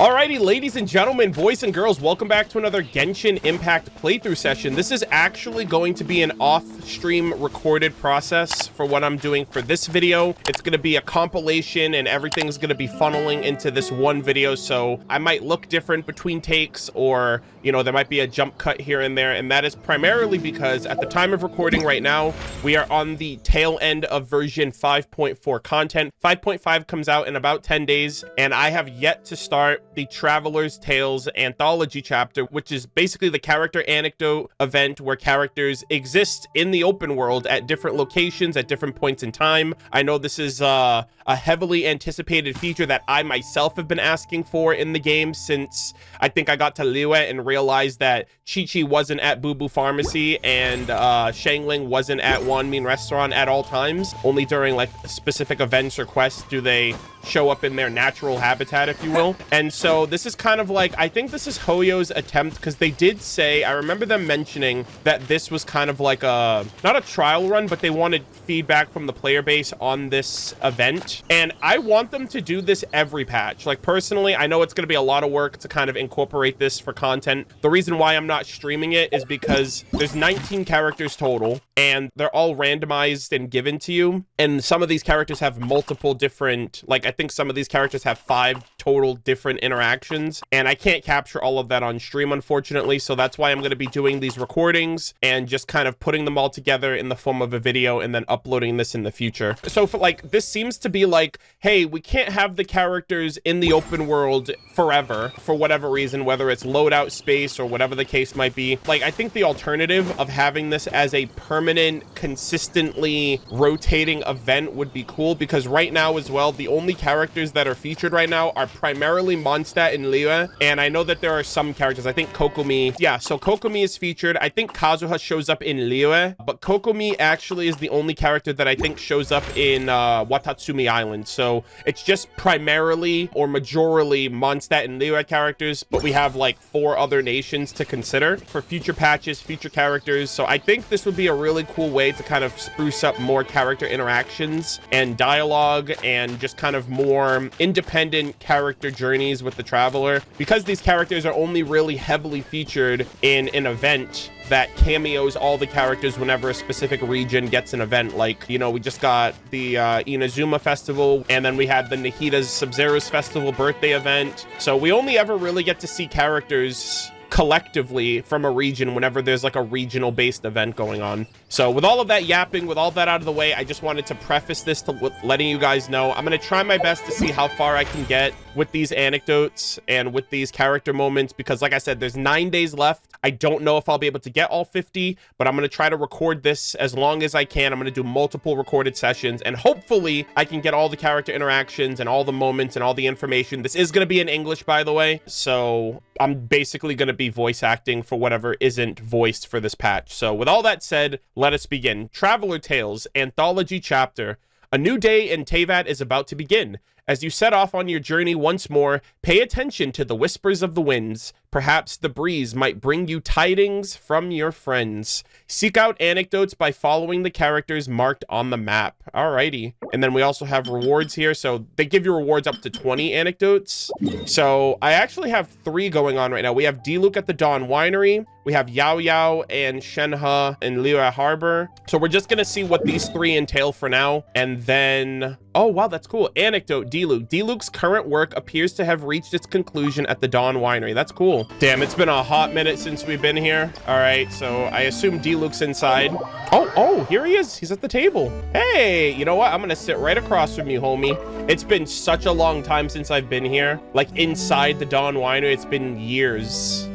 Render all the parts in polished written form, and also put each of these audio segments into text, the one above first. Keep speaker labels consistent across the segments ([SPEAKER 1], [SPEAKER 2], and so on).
[SPEAKER 1] Alrighty, ladies and gentlemen, boys and girls, welcome back to another Genshin Impact playthrough session. This is actually going to be an off-stream recorded process for what I'm doing for this video. It's going to be a compilation and everything's going to be funneling into this one video, so I might look different between takes, or, you know, there might be a jump cut here and there, and that is primarily because at the time of recording right now, we are on the tail end of version 5.4 content. 5.5 comes out in about 10 days, and I have yet to start the Traveler's Tales Anthology Chapter, which is basically the character anecdote event where characters exist in the open world at different locations at different points in time. I know this is a heavily anticipated feature that I myself have been asking for in the game since I think I got to Liyue and realized that Qiqi wasn't at Boo Boo Pharmacy and Xiangling wasn't at Wanmin Restaurant at all times. Only during like specific events or quests do they show up in their natural habitat, if you will. And so this is kind of like, I think this is Hoyo's attempt, because they did say, I remember them mentioning that this was kind of like a, not a trial run, but they wanted feedback from the player base on this event. And I want them to do this every patch. Like personally, I know it's going to be a lot of work to kind of incorporate this for content. The reason why I'm not streaming it is because there's 19 characters total, and they're all randomized and given to you. And some of these characters have multiple different, like I think some of these characters have 5 total different interactions, and I can't capture all of that on stream, unfortunately. So that's why I'm going to be doing these recordings and just kind of putting them all together in the form of a video and then uploading this in the future. So for like, this seems to be like, hey, we can't have the characters in the open world forever for whatever reason, whether it's loadout space or whatever the case might be. Like, I think the alternative of having this as a permanent, consistently rotating event would be cool, because right now as well, the only characters that are featured right now are primarily Monstat and Liyue, and I know that there are some characters, I think Kokomi, yeah, so Kokomi is featured. I think Kazuha shows up in Liyue, but Kokomi actually is the only character that I think shows up in Watsumi Island. So it's just primarily or majorly Monstat and Liyue characters, but we have like 4 other nations to consider for future patches, future characters. So I think this would be a really cool way to kind of spruce up more character interactions and dialogue and just kind of more independent character journeys with the Traveler, because these characters are only really heavily featured in an event that cameos all the characters whenever a specific region gets an event. Like, you know, we just got the Inazuma festival, and then we had the Nahida's Sub-Zero's festival birthday event. So we only ever really get to see characters collectively from a region whenever there's like a regional based event going on. So with all of that yapping, with all that out of the way, I just wanted to preface this to letting you guys know I'm going to try my best to see how far I can get with these anecdotes and with these character moments, because like I said, there's 9 days left. I don't know if I'll be able to get all 50, but I'm going to try to record this as long as I can. I'm going to do multiple recorded sessions, and hopefully I can get all the character interactions and all the moments and all the information. This is going to be in English, by the way, so I'm basically going to be voice acting for whatever isn't voiced for this patch. So with all that said, let us begin. Traveler Tales Anthology Chapter. A new day in Teyvat is about to begin. As you set off on your journey once more, pay attention to the whispers of the winds. Perhaps the breeze might bring you tidings from your friends. Seek out anecdotes by following the characters marked on the map. Alrighty. And then we also have rewards here. So they give you rewards up to 20 anecdotes. So I actually have 3 going on right now. We have Diluc at the Dawn Winery. We have Yao Yao and Shenhe in Liyue Harbor. So we're just going to see what these 3 entail for now. And then, oh, wow, that's cool. Anecdote, Diluc. Diluc's current work appears to have reached its conclusion at the Dawn Winery. That's cool. Damn, it's been a hot minute since we've been here. All right, so I assume Diluc's inside. Oh, here he is. He's at the table. Hey, you know what? I'm going to sit right across from you, homie. It's been such a long time since I've been here. Like inside the Dawn Winery, it's been years.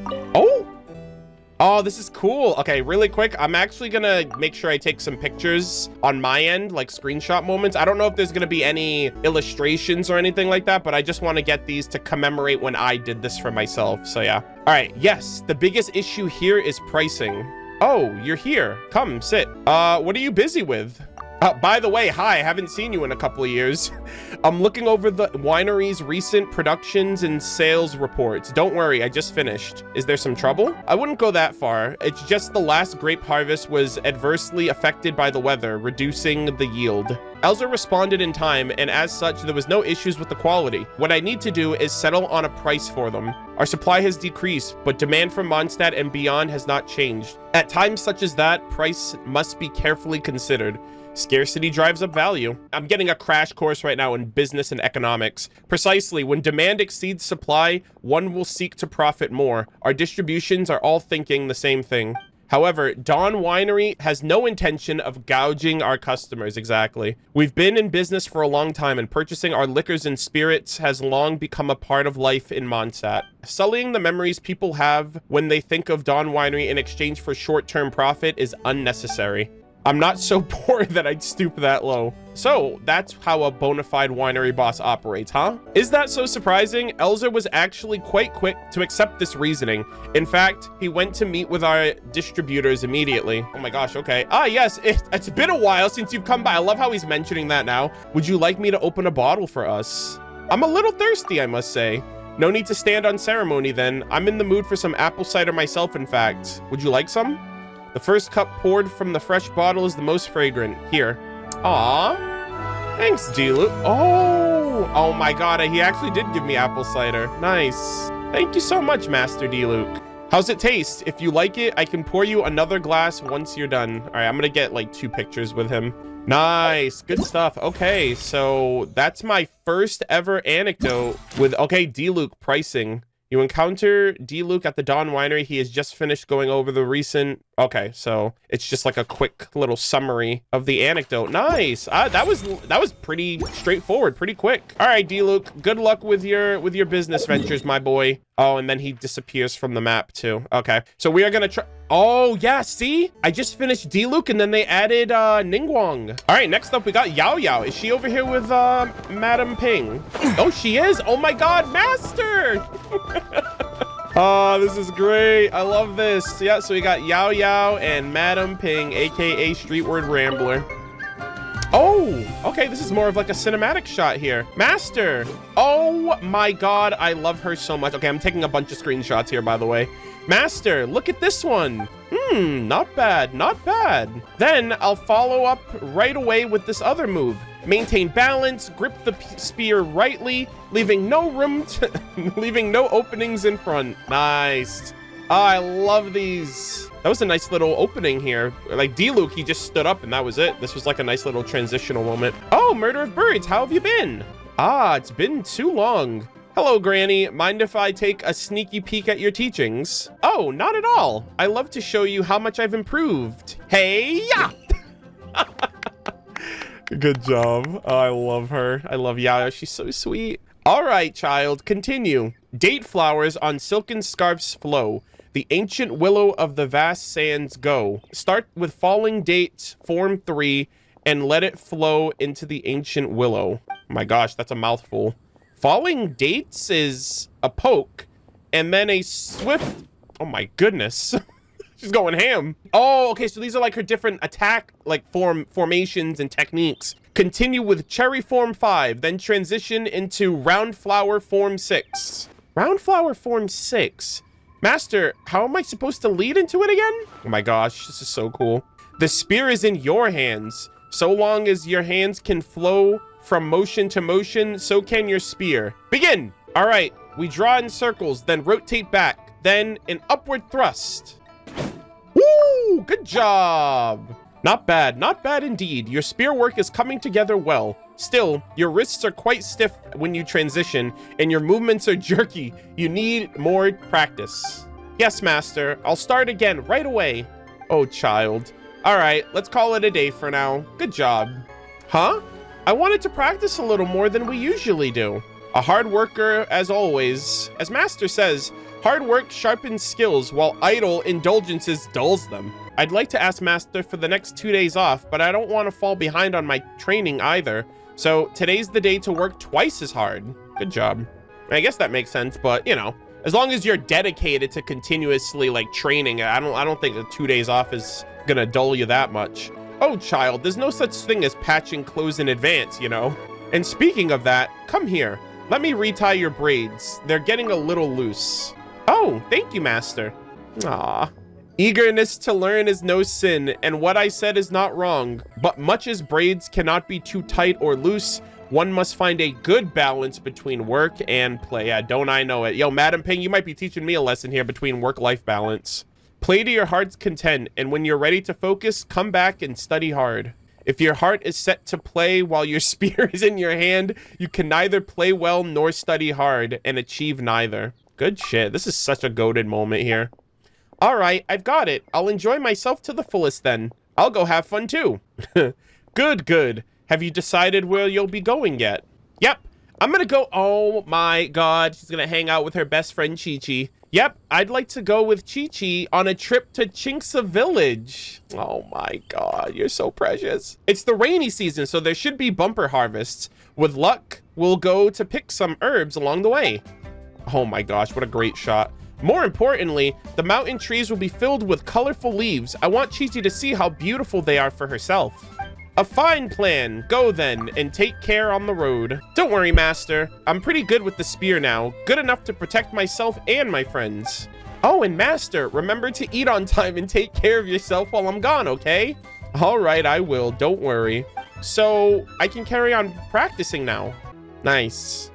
[SPEAKER 1] Oh, this is cool. Okay, really quick, I'm actually gonna make sure I take some pictures on my end, like screenshot moments. I don't know if there's gonna be any illustrations or anything like that, but I just want to get these to commemorate when I did this for myself. So yeah. All right, yes, the biggest issue here is pricing. Oh, you're here. Come, sit. What are you busy with? By the way, hi, I haven't seen you in a couple of years. I'm looking over the winery's recent productions and sales reports. Don't worry, I just finished. Is there some trouble? I wouldn't go that far. It's just the last grape harvest was adversely affected by the weather, reducing the yield. Elsa responded in time, and as such, there was no issues with the quality. What I need to do is settle on a price for them. Our supply has decreased, but demand from Monstat and beyond has not changed. At times such as that, price must be carefully considered. Scarcity drives up value. I'm getting a crash course right now in business and economics. Precisely, when demand exceeds supply, one will seek to profit more. Our distributions are all thinking the same thing. However, Dawn Winery has no intention of gouging our customers exactly. We've been in business for a long time, and purchasing our liquors and spirits has long become a part of life in Monstat. Sullying the memories people have when they think of Dawn Winery in exchange for short-term profit is unnecessary. I'm not so poor that I'd stoop that low. So that's how a bona fide winery boss operates, huh? Is that so surprising? Elza was actually quite quick to accept this reasoning. In fact, he went to meet with our distributors immediately. Oh my gosh, okay. Ah, yes, it's been a while since you've come by. I love how he's mentioning that now. Would you like me to open a bottle for us? I'm a little thirsty, I must say. No need to stand on ceremony then. I'm in the mood for some apple cider myself, in fact. Would you like some? The first cup poured from the fresh bottle is the most fragrant. Here. Aw. Thanks, Diluc. Oh my god, he actually did give me apple cider. Nice. Thank you so much, Master Diluc. How's it taste? If you like it, I can pour you another glass once you're done. All right, I'm gonna get like 2 pictures with him. Nice, good stuff. Okay, so that's my first ever anecdote with, okay, Diluc pricing. You encounter Diluc at the Dawn Winery. He has just finished going over the recent... Okay, so it's just like a quick little summary of the anecdote. Nice. That was pretty straightforward, pretty quick. All right, Diluc, good luck with your business ventures, my boy. Oh, and then he disappears from the map too. Okay, so we are gonna try... Oh, yeah, see? I just finished Diluc, and then they added Ningguang. All right, next up, we got Yao Yao. Is she over here with Madam Ping? Oh, she is? Oh, my God, Master! Oh, this is great. I love this. Yeah, so we got Yao Yao and Madam Ping, a.k.a. Streetward Rambler. Oh, okay, this is more of like a cinematic shot here. Master! Oh, my God, I love her so much. Okay, I'm taking a bunch of screenshots here, by the way. Master, look at this one. Not bad, not bad. Then I'll follow up right away with this other move. Maintain balance, grip the spear rightly, leaving no room to, leaving no openings in front. Nice. Oh, I love these. That was a nice little opening here. Like Diluc, he just stood up and that was it. This was like a nice little transitional moment. Oh, Murderofbirds, how have you been? Ah, it's been too long. Hello, Granny. Mind if I take a sneaky peek at your teachings? Oh, not at all. I love to show you how much I've improved. Hey, yeah. Good job. Oh, I love her. I love Yao. She's so sweet. All right, child, continue. Date flowers on silken scarfs flow. The ancient willow of the vast sands go. Start with falling dates, form 3, and let it flow into the ancient willow. Oh my gosh, that's a mouthful. Falling dates is a poke, and then a swift... Oh my goodness. She's going ham. Oh, okay, so these are like her different attack, like formations and techniques. Continue with cherry form 5, then transition into round flower form 6. Round flower form 6? Master, how am I supposed to lead into it again? Oh my gosh, this is so cool. The spear is in your hands. So long as your hands can flow from motion to motion, so can your spear. Begin! All right, we draw in circles, then rotate back, then an upward thrust. Woo! Good job! Not bad indeed. Your spear work is coming together well. Still, your wrists are quite stiff when you transition, and your movements are jerky. You need more practice. Yes, Master. I'll start again right away. Oh, child. All right, let's call it a day for now. Good job. Huh? I wanted to practice a little more than we usually do. A hard worker, as always. As Master says, hard work sharpens skills, while idle indulgences dulls them. I'd like to ask Master for the next 2 days off, but I don't want to fall behind on my training either. So today's the day to work twice as hard. Good job. I guess that makes sense, but you know, as long as you're dedicated to continuously like training, I don't think the 2 days off is gonna dull you that much. Oh, child, there's no such thing as patching clothes in advance, you know? And speaking of that, come here. Let me retie your braids. They're getting a little loose. Oh, thank you, master. Ah. Eagerness to learn is no sin, and what I said is not wrong. But much as braids cannot be too tight or loose, one must find a good balance between work and play. Yeah, don't I know it. Yo, Madam Ping, you might be teaching me a lesson here between work-life balance. Play to your heart's content, and when you're ready to focus, come back and study hard. If your heart is set to play while your spear is in your hand, you can neither play well nor study hard and achieve neither. Good shit. This is such a goated moment here. All right, I've got it. I'll enjoy myself to the fullest then. I'll go have fun too. Good, good. Have you decided where you'll be going yet? Yep, I'm gonna go. Oh my god, she's gonna hang out with her best friend Qiqi. Yep, I'd like to go with Qiqi on a trip to Qingce Village. Oh my god, you're so precious. It's the rainy season, so there should be bumper harvests. With luck, we'll go to pick some herbs along the way. Oh my gosh, what a great shot. More importantly, the mountain trees will be filled with colorful leaves. I want Qiqi to see how beautiful they are for herself. A fine plan. Go then, and take care on the road. Don't worry, master. I'm pretty good with the spear now. Good enough to protect myself and my friends. Oh, and master, remember to eat on time and take care of yourself while I'm gone, okay? All right, I will. Don't worry. So, I can carry on practicing now. Nice.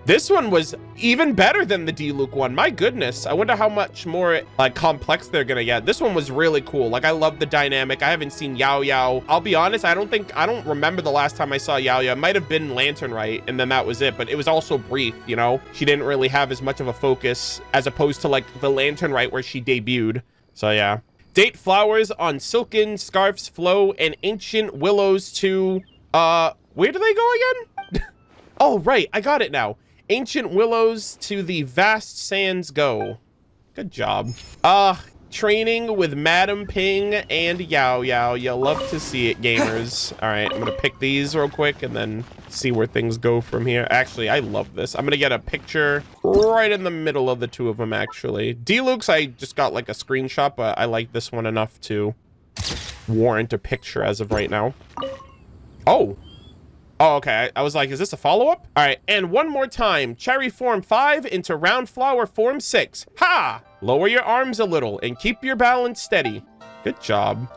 [SPEAKER 1] This one was even better than the Diluc one. My goodness. I wonder how much more like complex they're gonna get. This one was really cool. Like, I love the dynamic. I haven't seen Yao Yao. I'll be honest, I don't remember the last time I saw Yao Yao. It might have been Lantern Right, and then that was it. But it was also brief, you know? She didn't really have as much of a focus as opposed to like the Lantern Right where she debuted. So yeah. Date flowers on silken scarfs flow and ancient willows to where do they go again? Oh right, I got it now. Ancient willows to the vast sands go. Good job. Training with Madam Ping and Yao Yao. You'll love to see it, gamers. All right, I'm gonna pick these real quick and then see where things go from here. Actually, I love this. I'm gonna get a picture right in the middle of the two of them, actually. Diluc's, I just got like a screenshot, but I like this one enough to warrant a picture as of right now. Oh. Oh, okay. I was like, is this a follow-up? All right, and one more time. Cherry form 5 into round flower form 6. Ha! Lower your arms a little and keep your balance steady. Good job.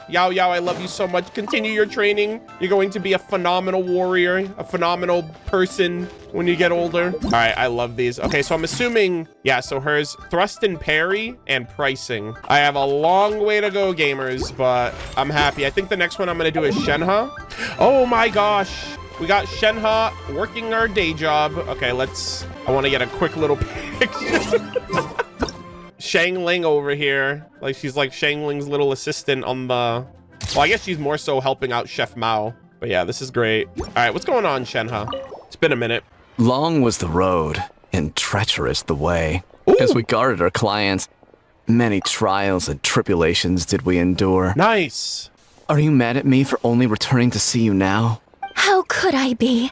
[SPEAKER 1] Yao Yao, I love you so much. Continue your training. You're going to be a phenomenal warrior, a phenomenal person when you get older. All right, I love these. Okay, so I'm assuming, yeah, so hers, thrust and parry and pricing. I have a long way to go, gamers, but I'm happy. I think the next one I'm gonna do is Shenhe. Oh my gosh. We got Shenhe working our day job. Okay, I want to get a quick little picture. Xiangling over here. Like, she's like Xiangling's little assistant on the... Well, I guess she's more so helping out Chef Mao. But yeah, this is great. All right, what's going on, Shenhe? It's been a minute.
[SPEAKER 2] Long was the road, and treacherous the way.
[SPEAKER 1] Ooh.
[SPEAKER 2] As we guarded our clients, many trials and tribulations did we endure.
[SPEAKER 1] Nice.
[SPEAKER 2] Are you mad at me for only returning to see you now?
[SPEAKER 3] How could I be?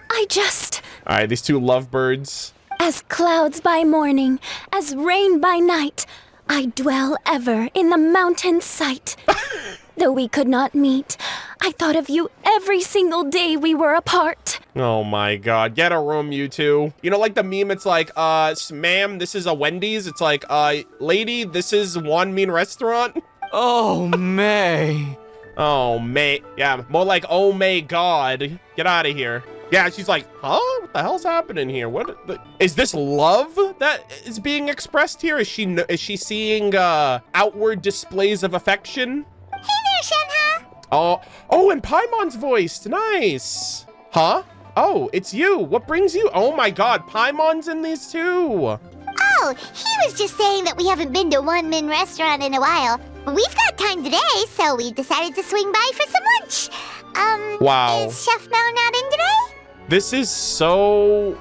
[SPEAKER 3] I just...
[SPEAKER 1] All right, these two lovebirds.
[SPEAKER 3] As clouds by morning, as rain by night, I dwell ever in the mountain sight. Though we could not meet, I thought of you every single day we were apart.
[SPEAKER 1] Oh my god, get a room, you two. You know, like the meme, it's like, ma'am, this is a Wendy's. It's like, lady, this is one mean restaurant.
[SPEAKER 2] Oh, May.
[SPEAKER 1] Oh, May. Yeah, more like, oh, my God. Get out of here. Yeah, she's like, huh? What the hell's happening here? Is this love that is being expressed here? Is she seeing outward displays of affection?
[SPEAKER 3] Hey there, Shenhe.
[SPEAKER 1] Oh, and Paimon's voiced. Nice. Huh? Oh, it's you. What brings you? Oh my God, Paimon's in these too.
[SPEAKER 4] Oh, he was just saying that we haven't been to one min restaurant in a while. But we've got time today, so we decided to swing by for some lunch.
[SPEAKER 1] Wow.
[SPEAKER 4] Is Chef Mao not in today?
[SPEAKER 1] This is so...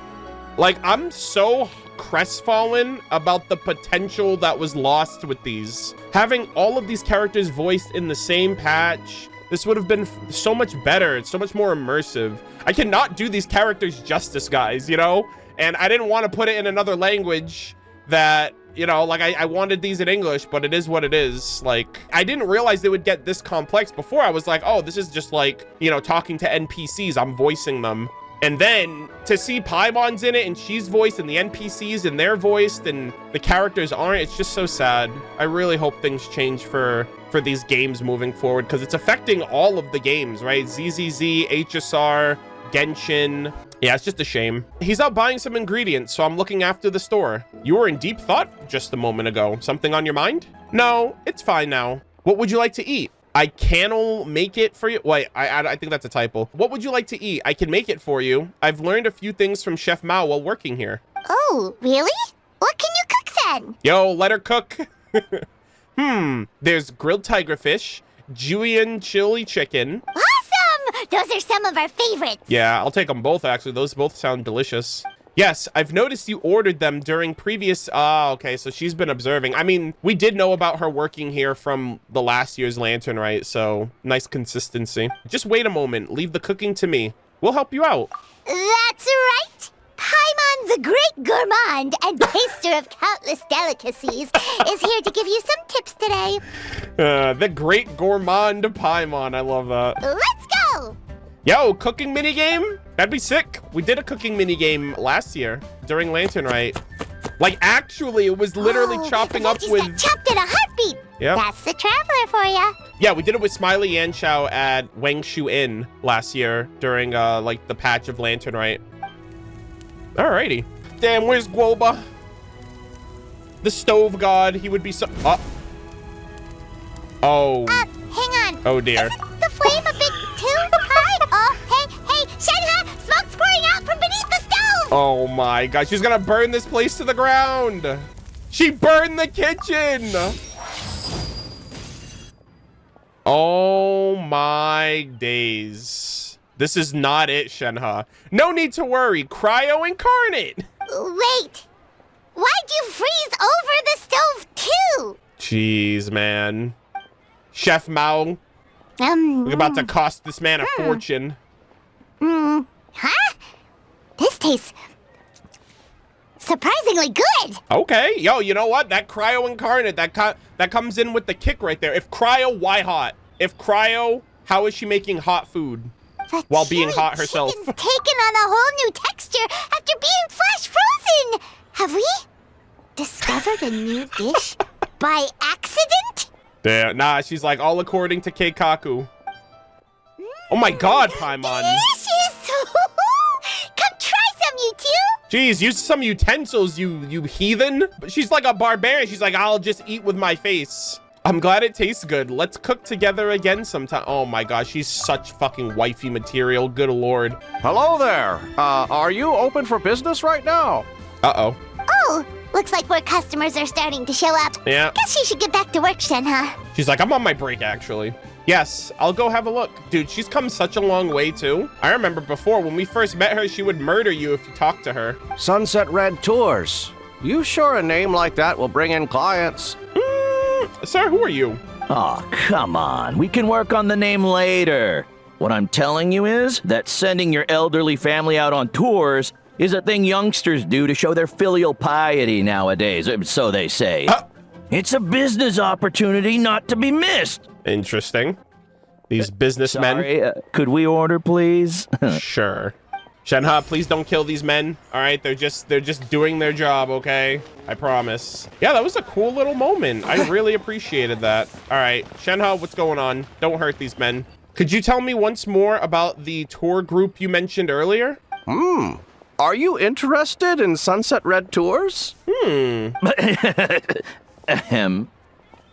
[SPEAKER 1] Like, I'm so crestfallen about the potential that was lost with these. Having all of these characters voiced in the same patch, this would have been so much better. It's so much more immersive. I cannot do these characters justice, guys, you know? And I didn't want to put it in another language that, you know, like I wanted these in English, but it is what it is. Like, I didn't realize they would get this complex. Before I was like, oh, this is just like, you know, talking to NPCs. I'm voicing them. And then to see Paimon's in it and she's voiced and the NPCs and they're voiced and the characters aren't, it's just so sad. I really hope things change for these games moving forward, because it's affecting all of the games, right? ZZZ, HSR, Genshin. Yeah, it's just a shame. He's out buying some ingredients, so I'm looking after the store. You were in deep thought just a moment ago. Something on your mind? No, it's fine now. What would you like to eat? I can make it for you. Wait, I think that's a typo. What would you like to eat? I can make it for you. I've learned a few things from Chef Mao while working here.
[SPEAKER 4] Oh, really? What can you cook then?
[SPEAKER 1] Yo, let her cook. There's grilled tiger fish, Julian chili chicken.
[SPEAKER 4] Awesome! Those are some of our favorites.
[SPEAKER 1] Yeah, I'll take them both, actually. Those both sound delicious. Yes, I've noticed you ordered them during previous... okay, so she's been observing. I mean, we did know about her working here from the last year's lantern, right? So, nice consistency. Just wait a moment. Leave the cooking to me. We'll help you out.
[SPEAKER 4] That's right. Paimon, the great gourmand and taster of countless delicacies, is here to give you some tips today.
[SPEAKER 1] The great gourmand Paimon. I love that.
[SPEAKER 4] Let's go!
[SPEAKER 1] Yo, cooking minigame? That'd be sick. We did a cooking minigame last year during Lantern Rite. Like, actually, it was literally chopping up with...
[SPEAKER 4] chopped in a heartbeat.
[SPEAKER 1] Yep.
[SPEAKER 4] That's the traveler for ya.
[SPEAKER 1] Yeah, we did it with Smiley Yanchao at Wangshu Inn last year during, like, the patch of Lantern Rite. Alrighty. Damn, where's Guoba? The stove god. He would be so... Oh.
[SPEAKER 4] Hang on.
[SPEAKER 1] Oh, dear.
[SPEAKER 4] Isn't the flame a bit too high? Oh, hey, Shenhe! Smoke's pouring out from beneath the stove!
[SPEAKER 1] Oh, my gosh. She's gonna burn this place to the ground. She burned the kitchen. Oh, my days. This is not it, Shenhe. No need to worry. Cryo incarnate.
[SPEAKER 4] Wait. Why'd you freeze over the stove, too?
[SPEAKER 1] Jeez, man. Chef Mao. We're about to cost this man a fortune.
[SPEAKER 4] Huh? This tastes surprisingly good.
[SPEAKER 1] Okay. Yo, you know what? That cryo incarnate, that comes in with the kick right there. If cryo, why hot? If cryo, how is she making hot food? While being hot herself.
[SPEAKER 4] Chicken's taken on a whole new texture after being flash frozen. Have we discovered a new dish by accident?
[SPEAKER 1] Yeah, nah, she's like all according to Keikaku. Oh my god, Paimon.
[SPEAKER 4] Delicious! Come try some, you two.
[SPEAKER 1] Jeez, use some utensils, you heathen. But she's like a barbarian. She's like, I'll just eat with my face. I'm glad it tastes good. Let's cook together again sometime. Oh my gosh, she's such fucking wifey material. Good lord.
[SPEAKER 5] Hello there. Are you open for business right now?
[SPEAKER 1] Uh-oh.
[SPEAKER 4] Oh, looks like more customers are starting to show up.
[SPEAKER 1] Yeah.
[SPEAKER 4] Guess you should get back to work, Shenhe.
[SPEAKER 1] She's like, I'm on my break, actually. Yes, I'll go have a look. Dude, she's come such a long way, too. I remember before, when we first met her, she would murder you if you talked to her.
[SPEAKER 5] Sunset Red Tours. You sure a name like that will bring in clients?
[SPEAKER 1] Sir, who are you?
[SPEAKER 6] Aw, come on. We can work on the name later. What I'm telling you is that sending your elderly family out on tours is a thing youngsters do to show their filial piety nowadays, so they say. It's a business opportunity not to be missed.
[SPEAKER 1] Interesting. These businessmen.
[SPEAKER 6] Sorry, could we order, please?
[SPEAKER 1] Sure. Shenhe, please don't kill these men. All right, they're just doing their job, okay? I promise. Yeah, that was a cool little moment. I really appreciated that. All right, Shenhe, what's going on? Don't hurt these men. Could you tell me once more about the tour group you mentioned earlier?
[SPEAKER 5] Are you interested in Sunset Red Tours?
[SPEAKER 6] Ahem.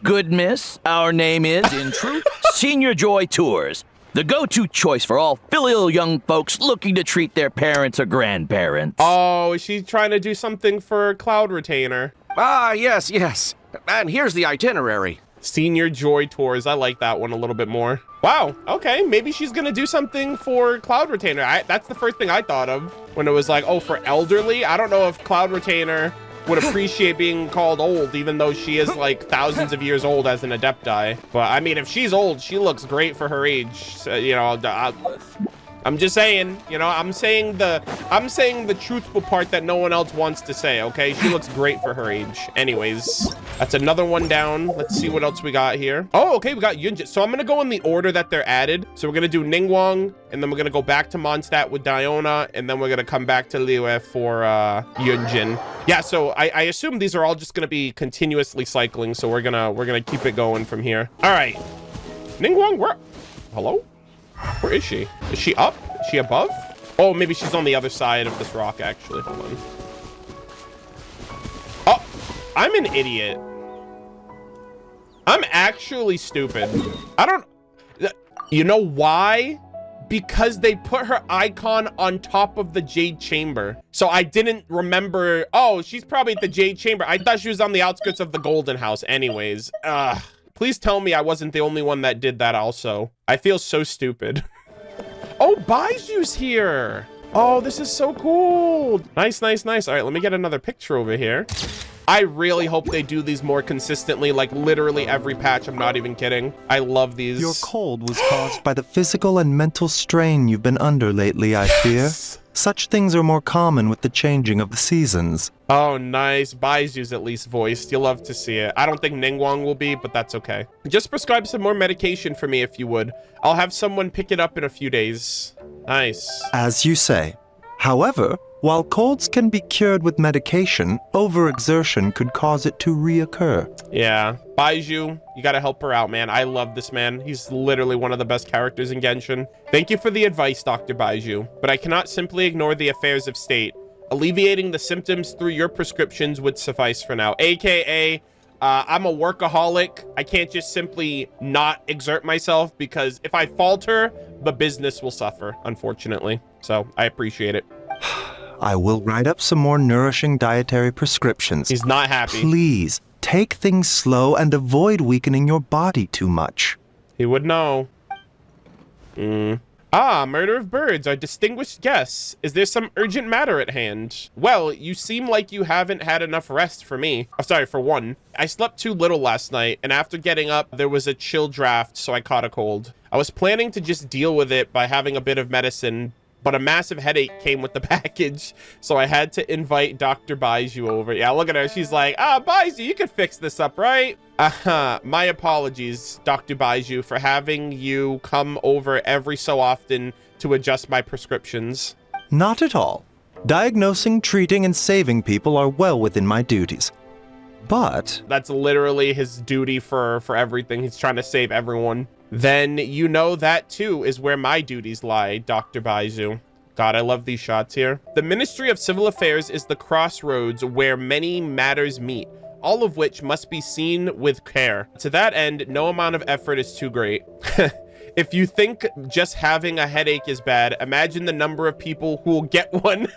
[SPEAKER 6] Good miss, our name is, in truth, Senior Joy Tours. The go-to choice for all filial young folks looking to treat their parents or grandparents.
[SPEAKER 1] Oh, is she trying to do something for Cloud Retainer?
[SPEAKER 5] Yes. And here's the itinerary.
[SPEAKER 1] Senior Joy Tours. I like that one a little bit more. Wow. Okay. Maybe she's going to do something for Cloud Retainer. That's the first thing I thought of when it was like, oh, for elderly. I don't know if Cloud Retainer would appreciate being called old, even though she is like thousands of years old as an Adepti. But I mean, if she's old, she looks great for her age. So, you know, I'm just saying, you know, I'm saying the truthful part that no one else wants to say, okay? She looks great for her age. Anyways, that's another one down. Let's see what else we got here. Oh, okay, we got Yunjin. So I'm gonna go in the order that they're added. So we're gonna do Ningguang, and then we're gonna go back to Monstat with Diona, and then we're gonna come back to Liyue for Yunjin. Yeah, so I assume these are all just gonna be continuously cycling, so we're gonna keep it going from here. All right, Ningguang, where? Hello? Where is she? Is she up? Is she above? Oh, maybe she's on the other side of this rock, actually. Hold on. Oh, I'm an idiot. I'm actually stupid. I don't... You know why? Because they put her icon on top of the Jade Chamber. So I didn't remember... Oh, she's probably at the Jade Chamber. I thought she was on the outskirts of the Golden House anyways. Ugh. Please tell me I wasn't the only one that did that also. I feel so stupid. Oh, Baiju's here. Oh, this is so cool. Nice, nice, nice. All right, let me get another picture over here. I really hope they do these more consistently, like literally every patch. I'm not even kidding. I love these.
[SPEAKER 7] Your cold was caused by the physical and mental strain you've been under lately, I fear. Such things are more common with the changing of the seasons.
[SPEAKER 1] Oh, nice. Baiju's at least voiced. You'll love to see it. I don't think Ningguang will be, but that's okay. Just prescribe some more medication for me if you would. I'll have someone pick it up in a few days. Nice.
[SPEAKER 7] As you say. However, while colds can be cured with medication, overexertion could cause it to reoccur.
[SPEAKER 1] Yeah. Baiju, you gotta help her out, man. I love this man. He's literally one of the best characters in Genshin. Thank you for the advice, Dr. Baiju, but I cannot simply ignore the affairs of state. Alleviating the symptoms through your prescriptions would suffice for now. AKA, I'm a workaholic. I can't just simply not exert myself because if I falter, the business will suffer, unfortunately. So I appreciate it.
[SPEAKER 7] I will write up some more nourishing dietary prescriptions.
[SPEAKER 1] He's not happy.
[SPEAKER 7] Please, take things slow and avoid weakening your body too much.
[SPEAKER 1] He would know. Ah, Murderofbirds, our distinguished guests. Is there some urgent matter at hand? Well, you seem like you haven't had enough rest for me. Oh, sorry, for one. I slept too little last night, and after getting up, there was a chill draft, so I caught a cold. I was planning to just deal with it by having a bit of medicine, but a massive headache came with the package, so I had to invite Dr. Baiju over. Yeah, look at her. She's like, Baiju, you can fix this up, right? My apologies, Dr. Baiju, for having you come over every so often to adjust my prescriptions.
[SPEAKER 7] Not at all. Diagnosing, treating, and saving people are well within my duties. But...
[SPEAKER 1] That's literally his duty for everything. He's trying to save everyone. Then you know that too is where my duties lie, Dr. Baiju. God, I love these shots here. The Ministry of Civil Affairs is the crossroads where many matters meet, all of which must be seen with care. To that end, no amount of effort is too great. If you think just having a headache is bad, imagine the number of people who will get one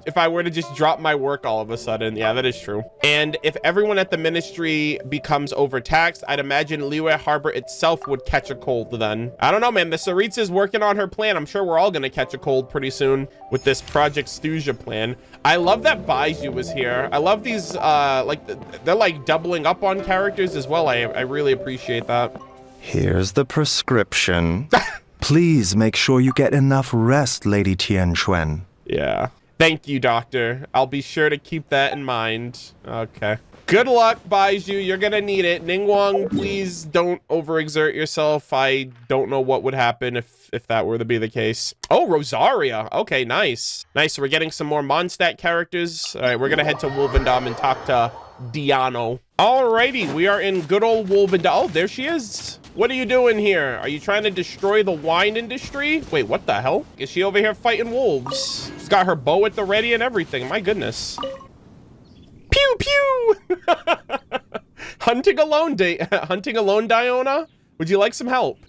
[SPEAKER 1] if I were to just drop my work all of a sudden. Yeah, that is true. And if everyone at the ministry becomes overtaxed, I'd imagine Liyue Harbor itself would catch a cold then. I don't know, man. The Saritsa's working on her plan. I'm sure we're all gonna catch a cold pretty soon with this Project Stuja plan. I love that Baiju was here. I love these, they're like doubling up on characters as well. I really appreciate that.
[SPEAKER 7] Here's the prescription. Please make sure you get enough rest, Lady Tianquan.
[SPEAKER 1] Yeah. Thank you, Doctor. I'll be sure to keep that in mind. Okay. Good luck, Baiju. You're gonna need it. Ningguang, please don't overexert yourself. I don't know what would happen if that were to be the case. Oh, Rosaria. Okay, nice. Nice. So we're getting some more Monstat characters. All right, we're gonna head to Wolvendom and talk to Diona. Alrighty, we are in good old Wolvendom. Oh, there she is. What are you doing here? Are you trying to destroy the wine industry? Wait, what the hell? Is she over here fighting wolves? She's got her bow at the ready and everything. My goodness. Pew, pew! Hunting alone, Diona? Would you like some help?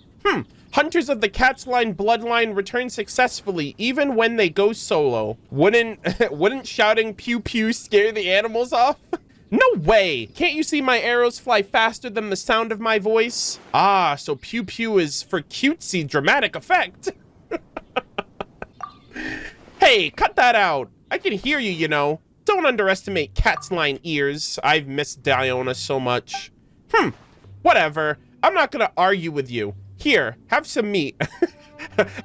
[SPEAKER 1] Hunters of the Cat's Line bloodline return successfully, even when they go solo. Wouldn't shouting pew pew scare the animals off? No way! Can't you see my arrows fly faster than the sound of my voice? Ah, so pew pew is for cutesy dramatic effect. Hey, cut that out. I can hear you, you know. Don't underestimate Cat's Line ears. I've missed Diona so much. Whatever. I'm not gonna argue with you. Here, have some meat.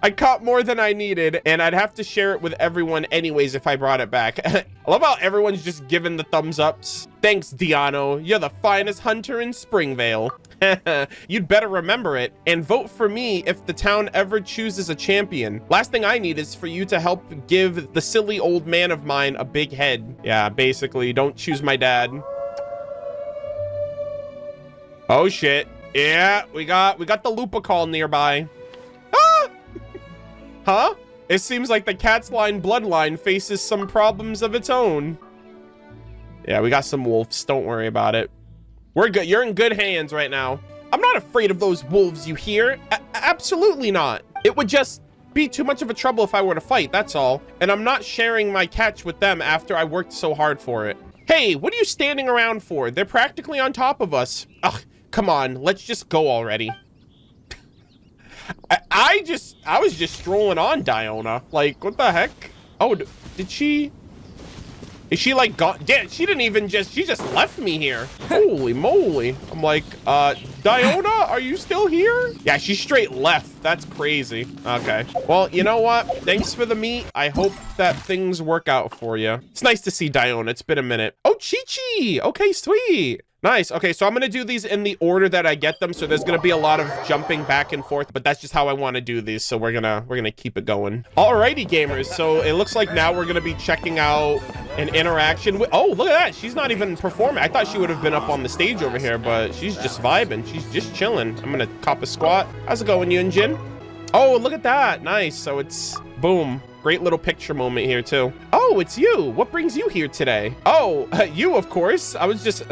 [SPEAKER 1] I caught more than I needed, and I'd have to share it with everyone anyways if I brought it back. I love how everyone's just giving the thumbs ups. Thanks, Diano. You're the finest hunter in Springvale. You'd better remember it and vote for me if the town ever chooses a champion. Last thing I need is for you to help give the silly old man of mine a big head. Yeah, basically, don't choose my dad. Oh shit. Yeah, we got the Lupa call nearby. Ah! Huh? It seems like the Cat's Line bloodline faces some problems of its own. Yeah, we got some wolves. Don't worry about it. We're good. You're in good hands right now. I'm not afraid of those wolves, you hear? Absolutely not. It would just be too much of a trouble if I were to fight, that's all. And I'm not sharing my catch with them after I worked so hard for it. Hey, what are you standing around for? They're practically on top of us. Ugh, come on, let's just go already. I was just strolling on, Diona. Like, what the heck? Oh, did she... Is she like gone? Damn, she just left me here. Holy moly. I'm like, Diona, are you still here? Yeah, she straight left. That's crazy. Okay. Well, you know what? Thanks for the meet. I hope that things work out for you. It's nice to see Diona. It's been a minute. Oh, Qiqi. Okay, sweet. Nice. Okay, so I'm gonna do these in the order that I get them. So there's gonna be a lot of jumping back and forth, but that's just how I want to do these. So we're gonna keep it going. Alrighty, gamers. So it looks like now we're gonna be checking out an interaction with. Oh, look at that. She's not even performing. I thought she would have been up on the stage over here, but she's just vibing. She's just chilling. I'm gonna cop a squat. How's it going, Yunjin? Oh, look at that. Nice. So it's boom. Great little picture moment here too. Oh, it's you. What brings you here today? Oh, you, of course. I was just...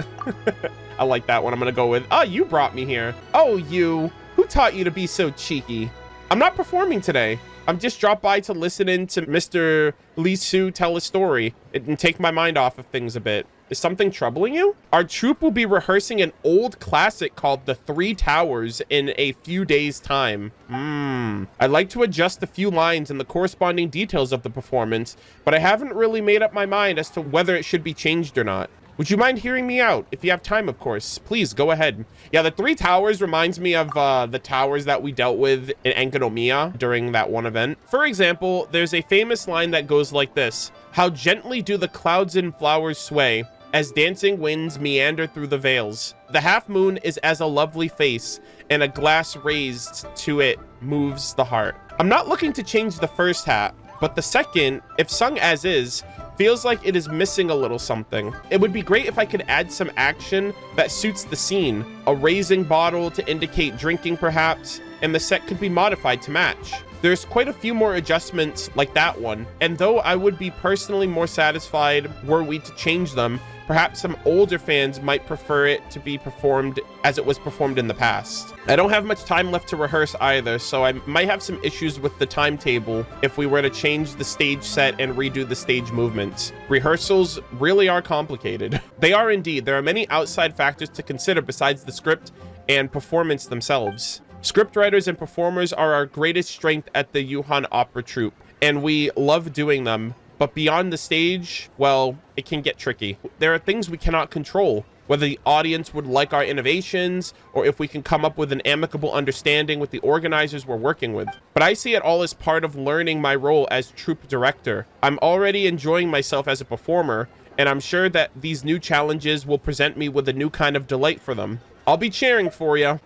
[SPEAKER 1] I like that one. I'm gonna go with, oh, you brought me here. Oh, you. Who taught you to be so cheeky? I'm not performing today. I'm just dropped by to listen in to Mr. Li Su tell a story and take my mind off of things a bit. Is something troubling you? Our troupe will be rehearsing an old classic called The Three Towers in a few days' time. I'd like to adjust a few lines and the corresponding details of the performance, but I haven't really made up my mind as to whether it should be changed or not. Would you mind hearing me out? If you have time, of course. Please, go ahead. Yeah, the Three Towers reminds me of the towers that we dealt with in Enkanomiya during that one event. For example, there's a famous line that goes like this. How gently do the clouds and flowers sway as dancing winds meander through the veils. The half moon is as a lovely face, and a glass raised to it moves the heart. I'm not looking to change the first half, but the second, if sung as is, feels like it is missing a little something. It would be great if I could add some action that suits the scene. A raising bottle to indicate drinking perhaps, and the set could be modified to match. There's quite a few more adjustments like that one, and though I would be personally more satisfied were we to change them, perhaps some older fans might prefer it to be performed as it was performed in the past. I don't have much time left to rehearse either, so I might have some issues with the timetable if we were to change the stage set and redo the stage movements. Rehearsals really are complicated. They are indeed. There are many outside factors to consider besides the script and performance themselves. Scriptwriters and performers are our greatest strength at the Yuhan Opera Troupe, and we love doing them. But beyond the stage, well, it can get tricky. There are things we cannot control, whether the audience would like our innovations or if we can come up with an amicable understanding with the organizers we're working with. But I see it all as part of learning my role as troupe director. I'm already enjoying myself as a performer, and I'm sure that these new challenges will present me with a new kind of delight for them. I'll be cheering for you.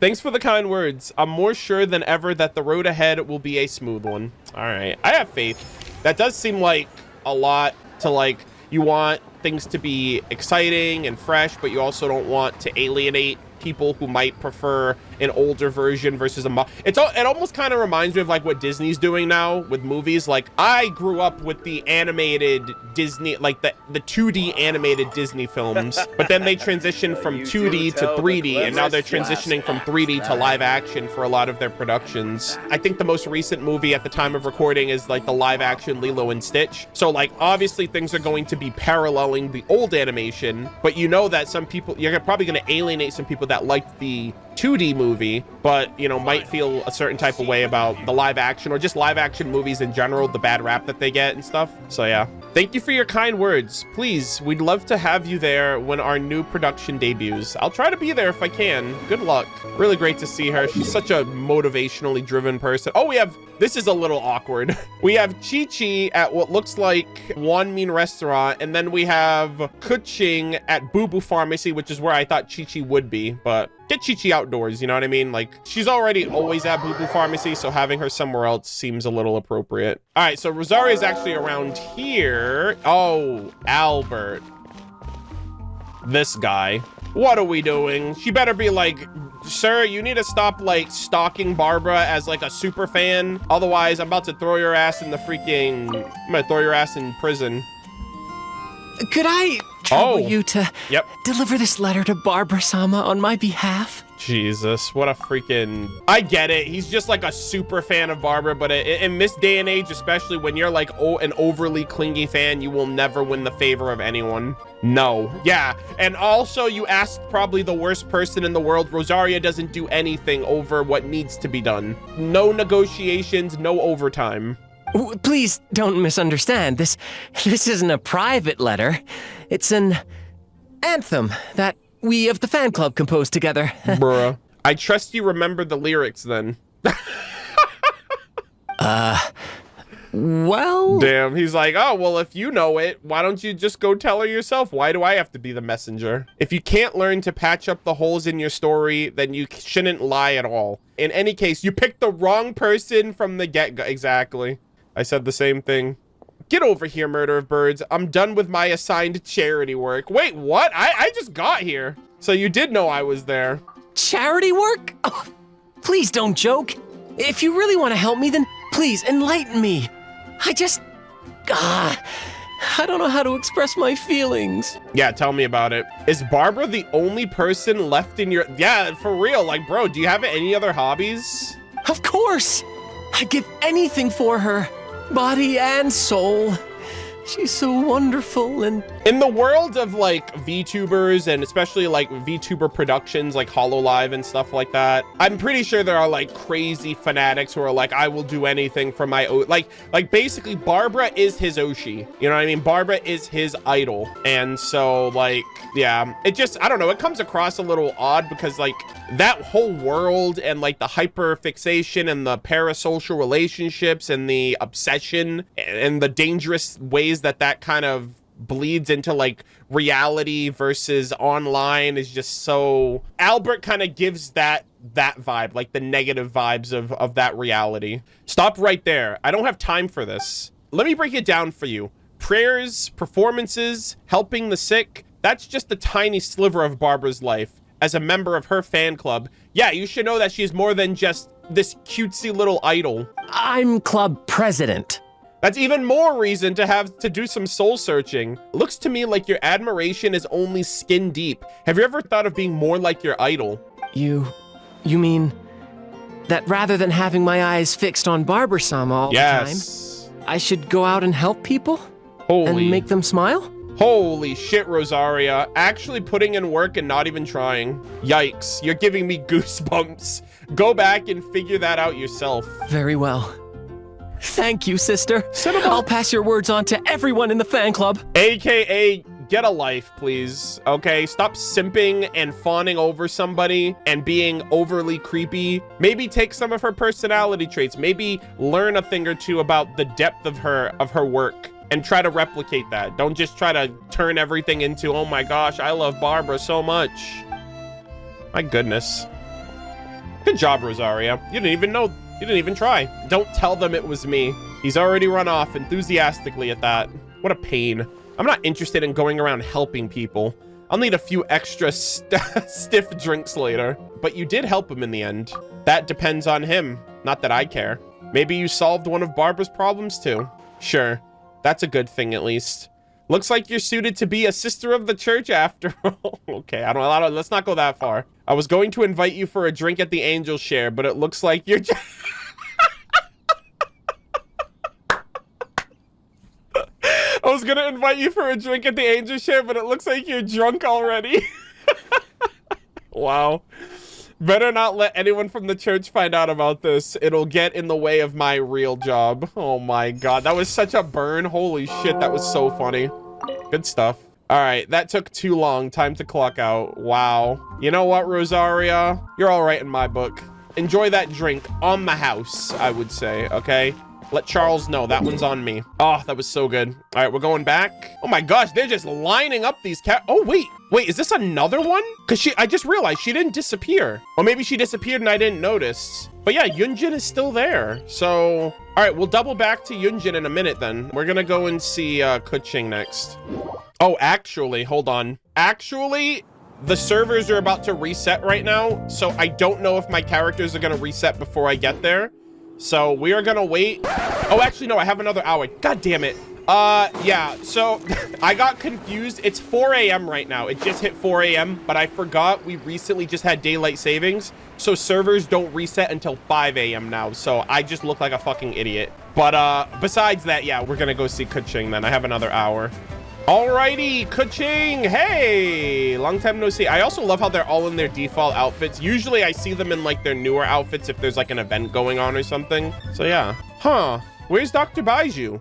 [SPEAKER 1] Thanks for the kind words. I'm more sure than ever that the road ahead will be a smooth one. All right, I have faith. That does seem like a lot to, like, you want things to be exciting and fresh, but you also don't want to alienate people who might prefer an older version versus it almost kind of reminds me of like what Disney's doing now with movies. Like, I grew up with the animated Disney, like the 2D animated Disney films, but then they transitioned from 2D to 3D, and now they're transitioning from 3D to live action for a lot of their productions. I think the most recent movie at the time of recording is like the live action Lilo and Stitch. So like, obviously things are going to be paralleling the old animation, but you know that some people, you're probably going to alienate some people that liked the 2D movie, but, you know, might feel a certain type of way about the live action or just live action movies in general, the bad rap that they get and stuff. So yeah, Thank you for your kind words. Please, we'd love to have you there when our new production debuts. I'll try to be there if I can. Good luck. Really great to see her. She's such a motivationally driven person. Oh, this is a little awkward. We have Qiqi at what looks like Wanmin Restaurant, and then we have Keqing at Boo Boo Pharmacy, which is where I thought Qiqi would be, but get Qiqi outdoors, you know what I mean? Like, she's already always at Boo Boo Pharmacy, so having her somewhere else seems a little appropriate. All right, so Rosaria is actually around here. Oh, Albert. This guy. What are we doing? She better be like, sir, you need to stop like stalking Barbara as like a super fan. Otherwise, I'm about to throw your ass in the freaking, I'm gonna throw your ass in prison.
[SPEAKER 8] Could I trouble you to deliver this letter to Barbara-sama on my behalf?
[SPEAKER 1] Jesus, what a freaking... I get it. He's just like a super fan of Barbara, but in this day and age, especially when you're like an overly clingy fan, you will never win the favor of anyone. No. Yeah. And also, you asked probably the worst person in the world. Rosaria doesn't do anything over what needs to be done. No negotiations, no overtime.
[SPEAKER 8] Please don't misunderstand. This isn't a private letter. It's an anthem that we of the fan club composed together.
[SPEAKER 1] Bruh. I trust you remember the lyrics then.
[SPEAKER 8] Well...
[SPEAKER 1] Damn, he's like, oh, well, if you know it, why don't you just go tell her yourself? Why do I have to be the messenger? If you can't learn to patch up the holes in your story, then you shouldn't lie at all. In any case, you picked the wrong person from the get-go. Exactly. I said the same thing. Get over here, Murderofbirds. I'm done with my assigned charity work. Wait, what? I just got here. So you did know I was there.
[SPEAKER 8] Charity work? Oh, please don't joke. If you really want to help me, then please enlighten me. I don't know how to express my feelings.
[SPEAKER 1] Yeah, tell me about it. Is Barbara the only person left in your... Yeah, for real. Like, bro, do you have any other hobbies?
[SPEAKER 8] Of course. I'd give anything for her. Body and soul. She's so wonderful and...
[SPEAKER 1] In the world of, like, VTubers and especially, like, VTuber productions like HoloLive and stuff like that, I'm pretty sure there are, like, crazy fanatics who are like, I will do anything for my... Like, basically, Barbara is his Oshi. You know what I mean? Barbara is his idol. And so, like, yeah. It just, I don't know. It comes across a little odd because, like, that whole world and, like, the hyper-fixation and the parasocial relationships and the obsession and the dangerous ways that kind of bleeds into like reality versus online is just so... Albert kind of gives that vibe, like the negative vibes of that reality. Stop right there. I don't have time for this. Let me break it down for you. Prayers, performances, helping the sick, that's just a tiny sliver of Barbara's life. As a member of her fan club, yeah, you should know that she's more than just this cutesy little idol.
[SPEAKER 8] I'm club president.
[SPEAKER 1] That's even more reason to have to do some soul searching. Looks to me like your admiration is only skin deep. Have you ever thought of being more like your idol?
[SPEAKER 8] You mean that rather than having my eyes fixed on Barbara-sama all the time, I should go out and help people? And make them smile?
[SPEAKER 1] Holy shit, Rosaria. Actually putting in work and not even trying. Yikes, you're giving me goosebumps. Go back and figure that out yourself.
[SPEAKER 8] Very well. Thank you, sister. I'll pass your words on to everyone in the fan club.
[SPEAKER 1] AKA, get a life, please. Okay, stop simping and fawning over somebody and being overly creepy. Maybe take some of her personality traits. Maybe learn a thing or two about the depth of her work and try to replicate that. Don't just try to turn everything into, oh my gosh, I love Barbara so much. My goodness. Good job, Rosaria. You didn't even know. You didn't even try. Don't tell them it was me. He's already run off enthusiastically at that. What a pain. I'm not interested in going around helping people. I'll need a few extra stiff drinks later. But you did help him in the end. That depends on him. Not that I care. Maybe you solved one of Barbara's problems too. Sure. That's a good thing at least. Looks like you're suited to be a sister of the church after all. Okay, let's not go that far. I was going to invite you for a drink at the Angel Share, but it looks like you're I was gonna invite you for a drink at the Angel Share, but it looks like you're drunk already. Wow. Better not let anyone from the church find out about this. It'll get in the way of my real job. Oh my God, that was such a burn. Holy shit, that was so funny. Good stuff. All right, that took too long. Time to clock out. Wow. You know what, Rosaria? You're all right in my book. Enjoy that drink on the house, I would say, okay? Let Charles know. That one's on me. Oh, that was so good. All right, we're going back. Oh my gosh, they're just lining up these Oh, wait. Wait, is this another one? Because I just realized she didn't disappear. Or maybe she disappeared and I didn't notice. But yeah, Yunjin is still there. So, all right, we'll double back to Yunjin in a minute then. We're going to go and see Keqing next. Oh, actually, hold on. Actually, the servers are about to reset right now. So I don't know if my characters are going to reset before I get there. So we are gonna wait. Oh, actually, no, I have another hour. God damn it. Yeah, so I got confused. It's 4 a.m. right now. It just hit 4 a.m., but I forgot we recently just had daylight savings. So servers don't reset until 5 a.m. now. So I just look like a fucking idiot. But besides that, yeah, we're gonna go see Keqing then. I have another hour. Alrighty, Keqing, hey, long time no see. I also love how they're all in their default outfits. Usually I see them in like their newer outfits if there's like an event going on or something. So yeah. Huh, where's Dr. Baiju?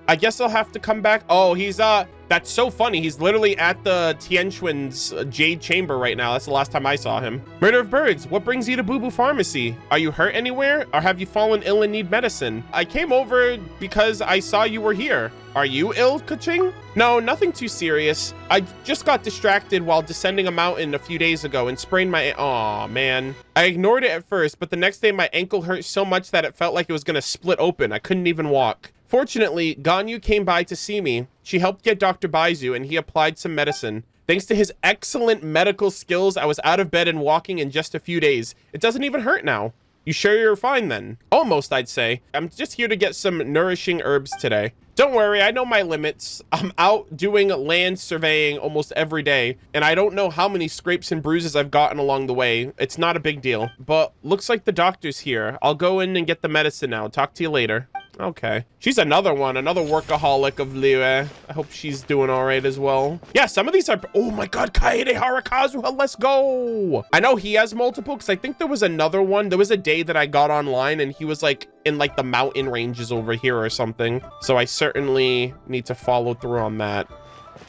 [SPEAKER 1] I guess I'll have to come back. Oh, he's, that's so funny. He's literally at the Tianquan's Jade Chamber right now. That's the last time I saw him. Murderofbirds, what brings you to Boo Boo Pharmacy? Are you hurt anywhere? Or have you fallen ill and need medicine? I came over because I saw you were here. Are you ill, Keqing? No, nothing too serious. I just got distracted while descending a mountain a few days ago and sprained my... Aw, man. I ignored it at first, but the next day my ankle hurt so much that it felt like it was gonna split open. I couldn't even walk. Fortunately, Ganyu came by to see me. She helped get Dr. Baiju and he applied some medicine. Thanks to his excellent medical skills, I was out of bed and walking in just a few days. It doesn't even hurt now. You sure you're fine then? Almost, I'd say. I'm just here to get some nourishing herbs today. Don't worry, I know my limits. I'm out doing land surveying almost every day, and I don't know how many scrapes and bruises I've gotten along the way. It's not a big deal, but looks like the doctor's here. I'll go in and get the medicine now. Talk to you later. Okay. She's another one, another workaholic of Liyue. I hope she's doing all right as well. Yeah, some of these are... Oh my god, Kaede Harakazuha, let's go! I know he has multiple, because I think there was another one. There was a day that I got online, and he was like in like the mountain ranges over here or something. So I certainly need to follow through on that.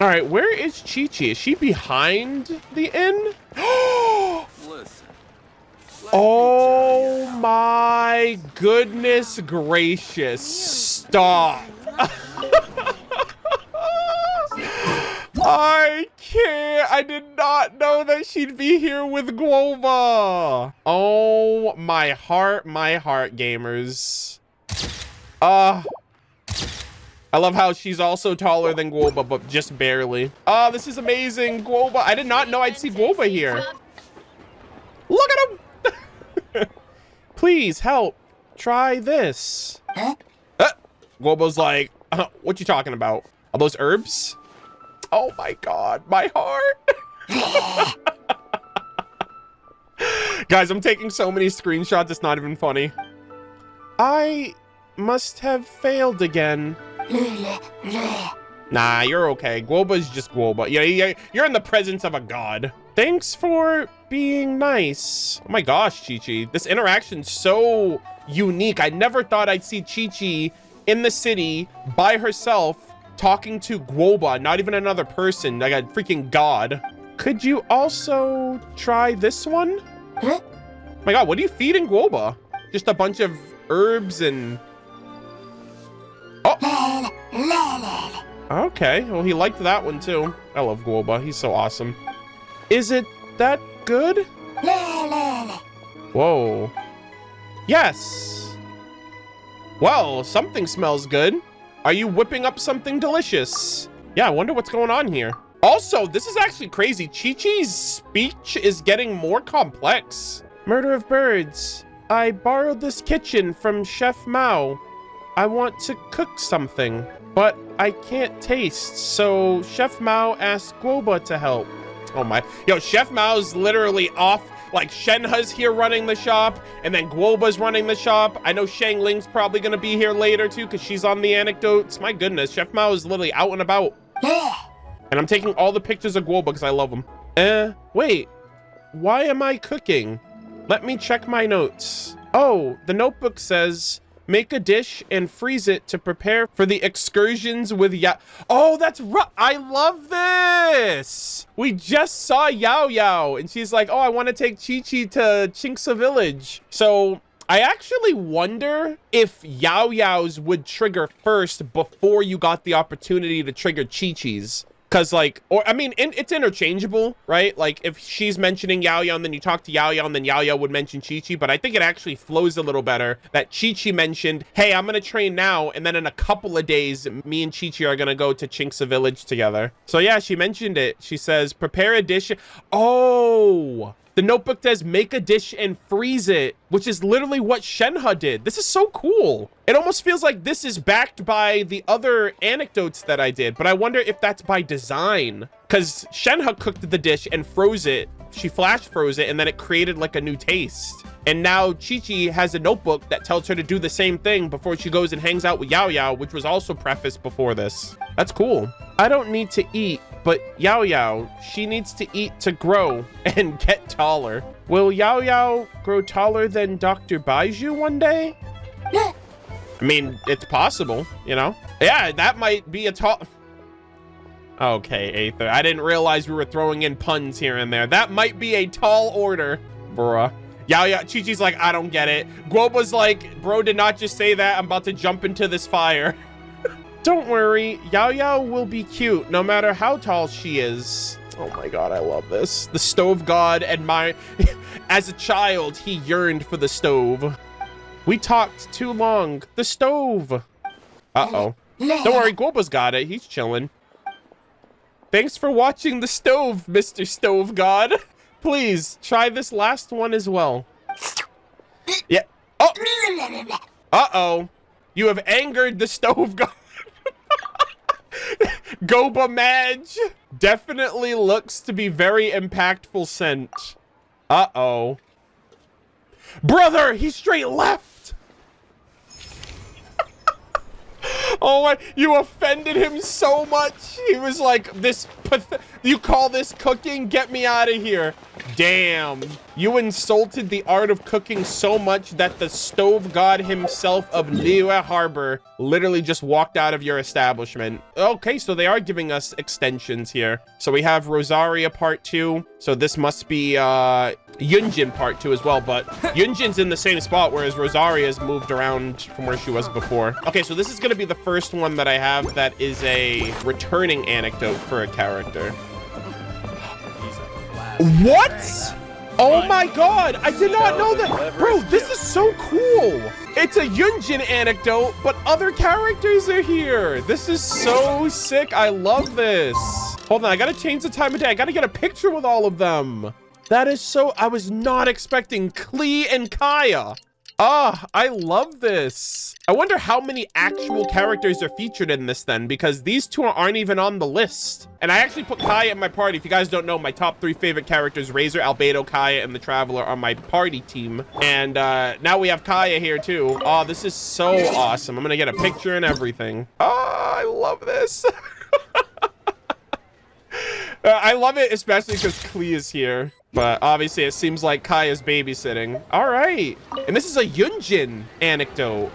[SPEAKER 1] All right, where is Qiqi? Is she behind the inn? Oh my goodness gracious. Stop. I can't. I did not know that she'd be here with Guoba. Oh, my heart, gamers. I love how she's also taller than Guoba, but just barely. Oh, this is amazing. Guoba. I did not know I'd see Guoba here. Look at him. Please help. Try this. Guoba's like, what you talking about? Are those herbs? Oh my god, my heart. Guys, I'm taking so many screenshots, it's not even funny. I must have failed again. Nah, you're okay. Guoba's just Guoba. Yeah, you're in the presence of a god. Thanks for being nice. Oh my gosh, Qiqi. This interaction's so unique. I never thought I'd see Qiqi in the city by herself talking to Guoba, not even another person, like a freaking god. Could you also try this one? Huh? Oh my god, what are you feeding Guoba? Just a bunch of herbs and... Oh! Okay, well, he liked that one too. I love Guoba, he's so awesome. Is it that good? Whoa. Yes. Well, something smells good. Are you whipping up something delicious? Yeah, I wonder what's going on here. Also, this is actually crazy. Qiqi's speech is getting more complex. Murderofbirds, I borrowed this kitchen from Chef Mao. I want to cook something, but I can't taste, so Chef Mao asked Guoba to help. Oh my, yo, Chef Mao's literally off. Like, Shenhe's here running the shop, and then Guoba's running the shop. I know Xiangling's probably gonna be here later too, because she's on the anecdotes. My goodness, Chef Mao is literally out and about. And I'm taking all the pictures of Guoba because I love him. Wait. why am I cooking? Let me check my notes. Oh, the notebook says, make a dish and freeze it to prepare for the excursions with Oh, that's right. I love this. We just saw Yao Yao and she's like, oh, I want to take Qiqi to Xingqiu village. So I actually wonder if Yao Yao's would trigger first before you got the opportunity to trigger Qiqi's. Cause like, or I mean, it's interchangeable, right? Like if she's mentioning Yao Yao and then you talk to Yao Yao and then Yao Yao would mention Qiqi, but I think it actually flows a little better that Qiqi mentioned, hey, I'm gonna train now. And then in a couple of days, me and Qiqi are gonna go to Xingqiu village together. So yeah, she mentioned it. She says, prepare a dish. Oh, the notebook says make a dish and freeze it, which is literally what Shenhe did. This is so cool. It almost feels like this is backed by the other anecdotes that I did, but I wonder if that's by design. Because Shenhe cooked the dish and froze it. She flash froze it and then it created like a new taste. And now Qiqi has a notebook that tells her to do the same thing before she goes and hangs out with Yao Yao, which was also prefaced before this. That's cool. I don't need to eat, but Yao Yao, she needs to eat to grow and get taller. Will Yao Yao grow taller than Dr. Baiju one day? I mean, it's possible, you know? Yeah, that might be a tall... Okay, Aether. I didn't realize we were throwing in puns here and there. That might be a tall order, bruh. Yao Yao, Qiqi's like, I don't get it. Guoba's like, bro did not just say that. I'm about to jump into this fire. Don't worry, Yao Yao will be cute no matter how tall she is. Oh my god, I love this. The stove god admired. As a child, he yearned for the stove. We talked too long. The stove. Uh-oh. Don't worry, Guoba's got it. He's chilling. Thanks for watching the stove, Mr. Stove God. Please, try this last one as well. Yeah. Oh. Uh-oh. You have angered the stove god. Guoba Madge. Definitely looks to be very impactful scent. Uh-oh. Brother, he straight left. Oh my, you offended him so much. He was like, you call this cooking? Get me out of here. Damn. You insulted the art of cooking so much that the stove god himself of Liyue Harbor literally just walked out of your establishment. Okay, so they are giving us extensions here. So we have Rosaria Part 2. So this must be Yunjin Part 2 as well, but Yunjin's in the same spot, whereas Rosaria's moved around from where she was before. Okay, so this is going to be the first one that I have that is a returning anecdote for a character. What? Oh my god, I did not know that. Bro, this is so cool. It's a Yunjin anecdote, but other characters are here. This is so sick. I love this. Hold on, I gotta change the time of day. I gotta get a picture with all of them. That is so... I was not expecting Klee and Kaeya. Ah, I love this. I wonder how many actual characters are featured in this then, because these two aren't even on the list. And I actually put Kaeya in my party. If you guys don't know, my top 3 favorite characters, Razer, Albedo, Kaeya, and the Traveler are my party team. And now we have Kaeya here too. Oh, this is so awesome. I'm gonna get a picture and everything. Oh, I love this. I love it, especially because Klee is here. But obviously, it seems like Kaeya's babysitting. All right. And this is a Yunjin anecdote.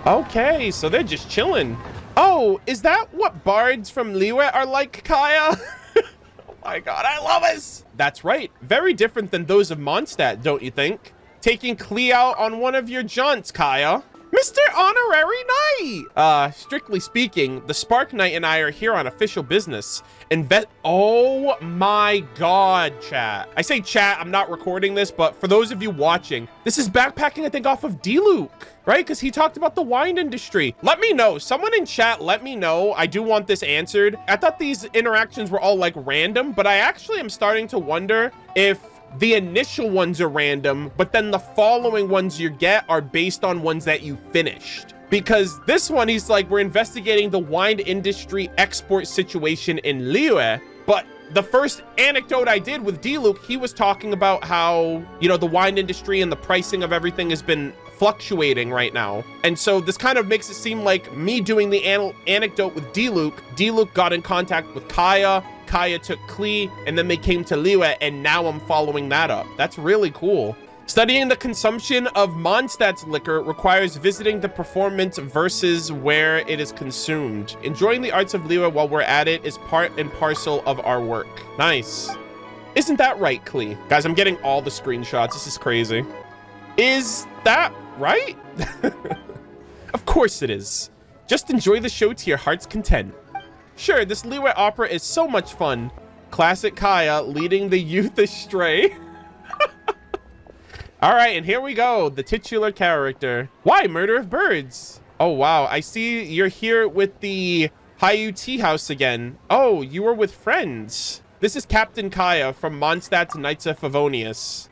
[SPEAKER 1] Okay, so they're just chilling. Oh, is that what bards from Liyue are like, Kaeya? Oh my god, I love this. That's right. Very different than those of Monstat, don't you think? Taking Klee out on one of your jaunts, Kaeya. Mr. Honorary Knight! Strictly speaking, the Spark Knight and I are here on official business. Oh my god, chat. I say chat, I'm not recording this, but for those of you watching, this is backpacking, I think, off of Diluc, right? Because he talked about the wine industry. Let me know. Someone in chat, let me know. I do want this answered. I thought these interactions were all like random, but I actually am starting to wonder if the initial ones are random, but then the following ones you get are based on ones that you finished. Because this one, he's like, we're investigating the wine industry export situation in Liyue. But the first anecdote I did with Diluc, he was talking about how, you know, the wine industry and the pricing of everything has been fluctuating right now. And so this kind of makes it seem like me doing the anecdote with Diluc got in contact with Kaeya, Kaeya took Klee, and then they came to Liyue, and now I'm following that up. That's really cool. Studying the consumption of Mondstadt's liquor requires visiting the performance versus where it is consumed. Enjoying the arts of Liyue while we're at it is part and parcel of our work. Nice. Isn't that right, Klee? Guys, I'm getting all the screenshots. This is crazy. Is that right? Of course it is. Just enjoy the show to your heart's content. Sure, this Liyue opera is so much fun. Classic Kaeya leading the youth astray. All right, and here we go. The titular character. Why Murderofbirds? Oh, wow. I see you're here with the Hayu Tea House again. Oh, you were with friends. This is Captain Kaeya from Mondstadt's Knights of Favonius.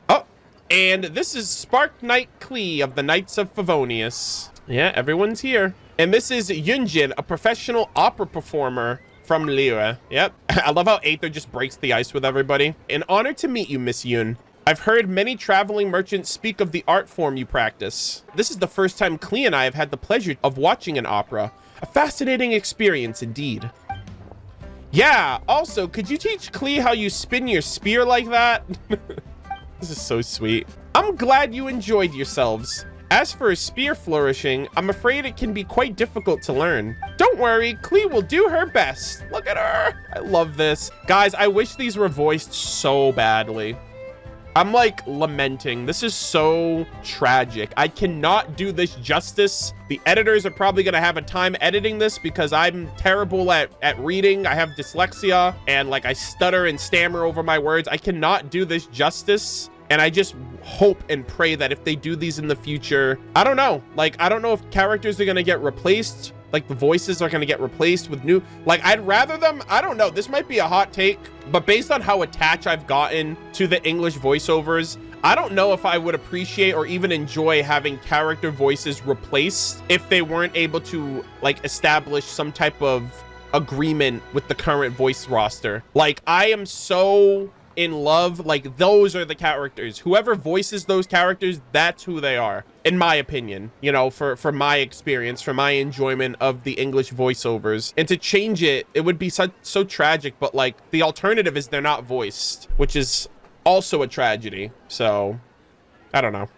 [SPEAKER 1] Oh, and this is Spark Knight Klee of the Knights of Favonius. Yeah, everyone's here. And this is Yunjin, a professional opera performer from Liyue. Yep. I love how Aether just breaks the ice with everybody. An honor to meet you, Miss Yun. I've heard many traveling merchants speak of the art form you practice. This is the first time Klee and I have had the pleasure of watching an opera. A fascinating experience indeed. Yeah, also, could you teach Klee how you spin your spear like that? This is so sweet. I'm glad you enjoyed yourselves. As for spear flourishing, I'm afraid it can be quite difficult to learn. Don't worry, Klee will do her best. Look at her. I love this. Guys, I wish these were voiced so badly. I'm like lamenting. This is so tragic. I cannot do this justice. The editors are probably gonna have a time editing this because I'm terrible at reading. I have dyslexia and like I stutter and stammer over my words. I cannot do this justice. And I just hope and pray that if they do these in the future, I don't know. Like, I don't know if characters are gonna get replaced. Like the voices are gonna get replaced with new, like I'd rather them, I don't know, this might be a hot take, but based on how attached I've gotten to the English voiceovers, I don't know if I would appreciate or even enjoy having character voices replaced if they weren't able to like establish some type of agreement with the current voice roster. Like I am so in love, like those are the characters. Whoever voices those characters, that's who they are, in my opinion, you know, for my experience, for my enjoyment of the English voiceovers. And to change it, it would be so tragic, but like the alternative is they're not voiced, which is also a tragedy. So I don't know.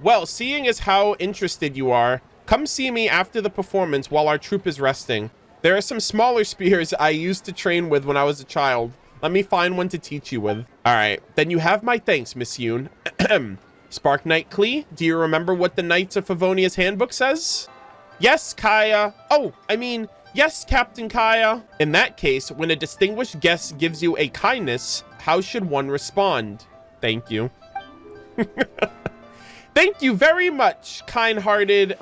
[SPEAKER 1] Well, seeing as how interested you are, come see me after the performance while our troupe is resting. There are some smaller spears I used to train with when I was a child. Let me find one to teach you with. All right, then you have my thanks, Miss Yun. Spark Knight Klee, do you remember what the Knights of Favonius handbook says? Yes, Kaeya. Oh, I mean, yes, Captain Kaeya. In that case, when a distinguished guest gives you a kindness, how should one respond? Thank you. Thank you very much, kind-hearted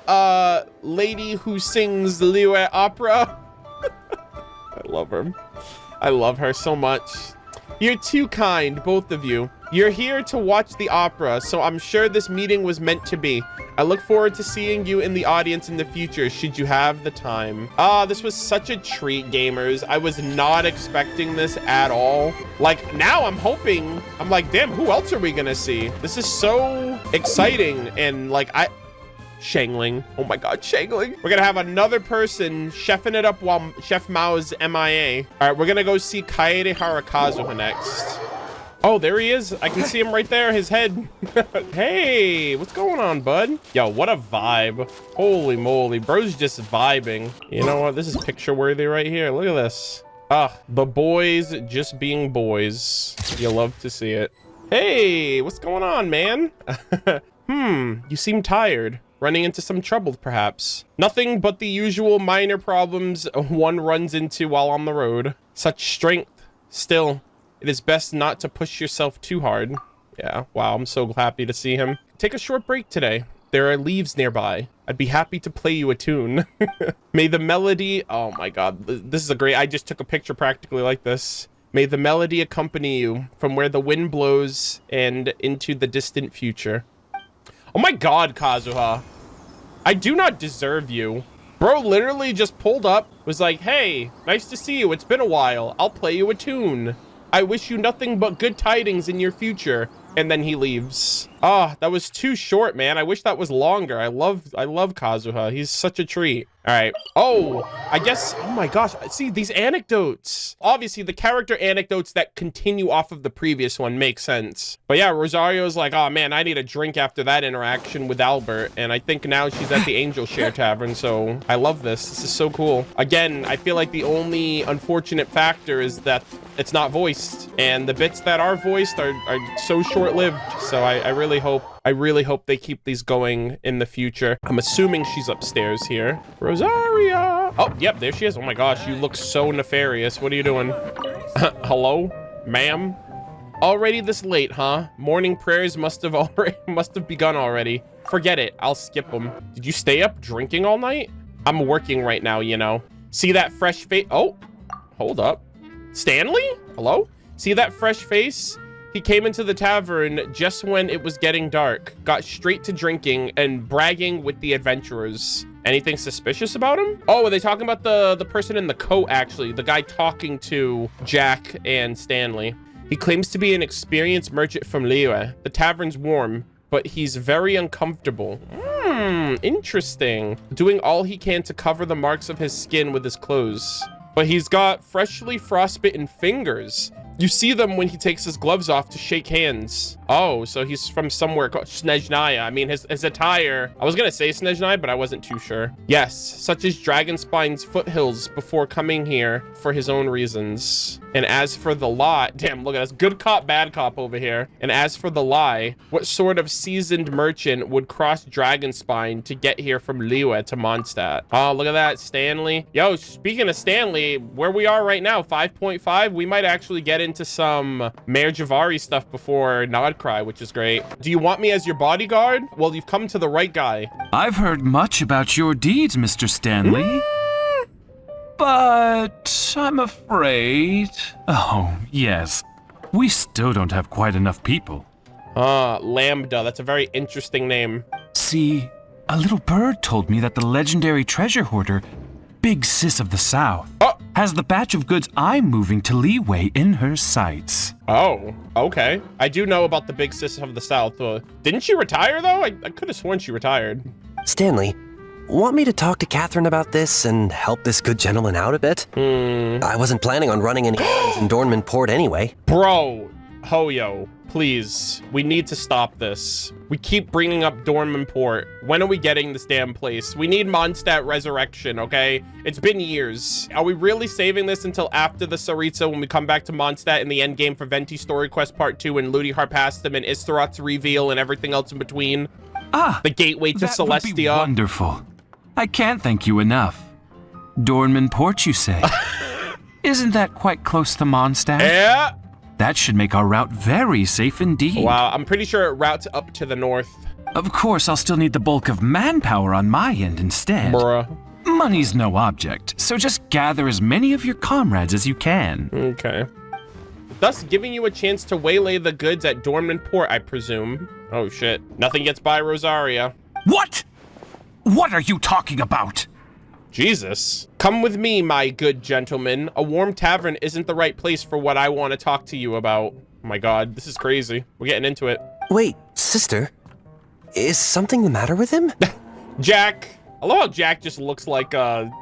[SPEAKER 1] lady who sings Liyue opera. I love her. I love her so much. You're too kind, both of you. You're here to watch the opera, so I'm sure this meeting was meant to be. I look forward to seeing you in the audience in the future, should you have the time. This was such a treat, gamers. I was not expecting this at all. Like, now I'm hoping, I'm like, damn, who else are we gonna see? This is so exciting, and like, Xiangling. Oh my god, Xiangling. We're gonna have another person chefing it up while Chef Mao's MIA. All right, we're gonna go see Kaede Kazuha next. Oh, there he is. I can see him right there, his head. Hey, what's going on, bud? Yo, what a vibe. Holy moly, bro's just vibing. You know what? This is picture worthy right here. Look at this. The boys just being boys. You love to see it. Hey, what's going on, man? You seem tired. Running into some trouble, perhaps. Nothing but the usual minor problems one runs into while on the road. Such strength. Still, it is best not to push yourself too hard. Yeah, wow, I'm so happy to see him. Take a short break today. There are leaves nearby. I'd be happy to play you a tune. May the melody... Oh my god, this is a great... I just took a picture practically like this. May the melody accompany you from where the wind blows and into the distant future. Oh my god, Kazuha. I do not deserve you. Bro literally just pulled up, was like, hey, nice to see you. It's been a while. I'll play you a tune. I wish you nothing but good tidings in your future. And then he leaves. Oh, that was too short, man. I wish that was longer. I love Kazuha. He's such a treat. All right. Oh, I guess, oh my gosh. See, these anecdotes. Obviously, the character anecdotes that continue off of the previous one make sense. But yeah, Rosario's like, oh man, I need a drink after that interaction with Albert. And I think now she's at the Angel Share Tavern. So I love this. This is so cool. Again, I feel like the only unfortunate factor is that it's not voiced. And the bits that are voiced are so short-lived. So I really hope they keep these going in the future. I'm assuming she's upstairs here. Rosaria. Oh, yep, there she is. Oh my gosh, you look so nefarious. What are you doing? Hello, ma'am? Already this late, huh? Morning prayers must have begun already. Forget it. I'll skip them. Did you stay up drinking all night? I'm working right now, you know. See that fresh face? Oh, hold up. Stanley? Hello? See that fresh face? He came into the tavern just when it was getting dark, got straight to drinking and bragging with the adventurers. Anything suspicious about him? Oh, are they talking about the person in the coat, actually? The guy talking to Jack and Stanley. He claims to be an experienced merchant from Liyue. The tavern's warm, but he's very uncomfortable. Interesting. Doing all he can to cover the marks of his skin with his clothes. But he's got freshly frostbitten fingers. You see them when he takes his gloves off to shake hands. Oh, so he's from somewhere called Snezhnaya. I mean, his attire, I was gonna say Snezhnaya, but I wasn't too sure. Yes, such as Dragonspine's foothills before coming here for his own reasons. And as for the lie, damn, look at us, good cop, bad cop over here. And as for the lie, what sort of seasoned merchant would cross Dragonspine to get here from Liyue to Monstat? Oh, look at that, Stanley. Yo, speaking of Stanley, where we are right now, 5.5, we might actually get into some Mayor Javari stuff before Nodcry, which is great. Do you want me as your bodyguard? Well, you've come to the right guy.
[SPEAKER 9] I've heard much about your deeds, Mr. Stanley. But I'm afraid... Oh, yes. We still don't have quite enough people.
[SPEAKER 1] Lambda. That's a very interesting name.
[SPEAKER 9] See, a little bird told me that the legendary treasure hoarder, Big Sis of the South, has the batch of goods I'm moving to Liyue in her sights.
[SPEAKER 1] Oh, okay. I do know about the Big Sis of the South. Didn't she retire, though? I could have sworn she retired.
[SPEAKER 10] Stanley, want me to talk to Catherine about this and help this good gentleman out a bit? I wasn't planning on running any errands in Dornman Port anyway.
[SPEAKER 1] Bro, Hoyo, please. We need to stop this. We keep bringing up Dornman Port. When are we getting this damn place? We need Monstat resurrection, okay? It's been years. Are we really saving this until after the Saritsa when we come back to Monstat in the endgame for Venti Story Quest Part 2 and Ludi Harpastum and Istaroth's reveal and everything else in between? The gateway to Celestia.
[SPEAKER 9] Would be wonderful. I can't thank you enough. Dornman Port, you say? Isn't that quite close to Mondstadt?
[SPEAKER 1] Yeah.
[SPEAKER 9] That should make our route very safe indeed.
[SPEAKER 1] Wow, I'm pretty sure it routes up to the north.
[SPEAKER 9] Of course, I'll still need the bulk of manpower on my end instead.
[SPEAKER 1] Bruh.
[SPEAKER 9] Money's no object, so just gather as many of your comrades as you can.
[SPEAKER 1] Okay. Thus giving you a chance to waylay the goods at Dornman Port, I presume. Oh shit. Nothing gets by Rosaria.
[SPEAKER 9] What? What are you talking about?
[SPEAKER 1] Jesus. Come with me, my good gentleman. A warm tavern isn't the right place for what I want to talk to you about. Oh my god, this is crazy. We're getting into it.
[SPEAKER 10] Wait, sister? Is something the matter with him?
[SPEAKER 1] Jack. I love how Jack just looks like,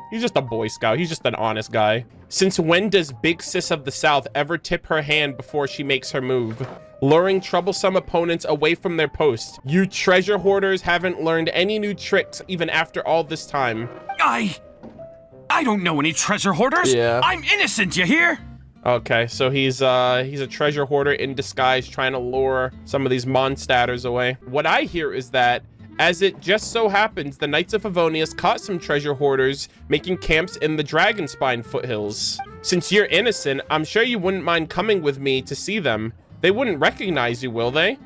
[SPEAKER 1] he's just a Boy Scout. He's just an honest guy. Since when does Big Sis of the South ever tip her hand before she makes her move? Luring troublesome opponents away from their post. You treasure hoarders haven't learned any new tricks even after all this time.
[SPEAKER 9] I don't know any treasure hoarders.
[SPEAKER 1] Yeah.
[SPEAKER 9] I'm innocent, you hear?
[SPEAKER 1] Okay, so he's a treasure hoarder in disguise trying to lure some of these Mondstatters away. What I hear is that, as it just so happens, the Knights of Favonius caught some treasure hoarders making camps in the Dragonspine foothills. Since you're innocent, I'm sure you wouldn't mind coming with me to see them. They wouldn't recognize you, will they?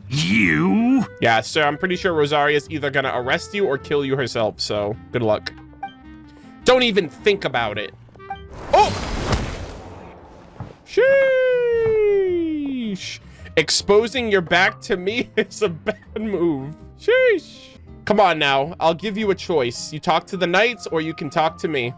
[SPEAKER 9] You?
[SPEAKER 1] Yeah, sir, I'm pretty sure Rosaria's either gonna arrest you or kill you herself, so good luck. Don't even think about it. Oh! Sheesh. Exposing your back to me is a bad move. Sheesh. Come on now, I'll give you a choice. You talk to the knights or you can talk to me.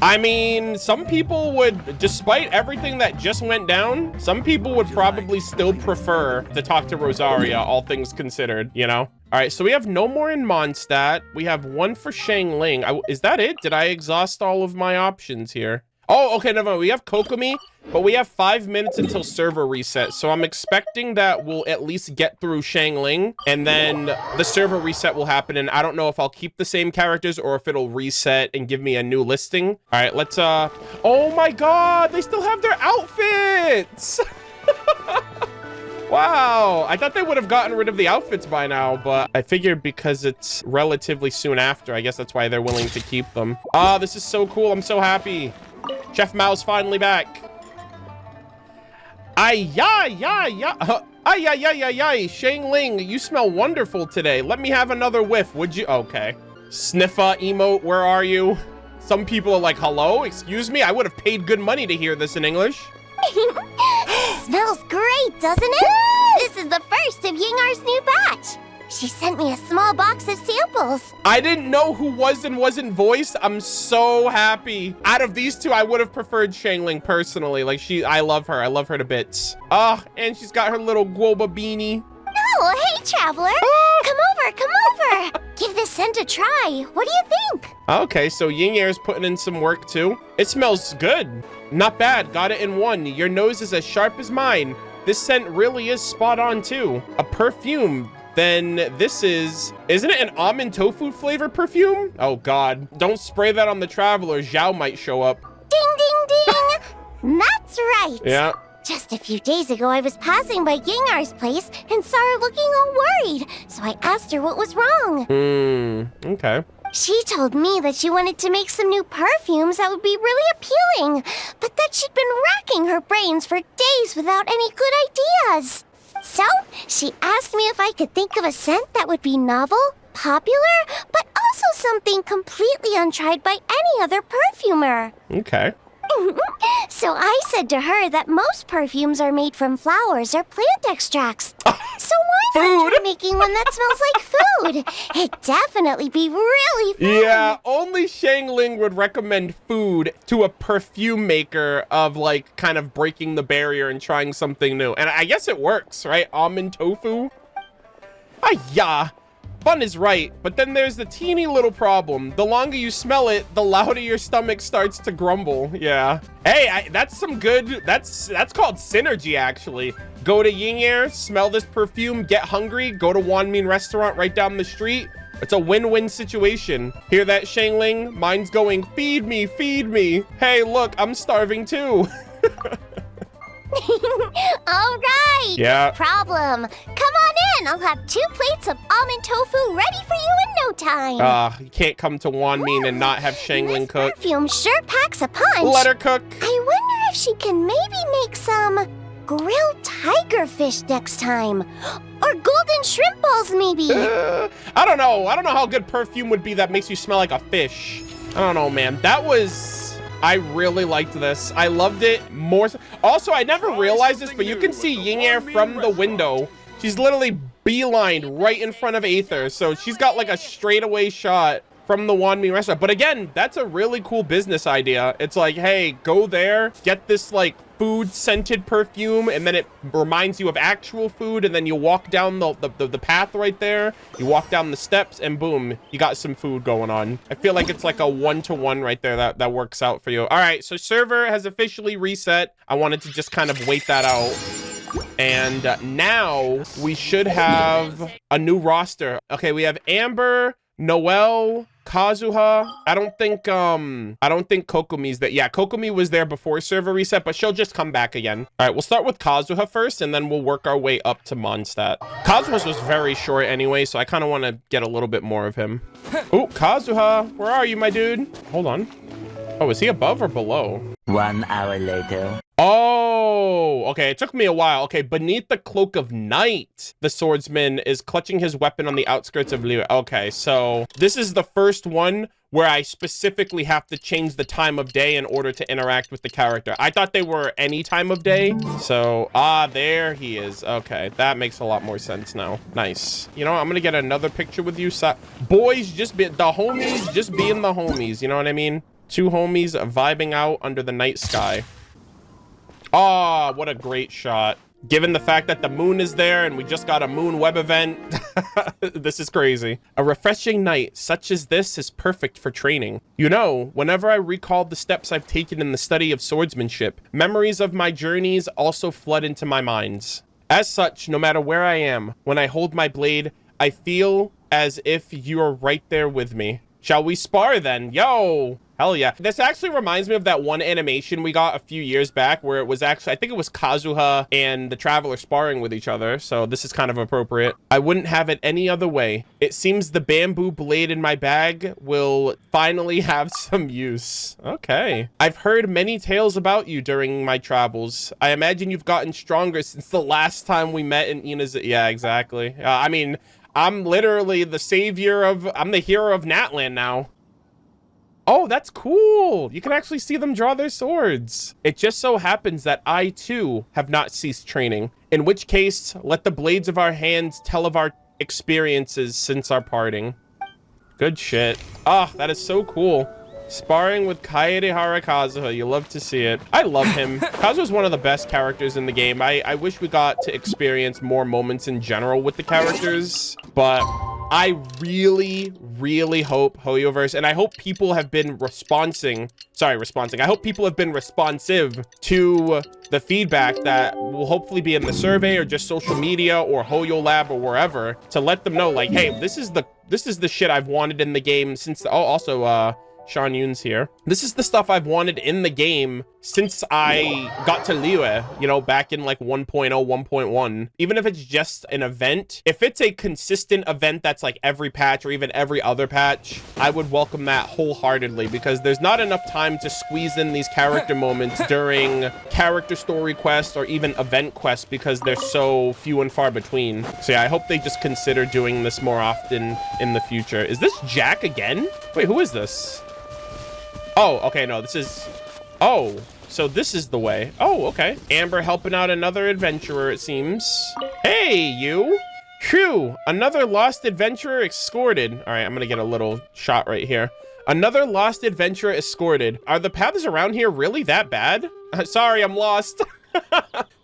[SPEAKER 1] I mean, some people would, despite everything that just went down, some people would probably still prefer to talk to Rosaria, all things considered, you know? All right, so we have no more in Monstat. We have one for Xiangling. Is that it? Did I exhaust all of my options here? Oh, okay, no, we have Kokomi, but we have 5 minutes until server reset. So I'm expecting that we'll at least get through Xiangling, and then the server reset will happen. And I don't know if I'll keep the same characters or if it'll reset and give me a new listing. All right, let's, oh my God, they still have their outfits. Wow, I thought they would have gotten rid of the outfits by now, but I figured because it's relatively soon after, I guess that's why they're willing to keep them. Ah, this is so cool. I'm so happy. Chef Mao's finally back. Ay, ya, ya, ya. Ay, ya, ya, ya, ya. Xiangling, you smell wonderful today. Let me have another whiff, would you? Okay. Sniffa emote, where are you? Some people are like, hello? Excuse me? I would have paid good money to hear this in English.
[SPEAKER 4] Smells great, doesn't it? This is the first of Yingar's new batch. She sent me a small box of samples.
[SPEAKER 1] I didn't know who was and wasn't voiced. I'm so happy. Out of these two, I would have preferred Xiangling personally. Like, I love her. I love her to bits. Oh, and she's got her little Guoba beanie.
[SPEAKER 4] Oh, hey, traveler. Come over. Give this scent a try. What do you think?
[SPEAKER 1] Okay, so Yingar's putting in some work too. It smells good. Not bad. Got it in one. Your nose is as sharp as mine. This scent really is spot on too. A perfume. Then this isn't it an almond tofu flavor perfume? Oh God, don't spray that on the traveler. Zhao might show up.
[SPEAKER 4] Ding, ding, ding. That's right.
[SPEAKER 1] Yeah.
[SPEAKER 4] Just a few days ago, I was passing by Yingar's place and saw her looking all worried. So I asked her what was wrong.
[SPEAKER 1] Okay.
[SPEAKER 4] She told me that she wanted to make some new perfumes that would be really appealing, but that she'd been racking her brains for days without any good ideas. So, she asked me if I could think of a scent that would be novel, popular, but also something completely untried by any other perfumer.
[SPEAKER 1] Okay.
[SPEAKER 4] So I said to her that most perfumes are made from flowers or plant extracts. So why not try making one that smells like food? It'd definitely be really fun.
[SPEAKER 1] Yeah, only Xiangling would recommend food to a perfume maker of like kind of breaking the barrier and trying something new. And I guess it works, right? Almond tofu? Yeah. Fun is right, but then there's the teeny little problem. The longer you smell it, the louder your stomach starts to grumble. Yeah. Hey, that's some good, that's called synergy, actually. Go to Yingar, smell this perfume, get hungry, go to Wanmin restaurant right down the street. It's a win-win situation. Hear that, Xiangling? Mine's going, feed me, feed me. Hey, look, I'm starving too.
[SPEAKER 4] All right.
[SPEAKER 1] Yeah.
[SPEAKER 4] No problem. Come on in. I'll have 2 plates of almond tofu ready for you in no time.
[SPEAKER 1] You can't come to Wanmin and not have Xiangling cook.
[SPEAKER 4] Perfume sure packs a punch.
[SPEAKER 1] Let her cook.
[SPEAKER 4] I wonder if she can maybe make some grilled tiger fish next time. Or golden shrimp balls, maybe.
[SPEAKER 1] I don't know. I don't know how good perfume would be that makes you smell like a fish. I don't know, man. I really liked this. I loved it more. Also, I never realized this, but you can see Yingar from the window. She's literally beelined right in front of Aether. So she's got like a straightaway shot from the Wanmin restaurant. But again, that's a really cool business idea. It's like, hey, go there, get this like food scented perfume, and then it reminds you of actual food, and then you walk down the path right there, you walk down the steps, and boom, you got some food going on. I feel like it's like a 1-to-1 right there that works out for you. All right, so server has officially reset. I wanted to just kind of wait that out. And now we should have a new roster. Okay, we have Amber, Noelle, Kazuha. I don't think Kokomi's there. Yeah, Kokomi was there before server reset, but she'll just come back again. All right, we'll start with Kazuha first, and then we'll work our way up to Monstat. Kazuha's was very short anyway, so I kind of want to get a little bit more of him. Oh, Kazuha, where are you, my dude? Hold on. Oh, is he above or below?
[SPEAKER 11] 1 hour later.
[SPEAKER 1] Oh, okay. It took me a while. Okay, beneath the cloak of night, the swordsman is clutching his weapon on the outskirts of Liu. Okay, so this is the first one where I specifically have to change the time of day in order to interact with the character. I thought they were any time of day. So, there he is. Okay, that makes a lot more sense now. Nice. You know, I'm gonna get another picture with you. Boys, the homies, just being the homies. You know what I mean? Two homies vibing out under the night sky. Oh, what a great shot. Given the fact that the moon is there and we just got a moon web event, this is crazy. A refreshing night such as this is perfect for training. You know, whenever I recall the steps I've taken in the study of swordsmanship, memories of my journeys also flood into my minds. As such, no matter where I am, when I hold my blade, I feel as if you are right there with me. Shall we spar then? Yo! Hell yeah. This actually reminds me of that one animation we got a few years back where it was actually, I think it was Kazuha and the Traveler sparring with each other. So this is kind of appropriate. I wouldn't have it any other way. It seems the bamboo blade in my bag will finally have some use. Okay. I've heard many tales about you during my travels. I imagine you've gotten stronger since the last time we met in Ina's. Yeah, exactly. I mean, I'm literally the savior of, I'm the hero of Natlan now. Oh, that's cool. You can actually see them draw their swords. It just so happens that I too have not ceased training. In which case, let the blades of our hands tell of our experiences since our parting. Good shit. Ah, that is so cool. Sparring with Kaedehara Kazuha. You love to see it. I love him. Kazuha's one of the best characters in the game. I wish we got to experience more moments in general with the characters, but I really hope Hoyoverse, and I hope people have been I hope people have been responsive to the feedback that will hopefully be in the survey or just social media or Hoyo Lab or wherever to let them know, like, hey, this is the shit I've wanted in the game since. Oh, also, Xianyun's here. This is the stuff I've wanted in the game since I got to Liyue, you know, back in like 1.0, 1.1. Even if it's just an event, if it's a consistent event that's like every patch or even every other patch, I would welcome that wholeheartedly because there's not enough time to squeeze in these character moments during character story quests or even event quests because they're so few and far between. So yeah, I hope they just consider doing this more often in the future. Is this Jack again? Wait, who is this? Oh, okay, no, this is... Oh, so this is the way. Oh, okay. Amber helping out another adventurer, it seems. Hey, you! Phew, another lost adventurer escorted. All right, I'm gonna get a little shot right here. Another lost adventurer escorted. Are the paths around here really that bad? Sorry, I'm lost.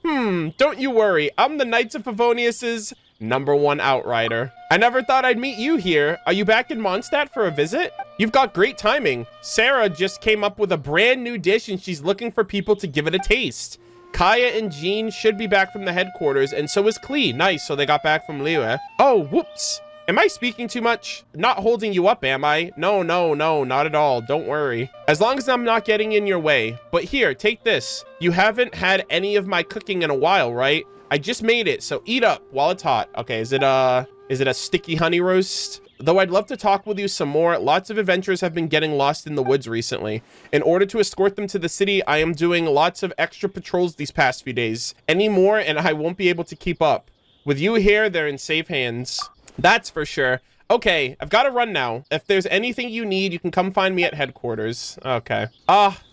[SPEAKER 1] Don't you worry. I'm the Knights of Favonius's #1 outrider. I never thought I'd meet you here. Are you back in Monstat for a visit? You've got great timing. Sarah just came up with a brand new dish and she's looking for people to give it a taste. Kaeya and Jean should be back from the headquarters and so is Klee. Nice, so they got back from Liyue. Oh, whoops. Am I speaking too much? Not holding you up, am I? No, not at all. Don't worry. As long as I'm not getting in your way. But here, take this. You haven't had any of my cooking in a while, right? I just made it, so eat up while it's hot. Okay, is it a sticky honey roast? Though I'd love to talk with you some more, lots of adventurers have been getting lost in the woods recently. In order to escort them to the city, I am doing lots of extra patrols these past few days. Any more and I won't be able to keep up. With you here, they're in safe hands. That's for sure. Okay, I've got to run now. If there's anything you need, you can come find me at headquarters. Okay.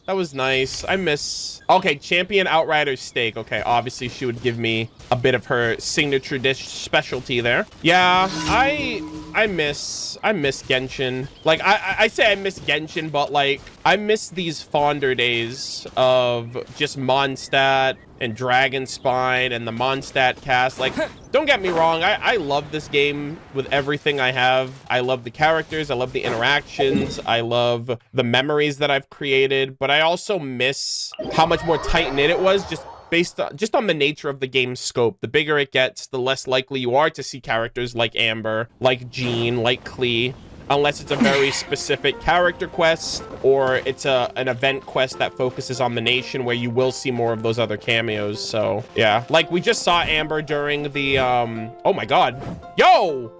[SPEAKER 1] That was nice. I miss... Okay, champion outrider steak. Okay, obviously she would give me a bit of her signature dish specialty there. Yeah, I miss Genshin. Like, I say I miss Genshin, but like, I miss these fonder days of just Monstat and Dragonspine and the Monstat cast. Like, don't get me wrong, I love this game with everything I have. I love the characters, I love the interactions, I love the memories that I've created, but I also miss how much more tight-knit it was just on the nature of the game's scope. The bigger it gets, the less likely you are to see characters like Amber, like Jean, like Klee, unless it's a very specific character quest or it's an event quest that focuses on the nation where you will see more of those other cameos. So yeah, like we just saw Amber during the oh my god, yo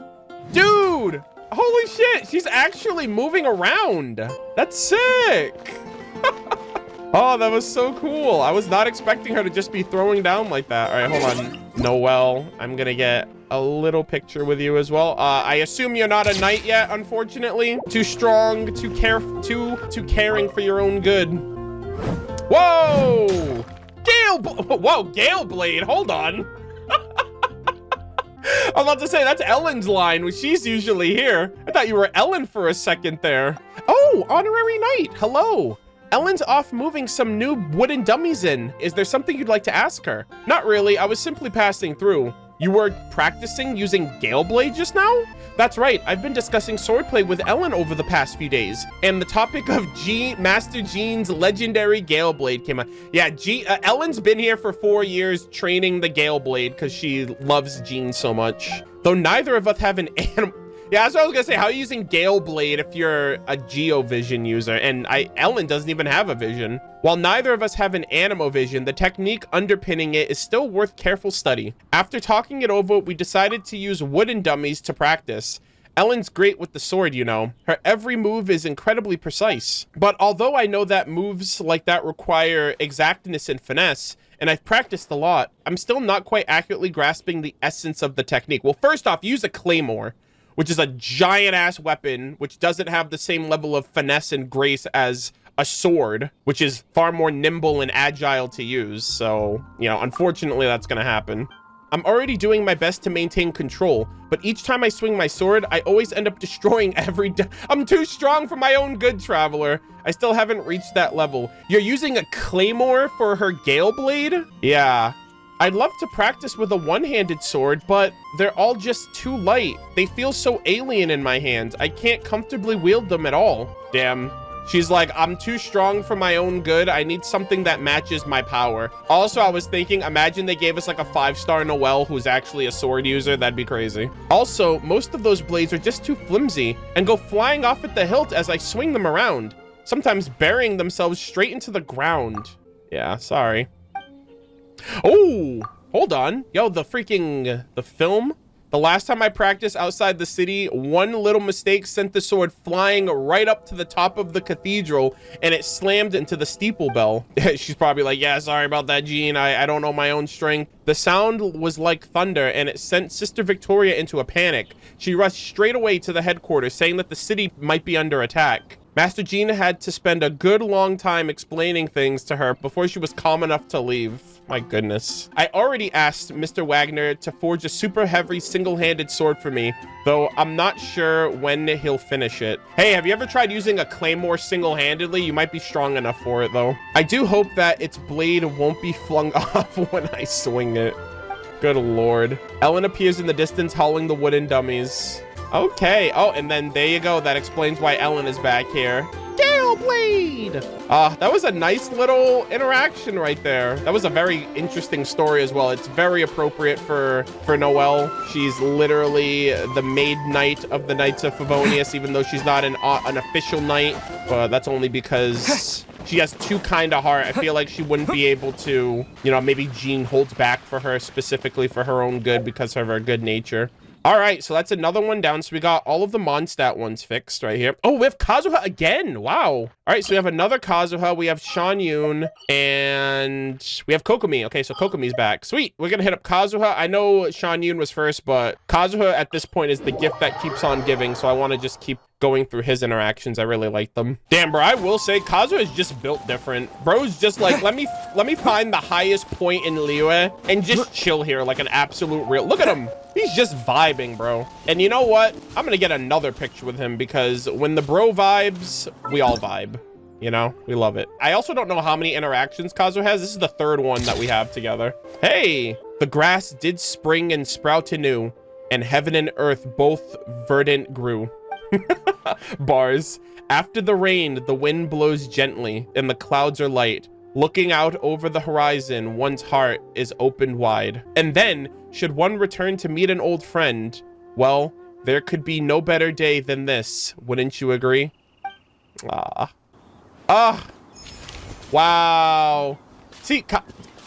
[SPEAKER 1] dude, holy shit, she's actually moving around. That's sick. Oh, that was so cool. I was not expecting her to just be throwing down like that. All right, hold on. Noelle, I'm gonna get a little picture with you as well. I assume you're not a knight yet, unfortunately. Too strong, too caring for your own good. Whoa! Gale Blade, hold on. was about to say, that's Ellen's line, when she's usually here. I thought you were Ellen for a second there. Oh, Honorary Knight, hello. Ellen's off moving some new wooden dummies in. Is there something you'd like to ask her? Not really, I was simply passing through. You were practicing using Gale Blade just now? That's right, I've been discussing swordplay with Ellen over the past few days, and the topic of Master Jean's legendary Gale Blade came up. Yeah, Ellen's been here for 4 years training the Gale Blade because she loves Jean so much. Though neither of us have an animal. Yeah, that's what I was gonna say. How are you using Gale Blade if you're a Geovision user? And Ellen doesn't even have a vision. While neither of us have an Animovision, the technique underpinning it is still worth careful study. After talking it over, we decided to use wooden dummies to practice. Ellen's great with the sword, you know. Her every move is incredibly precise. But although I know that moves like that require exactness and finesse, and I've practiced a lot, I'm still not quite accurately grasping the essence of the technique. Well, first off, use a claymore, which is a giant-ass weapon, which doesn't have the same level of finesse and grace as a sword, which is far more nimble and agile to use. So, you know, unfortunately, that's gonna happen. I'm already doing my best to maintain control, but each time I swing my sword, I always end up destroying I'm too strong for my own good, Traveler. I still haven't reached that level. You're using a claymore for her Gale Blade? Yeah. I'd love to practice with a one-handed sword, but they're all just too light. They feel so alien in my hands. I can't comfortably wield them at all. Damn. She's like, I'm too strong for my own good. I need something that matches my power. Also, I was thinking, imagine they gave us like a 5-star Noelle who's actually a sword user. That'd be crazy. Also, most of those blades are just too flimsy and go flying off at the hilt as I swing them around, sometimes burying themselves straight into the ground. Yeah, sorry. Oh, hold on. Yo, the film. The last time I practiced outside the city, one little mistake sent the sword flying right up to the top of the cathedral, and it slammed into the steeple bell. She's probably like, yeah, sorry about that, Jean. I don't know my own strength. The sound was like thunder, and it sent Sister Victoria into a panic. She rushed straight away to the headquarters, saying that the city might be under attack. Master Jean had to spend a good long time explaining things to her before she was calm enough to leave. My goodness. I already asked Mr. Wagner to forge a super heavy single-handed sword for me, though I'm not sure when he'll finish it. Hey, have you ever tried using a claymore single-handedly? You might be strong enough for it, though. I do hope that its blade won't be flung off when I swing it. Good lord. Ellen appears in the distance hauling the wooden dummies. Okay. Oh, and then there you go. That explains why Ellen is back here. Gale Blade! That was a nice little interaction right there. That was a very interesting story as well. It's very appropriate for Noelle. She's literally the maid knight of the Knights of Favonius, even though she's not an official knight. But that's only because she has too kind a heart. I feel like she wouldn't be able to, you know, maybe Jean holds back for her specifically for her own good because of her good nature. All right, so that's another one down. So we got all of the Monstat ones fixed right here. Oh, we have Kazuha again. Wow. All right, so we have another Kazuha. We have Xianyun, and we have Kokomi. Okay, so Kokomi's back. Sweet. We're going to hit up Kazuha. I know Xianyun was first, but Kazuha at this point is the gift that keeps on giving, so I want to just keep going through his interactions. I really like them. Damn, bro, I will say Kazuha is just built different. Bro's just like, let me find the highest point in Liyue and just chill here like an absolute real. Look at him. He's just vibing, bro. And you know what? I'm gonna get another picture with him because when the bro vibes, we all vibe. You know, we love it. I also don't know how many interactions Kazuha has. This is the third one that we have together. Hey, the grass did spring and sprout anew, and heaven and earth both verdant grew. Bars. After the rain, the wind blows gently, and the clouds are light. Looking out over the horizon, one's heart is opened wide. And then, should one return to meet an old friend, well, there could be no better day than this. Wouldn't you agree? Wow. See,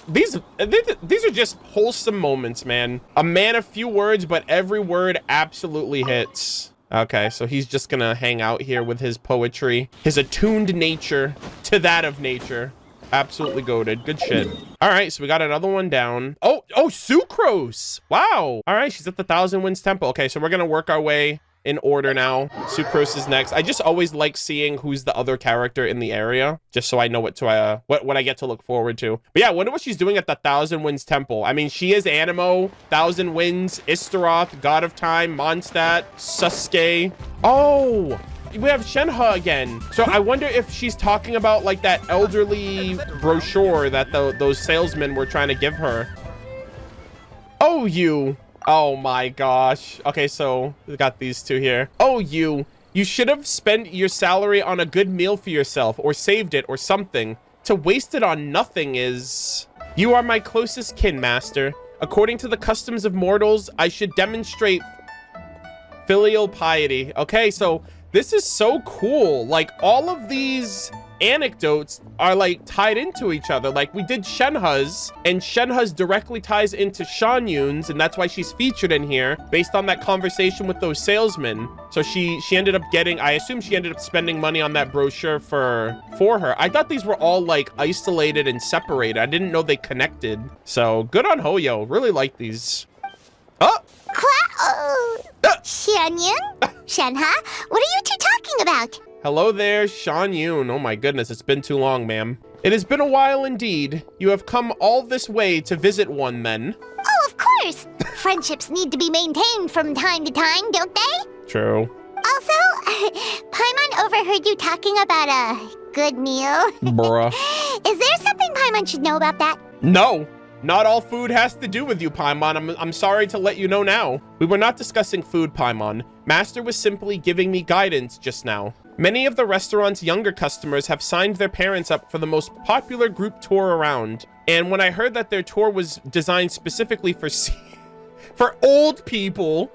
[SPEAKER 1] these are just wholesome moments, man. A man of few words, but every word absolutely hits. Okay, so he's just gonna hang out here with his poetry, his attuned nature to that of nature. Absolutely goated. Good shit. All right, so we got another one down. Oh, Sucrose. Wow. All right, she's at the Thousand Winds Temple. Okay, so we're gonna work our way in order now. Sucrose is next. I just always like seeing who's the other character in the area, just so I know what to what I get to look forward to. But yeah, I wonder what she's doing at the Thousand Winds Temple. I mean, she is Anemo, Thousand Winds, Istaroth, God of Time, Monstat, Sasuke. Oh, we have Shenhe again. So I wonder if she's talking about like that elderly brochure that those salesmen were trying to give her. Oh, you. Oh my gosh. Okay, so we got these two here. Oh, you should have spent your salary on a good meal for yourself or saved it or something. To waste it on nothing is... You are my closest kin, master. According to the customs of mortals, I should demonstrate filial piety. Okay, so this is so cool. Like, all of these anecdotes are like tied into each other. Like, we did Shenhe's, and Shenhe's directly ties into Xianyun's, and that's why she's featured in here based on that conversation with those salesmen. So she ended up getting, I assume she ended up spending money on that brochure for her. I thought these were all like isolated and separated. I didn't know they connected. So good on Hoyo. Really like these. Oh!
[SPEAKER 4] Xianyun? Shenhe? What are you two talking about?
[SPEAKER 1] Hello there, Xianyun. Oh my goodness, it's been too long, ma'am. It has been a while indeed. You have come all this way to visit one, then.
[SPEAKER 4] Oh, of course. Friendships need to be maintained from time to time, don't they?
[SPEAKER 1] True.
[SPEAKER 4] Also, Paimon overheard you talking about a good meal.
[SPEAKER 1] Bruh.
[SPEAKER 4] Is there something Paimon should know about that?
[SPEAKER 1] No. Not all food has to do with you, Paimon. I'm sorry to let you know now. We were not discussing food, Paimon. Master was simply giving me guidance just now. Many of the restaurant's younger customers have signed their parents up for the most popular group tour around. And when I heard that their tour was designed specifically for old people,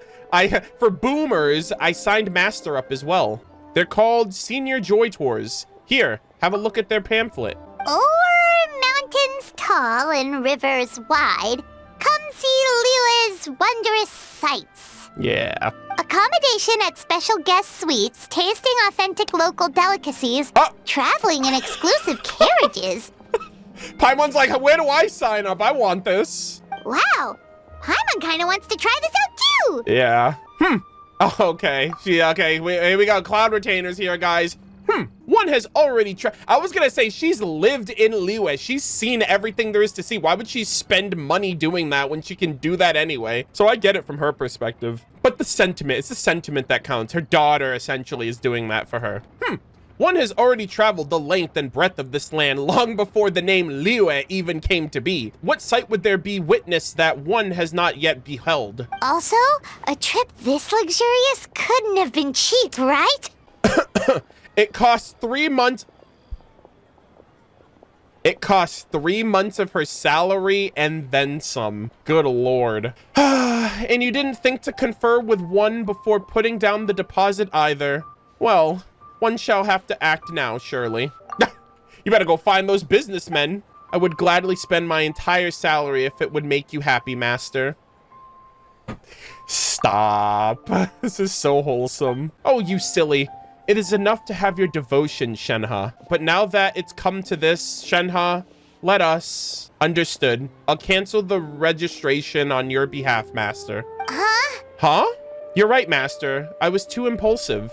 [SPEAKER 1] for boomers, I signed Master up as well. They're called Senior Joy Tours. Here, have a look at their pamphlet.
[SPEAKER 4] O'er mountains tall and rivers wide, come see Liue's wondrous sights.
[SPEAKER 1] Yeah.
[SPEAKER 4] Accommodation at special guest suites, tasting authentic local delicacies, traveling in exclusive carriages.
[SPEAKER 1] Paimon's like, where do I sign up? I want this.
[SPEAKER 4] Wow. Paimon kind of wants to try this out too.
[SPEAKER 1] Yeah. Oh, okay. Okay, we got cloud retainers here, guys. One has already tried. I was gonna say, she's lived in Liyue. She's seen everything there is to see. Why would she spend money doing that when she can do that anyway? So I get it from her perspective. But the sentiment, it's the sentiment that counts. Her daughter essentially is doing that for her. One has already traveled the length and breadth of this land long before the name Liyue even came to be. What sight would there be witnessed that one has not yet beheld?
[SPEAKER 4] Also, a trip this luxurious couldn't have been cheap, right?
[SPEAKER 1] It costs 3 months. It costs 3 months of her salary and then some. Good Lord. And you didn't think to confer with one before putting down the deposit either. Well, one shall have to act now, surely. You better go find those businessmen. I would gladly spend my entire salary if it would make you happy, master. Stop. This is so wholesome. Oh, you silly. It is enough to have your devotion, Shenhe. But now that it's come to this, Shenhe, let us... Understood. I'll cancel the registration on your behalf, master. Huh? You're right, master. I was too impulsive.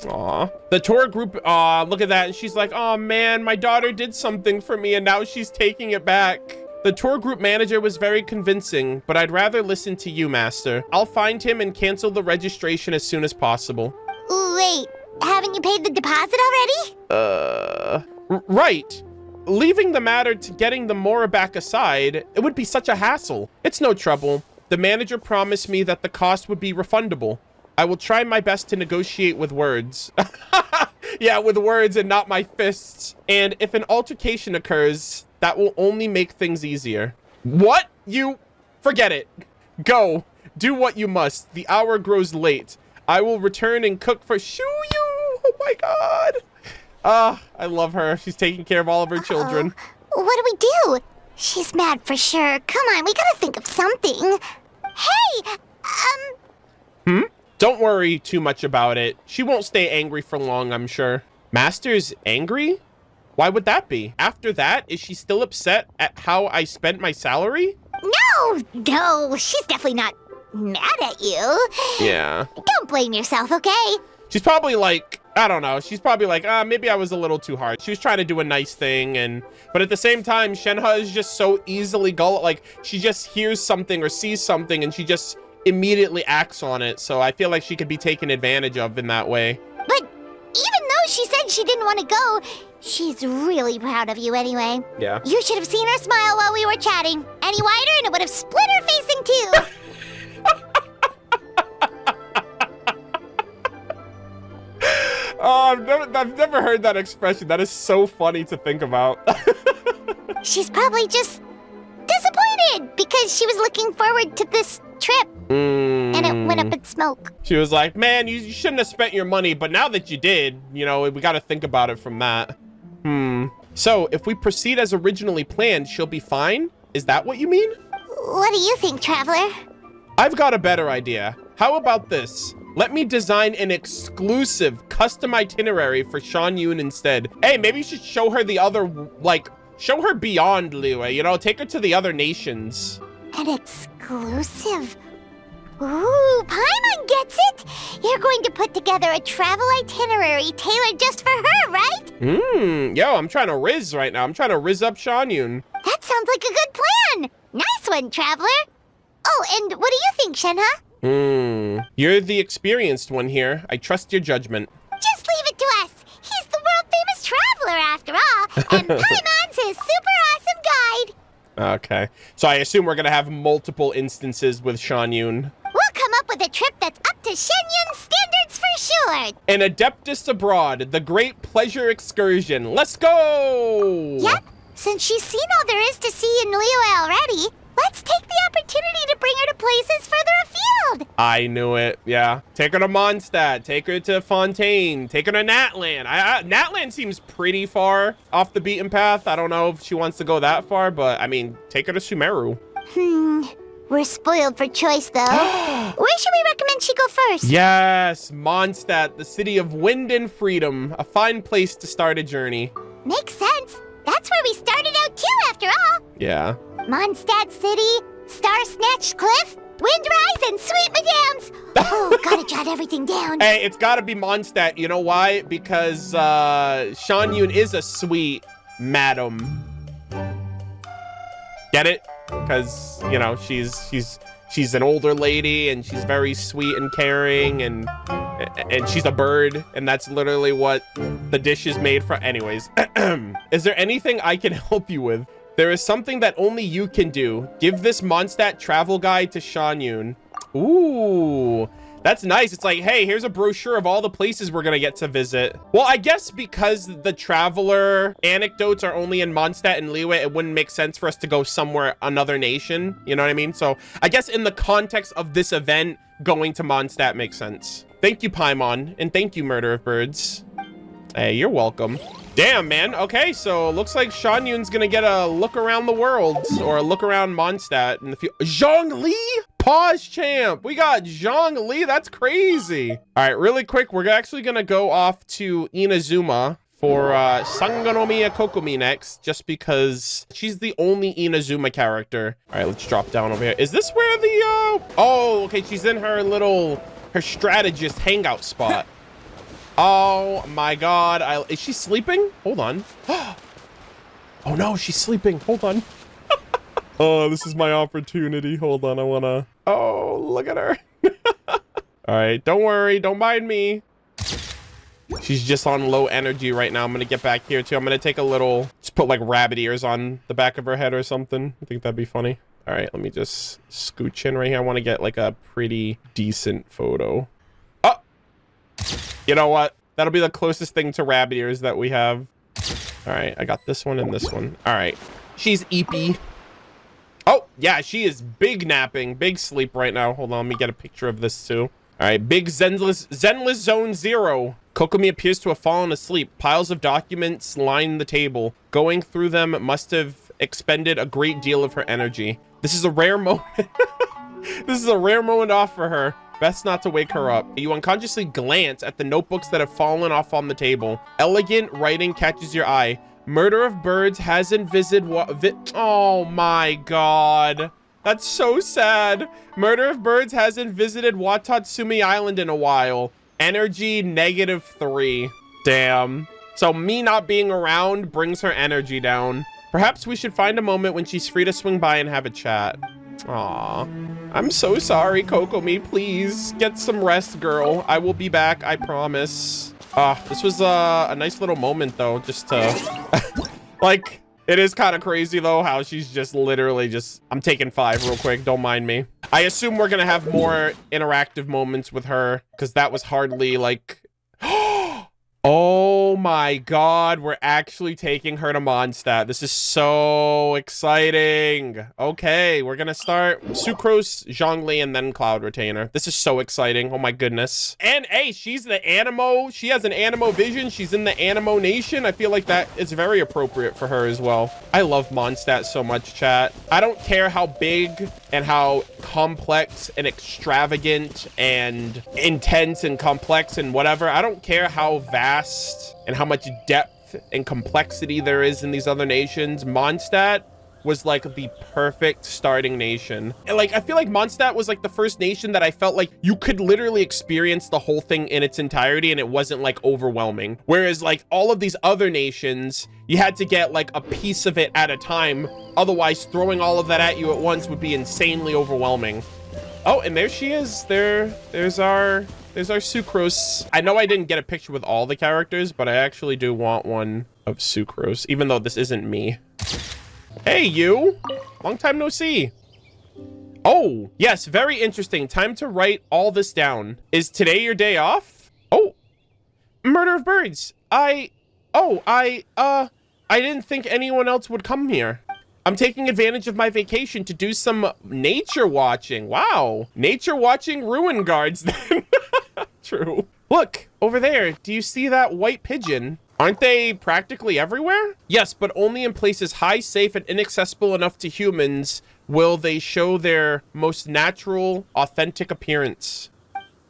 [SPEAKER 1] Aw. The tour group, look at that. And she's like, oh man, my daughter did something for me and now she's taking it back. The tour group manager was very convincing, but I'd rather listen to you, master. I'll find him and cancel the registration as soon as possible.
[SPEAKER 4] Wait. Haven't you paid the deposit already?
[SPEAKER 1] Right. Leaving the matter to getting the Mora back aside, it would be such a hassle. It's no trouble. The manager promised me that the cost would be refundable. I will try my best to negotiate with words. Yeah, with words and not my fists. And if an altercation occurs, that will only make things easier. What? You... Forget it. Go. Do what you must. The hour grows late. I will return and cook for Xiu. Oh my god. I love her. She's taking care of all of her children.
[SPEAKER 4] What do we do? She's mad for sure. Come on, we gotta think of something. Hey,
[SPEAKER 1] Don't worry too much about it. She won't stay angry for long, I'm sure. Master's angry? Why would that be? After that, is she still upset at how I spent my salary?
[SPEAKER 4] No, she's definitely not mad at you.
[SPEAKER 1] Yeah.
[SPEAKER 4] Don't blame yourself, okay?
[SPEAKER 1] She's probably like, I don't know. She's probably like, maybe I was a little too hard. She was trying to do a nice thing, but at the same time, Shenhe is just so easily gullible. Like, she just hears something or sees something and she just immediately acts on it. So I feel like she could be taken advantage of in that way.
[SPEAKER 4] But even though she said she didn't want to go, she's really proud of you anyway.
[SPEAKER 1] Yeah.
[SPEAKER 4] You should have seen her smile while we were chatting. Any wider and it would have split her face in two.
[SPEAKER 1] Oh, I've never heard that expression. That is so funny to think about.
[SPEAKER 4] She's probably just disappointed because she was looking forward to this trip. And it went up in smoke.
[SPEAKER 1] She was like, man, you shouldn't have spent your money, but now that you did, you know, we got to think about it from that. So if we proceed as originally planned, she'll be fine? Is that what you mean?
[SPEAKER 4] What do you think, Traveler?
[SPEAKER 1] I've got a better idea. How about this? Let me design an exclusive custom itinerary for Xianyun instead. Hey, maybe you should show her the other, like, show her beyond Liyue, you know, take her to the other nations.
[SPEAKER 4] An exclusive? Ooh, Paimon gets it! You're going to put together a travel itinerary tailored just for her, right?
[SPEAKER 1] Yo, I'm trying to riz right now. I'm trying to riz up Xianyun.
[SPEAKER 4] That sounds like a good plan! Nice one, Traveler! Oh, and what do you think, Shenhe?
[SPEAKER 1] You're the experienced one here. I trust your judgment.
[SPEAKER 4] Just leave it to us. He's the world-famous traveler, after all, and Paimon's his super awesome guide.
[SPEAKER 1] Okay. So I assume we're going to have multiple instances with Xianyun.
[SPEAKER 4] We'll come up with a trip that's up to Shenyun's standards for sure.
[SPEAKER 1] An Adeptus Abroad, the great pleasure excursion. Let's go!
[SPEAKER 4] Yep. Since she's seen all there is to see in Liyue already, let's take the opportunity to bring her to places further afield.
[SPEAKER 1] I knew it. Yeah. Take her to Monstat. Take her to Fontaine. Take her to Natlan. Natlan seems pretty far off the beaten path. I don't know if she wants to go that far, but I mean, take her to Sumeru.
[SPEAKER 4] We're spoiled for choice, though. Where should we recommend she go first?
[SPEAKER 1] Yes, Monstat, the city of wind and freedom. A fine place to start a journey.
[SPEAKER 4] Makes sense. That's where we started out too, after all.
[SPEAKER 1] Yeah.
[SPEAKER 4] Mondstadt City, Star-Snatched Cliff, Windrise, and Sweet Madams. Oh, gotta jot everything down.
[SPEAKER 1] Hey, it's gotta be Monstat. You know why? Because Xianyun is a sweet madam. Get it? Because, you know, she's an older lady and she's very sweet and caring and she's a bird, and that's literally what the dish is made from. Anyways, is there anything I can help you with? There is something that only you can do. Give this Monstat travel guide to Xianyun. Ooh, that's nice. It's like, hey, here's a brochure of all the places we're gonna get to visit. Well, I guess because the traveler anecdotes are only in Monstat and Liyue, it wouldn't make sense for us to go somewhere, another nation. You know what I mean? So I guess in the context of this event, going to Monstat makes sense. Thank you, Paimon, and thank you, Murderofbirds. Hey, you're welcome. Damn, man. Okay, so looks like Xianyun's gonna get a look around the world, or a look around Mondstadt in the future. Zhongli? Pause champ. We got Zhongli. That's crazy. All right, really quick, we're actually gonna go off to Inazuma for Sangonomiya Kokomi next, just because she's the only Inazuma character. All right, let's drop down over here. Is this where the, oh, okay, she's in her little, her strategist hangout spot. Oh my god, is she sleeping? Hold on. Oh no, she's sleeping. Hold on. Oh, this is my opportunity. Hold on, I wanna... Oh, look at her. All right, don't worry, don't mind me. She's just on low energy right now. I'm gonna get back here too. I'm gonna take a little, just put like rabbit ears on the back of her head or something. I think that'd be funny. All right, let me just scooch in right here. I want to get like a pretty decent photo. Oh, you know what? That'll be the closest thing to rabbit ears that we have. All right, I got this one and this one. All right, she's eepy. Oh, yeah, she is big napping, big sleep right now. Hold on, let me get a picture of this too. All right, big Zenless Zone 0. Kokomi appears to have fallen asleep. Piles of documents line the table. Going through them must have expended a great deal of her energy. This is a rare moment. This is a rare moment off for her. Best not to wake her up. You unconsciously glance at the notebooks that have fallen off on the table. Elegant writing catches your eye. Murderofbirds hasn't visited oh my god. That's so sad. Murderofbirds hasn't visited Watsumi Island in a while. Energy -3. Damn. So me not being around brings her energy down. Perhaps we should find a moment when she's free to swing by and have a chat. Aw. I'm so sorry, Kokomi. Please get some rest, girl. I will be back, I promise. This was a nice little moment, though, just to... like, it is kind of crazy, though, how she's just literally just... I'm taking 5 real quick. Don't mind me. I assume we're going to have more interactive moments with her, because that was hardly, like... Oh my god, we're actually taking her to Monstat. This is so exciting. Okay, we're gonna start Sucrose, Zhongli, and then Cloud Retainer. This is so exciting. Oh my goodness. And hey, she's the Animo. She has an Animo vision. She's in the Animo Nation. I feel like that is very appropriate for her as well. I love Monstat so much, chat. I don't care how big and how complex and extravagant and intense and complex and whatever. I don't care how vast and how much depth and complexity there is in these other nations. Monstat was like the perfect starting nation. And like, I feel like Monstat was like the first nation that I felt like you could literally experience the whole thing in its entirety and it wasn't like overwhelming. Whereas like all of these other nations, you had to get like a piece of it at a time. Otherwise, throwing all of that at you at once would be insanely overwhelming. Oh, and there she is. There's our Sucrose. I know I didn't get a picture with all the characters, but I actually do want one of Sucrose, even though this isn't me. Hey, you. Long time no see. Oh, yes, very interesting. Time to write all this down. Is today your day off? Oh, Murderofbirds. I didn't think anyone else would come here. I'm taking advantage of my vacation to do some nature watching. Wow. Nature watching ruin guards then. True. Look, over there. Do you see that white pigeon? Aren't they practically everywhere? Yes, but only in places high, safe, and inaccessible enough to humans will they show their most natural, authentic appearance.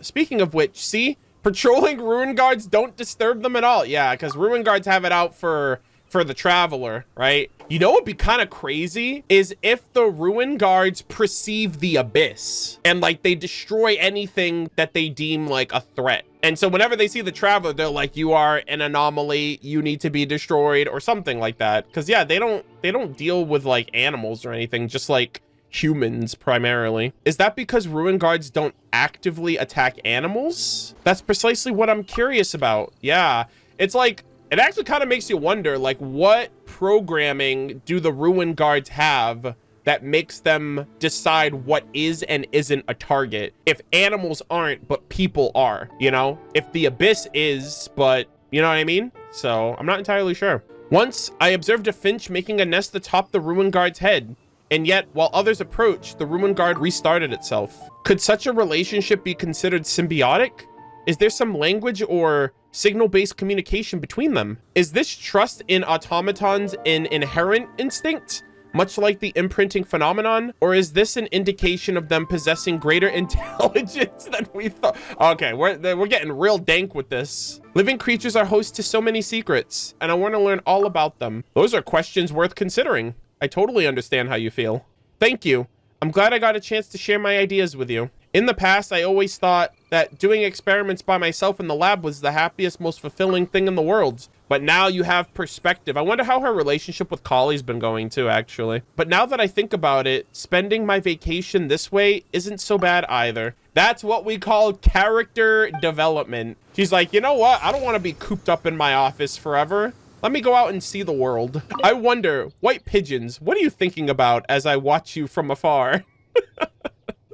[SPEAKER 1] Speaking of which, see? Patrolling ruin guards don't disturb them at all. Yeah, because ruin guards have it out for the traveler, right? You know what would be kind of crazy is if the ruin guards perceive the abyss and like they destroy anything that they deem like a threat. And so whenever they see the traveler, they're like, you are an anomaly, you need to be destroyed or something like that. Because yeah, they don't deal with like animals or anything, just like humans primarily. Is that because ruin guards don't actively attack animals? That's precisely what I'm curious about. Yeah, it's like, it actually kind of makes you wonder, like, what programming do the ruin guards have that makes them decide what is and isn't a target if animals aren't, but people are, you know? If the abyss is, but you know what I mean? So I'm not entirely sure. Once I observed a finch making a nest atop the ruin guard's head, and yet while others approached, the ruin guard restarted itself. Could such a relationship be considered symbiotic? Is there some language or signal-based communication between them? Is this trust in automatons an inherent instinct, much like the imprinting phenomenon? Or is this an indication of them possessing greater intelligence than we thought? Okay, we're getting real dank with this. Living creatures are host to so many secrets, and I want to learn all about them. Those are questions worth considering. I totally understand how you feel. Thank you. I'm glad I got a chance to share my ideas with you. In the past, I always thought that doing experiments by myself in the lab was the happiest, most fulfilling thing in the world. But now you have perspective. I wonder how her relationship with Collie's been going too, actually. But now that I think about it, spending my vacation this way isn't so bad either. That's what we call character development. She's like, you know what? I don't want to be cooped up in my office forever. Let me go out and see the world. I wonder, white pigeons, what are you thinking about as I watch you from afar?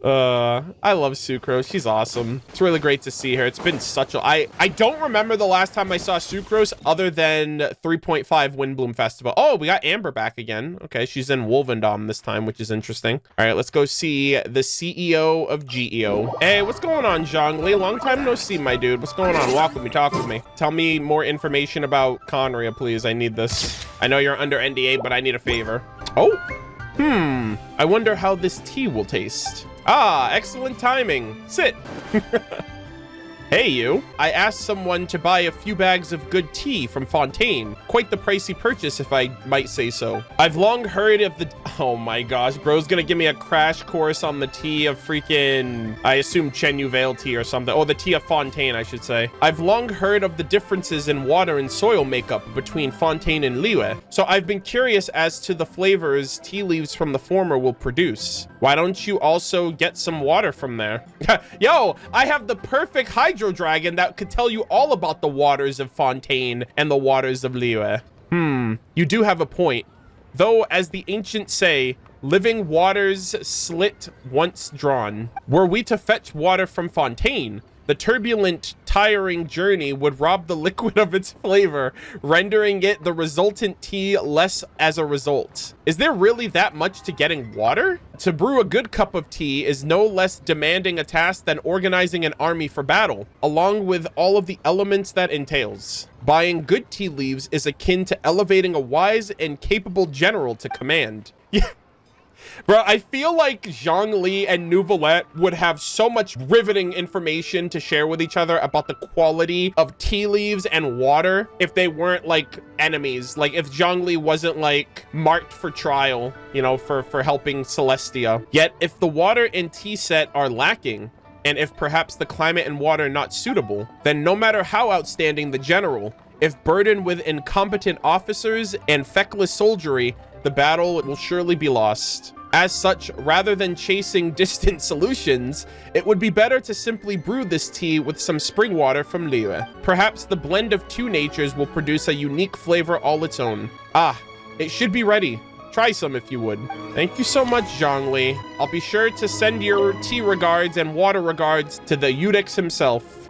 [SPEAKER 1] I love Sucrose. She's awesome. It's really great to see her. It's been such a... I don't remember the last time I saw Sucrose other than 3.5 Windbloom Festival. Oh, we got Amber back again. Okay, she's in Wolvendom this time, which is interesting. All right, let's go see the CEO of GEO. Hey, what's going on, Zhongli? Long time no see, my dude. What's going on? Walk with me, talk with me. Tell me more information about Conria, please. I need this. I know you're under NDA, but I need a favor. Oh, I wonder how this tea will taste. Ah, excellent timing. Sit. Hey, you. I asked someone to buy a few bags of good tea from Fontaine. Quite the pricey purchase, if I might say so. I've long heard of the... Oh my gosh, bro's gonna give me a crash course on the tea of freaking... I assume Chenyu Vale tea or something. Oh, the tea of Fontaine, I should say. I've long heard of the differences in water and soil makeup between Fontaine and Liyue. So I've been curious as to the flavors tea leaves from the former will produce. Why don't you also get some water from there? Yo, I have the perfect hydro dragon that could tell you all about the waters of Fontaine and the waters of Liyue. You do have a point. Though, as the ancients say, living waters slit once drawn. Were we to fetch water from Fontaine, the turbulent, tiring journey would rob the liquid of its flavor, rendering it the resultant tea less as a result. Is there really that much to getting water? To brew a good cup of tea is no less demanding a task than organizing an army for battle, along with all of the elements that entails. Buying good tea leaves is akin to elevating a wise and capable general to command. Yeah. Bro, I feel like Zhongli and Nouvellette would have so much riveting information to share with each other about the quality of tea leaves and water if they weren't like enemies. Like if Zhongli wasn't like marked for trial, you know, for helping Celestia. Yet if the water and tea set are lacking, and if perhaps the climate and water not suitable, then no matter how outstanding the general, if burdened with incompetent officers and feckless soldiery, the battle will surely be lost. As such, rather than chasing distant solutions, it would be better to simply brew this tea with some spring water from Liyue. Perhaps the blend of two natures will produce a unique flavor all its own. Ah, it should be ready. Try some if you would. Thank you so much, Zhongli. I'll be sure to send your tea regards and water regards to the Eudex himself.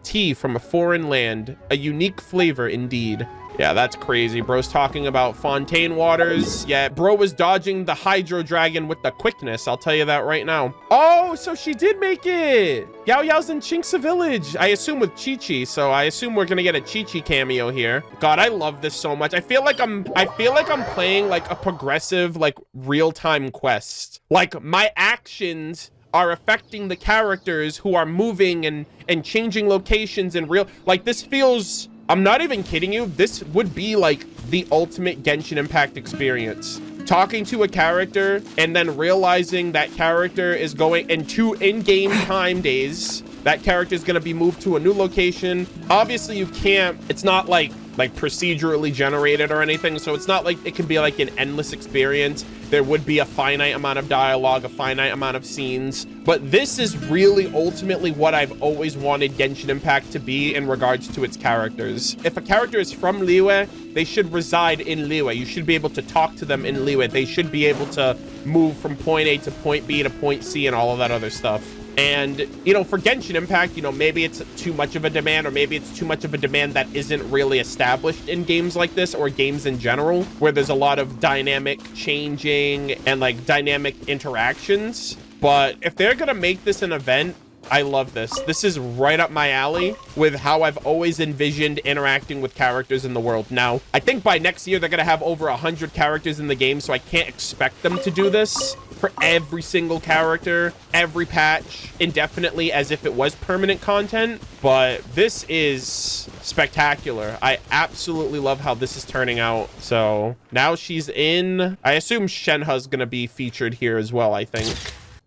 [SPEAKER 1] Tea from a foreign land. A unique flavor indeed. Yeah, that's crazy. Bro's talking about Fontaine waters. Yeah, bro was dodging the Hydro Dragon with the quickness. I'll tell you that right now. Oh, so she did make it. Yao Yao's in Qingci Village. I assume with Qiqi. So I assume we're gonna get a Qiqi cameo here. God, I love this so much. I feel like I'm playing like a progressive, like real-time quest. Like my actions are affecting the characters who are moving and changing locations in real. Like this feels. I'm not even kidding you. This would be like the ultimate Genshin Impact experience. Talking to a character and then realizing that character is going in 2 in-game time days. That character is going to be moved to a new location. Obviously, you can't. It's not like procedurally generated or anything. So it's not like it can be like an endless experience. There would be a finite amount of dialogue, a finite amount of scenes. But this is really ultimately what I've always wanted Genshin Impact to be in regards to its characters. If a character is from Liyue, they should reside in Liyue. You should be able to talk to them in Liyue. They should be able to move from point A to point B to point C and all of that other stuff. And, you know, for Genshin Impact, you know, maybe it's too much of a demand, or maybe it's too much of a demand that isn't really established in games like this, or games in general, where there's a lot of dynamic changing and like dynamic interactions. But if they're gonna make this an event, I love this. This is right up my alley with how I've always envisioned interacting with characters in the world. Now, I think by next year, they're gonna have over 100 characters in the game, so I can't expect them to do this for every single character, every patch, indefinitely, as if it was permanent content. But this is spectacular. I absolutely love how this is turning out. So now she's in, I assume Shenhe's gonna be featured here as well, I think.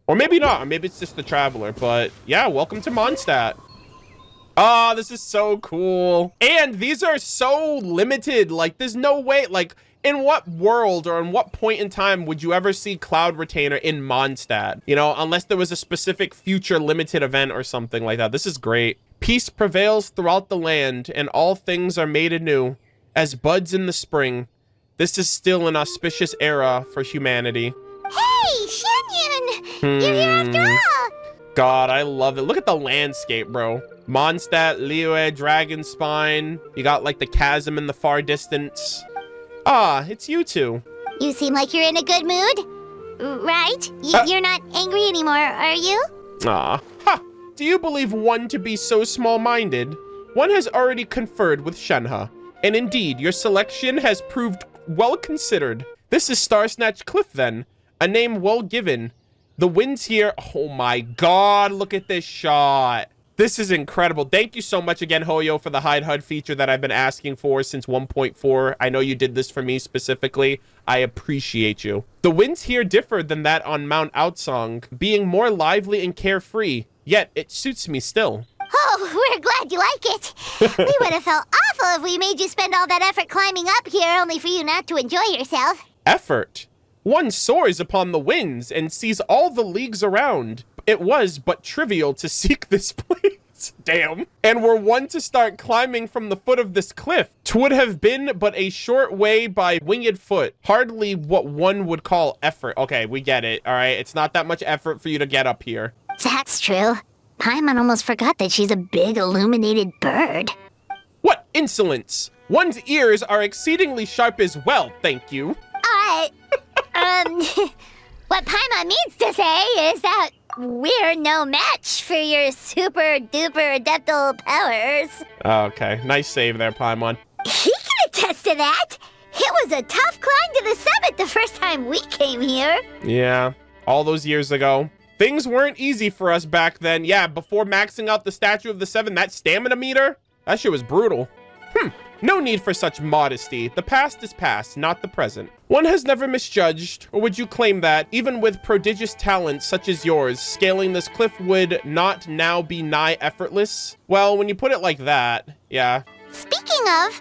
[SPEAKER 1] Or maybe not, or maybe it's just the Traveler. But yeah, welcome to Monstat. Oh, this is so cool. And these are so limited. Like, there's no way, like, in what world or in what point in time would you ever see Cloud Retainer in Monstat? You know, unless there was a specific future limited event or something like that. This is great. Peace prevails throughout the land, and all things are made anew. As buds in the spring, this is still an auspicious era for humanity.
[SPEAKER 4] Hey, Xianyun! You're here after all!
[SPEAKER 1] God, I love it. Look at the landscape, bro. Monstat, Liyue, Dragon Spine. You got like the chasm in the far distance. Ah, it's you two.
[SPEAKER 4] You seem like you're in a good mood, right? You're not angry anymore, are you?
[SPEAKER 1] Ah, ha! Do you believe one to be so small-minded? One has already conferred with Shenhe, and indeed, your selection has proved well considered. This is Starsnatch Cliff, then. A name well given. The winds here, oh my god, look at this shot. This is incredible. Thank you so much again, Hoyo, for the hide HUD feature that I've been asking for since 1.4. I know you did this for me specifically. I appreciate you. The winds here differ than that on Mount Outsong, being more lively and carefree, yet it suits me still.
[SPEAKER 4] Oh, we're glad you like it. We would have felt awful if we made you spend all that effort climbing up here only for you not to enjoy yourself.
[SPEAKER 1] Effort? One soars upon the winds and sees all the leagues around. It was but trivial to seek this place. Damn. And were one to start climbing from the foot of this cliff, 'twould have been but a short way by winged foot. Hardly what one would call effort. Okay, we get it, all right? It's not that much effort for you to get up here.
[SPEAKER 4] That's true. Paimon almost forgot that she's a big illuminated bird.
[SPEAKER 1] What insolence! One's ears are exceedingly sharp as well, thank you.
[SPEAKER 4] What Paimon means to say is that we're no match for your super duper adeptal powers.
[SPEAKER 1] Okay, nice save there, Paimon.
[SPEAKER 4] He can attest to that. It was a tough climb to the summit the first time we came here.
[SPEAKER 1] Yeah, all those years ago. Things weren't easy for us back then. Yeah, before maxing out the Statue of the Seven, that stamina meter, that shit was brutal. No need for such modesty. The past is past, not the present. One has never misjudged, or would you claim that, even with prodigious talents such as yours, scaling this cliff would not now be nigh effortless? Well, when you put it like that, yeah.
[SPEAKER 4] Speaking of,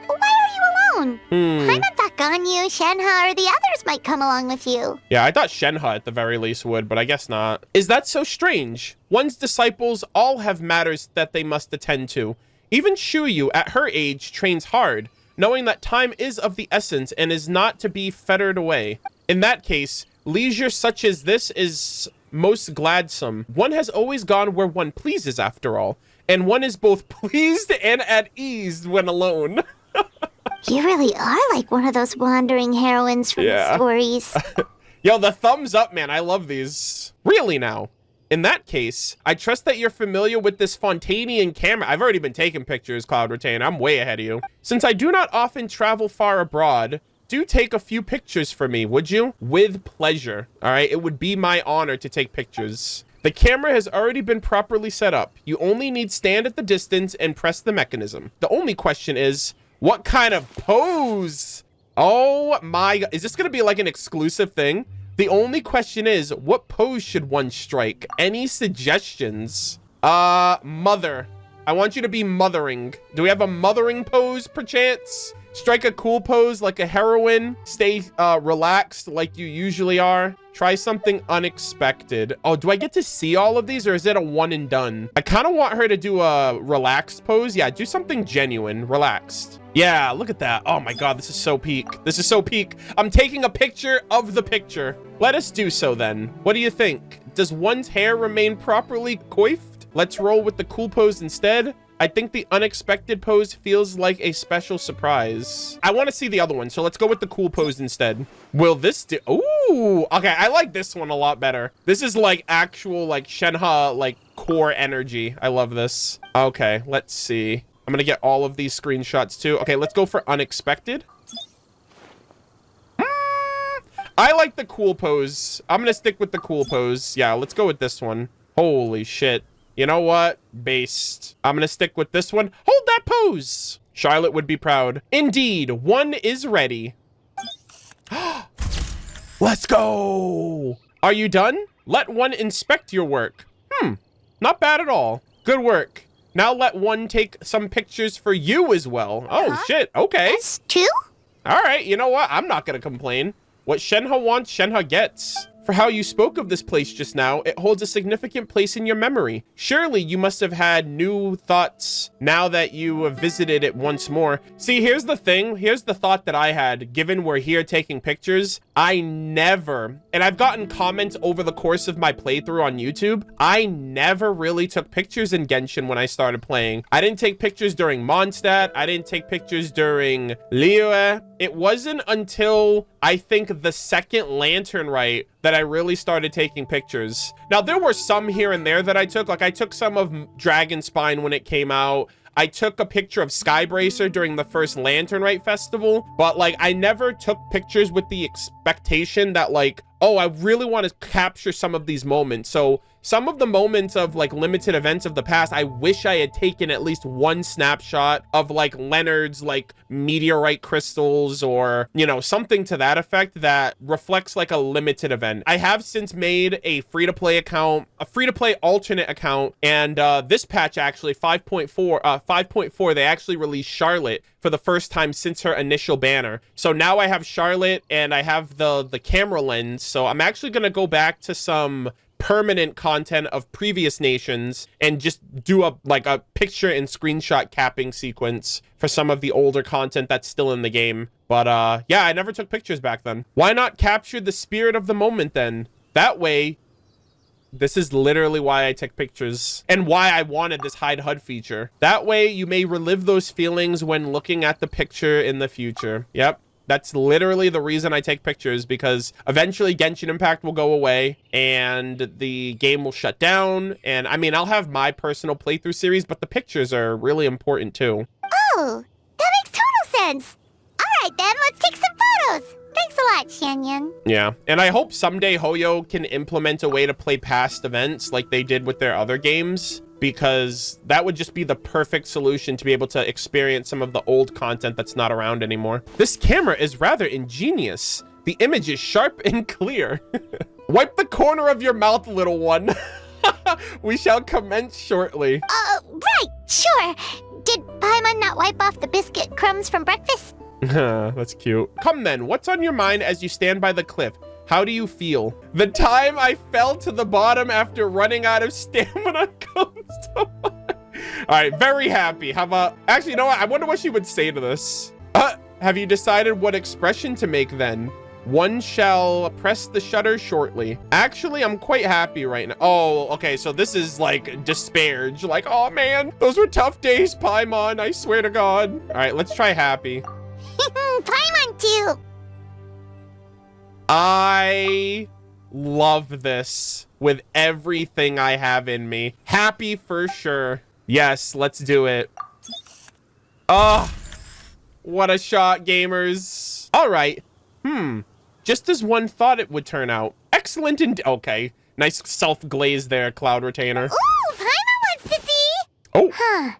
[SPEAKER 4] why are you alone? Paimon thought Ganyu, Shenhe, or the others might come along with you.
[SPEAKER 1] Yeah, I thought Shenhe at the very least would, but I guess not. Is that so strange? One's disciples all have matters that they must attend to. Even Xiuyu, at her age, trains hard, knowing that time is of the essence and is not to be fettered away. In that case, leisure such as this is most gladsome. One has always gone where one pleases, after all, and one is both pleased and at ease when alone.
[SPEAKER 4] You really are like one of those wandering heroines from the stories.
[SPEAKER 1] Yo, the thumbs up, man. I love these. Really now. In that case, I trust that you're familiar with this Fontanian camera. I've already been taking pictures, Cloud Retain. I'm way ahead of you. Since I do not often travel far abroad, do take a few pictures for me, would you? With pleasure. All right, it would be my honor to take pictures. The camera has already been properly set up. You only need stand at the distance and press the mechanism. The only question is, what kind of pose? Oh my God. Is this gonna be like an exclusive thing? The only question is, what pose should one strike? Any suggestions? Mother. I want you to be mothering. Do we have a mothering pose, perchance? Strike a cool pose like a heroine. Stay relaxed like you usually are. Try something unexpected. Oh, do I get to see all of these, or is it a one and done? I kind of want her to do a relaxed pose. Yeah, do something genuine, relaxed. Yeah, look at that. Oh my God, this is so peak. This is so peak. I'm taking a picture of the picture. Let us do so then. What do you think? Does one's hair remain properly coiffed? Let's roll with the cool pose instead. I think the unexpected pose feels like a special surprise. I want to see the other one, so let's go with the cool pose instead. Will this do? Ooh, okay, I like this one a lot better. This is like actual like Shenhe like core energy. I love this. Okay, let's see. I'm gonna get all of these screenshots too. Okay, let's go for unexpected. I like the cool pose. I'm gonna stick with the cool pose. Yeah, let's go with this one. Holy shit. You know what? Based. I'm gonna stick with this one. Hold that pose. Charlotte would be proud. Indeed, one is ready. Let's go. Are you done? Let one inspect your work. Not bad at all. Good work. Now let one take some pictures for you as well. Oh, shit. Okay.
[SPEAKER 4] That's two?
[SPEAKER 1] All right. You know what? I'm not gonna complain. What Shenhe wants, Shenhe gets. For how you spoke of this place just now, it holds a significant place in your memory. Surely you must have had new thoughts now that you have visited it once more. See, here's the thing. Here's the thought that I had, given we're here taking pictures. I never, and I've gotten comments over the course of my playthrough on YouTube, I never really took pictures in Genshin when I started playing. I didn't take pictures during Monstat. I didn't take pictures during Liyue. It wasn't until I think the second Lantern Rite that I really started taking pictures. Now, there were some here and there that I took. Like, I took some of Dragon Spine when it came out. I took a picture of Skybracer during the first Lantern Rite festival. But, like, I never took pictures with the expectation that, like, oh, I really want to capture some of these moments. So some of the moments of like limited events of the past, I wish I had taken at least one snapshot of like Leonard's like meteorite crystals, or, you know, something to that effect that reflects like a limited event. I have since made a free-to-play account, a free-to-play alternate account, and this patch actually 5.4, they actually released Charlotte for the first time since her initial banner. So now I have Charlotte and I have the camera lens. So I'm actually gonna go back to some permanent content of previous nations and just do a picture and screenshot capping sequence for some of the older content that's still in the game. But yeah, I never took pictures back then. Why not capture the spirit of the moment then? That way, this is literally why I took pictures and why I wanted this hide HUD feature. That way you may relive those feelings when looking at the picture in the future. Yep. That's literally the reason I take pictures, because eventually Genshin Impact will go away and the game will shut down. And I mean, I'll have my personal playthrough series, but the pictures are really important too.
[SPEAKER 4] Oh, that makes total sense. All right, then, let's take some photos. Thanks a lot, Xianyun.
[SPEAKER 1] Yeah, and I hope someday Hoyo can implement a way to play past events like they did with their other games, because that would just be the perfect solution to be able to experience some of the old content that's not around anymore. This camera is rather ingenious. The image is sharp and clear. Wipe the corner of your mouth, little one. We shall commence shortly.
[SPEAKER 4] Right, sure. Did Paimon not wipe off the biscuit crumbs from breakfast?
[SPEAKER 1] That's cute. Come then, what's on your mind as you stand by the cliff? How do you feel? The time I fell to the bottom after running out of stamina comes to mind. All right, very happy. How about, actually, you know what? I wonder what she would say to this. Have you decided what expression to make then? One shall press the shutter shortly. Actually, I'm quite happy right now. Oh, okay, so this is like disparage. Like, oh man, those were tough days, Paimon, I swear to God. All right, let's try happy.
[SPEAKER 4] Paimon too.
[SPEAKER 1] I love this with everything I have in me. Happy for sure. Yes, let's do it. Oh, what a shot, gamers. All right. Just as one thought it would turn out. Excellent and okay. Nice self-glaze there, Cloud Retainer.
[SPEAKER 4] Ooh, Paimon wants to see.
[SPEAKER 1] Oh.
[SPEAKER 4] Huh.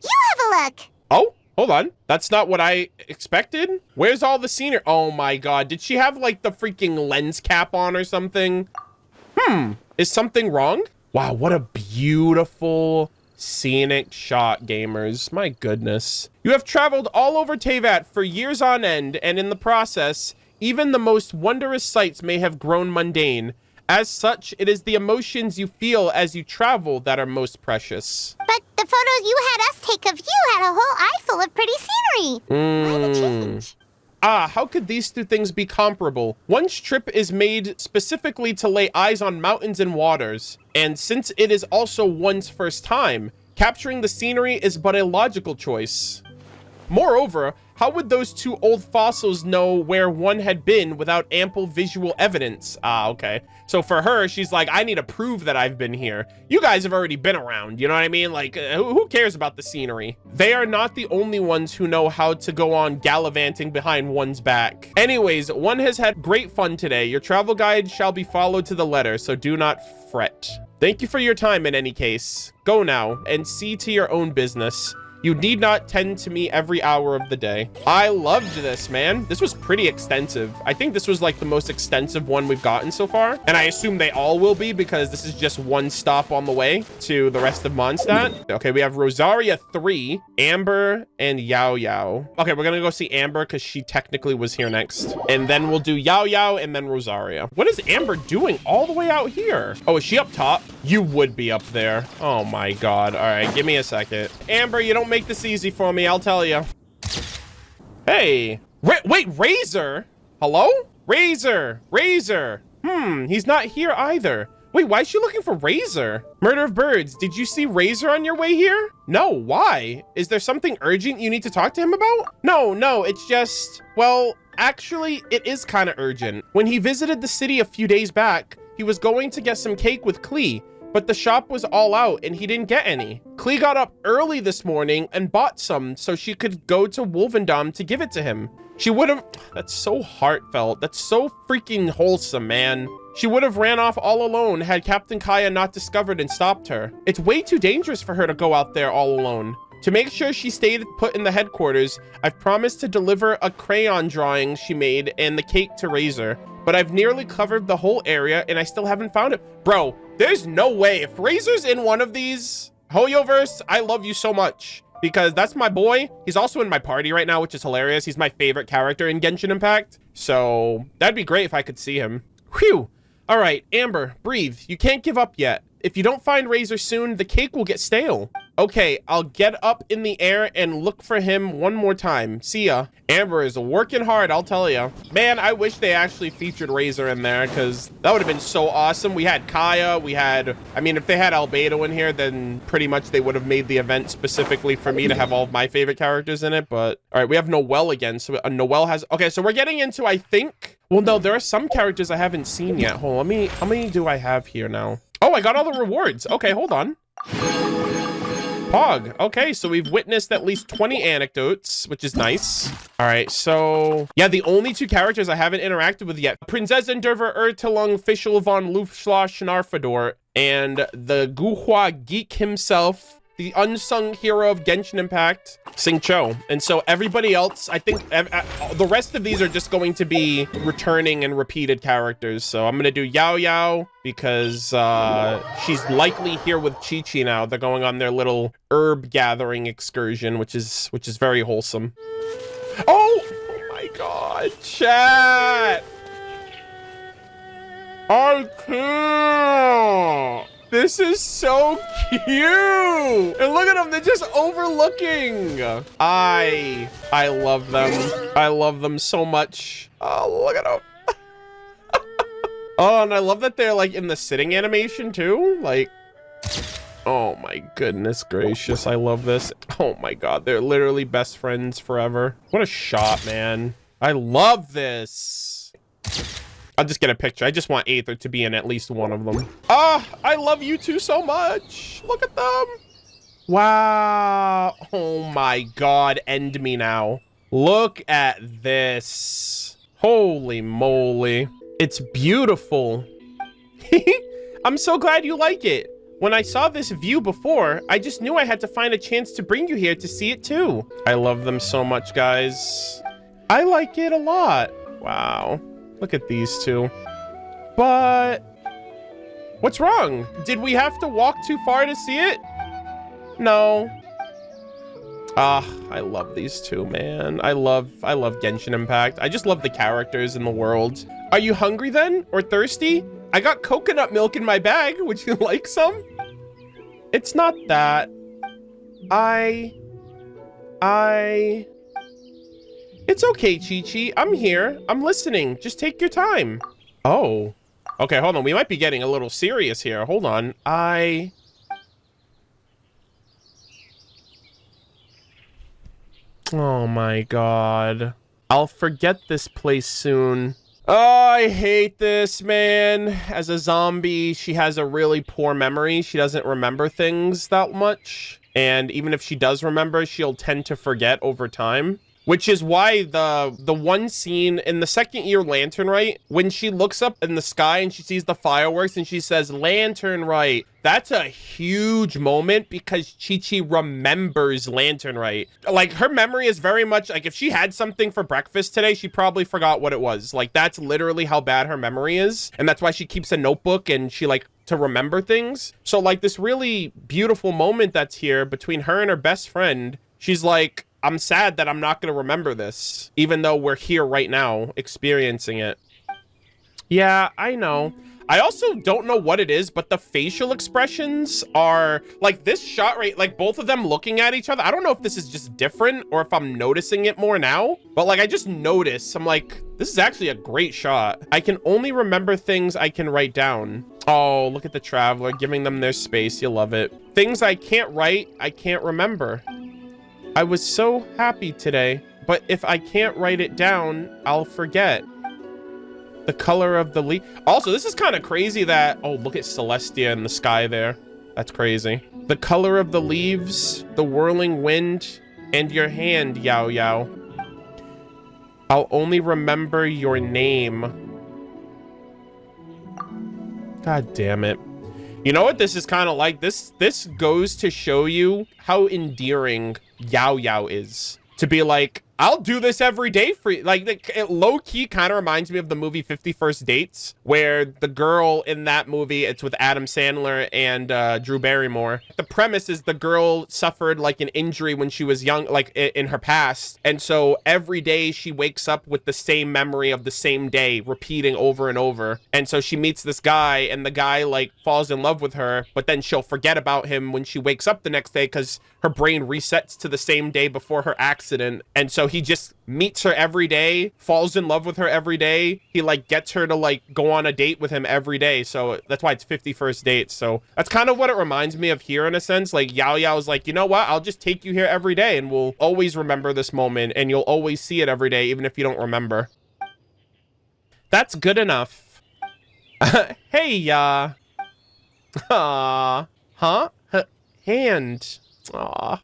[SPEAKER 4] You have a look.
[SPEAKER 1] Oh. Hold on. That's not what I expected. Where's all the scenery? Oh my God. Did she have like the freaking lens cap on or something? Is something wrong? Wow, what a beautiful scenic shot, gamers. My goodness. You have traveled all over Teyvat for years on end, and in the process, even the most wondrous sights may have grown mundane. As such, it is the emotions you feel as you travel that are most precious.
[SPEAKER 4] But the photos you had us take of you had a whole eye full of pretty scenery. Why the change?
[SPEAKER 1] How could these two things be comparable? One's trip is made specifically to lay eyes on mountains and waters, and since it is also one's first time, capturing the scenery is but a logical choice. Moreover, how would those two old fossils know where one had been without ample visual evidence? Okay. So for her, she's like, I need to prove that I've been here. You guys have already been around, you know what I mean? Like, who cares about the scenery? They are not the only ones who know how to go on gallivanting behind one's back. Anyways, one has had great fun today. Your travel guide shall be followed to the letter, so do not fret. Thank you for your time in any case. Go now and see to your own business. You need not tend to me every hour of the day. I loved this, man. This was pretty extensive. I think this was like the most extensive one we've gotten so far. And I assume they all will be because this is just one stop on the way to the rest of Monstat. Okay, we have Rosaria 3, Amber, and Yao Yao. Okay, we're gonna go see Amber because she technically was here next. And then we'll do Yao Yao and then Rosaria. What is Amber doing all the way out here? Oh, is she up top? You would be up there. Oh my God. All right, give me a second. Amber, you don't make this easy for me, I'll tell you. Hey, wait, Razer? Hello? Razer. He's not here either. Wait, why is she looking for Razer? Murderofbirds, did you see Razer on your way here? No, why? Is there something urgent you need to talk to him about? No, it's just, well, actually, it is kind of urgent. When he visited the city a few days back, he was going to get some cake with Klee, but the shop was all out and he didn't get any. Klee got up early this morning and bought some so she could go to Wolvendom to give it to him. She would have, that's so heartfelt. That's so freaking wholesome, man. She would have ran off all alone had Captain Kaeya not discovered and stopped her. It's way too dangerous for her to go out there all alone. To make sure she stayed put in the headquarters, I've promised to deliver a crayon drawing she made and the cake to Razer. But I've nearly covered the whole area and I still haven't found it. Bro, there's no way. If Razer's in one of these, Hoyoverse, I love you so much. Because that's my boy. He's also in my party right now, which is hilarious. He's my favorite character in Genshin Impact. So that'd be great if I could see him. Whew. All right, Amber, breathe. You can't give up yet. If you don't find Razer soon, the cake will get stale. Okay, I'll get up in the air and look for him one more time. See ya. Amber is working hard, I'll tell ya. Man, I wish they actually featured Razer in there because that would have been so awesome. We had Kaeya, we had, I mean, if they had Albedo in here, then pretty much they would have made the event specifically for me to have all of my favorite characters in it. But all right, we have Noelle again. So Noelle has, okay, so we're getting into, I think, well, no, there are some characters I haven't seen yet. Hold on, how many do I have here now? Oh, I got all the rewards. Okay, hold on. Pog. Okay, so we've witnessed at least 20 anecdotes, which is nice. All right, so yeah, the only two characters I haven't interacted with yet, Prinzessin der Ertelung Fischl von Luftschloss and the Guhua geek himself, the unsung hero of Genshin Impact, Xingqiu. And so everybody else, I think the rest of these are just going to be returning and repeated characters. So I'm going to do Yao Yao because she's likely here with Qiqi now. They're going on their little herb gathering excursion, which is very wholesome. Oh my God, chat. I can't. This is so cute. And look at them. They're just overlooking. I love them. I love them so much. Oh, look at them. Oh, and I love that they're like in the sitting animation too. Like, oh my goodness gracious. I love this. Oh my God. They're literally best friends forever. What a shot, man. I love this. I'll just get a picture. I just want Aether to be in at least one of them. Ah, I love you two so much. Look at them. Wow. Oh my God. End me now. Look at this. Holy moly. It's beautiful. I'm so glad you like it. When I saw this view before, I just knew I had to find a chance to bring you here to see it too. I love them so much, guys. I like it a lot. Wow. Look at these two. But what's wrong? Did we have to walk too far to see it? No. Ah, I love these two, man. I love Genshin Impact. I just love the characters in the world. Are you hungry then? Or thirsty? I got coconut milk in my bag. Would you like some? It's not that. It's okay, Qiqi. I'm here. I'm listening. Just take your time. Oh. Okay, hold on. We might be getting a little serious here. Hold on. Oh my God. I'll forget this place soon. Oh, I hate this, man. As a zombie, she has a really poor memory. She doesn't remember things that much. And even if she does remember, she'll tend to forget over time. Which is why the one scene in the second year Lantern Rite, when she looks up in the sky and she sees the fireworks and she says, Lantern Rite, that's a huge moment because Qiqi remembers Lantern Rite. Like, her memory is very much, like, if she had something for breakfast today, she probably forgot what it was. Like, that's literally how bad her memory is. And that's why she keeps a notebook and she, like, to remember things. So, like, this really beautiful moment that's here between her and her best friend, she's like, I'm sad that I'm not going to remember this, even though we're here right now experiencing it. Yeah, I know. I also don't know what it is, but the facial expressions are like this shot right, like both of them looking at each other. I don't know if this is just different or if I'm noticing it more now, but like I just noticed, I'm like, this is actually a great shot. I can only remember things I can write down. Oh, look at the traveler giving them their space. You love it. Things I can't write, I can't remember. I was so happy today, but if I can't write it down, I'll forget. The color of the leaf. Also, this is kind of crazy that, oh, look at Celestia in the sky there. That's crazy. The color of the leaves, the whirling wind, and your hand, Yao Yao. I'll only remember your name. God damn it. You know what this is kind of like? This goes to show you how endearing Yao Yao is. To be like, I'll do this every day for you. Like, it low-key kind of reminds me of the movie 50 First Dates, where the girl in that movie, it's with Adam Sandler and Drew Barrymore. The premise is the girl suffered like an injury when she was young, like in her past. And so every day she wakes up with the same memory of the same day, repeating over and over. And so she meets this guy, and the guy like falls in love with her, but then she'll forget about him when she wakes up the next day because her brain resets to the same day before her accident. And so he just meets her every day, falls in love with her every day. He like gets her to like go on a date with him every day. So that's why it's 50 First Dates. So that's kind of what it reminds me of here in a sense. Like Yao Yao is like, you know what? I'll just take you here every day and we'll always remember this moment and you'll always see it every day, even if you don't remember. That's good enough. Hey, huh? Hand. Aw.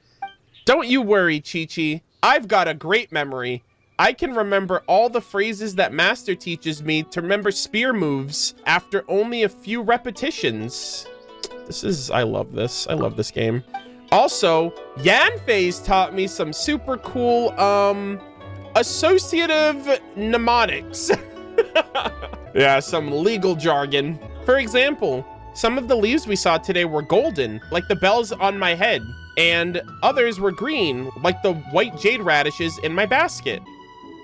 [SPEAKER 1] Don't you worry, Qiqi. I've got a great memory. I can remember all the phrases that Master teaches me to remember spear moves after only a few repetitions. I love this. I love this game. Also, Yanfei's taught me some super cool, associative mnemonics. Yeah, some legal jargon. For example, some of the leaves we saw today were golden, like the bells on my head, and others were green, like the white jade radishes in my basket.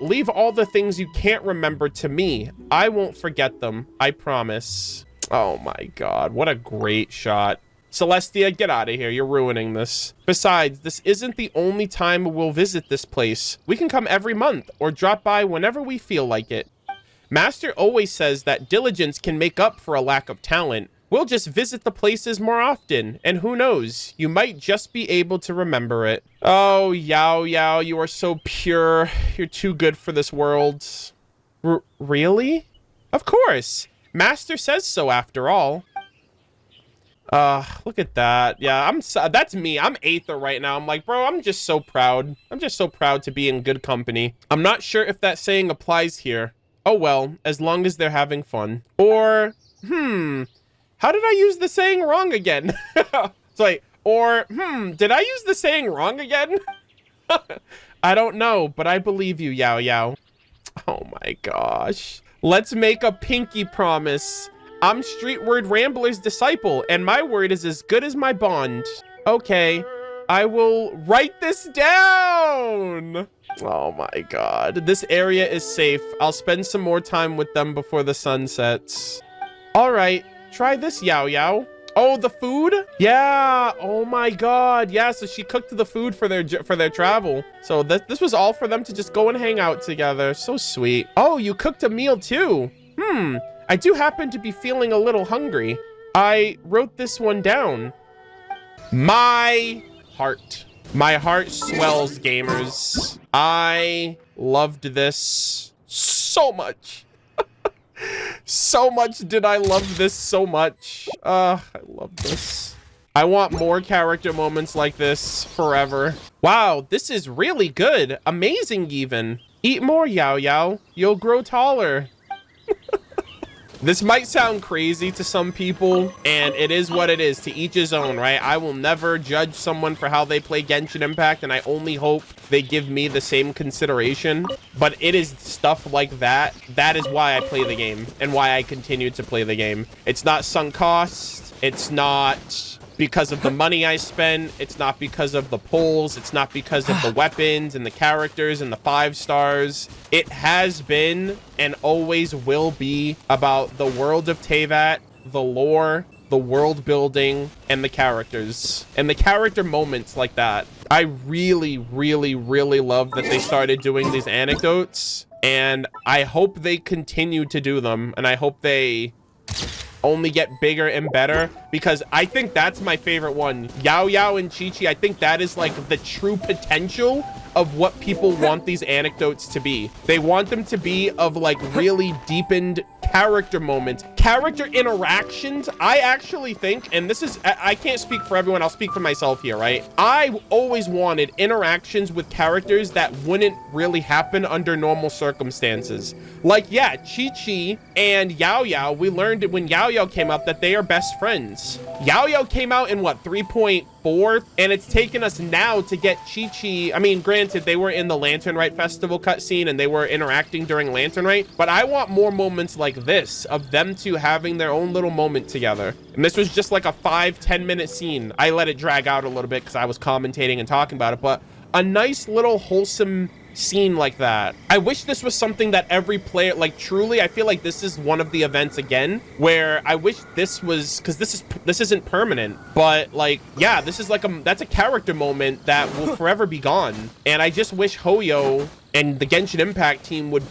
[SPEAKER 1] Leave all the things you can't remember to me. I won't forget them, I promise. Oh my god, what a great shot. Celestia, get out of here, you're ruining this. Besides, this isn't the only time we'll visit this place. We can come every month, or drop by whenever we feel like it. Master always says that diligence can make up for a lack of talent. We'll just visit the places more often, and who knows, you might just be able to remember it. Oh, Yao Yao, you are so pure. You're too good for this world. Really? Of course. Master says so after all. Look at that. Yeah, that's me. I'm Aether right now. I'm like, bro, I'm just so proud. I'm just so proud to be in good company. I'm not sure if that saying applies here. Oh well, as long as they're having fun. Or, how did I use the saying wrong again? It's like, or, did I use the saying wrong again? I don't know, but I believe you, Yao Yao. Oh my gosh. Let's make a pinky promise. I'm Streetword Rambler's disciple, and my word is as good as my bond. Okay, I will write this down. Oh my god. This area is safe. I'll spend some more time with them before the sun sets. All right. Try this, Yao Yao. Oh, the food? Yeah. Oh my god. Yeah, so she cooked the food for their travel. So this was all for them to just go and hang out together. So sweet. Oh, you cooked a meal too. I do happen to be feeling a little hungry. I wrote this one down. My heart. My heart swells, gamers. I loved this so much. So much did I love this so much. I love this. I want more character moments like this forever. Wow, this is really good. Amazing even. Eat more, Yao Yao. You'll grow taller. This might sound crazy to some people, and it is what it is. To each his own, right? I will never judge someone for how they play Genshin Impact, and I only hope they give me the same consideration. But it is stuff like that. That is why I play the game, and why I continue to play the game. It's not sunk cost. It's not because of the money I spent. It's not because of the pulls. It's not because of the weapons and the characters and the 5 stars. It has been and always will be about the world of Teyvat, the lore, the world building, and the characters. And the character moments like that. I really, really, really love that they started doing these anecdotes. And I hope they continue to do them. And I hope they only get bigger and better, because I think that's my favorite one. Yao Yao and Qiqi, I think that is like the true potential of what people want these anecdotes to be. They want them to be of like really deepened character moments, character interactions, I actually think, and this is, I can't speak for everyone, I'll speak for myself here, right? I always wanted interactions with characters that wouldn't really happen under normal circumstances. Like, yeah, Qiqi and Yao Yao, we learned when Yao Yao came out that they are best friends. Yao Yao came out in what, 3.4? And it's taken us now to get Qiqi. I mean, granted, they were in the Lantern Rite Festival cutscene and they were interacting during Lantern Rite, but I want more moments like this of them two having their own little moment together. And this was just like a 5-10 minute scene. I let it drag out a little bit because I was commentating and talking about it, but a nice little wholesome scene like that. I wish this was something that every player, like, truly, I feel like this is one of the events again where I wish this was, because this isn't permanent, but like, yeah, this is like that's a character moment that will forever be gone. And I just wish Hoyo and the Genshin Impact team would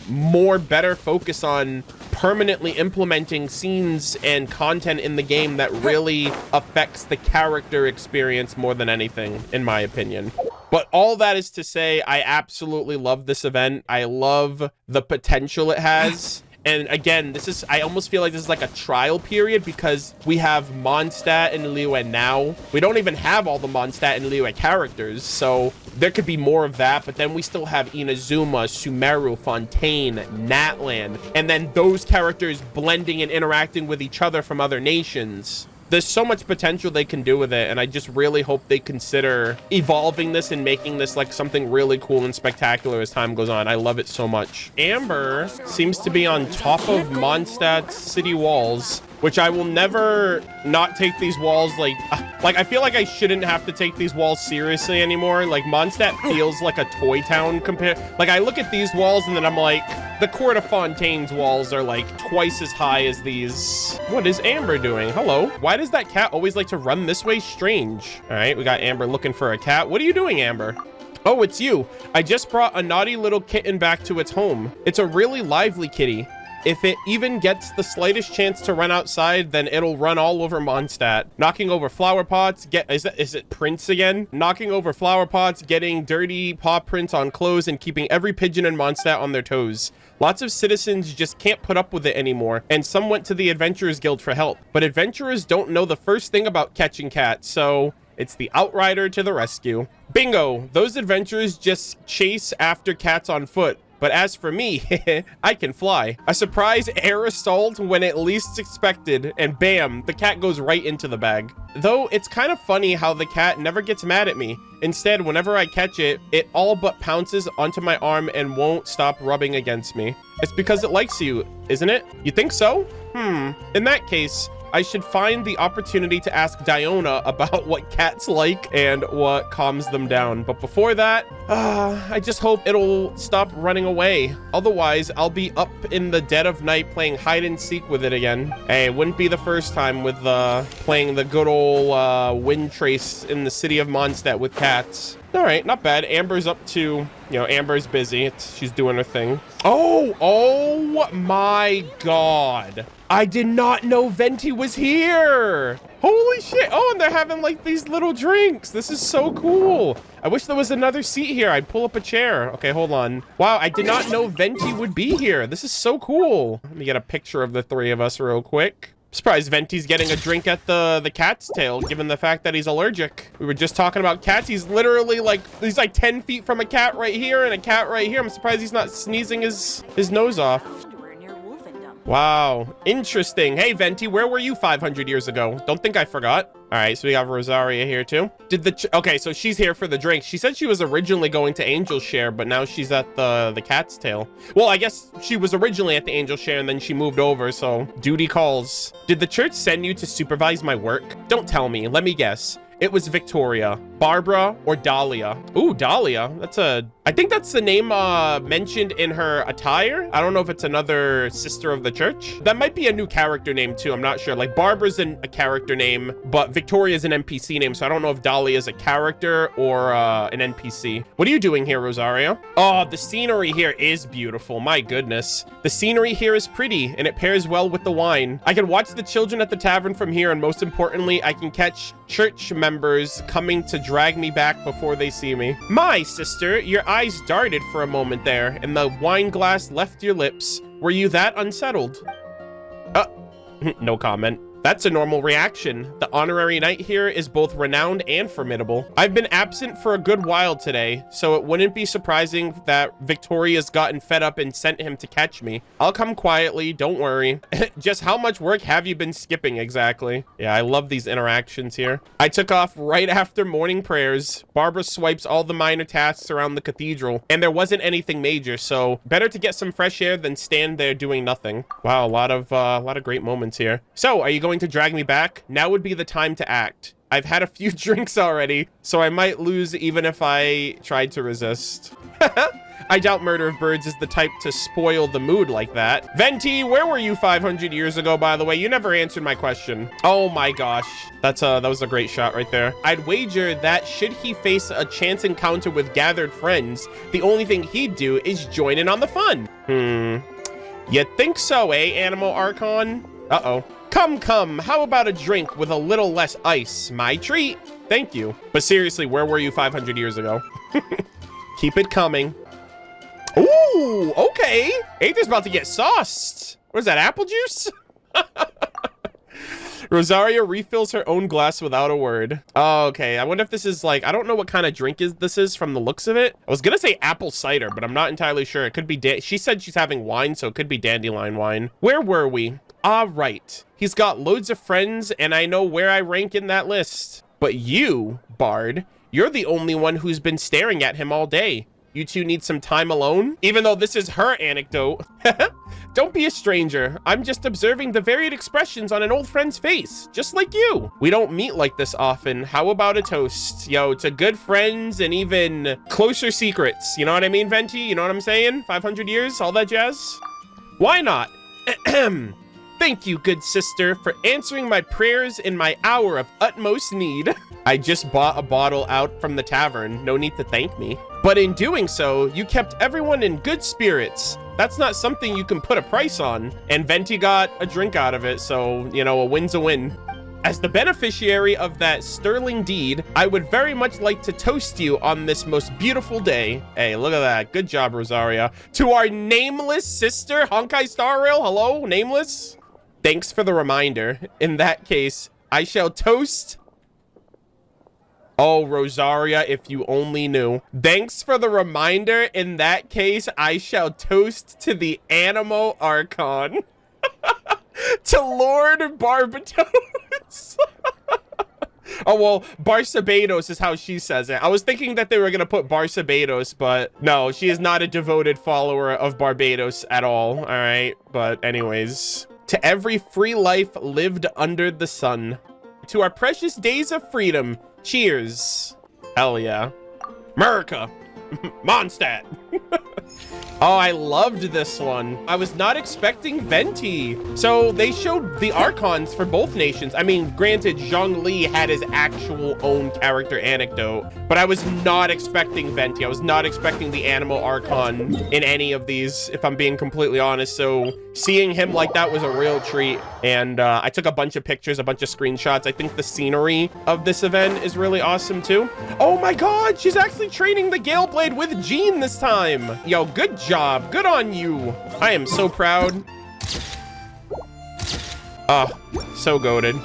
[SPEAKER 1] better focus on permanently implementing scenes and content in the game that really affects the character experience more than anything, in my opinion. But all that is to say, I absolutely love this event. I love the potential it has. And again, I almost feel like this is like a trial period because we have Monstat and Liyue now. We don't even have all the Monstat and Liyue characters, so there could be more of that. But then we still have Inazuma, Sumeru, Fontaine, Natlan, and then those characters blending and interacting with each other from other nations. There's so much potential they can do with it, and I just really hope they consider evolving this and making this like something really cool and spectacular as time goes on. I love it so much. Amber seems to be on top of Mondstadt's city walls, which I will never not take these walls like I feel like I shouldn't have to take these walls seriously anymore. Like, Monstat feels like a toy town compared. Like, I look at these walls and then I'm like, the Court of Fontaine's walls are like twice as high as these. What is Amber doing? Hello. Why does that cat always like to run this way? Strange. All right, we got Amber looking for a cat. What are you doing, Amber? Oh, it's you. I just brought a naughty little kitten back to its home. It's a really lively kitty. If it even gets the slightest chance to run outside, then it'll run all over Monstat. Knocking over flower pots, is it prints again? Knocking over flower pots, getting dirty paw prints on clothes, and keeping every pigeon in Monstat on their toes. Lots of citizens just can't put up with it anymore, and some went to the Adventurers Guild for help. But adventurers don't know the first thing about catching cats, so it's the outrider to the rescue. Bingo! Those adventurers just chase after cats on foot. But as for me, I can fly. A surprise air assault when it least expected, and bam, the cat goes right into the bag. Though it's kind of funny how the cat never gets mad at me. Instead, whenever I catch it, it all but pounces onto my arm and won't stop rubbing against me. It's because it likes you, isn't it? You think so? In that case, I should find the opportunity to ask Diona about what cats like and what calms them down. But before that, I just hope it'll stop running away. Otherwise, I'll be up in the dead of night playing hide and seek with it again. Hey, it wouldn't be the first time with playing the good old wind trace in the city of Monstat with cats. All right, not bad. Amber's up to, you know, Amber's busy. She's doing her thing. Oh my God. I did not know Venti was here. Holy shit. Oh, and they're having like these little drinks. This is so cool. I wish there was another seat here. I'd pull up a chair. Okay, hold on. Wow, I did not know Venti would be here. This is so cool. Let me get a picture of the three of us real quick. Surprised Venti's getting a drink at the cat's tail, given the fact that he's allergic. We were just talking about cats. He's literally like, he's like 10 feet from a cat right here and a cat right here. I'm surprised he's not sneezing his nose off. Wow, interesting. Hey, Venti, where were you 500 years ago? Don't think I forgot. All right, so we got Rosaria here too. Okay, so she's here for the drink. She said she was originally going to Angel's Share, but now she's at the cat's tail. Well, I guess she was originally at the Angel's Share and then she moved over, so duty calls. Did the church send you to supervise my work? Don't tell me, let me guess. It was Victoria, Barbara, or Dahlia. Ooh, Dahlia. I think that's the name mentioned in her attire. I don't know if it's another sister of the church. That might be a new character name too. I'm not sure. Like, Barbara's a character name, but Victoria's an NPC name. So I don't know if Dahlia is a character or an NPC. What are you doing here, Rosaria? Oh, the scenery here is beautiful. My goodness. The scenery here is pretty and it pairs well with the wine. I can watch the children at the tavern from here, and most importantly, I can catch church members coming to drag me back before they see me. My sister, your eyes darted for a moment there, and the wine glass left your lips. Were you that unsettled? No comment. That's a normal reaction. The honorary knight here is both renowned and formidable. I've been absent for a good while today, so it wouldn't be surprising that Victoria's gotten fed up and sent him to catch me. I'll come quietly, don't worry. Just how much work have you been skipping exactly? Yeah, I love these interactions here. I took off right after morning prayers. Barbara swipes all the minor tasks around the cathedral, and there wasn't anything major, so better to get some fresh air than stand there doing nothing. Wow, a lot of great moments here. So, are you going to drag me back? Now would be the time to act. I've had a few drinks already, so I might lose even if I tried to resist. I doubt Murderofbirds is the type to spoil the mood like that. Venti, where were you 500 years ago, by the way? You never answered my question. Oh my gosh. That was a great shot right there. I'd wager that should he face a chance encounter with gathered friends, the only thing he'd do is join in on the fun. You think so, eh, Animal Archon? Uh-oh. Come, how about a drink with a little less ice? My treat. Thank you. But seriously, where were you 500 years ago? Keep it coming. Ooh, okay. Aether's about to get sauced. What is that, apple juice? Rosaria refills her own glass without a word. Oh, okay, I wonder if this is like, I don't know what kind of drink this is from the looks of it. I was gonna say apple cider, but I'm not entirely sure. It could be, she said she's having wine, so it could be dandelion wine. Where were we? Ah, right. He's got loads of friends, and I know where I rank in that list. But you, Bard, you're the only one who's been staring at him all day. You two need some time alone? Even though this is her anecdote. Don't be a stranger. I'm just observing the varied expressions on an old friend's face, just like you. We don't meet like this often. How about a toast? Yo, to good friends and even closer secrets. You know what I mean, Venti? You know what I'm saying? 500 years, all that jazz? Why not? Thank you, good sister, for answering my prayers in my hour of utmost need. I just bought a bottle out from the tavern. No need to thank me. But in doing so, you kept everyone in good spirits. That's not something you can put a price on. And Venti got a drink out of it, so, you know, a win's a win. As the beneficiary of that sterling deed, I would very much like to toast you on this most beautiful day. Hey, look at that. Good job, Rosaria. To our nameless sister, Honkai Star Rail. Hello, nameless? Thanks for the reminder. In that case, I shall toast... Oh, Rosaria, if you only knew. Thanks for the reminder. In that case, I shall toast to the Animo Archon. To Lord Barbatos. Oh, well, Barsabados is how she says it. I was thinking that they were going to put Barsabados, but no, she is not a devoted follower of Barbados at all. All right. But anyways, to every free life lived under the sun. To our precious days of freedom. Cheers. Hell yeah. America. Monstat. Oh, I loved this one. I was not expecting Venti. So they showed the Archons for both nations. I mean, granted, Zhongli had his actual own character anecdote, but I was not expecting Venti. I was not expecting the Animal Archon in any of these, if I'm being completely honest. So seeing him like that was a real treat. And I took a bunch of pictures, a bunch of screenshots. I think the scenery of this event is really awesome too. Oh my God, she's actually training the Gale Blade with Jean this time. Yo, good job. Good on you. I am so proud. So goated.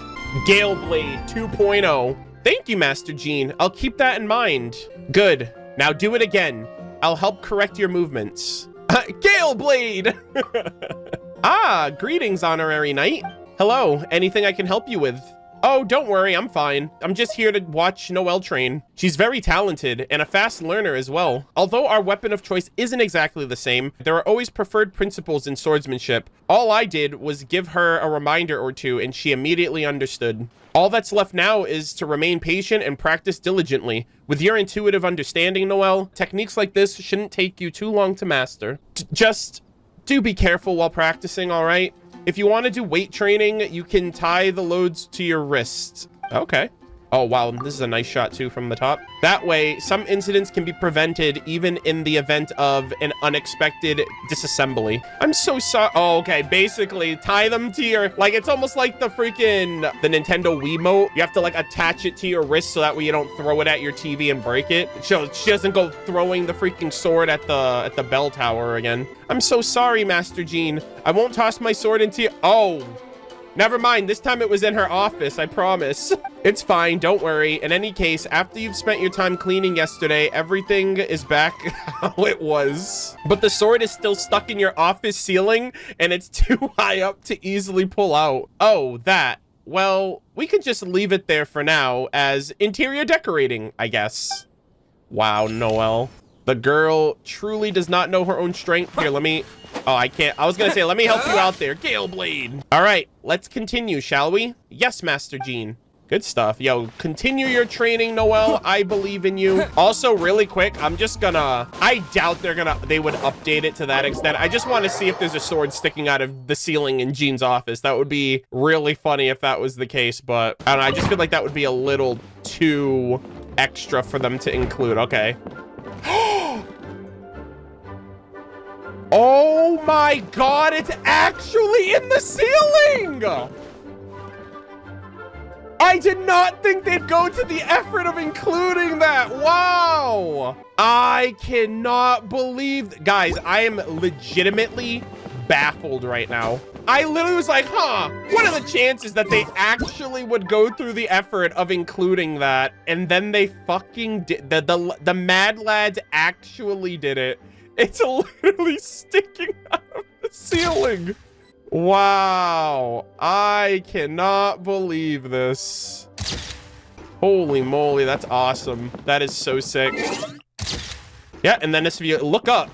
[SPEAKER 1] Gale Blade 2.0. Thank you, Master Jean. I'll keep that in mind. Good. Now do it again. I'll help correct your movements. Gale Blade! Ah, greetings, honorary knight. Hello, anything I can help you with? Oh, don't worry, I'm fine. I'm just here to watch Noelle train. She's very talented and a fast learner as well. Although our weapon of choice isn't exactly the same, there are always preferred principles in swordsmanship. All I did was give her a reminder or two and she immediately understood. All that's left now is to remain patient and practice diligently. With your intuitive understanding, Noelle, techniques like this shouldn't take you too long to master. Just do be careful while practicing, all right? If you want to do weight training, you can tie the loads to your wrists. Okay. Oh, wow. This is a nice shot, too, from the top. That way, some incidents can be prevented even in the event of an unexpected disassembly. I'm so sorry. Oh, okay. Basically, tie them to your... Like, it's almost like the freaking... The Nintendo Wiimote. You have to, like, attach it to your wrist so that way you don't throw it at your TV and break it. So she doesn't go throwing the freaking sword at the bell tower again. I'm so sorry, Master Jean. I won't toss my sword into... Oh... Never mind, this time it was in her office, I promise. It's fine, don't worry. In any case, after you've spent your time cleaning yesterday, everything is back how it was. But the sword is still stuck in your office ceiling, and it's too high up to easily pull out. Oh, that. Well, we could just leave it there for now as interior decorating, I guess. Wow, Noelle. The girl truly does not know her own strength. Here, let me... Oh, I can't. I was gonna say, let me help you out there. Gale Blade. All right, let's continue, shall we? Yes, Master Jean. Good stuff. Yo, continue your training, Noelle. I believe in you. Also, really quick, I'm just gonna... I doubt they would update it to that extent. I just want to see if there's a sword sticking out of the ceiling in Jean's office. That would be really funny if that was the case, but I don't know. I just feel like that would be a little too extra for them to include. Okay. Oh my god, it's actually in the ceiling! I did not think they'd go to the effort of including that. Wow. I cannot believe... Guys, I am legitimately baffled right now. I literally was like, huh, what are the chances that they actually would go through the effort of including that? And then they fucking did... The Mad Lads actually did it. It's literally sticking out of the ceiling. Wow. I cannot believe this. Holy moly, that's awesome. That is so sick. Yeah, and then if you look up.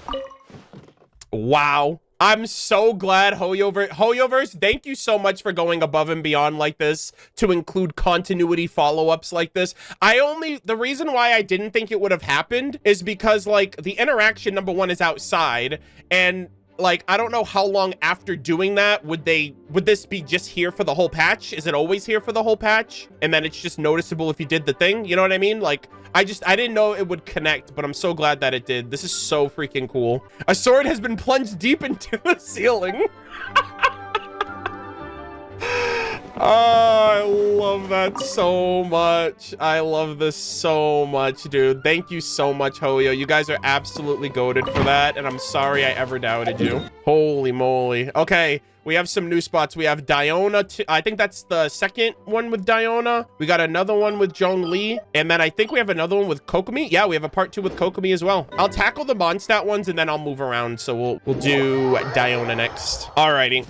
[SPEAKER 1] Wow. I'm so glad Hoyoverse, thank you so much for going above and beyond like this to include continuity follow-ups like this. The reason why I didn't think it would have happened is because like the interaction, number one, is outside, and like I don't know how long after doing that would this be just here for the whole patch? Is it always here for the whole patch? And then it's just noticeable if you did the thing, you know what I mean? Like I didn't know it would connect, but I'm so glad that it did. This is so freaking cool. A sword has been plunged deep into the ceiling. Oh, I love that so much. I love this so much, dude. Thank you so much, Hoyo. You guys are absolutely goated for that, and I'm sorry I ever doubted you. Holy moly. Okay, we have some new spots. We have Diona. I think that's the second one with Diona. We got another one with Zhongli, and then I think we have another one with Kokomi. Yeah, we have a part 2 with Kokomi as well. I'll tackle the Monstat ones, and then I'll move around, so we'll do Diona next. Alrighty.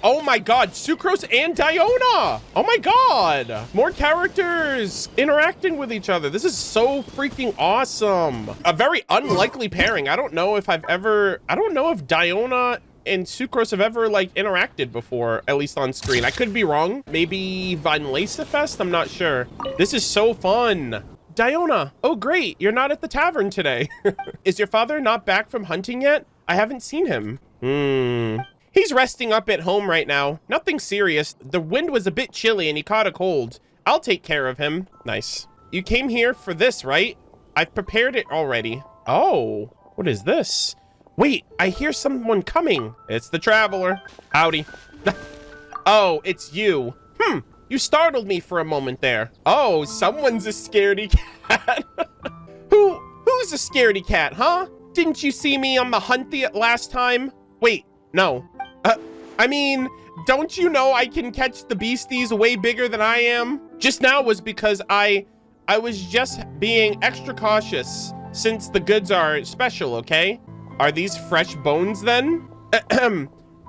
[SPEAKER 1] Oh my god, Sucrose and Diona! Oh my god! More characters interacting with each other. This is so freaking awesome. A very unlikely pairing. I don't know if Diona and Sucrose have ever like interacted before, at least on screen. I could be wrong. Maybe Vinelasa Fest? I'm not sure. This is so fun. Diona, oh great, you're not at the tavern today. Is your father not back from hunting yet? I haven't seen him. He's resting up at home right now. Nothing serious. The wind was a bit chilly and he caught a cold. I'll take care of him. Nice. You came here for this, right? I've prepared it already. Oh, what is this? Wait, I hear someone coming. It's the traveler. Howdy. Oh, it's you. You startled me for a moment there. Oh, someone's a scaredy cat. Who's a scaredy cat, huh? Didn't you see me on the hunt the last time? Wait, no. I mean, don't you know I can catch the beasties way bigger than I am? Just now was because I was just being extra cautious since the goods are special, okay? Are these fresh bones then?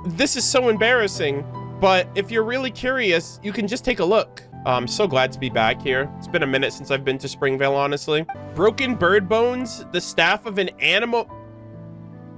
[SPEAKER 1] This is so embarrassing, but if you're really curious, you can just take a look. I'm so glad to be back here. It's been a minute since I've been to Springvale, honestly. Broken bird bones, the staff of an animal...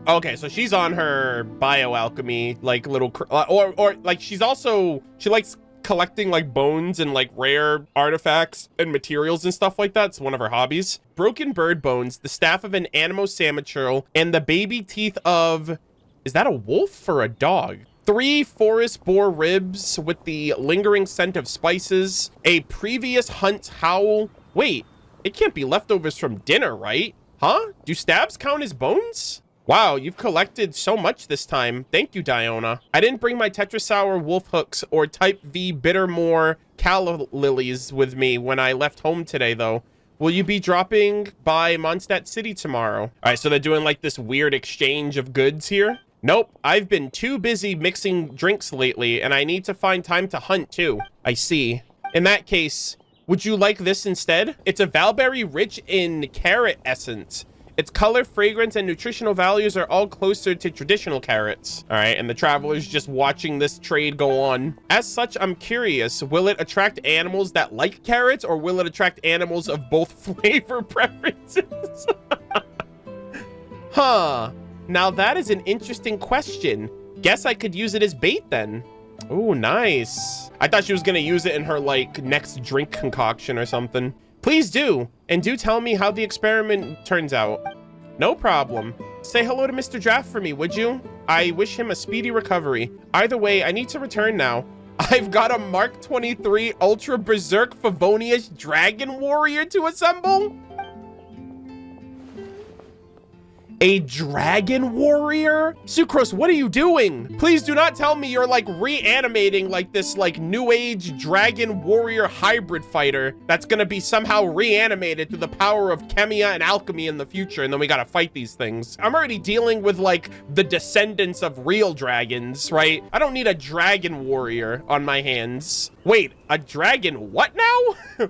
[SPEAKER 1] Okay, so she's on her bioalchemy, like little, or like she likes collecting like bones and like rare artifacts and materials and stuff like that. It's one of her hobbies. Broken bird bones, the staff of an Anemo-Samaturl, and the baby teeth of, is that a wolf or a dog? 3 forest boar ribs with the lingering scent of spices, a previous hunt's howl. Wait, it can't be leftovers from dinner, right? Huh? Do stabs count as bones? Wow, you've collected so much this time. Thank you, Diona. I didn't bring my Tetrasaur wolf hooks or Type V Bittermore calla lilies with me when I left home today, though. Will you be dropping by Monstat City tomorrow? All right, so they're doing like this weird exchange of goods here. Nope, I've been too busy mixing drinks lately, and I need to find time to hunt too. I see. In that case, would you like this instead? It's a Valberry rich in carrot essence. Its color, fragrance, and nutritional values are all closer to traditional carrots. All right, and the traveler's just watching this trade go on. As such, I'm curious, will it attract animals that like carrots, or will it attract animals of both flavor preferences? Huh. Now that is an interesting question. Guess I could use it as bait then. Oh, nice. I thought she was gonna use it in her, like, next drink concoction or something. Please do, and do tell me how the experiment turns out. No problem. Say hello to Mr. Draft for me, would you? I wish him a speedy recovery. Either way, I need to return now. I've got a Mark 23 Ultra Berserk Favonius Dragon Warrior to assemble? A dragon warrior? Sucrose, what are you doing? Please do not tell me you're like reanimating like this like new age dragon warrior hybrid fighter that's gonna be somehow reanimated through the power of chemia and alchemy in the future, and then we gotta fight these things. I'm already dealing with like the descendants of real dragons, right? I don't need a dragon warrior on my hands. Wait, a dragon what now?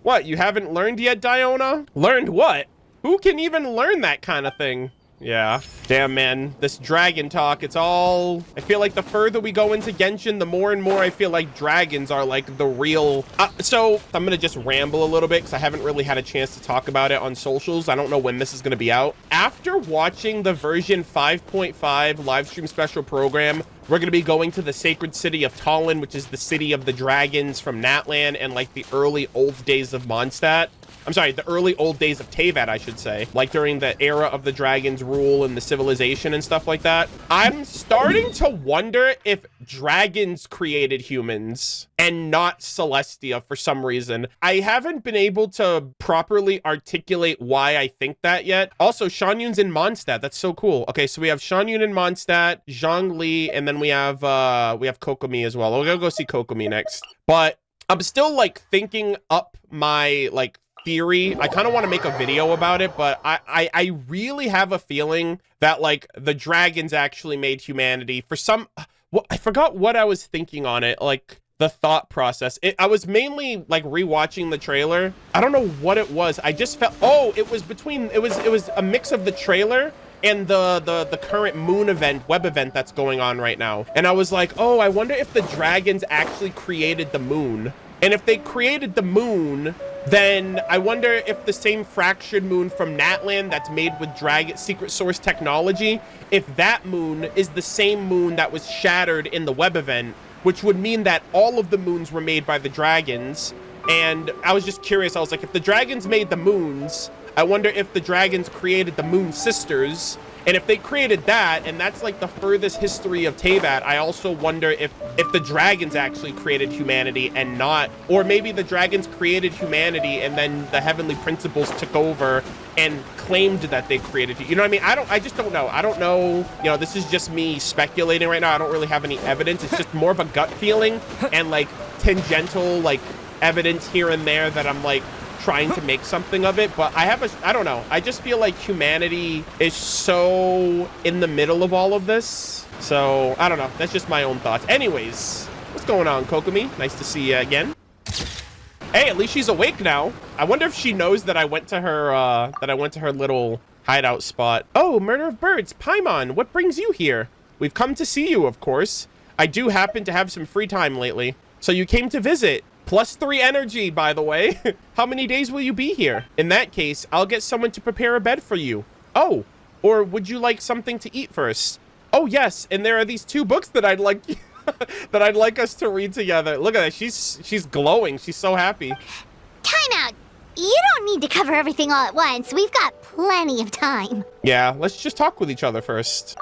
[SPEAKER 1] What, you haven't learned yet, Diona? Learned what? Who can even learn that kind of thing? Yeah. Damn, man. This dragon talk, it's all... I feel like the further we go into Genshin, the more and more I feel like dragons are like the real... So I'm gonna just ramble a little bit because I haven't really had a chance to talk about it on socials. I don't know when this is gonna be out. After watching the version 5.5 livestream special program, we're gonna be going to the sacred city of Tallinn, which is the city of the dragons from Natlan and like the early old days of Monstat. I'm sorry, the early old days of Teyvat, I should say. Like during the era of the dragon's rule and the civilization and stuff like that. I'm starting to wonder if dragons created humans and not Celestia for some reason. I haven't been able to properly articulate why I think that yet. Also, Xianyun's in Monstat. That's so cool. Okay, so we have Xianyun in Monstat, Zhongli, and then we have Kokomi as well. We're gonna go see Kokomi next. But I'm still like thinking up my like theory. I kind of want to make a video about it, but I really have a feeling that like the dragons actually made humanity for some... Well, I forgot what I was thinking on it, like the thought process. I was mainly like rewatching the trailer. I don't know what it was. I just felt... Oh, it was between... It was a mix of the trailer and the current moon event, web event that's going on right now. And I was like, oh, I wonder if the dragons actually created the moon. And if they created the moon, then I wonder if the same fractured moon from Natlan that's made with dragon secret source technology, if that moon is the same moon that was shattered in the web event, which would mean that all of the moons were made by the dragons. And I was just curious. I was like, if the dragons made the moons, I wonder if the dragons created the moon sisters. And if they created that, and that's like the furthest history of Teyvat, I also wonder if the dragons actually created humanity and not, or maybe the dragons created humanity and then the heavenly principles took over and claimed that they created you. You know what I mean? I just don't know. I don't know. You know, this is just me speculating right now. I don't really have any evidence. It's just more of a gut feeling and like tangential like evidence here and there that I'm like trying to make something of it. But I don't know. I just feel like humanity is so in the middle of all of this. So I don't know. That's just my own thoughts. Anyways, what's going on, Kokomi? Nice to see you again. Hey, at least she's awake now. I wonder if she knows that I went to her little hideout spot. Oh, Murderofbirds, Paimon, what brings you here? We've come to see you, of course. I do happen to have some free time lately. So you came to visit. +3 energy, by the way. How many days will you be here? In that case, I'll get someone to prepare a bed for you. Oh, or would you like something to eat first? Oh, yes, and there are these 2 books that I'd like that I'd like us to read together. Look at that. She's glowing. She's so happy.
[SPEAKER 4] Time out. You don't need to cover everything all at once. We've got plenty of time.
[SPEAKER 1] Yeah, let's just talk with each other first.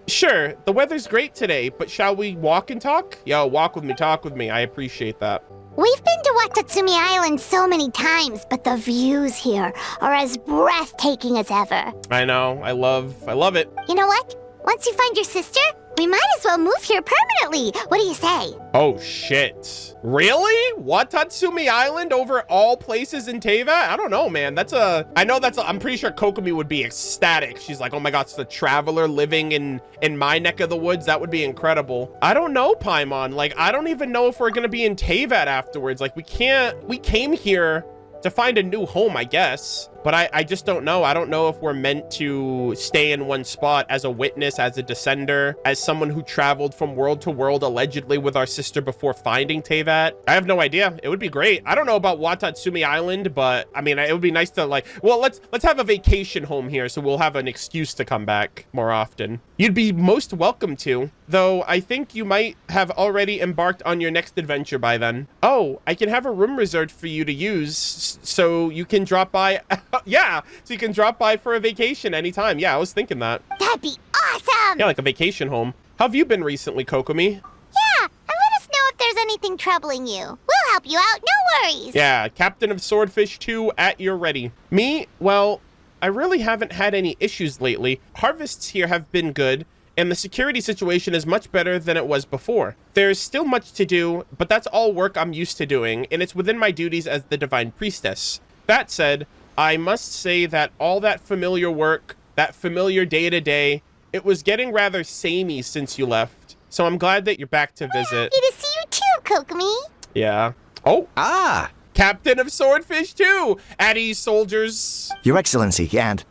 [SPEAKER 1] Sure, the weather's great today, but shall we walk and talk? Yo, walk with me, talk with me. I appreciate that.
[SPEAKER 4] We've been to Watsumi Island so many times, but the views here are as breathtaking as ever.
[SPEAKER 1] I know. I love it.
[SPEAKER 4] You know what? Once you find your sister, We might as well move here permanently. What do you say?
[SPEAKER 1] Oh, shit. Really? Watatsumi Island over all places in Teyvat? I don't know, man. I'm pretty sure Kokomi would be ecstatic. She's like, oh my god, it's the traveler living in my neck of the woods. That would be incredible. I don't know, Paimon. Like, I don't even know if we're gonna be in Teyvat afterwards. Like, we came here to find a new home, I guess. But I just don't know. I don't know if we're meant to stay in one spot as a witness, as a descender, as someone who traveled from world to world allegedly with our sister before finding Teyvat. I have no idea. It would be great. I don't know about Watatsumi Island, but I mean, it would be nice to let's have a vacation home here so we'll have an excuse to come back more often. You'd be most welcome to, though I think you might have already embarked on your next adventure by then. Oh, I can have a room reserved for you to use so you can drop by. Yeah, so you can drop by for a vacation anytime. Yeah, I was thinking that.
[SPEAKER 4] That'd be awesome!
[SPEAKER 1] Yeah, like a vacation home. How have you been recently, Kokomi?
[SPEAKER 4] Yeah, and let us know if there's anything troubling you. We'll help you out, no worries!
[SPEAKER 1] Yeah, Captain of Swordfish 2 at your ready. Me? Well, I really haven't had any issues lately. Harvests here have been good, and the security situation is much better than it was before. There's still much to do, but that's all work I'm used to doing, and it's within my duties as the Divine Priestess. That said, I must say that all that familiar work, that familiar day-to-day, it was getting rather samey since you left. So I'm glad that you're back to visit.
[SPEAKER 4] Happy to see you too, Kokomi.
[SPEAKER 1] Yeah. Oh. Ah. Captain of Swordfish 2! At ease, soldiers.
[SPEAKER 2] Your Excellency, and...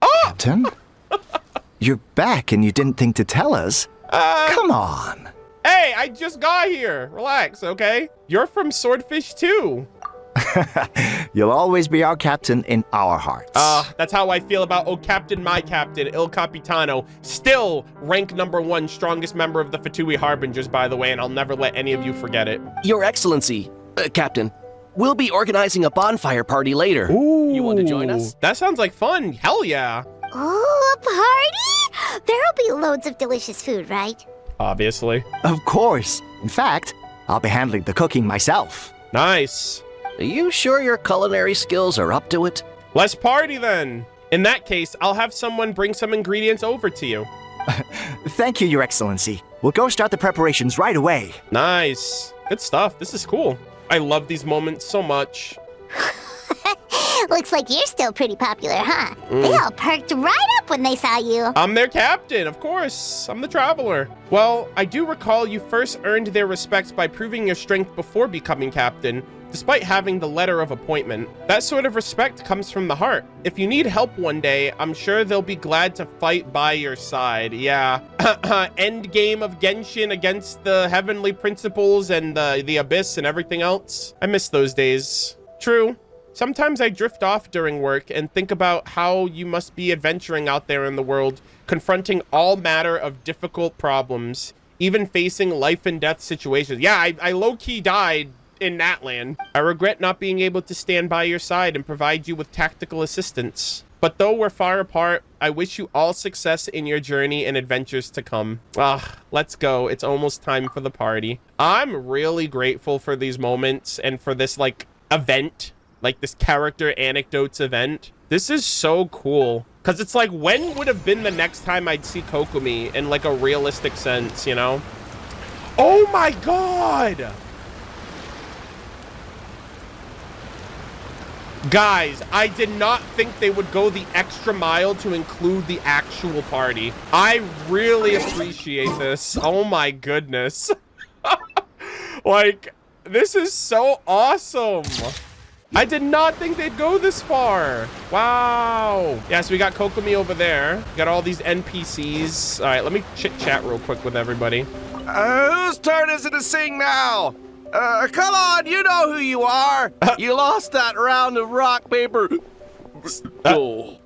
[SPEAKER 1] Oh!
[SPEAKER 2] Captain? You're back and you didn't think to tell us? Come on.
[SPEAKER 1] Hey, I just got here. Relax, okay? You're from Swordfish 2.
[SPEAKER 2] You'll always be our captain in our hearts.
[SPEAKER 1] That's how I feel about Oh Captain, My Captain, Il Capitano. Still rank #1 strongest member of the Fatui Harbingers, by the way, and I'll never let any of you forget it.
[SPEAKER 12] Your Excellency, Captain, we'll be organizing a bonfire party later.
[SPEAKER 1] Ooh,
[SPEAKER 12] you want to join us?
[SPEAKER 1] That sounds like fun. Hell yeah.
[SPEAKER 4] Ooh, a party? There'll be loads of delicious food, right?
[SPEAKER 1] Obviously.
[SPEAKER 2] Of course. In fact, I'll be handling the cooking myself.
[SPEAKER 1] Nice.
[SPEAKER 12] Are you sure your culinary skills are up to it?
[SPEAKER 1] Let's party then. In that case, I'll have someone bring some ingredients over to you.
[SPEAKER 2] Thank you, Your Excellency. We'll go start the preparations right away.
[SPEAKER 1] Nice. Good stuff. This is cool. I love these moments so much.
[SPEAKER 4] Looks like you're still pretty popular, huh? They all perked right up when they saw you.
[SPEAKER 1] I'm their captain, of course. I'm the traveler. Well, I do recall you first earned their respect by proving your strength before becoming captain, despite having the letter of appointment. That sort of respect comes from the heart. If you need help one day, I'm sure they'll be glad to fight by your side. Yeah. End game of Genshin against the heavenly principles and the abyss and everything else. I miss those days. True. Sometimes I drift off during work and think about how you must be adventuring out there in the world, confronting all matter of difficult problems, even facing life and death situations. Yeah, I low-key died in Natland. I regret not being able to stand by your side and provide you with tactical assistance. But though we're far apart, I wish you all success in your journey and adventures to come. Let's go. It's almost time for the party. I'm really grateful for these moments and for this, event. This character anecdotes event. This is so cool. Because it's like, when would have been the next time I'd see Kokomi in, a realistic sense, you know? Oh my god! Guys, I did not think they would go the extra mile to include the actual party. I really appreciate this. Oh my goodness. This is so awesome. I did not think they'd go this far. Wow. Yeah, so we got Kokomi over there. We got all these NPCs. All right, let me chit-chat real quick with everybody.
[SPEAKER 5] Whose turn is it to sing now? Come on, you know who you are. You lost that round of rock, paper.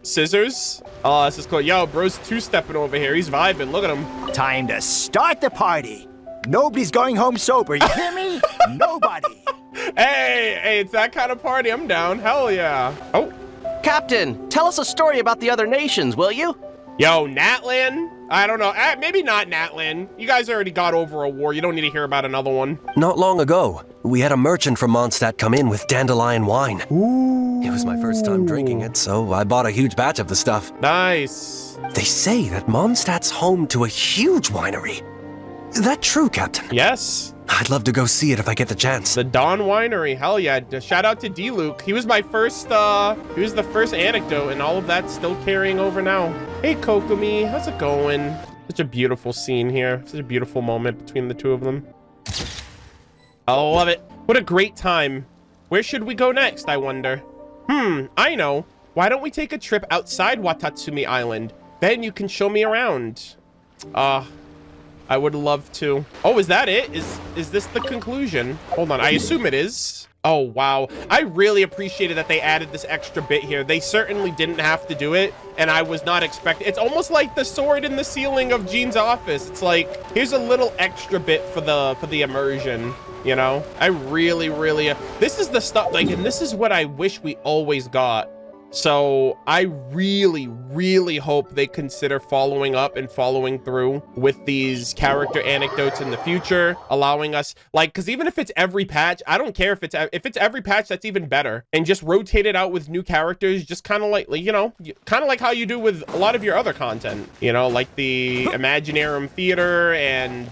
[SPEAKER 1] Scissors? Oh, this is cool. Yo, bro's two-stepping over here. He's vibing. Look at him.
[SPEAKER 2] Time to start the party. Nobody's going home sober, you hear me? Nobody.
[SPEAKER 1] Hey, it's that kind of party. I'm down. Hell yeah. Oh.
[SPEAKER 12] Captain, tell us a story about the other nations, will you?
[SPEAKER 1] Yo, Natland? I don't know. Maybe not Natland. You guys already got over a war. You don't need to hear about another one.
[SPEAKER 10] Not long ago, We had a merchant from Monstat come in with dandelion wine.
[SPEAKER 1] Ooh.
[SPEAKER 10] It was my first time drinking it, so I bought a huge batch of the stuff.
[SPEAKER 1] Nice.
[SPEAKER 10] They say that Mondstat's home to a huge winery. Is that true, Captain?
[SPEAKER 1] Yes.
[SPEAKER 10] I'd love to go see it if I get the chance.
[SPEAKER 1] The Dawn Winery, hell yeah. Shout out to Diluc. He was my first, he was the first anecdote, and all of that's still carrying over now. Hey, Kokomi, how's it going? Such a beautiful scene here. Such a beautiful moment between the two of them. I love it. What a great time. Where should we go next, I wonder? I know. Why don't we take a trip outside Watsumi Island? Then you can show me around. I would love to. Oh, is that it? Is this the conclusion? Hold on, I assume it is. Oh, wow. I really appreciated that they added this extra bit here. They certainly didn't have to do it, and I was not expecting. It's almost like the sword in the ceiling of Jean's office. It's like, here's a little extra bit for the immersion, you know? I really, this is the stuff, like, and this is what I wish we always got. So I really hope they consider following up and following through with these character anecdotes in the future, allowing us, like, because even if it's every patch, I don't care if it's every patch, that's even better, and just rotate it out with new characters, just kind of like, you know, kind of like how you do with a lot of your other content, you know, like the Imaginarium Theater and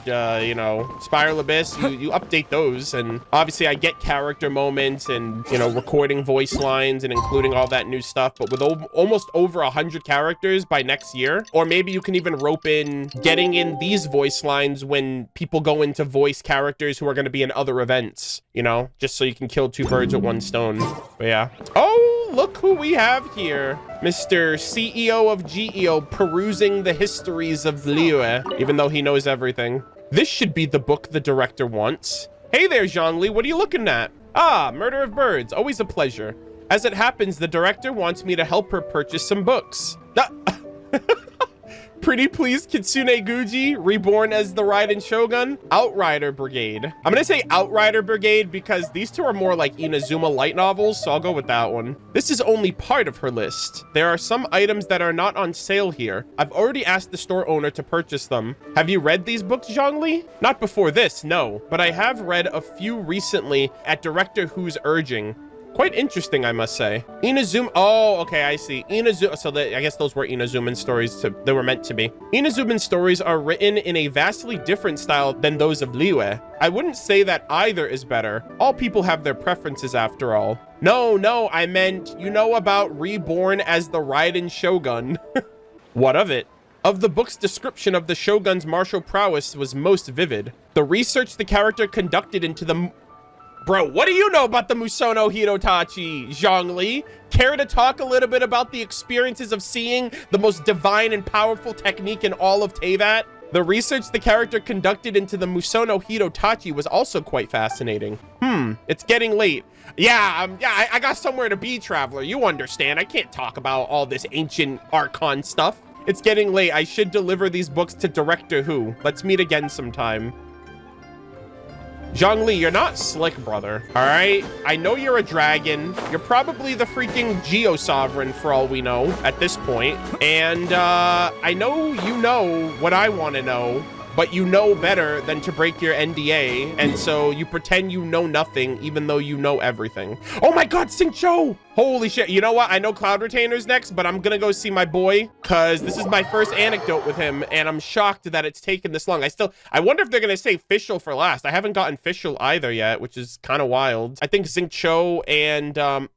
[SPEAKER 1] you know, Spiral Abyss. You update those, and obviously I get character moments and, you know, recording voice lines and including all that new stuff, but with almost over 100 characters by next year, or maybe you can even rope in getting in these voice lines when people go into voice characters who are going to be in other events, you know, just so you can kill two birds with one stone. But yeah. Oh, look who we have here. Mr. CEO of GEO perusing the histories of Liyue, even though he knows everything. This should be the book the director wants. Hey there, Zhongli, what are you looking at? Ah, Murderofbirds, always a pleasure. As it happens, the director wants me to help her purchase some books. Pretty Please Kitsune Guji, reborn as the Raiden Shogun, Outrider Brigade. I'm gonna say Outrider Brigade because these two are more like Inazuma light novels, so I'll go with that one. This is only part of her list. There are some items that are not on sale here. I've already asked the store owner to purchase them. Have you read these books, Zhongli? Not before this, no, but I have read a few recently at Director Who's urging. Quite interesting, I must say. Inazuma, oh, okay, I see. Inazuma, so I guess those were Inazuman stories, they were meant to be. Inazuman stories are written in a vastly different style than those of Liyue. I wouldn't say that either is better. All people have their preferences after all. No, I meant, you know about reborn as the Raiden Shogun. What of it? Of the book's description of the Shogun's martial prowess was most vivid. The research the character conducted into the... Bro, what do you know about the Musono Hirotachi, Zhongli? Care to talk a little bit about the experiences of seeing the most divine and powerful technique in all of Teyvat? The research the character conducted into the Musono Hirotachi was also quite fascinating. It's getting late. Yeah, I got somewhere to be, Traveler. You understand. I can't talk about all this ancient Archon stuff. It's getting late. I should deliver these books to Director Who. Let's meet again sometime. Zhongli, you're not slick, brother. All right? I know you're a dragon. You're probably the freaking Geo-Sovereign for all we know at this point. And I know you know what I want to know, but you know better than to break your NDA. And so you pretend you know nothing, even though you know everything. Oh my God, Xingqiu! Holy shit. You know what? I know Cloud Retainer's next, but I'm gonna go see my boy because this is my first anecdote with him, and I'm shocked that it's taken this long. I wonder if they're gonna say Fischl for last. I haven't gotten Fischl either yet, which is kind of wild. I think Xingqiu and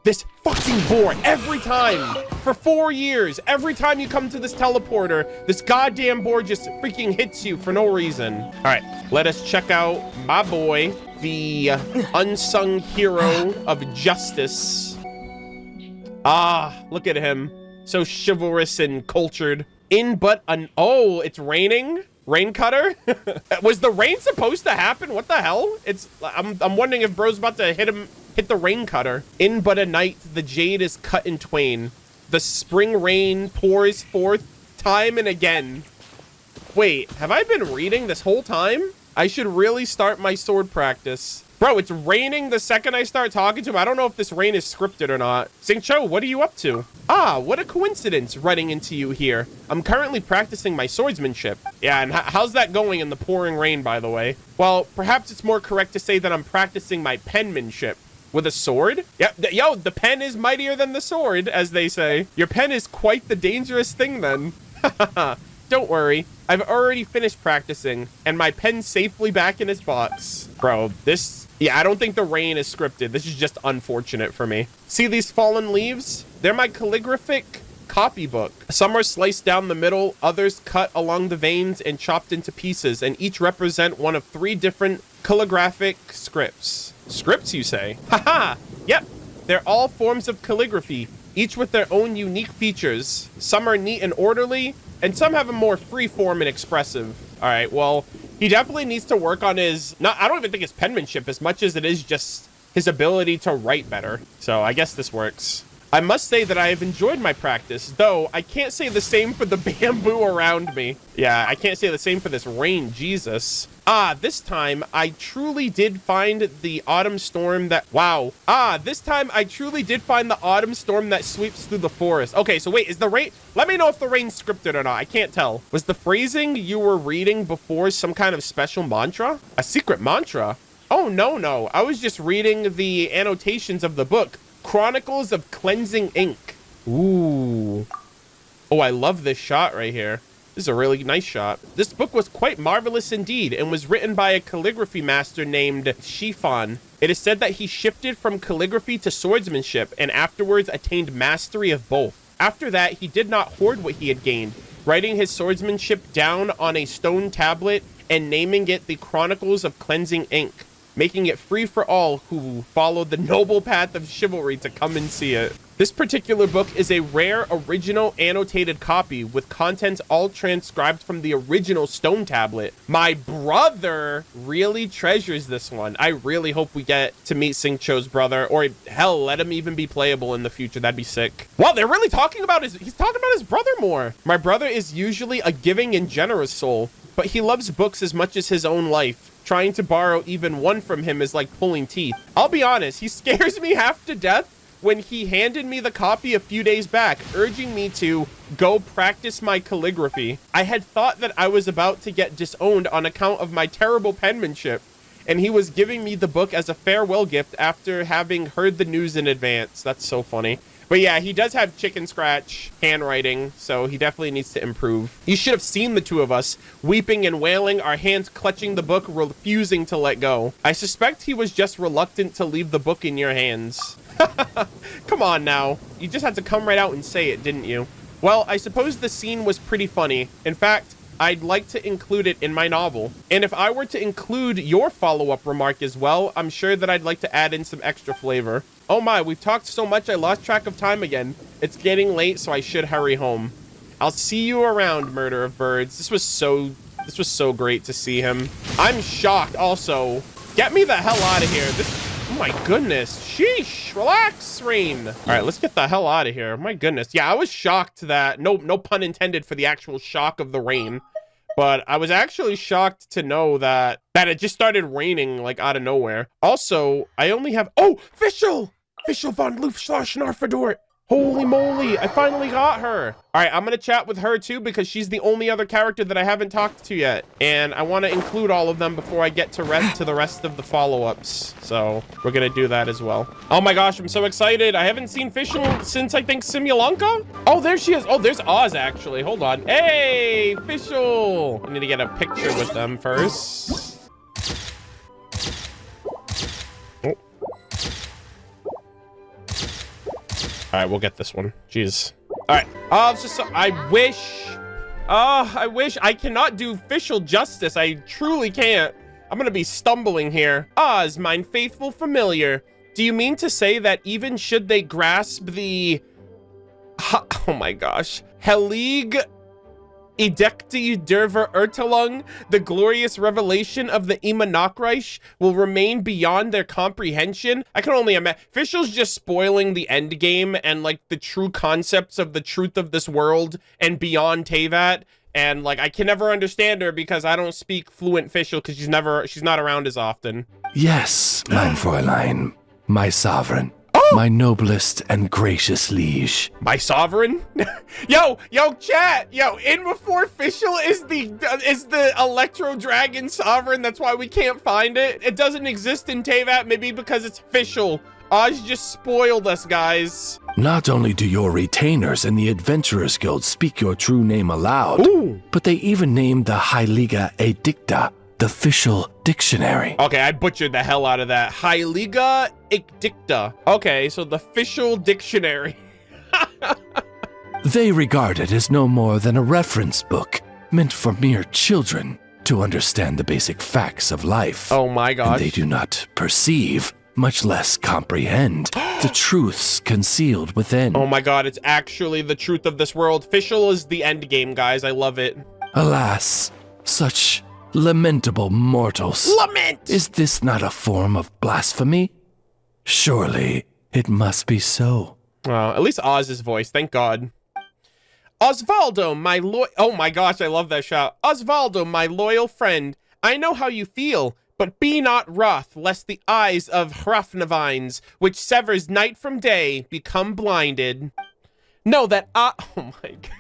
[SPEAKER 1] this fucking boar every time for 4 years. Every time you come to this teleporter, this goddamn boar just freaking hits you for no reason. All right, let us check out my boy, the unsung hero of justice. Ah, look at him. So chivalrous and cultured. Oh, it's raining? Rain cutter? Was the rain supposed to happen? What the hell? I'm wondering if bro's about to hit the rain cutter. In but a night, the jade is cut in twain. The spring rain pours forth time and again. Wait, have I been reading this whole time? I should really start my sword practice. Bro, it's raining the second I start talking to him. I don't know if this rain is scripted or not. Xingqiu, what are you up to? Ah, what a coincidence running into you here. I'm currently practicing my swordsmanship. Yeah, and how's that going in the pouring rain, by the way? Well, perhaps it's more correct to say that I'm practicing my penmanship. With a sword? Yep, yo, the pen is mightier than the sword, as they say. Your pen is quite the dangerous thing, then. Don't worry, I've already finished practicing, and my pen's safely back in its box. Bro, this... Yeah, I don't think the rain is scripted. This is just unfortunate for me. See these fallen leaves? They're my calligraphic copybook. Some are sliced down the middle, others cut along the veins and chopped into pieces, and each represent one of 3 different calligraphic scripts. Scripts, you say? Haha! Yep, they're all forms of calligraphy, each with their own unique features. Some are neat and orderly, and some have a more free form and expressive. All right, well, he definitely needs to work on his, I don't even think his penmanship as much as it is just his ability to write better. So I guess this works. I must say that I have enjoyed my practice, though I can't say the same for the bamboo around me. Yeah, I can't say the same for this rain, Jesus. Ah, this time I truly did find the autumn storm that, wow. Ah, this time I truly did find the autumn storm that sweeps through the forest. Okay, so wait, is the rain, let me know if the rain's scripted or not. I can't tell. Was the phrasing you were reading before some kind of special mantra? A secret mantra? Oh, no. I was just reading the annotations of the book. Chronicles of Cleansing Ink. Ooh. Oh, I love this shot right here. This is a really nice shot. This book was quite marvelous indeed and was written by a calligraphy master named Shifan. It is said that he shifted from calligraphy to swordsmanship and afterwards attained mastery of both. After that, he did not hoard what he had gained, writing his swordsmanship down on a stone tablet and naming it the Chronicles of Cleansing Ink, making it free for all who follow the noble path of chivalry to come and see it. This particular book is a rare original annotated copy with contents all transcribed from the original stone tablet. My brother really treasures this one. I really hope we get to meet Xingqiu's brother, or hell, let him even be playable in the future. That'd be sick. Wow, they're really talking about he's talking about his brother more. My brother is usually a giving and generous soul, but he loves books as much as his own life. Trying to borrow even one from him is like pulling teeth. I'll be honest, he scares me half to death when he handed me the copy a few days back, urging me to go practice my calligraphy. I had thought that I was about to get disowned on account of my terrible penmanship, and he was giving me the book as a farewell gift after having heard the news in advance. That's so funny. But yeah, he does have chicken scratch handwriting, so he definitely needs to improve. You should have seen the two of us, weeping and wailing, our hands clutching the book, refusing to let go. I suspect he was just reluctant to leave the book in your hands. Come on now. You just had to come right out and say it, didn't you? Well, I suppose the scene was pretty funny. In fact, I'd like to include it in my novel. And if I were to include your follow-up remark as well, I'm sure that I'd like to add in some extra flavor. Oh my, we've talked so much I lost track of time again. It's getting late, so I should hurry home. I'll see you around, Murderofbirds. This was so great to see him. I'm shocked also. Get me the hell out of here. Oh my goodness. Sheesh. Relax, Rain. All right, let's get the hell out of here. My goodness. Yeah, I was shocked that, no pun intended for the actual shock of the rain, but I was actually shocked to know that it just started raining like out of nowhere. Also, I only have, oh, Fischl von Lufschlossnarfadort. Holy moly, I finally got her. All right, I'm gonna chat with her too because she's the only other character that I haven't talked to yet. And I wanna include all of them before I get to the rest of the follow-ups. So we're gonna do that as well. Oh my gosh, I'm so excited. I haven't seen Fischl since I think Simulanka. Oh, there she is. Oh, there's Oz actually, hold on. Hey, Fischl. I need to get a picture with them first. All right, we'll get this one. Jeez. All right. Oh, it's just so, I wish I cannot do Fischl justice. I truly can't. I'm gonna be stumbling here. Oz, mine faithful familiar. Do you mean to say that even should they grasp the, oh my gosh, Helig Edekti Derver Ertelung, the glorious revelation of the Imanakreich will remain beyond their comprehension? I can only imagine. Fischl's just spoiling the end game and like the true concepts of the truth of this world and beyond Teyvat And like I can never understand her because I don't speak fluent Fischl because she's not around as often.
[SPEAKER 13] Yes, mein Fräulein, my sovereign. My noblest and gracious liege.
[SPEAKER 1] My sovereign? yo, chat! Yo, in before Fischl is the Electro Dragon sovereign. That's why we can't find it. It doesn't exist in Teyvat, maybe because it's Fischl. Oz just spoiled us, guys.
[SPEAKER 13] Not only do your retainers in the Adventurers Guild speak your true name aloud, but they even named the Heiliga Edicta, the Fischl dictionary.
[SPEAKER 1] Okay, I butchered the hell out of that. Heiliga Edicta. Okay, so the Fischl dictionary.
[SPEAKER 13] They regard it as no more than a reference book meant for mere children to understand the basic facts of life.
[SPEAKER 1] Oh my gosh.
[SPEAKER 13] And they do not perceive, much less comprehend, the truths concealed within.
[SPEAKER 1] Oh my god, it's actually the truth of this world. Fischl is the end game, guys. I love it.
[SPEAKER 13] Alas, such lamentable mortals.
[SPEAKER 1] Lament!
[SPEAKER 13] Is this not a form of blasphemy? Surely it must be so.
[SPEAKER 1] Well, at least Oz's voice, thank God. Osvaldo, oh my gosh, I love that shout. Osvaldo, my loyal friend, I know how you feel, but be not wroth, lest the eyes of Hrafnavines, which severs night from day, become blinded. Know that oh my god.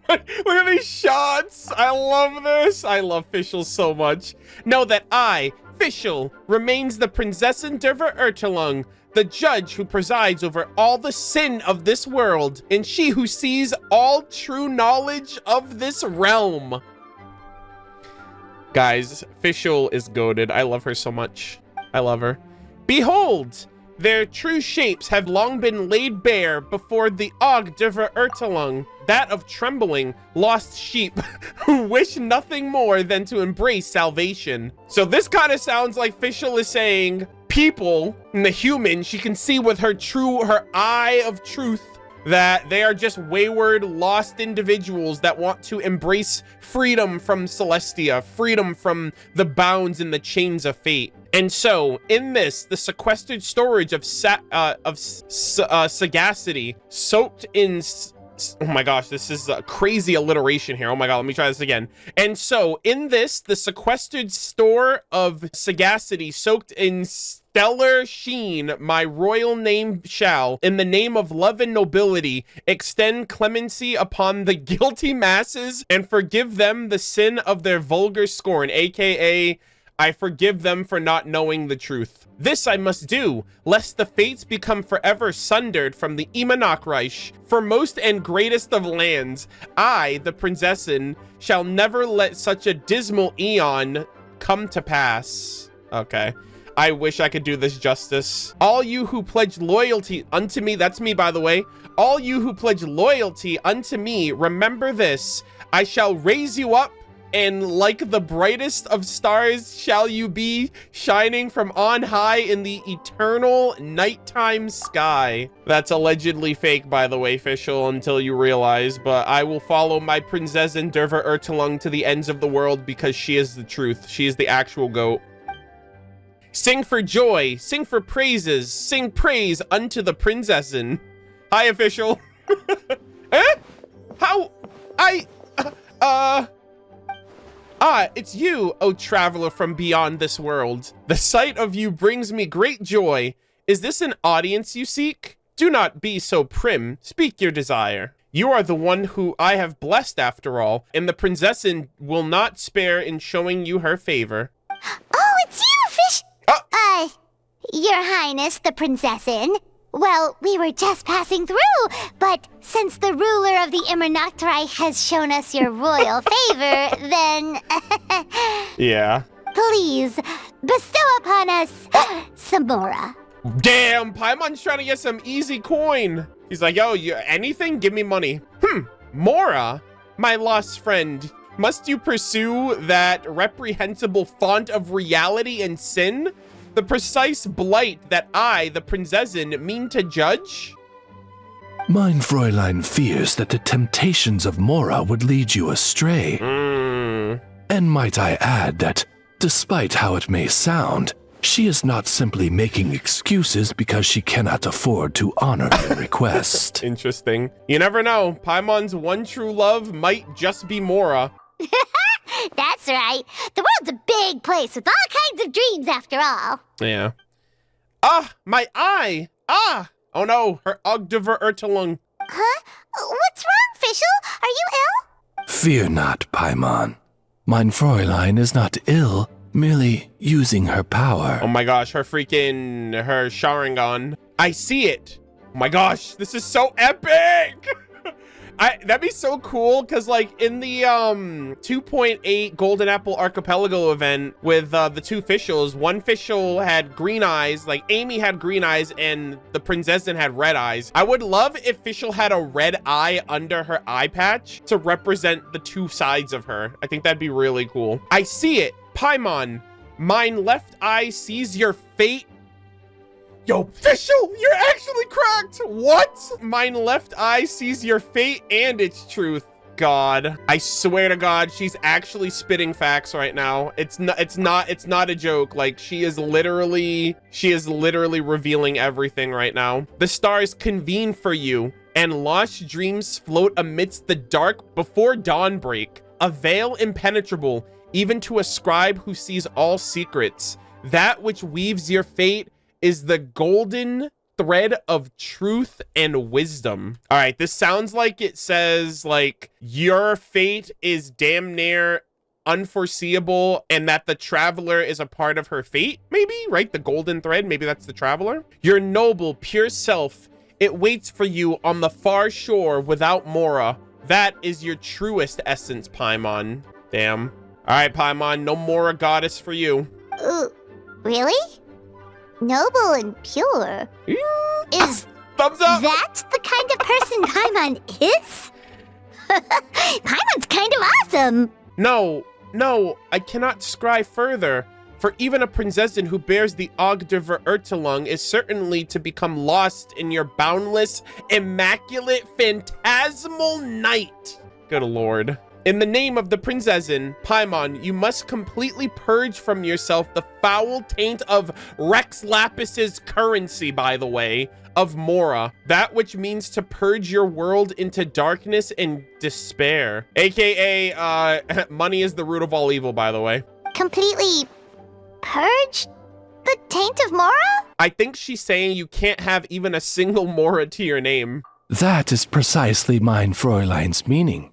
[SPEAKER 1] Look at these shots. I love this. I love Fischl so much. Know that I, Fischl, remains the Prinzessin der Verurteilung, the judge who presides over all the sin of this world, and she who sees all true knowledge of this realm. Guys, Fischl is goated. I love her so much. I love her. Behold, their true shapes have long been laid bare before the Og der Verurteilung, that of trembling, lost sheep who wish nothing more than to embrace salvation. So this kind of sounds like Fischl is saying, people, and the human, she can see with her eye of truth that they are just wayward, lost individuals that want to embrace freedom from Celestia, freedom from the bounds and the chains of fate. And so, in this, the sequestered storage of sagacity, soaked in... Oh my gosh, this is a crazy alliteration here. Oh my god, let me try this again. And so, in this, the sequestered store of sagacity, soaked in stellar sheen, my royal name shall, in the name of love and nobility, extend clemency upon the guilty masses and forgive them the sin of their vulgar scorn, aka... I forgive them for not knowing the truth. This I must do, lest the fates become forever sundered from the Imanakreich, foremost and greatest of lands. I, the Prinzessin, shall never let such a dismal eon come to pass. Okay. I wish I could do this justice. All you who pledge loyalty unto me, that's me by the way, all you who pledge loyalty unto me, remember this, I shall raise you up, and like the brightest of stars shall you be, shining from on high in the eternal nighttime sky. That's allegedly fake, by the way, Fischl, until you realize, but I will follow my Prinzessin der Verurteilung to the ends of the world because she is the truth. She is the actual GOAT. Sing for joy, sing for praises, sing praise unto the Prinzessin. Hi, Fischl. Eh? How? It's you, O traveler from beyond this world. The sight of you brings me great joy. Is this an audience you seek? Do not be so prim. Speak your desire. You are the one who I have blessed after all, and the Prinzessin will not spare in showing you her favor.
[SPEAKER 4] Oh, it's you, Fish... Your Highness, the Prinzessin. Well, we were just passing through, but since the ruler of the Imanakreich has shown us your royal favor, then...
[SPEAKER 1] Yeah.
[SPEAKER 4] Please, bestow upon us some Mora.
[SPEAKER 1] Damn, Paimon's trying to get some easy coin. He's like, yo, anything? Give me money. Mora? My lost friend, must you pursue that reprehensible font of reality and sin? The precise blight that I, the Prinzessin, mean to judge?
[SPEAKER 13] Mein Fräulein fears that the temptations of Mora would lead you astray. And might I add that, despite how it may sound, She is not simply making excuses because she cannot afford to honor your request.
[SPEAKER 1] Interesting. You never know. Paimon's one true love might just be Mora.
[SPEAKER 4] That's right. The world's a big place with all kinds of dreams after all.
[SPEAKER 1] Yeah. Ah, my eye! Ah! Oh no, her Ogdever Ertelung.
[SPEAKER 4] Huh? What's wrong, Fischl? Are you ill?
[SPEAKER 13] Fear not, Paimon. Mein Fräulein is not ill, merely using her power.
[SPEAKER 1] Oh my gosh, her Sharingan. I see it. Oh my gosh, this is so epic! That'd be so cool, because like in the 2.8 Golden Apple Archipelago event with the two Fischls, one Fischl had green eyes, like Amy had green eyes, and the Prinzessin had red eyes. I would love if Fischl had a red eye under her eye patch to represent the two sides of her. I think that'd be really cool. I see it. Paimon, mine left eye sees your fate. Yo, Fischl, you're actually cracked! What? Mine left eye sees your fate and its truth. God, I swear to God, she's actually spitting facts right now. It's not a joke. Like, she is literally revealing everything right now. The stars convene for you, and lost dreams float amidst the dark before dawn break. A veil impenetrable, even to a scribe who sees all secrets. That which weaves your fate is the golden thread of truth and wisdom. All right, this sounds like it says like your fate is damn near unforeseeable and that the traveler is a part of her fate, maybe, right? The golden thread, maybe that's the traveler. Your noble, pure self, it waits for you on the far shore without Mora. That is your truest essence, Paimon. Damn. All right, Paimon, no Mora goddess for you.
[SPEAKER 4] Really? Noble and pure? Is
[SPEAKER 1] thumbs up.
[SPEAKER 4] That the kind of person Paimon is? Paimon's kind of awesome.
[SPEAKER 1] No, I cannot scry further. For even a Prinzessin who bears the Ogdever Ertelung is certainly to become lost in your boundless, immaculate, phantasmal night. Good lord. In the name of the Prinzessin, Paimon, you must completely purge from yourself the foul taint of Rex Lapis's currency, by the way, of Mora, that which means to purge your world into darkness and despair. AKA, money is the root of all evil, by the way.
[SPEAKER 4] Completely purge the taint of Mora?
[SPEAKER 1] I think she's saying you can't have even a single Mora to your name.
[SPEAKER 13] That is precisely mein Fräulein's meaning.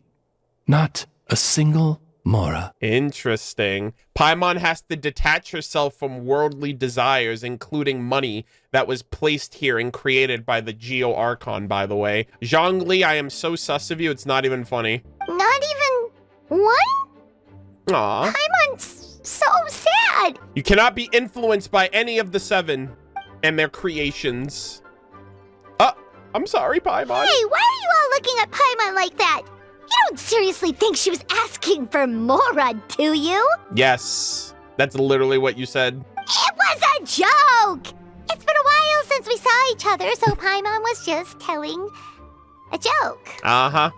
[SPEAKER 13] Not a single Mora.
[SPEAKER 1] Interesting. Paimon has to detach herself from worldly desires, including money, that was placed here and created by the Geo Archon, by the way. Zhongli, I am so sus of you, it's not even funny.
[SPEAKER 4] Not even one?
[SPEAKER 1] Aw.
[SPEAKER 4] Paimon's so sad.
[SPEAKER 1] You cannot be influenced by any of the seven and their creations. I'm sorry, Paimon.
[SPEAKER 4] Hey, why are you all looking at Paimon like that? You don't seriously think she was asking for Mora, do you?
[SPEAKER 1] Yes, that's literally what you said.
[SPEAKER 4] It was a joke! It's been a while since we saw each other, so Paimon was just telling a joke.
[SPEAKER 1] Uh-huh.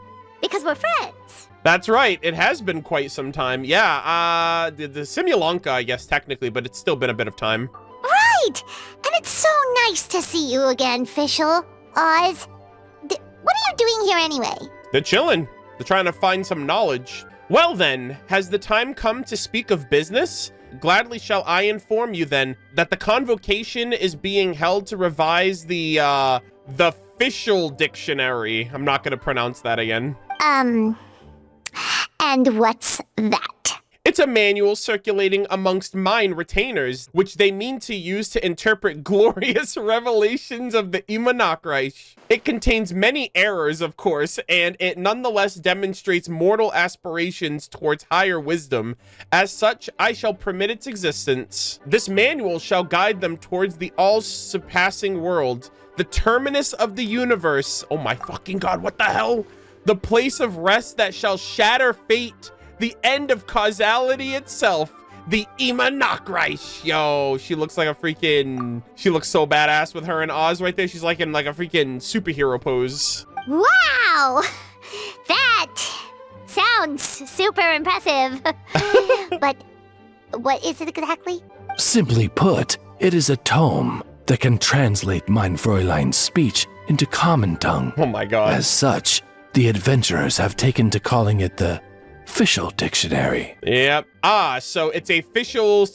[SPEAKER 4] Because we're friends.
[SPEAKER 1] That's right, it has been quite some time. Yeah, the Simulanka, I guess, technically, but it's still been a bit of time.
[SPEAKER 4] Right! And it's so nice to see you again, Fischl. Oz. What are you doing here anyway?
[SPEAKER 1] They're chilling. They're trying to find some knowledge. Well then, has the time come to speak of business? Gladly shall I inform you then that the convocation is being held to revise the Fischl dictionary. I'm not going to pronounce that again.
[SPEAKER 4] And what's that?
[SPEAKER 1] It's a manual circulating amongst mine retainers, which they mean to use to interpret glorious revelations of the Imanakreich. It contains many errors, of course, and it nonetheless demonstrates mortal aspirations towards higher wisdom. As such, I shall permit its existence. This manual shall guide them towards the all-surpassing world, the terminus of the universe. Oh my fucking god, what the hell? The place of rest that shall shatter fate, the end of causality itself, the Imanakreich. Yo, she looks like a freaking... She looks so badass with her and Oz right there. She's like in like a freaking superhero pose.
[SPEAKER 4] Wow! That sounds super impressive. But what is it exactly?
[SPEAKER 13] Simply put, it is a tome that can translate mein Fräulein's speech into common tongue.
[SPEAKER 1] Oh my god.
[SPEAKER 13] As such, the adventurers have taken to calling it the Fischl Dictionary.
[SPEAKER 1] Yep. Ah, so it's a Fischl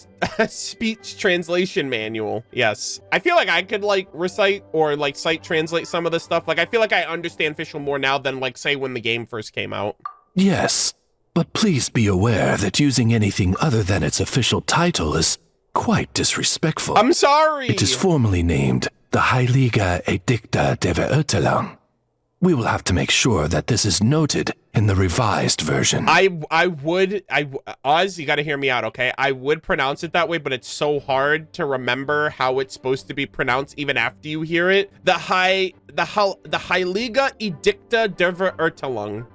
[SPEAKER 1] speech translation manual. Yes. I feel like I could like recite or like sight translate some of this stuff. Like I feel like I understand Fischl more now than like say when the game first came out.
[SPEAKER 13] Yes, but please be aware that using anything other than its official title is quite disrespectful.
[SPEAKER 1] I'm sorry.
[SPEAKER 13] It is formally named the Heilige Edikta der Verurteilung. We will have to make sure that this is noted in the revised version.
[SPEAKER 1] Oz, you gotta hear me out, okay? I would pronounce it that way, but it's so hard to remember how it's supposed to be pronounced even after you hear it. The Heilige Edikta der Verurteilung.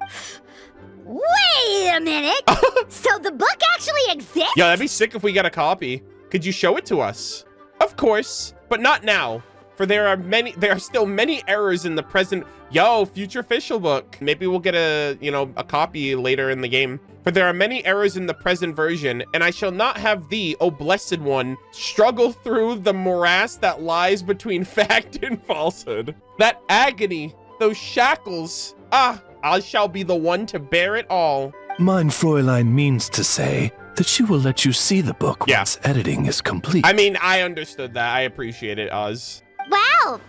[SPEAKER 4] Wait a minute! So the book actually exists?
[SPEAKER 1] Yeah, that'd be sick if we got a copy. Could you show it to us? Of course, but not now. For there are still many errors in the present. Yo, future Fischl book. Maybe we'll get a copy later in the game. For there are many errors in the present version, and I shall not have thee, O blessed one, struggle through the morass that lies between fact and falsehood. That agony, those shackles, I shall be the one to bear it all.
[SPEAKER 13] Mein Fräulein means to say that she will let you see the book once editing is complete.
[SPEAKER 1] I mean, I understood that. I appreciate it, Oz.
[SPEAKER 4] Wow,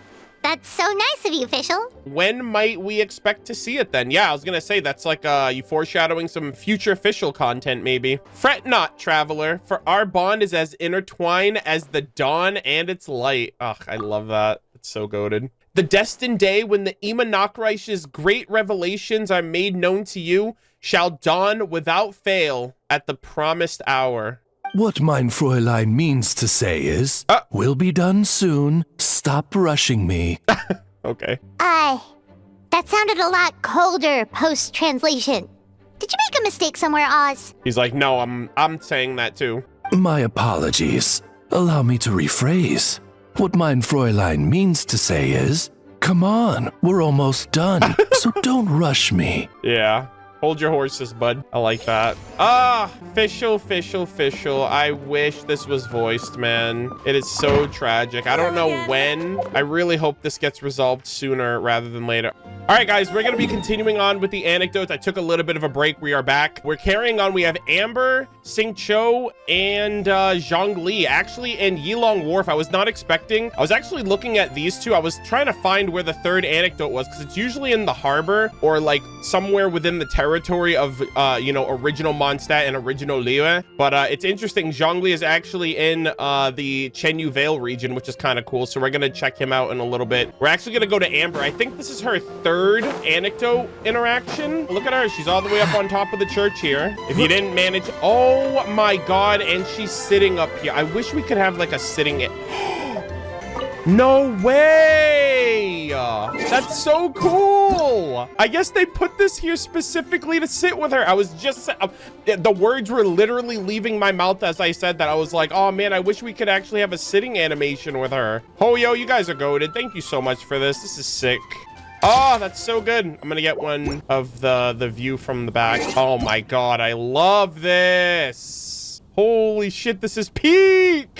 [SPEAKER 4] that's so nice of you, Fischl.
[SPEAKER 1] When might we expect to see it then? Yeah, I was gonna say that's like you foreshadowing some future Fischl content maybe. Fret not, traveler, for our bond is as intertwined as the dawn and its light. Ugh, I love that. It's so goated. The destined day when the Imanakreich's great revelations are made known to you shall dawn without fail at the promised hour.
[SPEAKER 13] What mein Fräulein means to say is, will be done soon. Stop rushing me.
[SPEAKER 1] Okay.
[SPEAKER 4] That sounded a lot colder post-translation. Did you make a mistake somewhere, Oz?
[SPEAKER 1] He's like, no, I'm saying that too.
[SPEAKER 13] My apologies. Allow me to rephrase. What mein Fräulein means to say is, come on, we're almost done, so don't rush me.
[SPEAKER 1] Yeah. Hold your horses, bud. I like that. Fischl. I wish this was voiced, man. It is so tragic. I don't know when. I really hope this gets resolved sooner rather than later. All right, guys, we're going to be continuing on with the anecdotes. I took a little bit of a break. We are back. We're carrying on. We have Amber, Xingqiu, and Zhongli, actually, and Yilong Wharf. I was not expecting. I was actually looking at these two. I was trying to find where the third anecdote was because it's usually in the harbor or like somewhere within the territory of, original Monstat and original Liyue. But it's interesting. Zhongli is actually in the Chenyu Vale region, which is kind of cool. So we're going to check him out in a little bit. We're actually going to go to Amber. I think this is her third anecdote interaction. Look at her. She's all the way up on top of the church here. If you didn't manage, oh my god, and she's sitting up here. I wish we could have like a sitting no way! That's so cool! I guess they put this here specifically to sit with her. I was just the words were literally leaving my mouth as I said that. I was like, oh man, I wish we could actually have a sitting animation with her. Oh yo, you guys are goated. Thank you so much for this. This is sick. Oh, that's so good. I'm gonna get one of the view from the back. Oh my god, I love this. Holy shit, this is peak.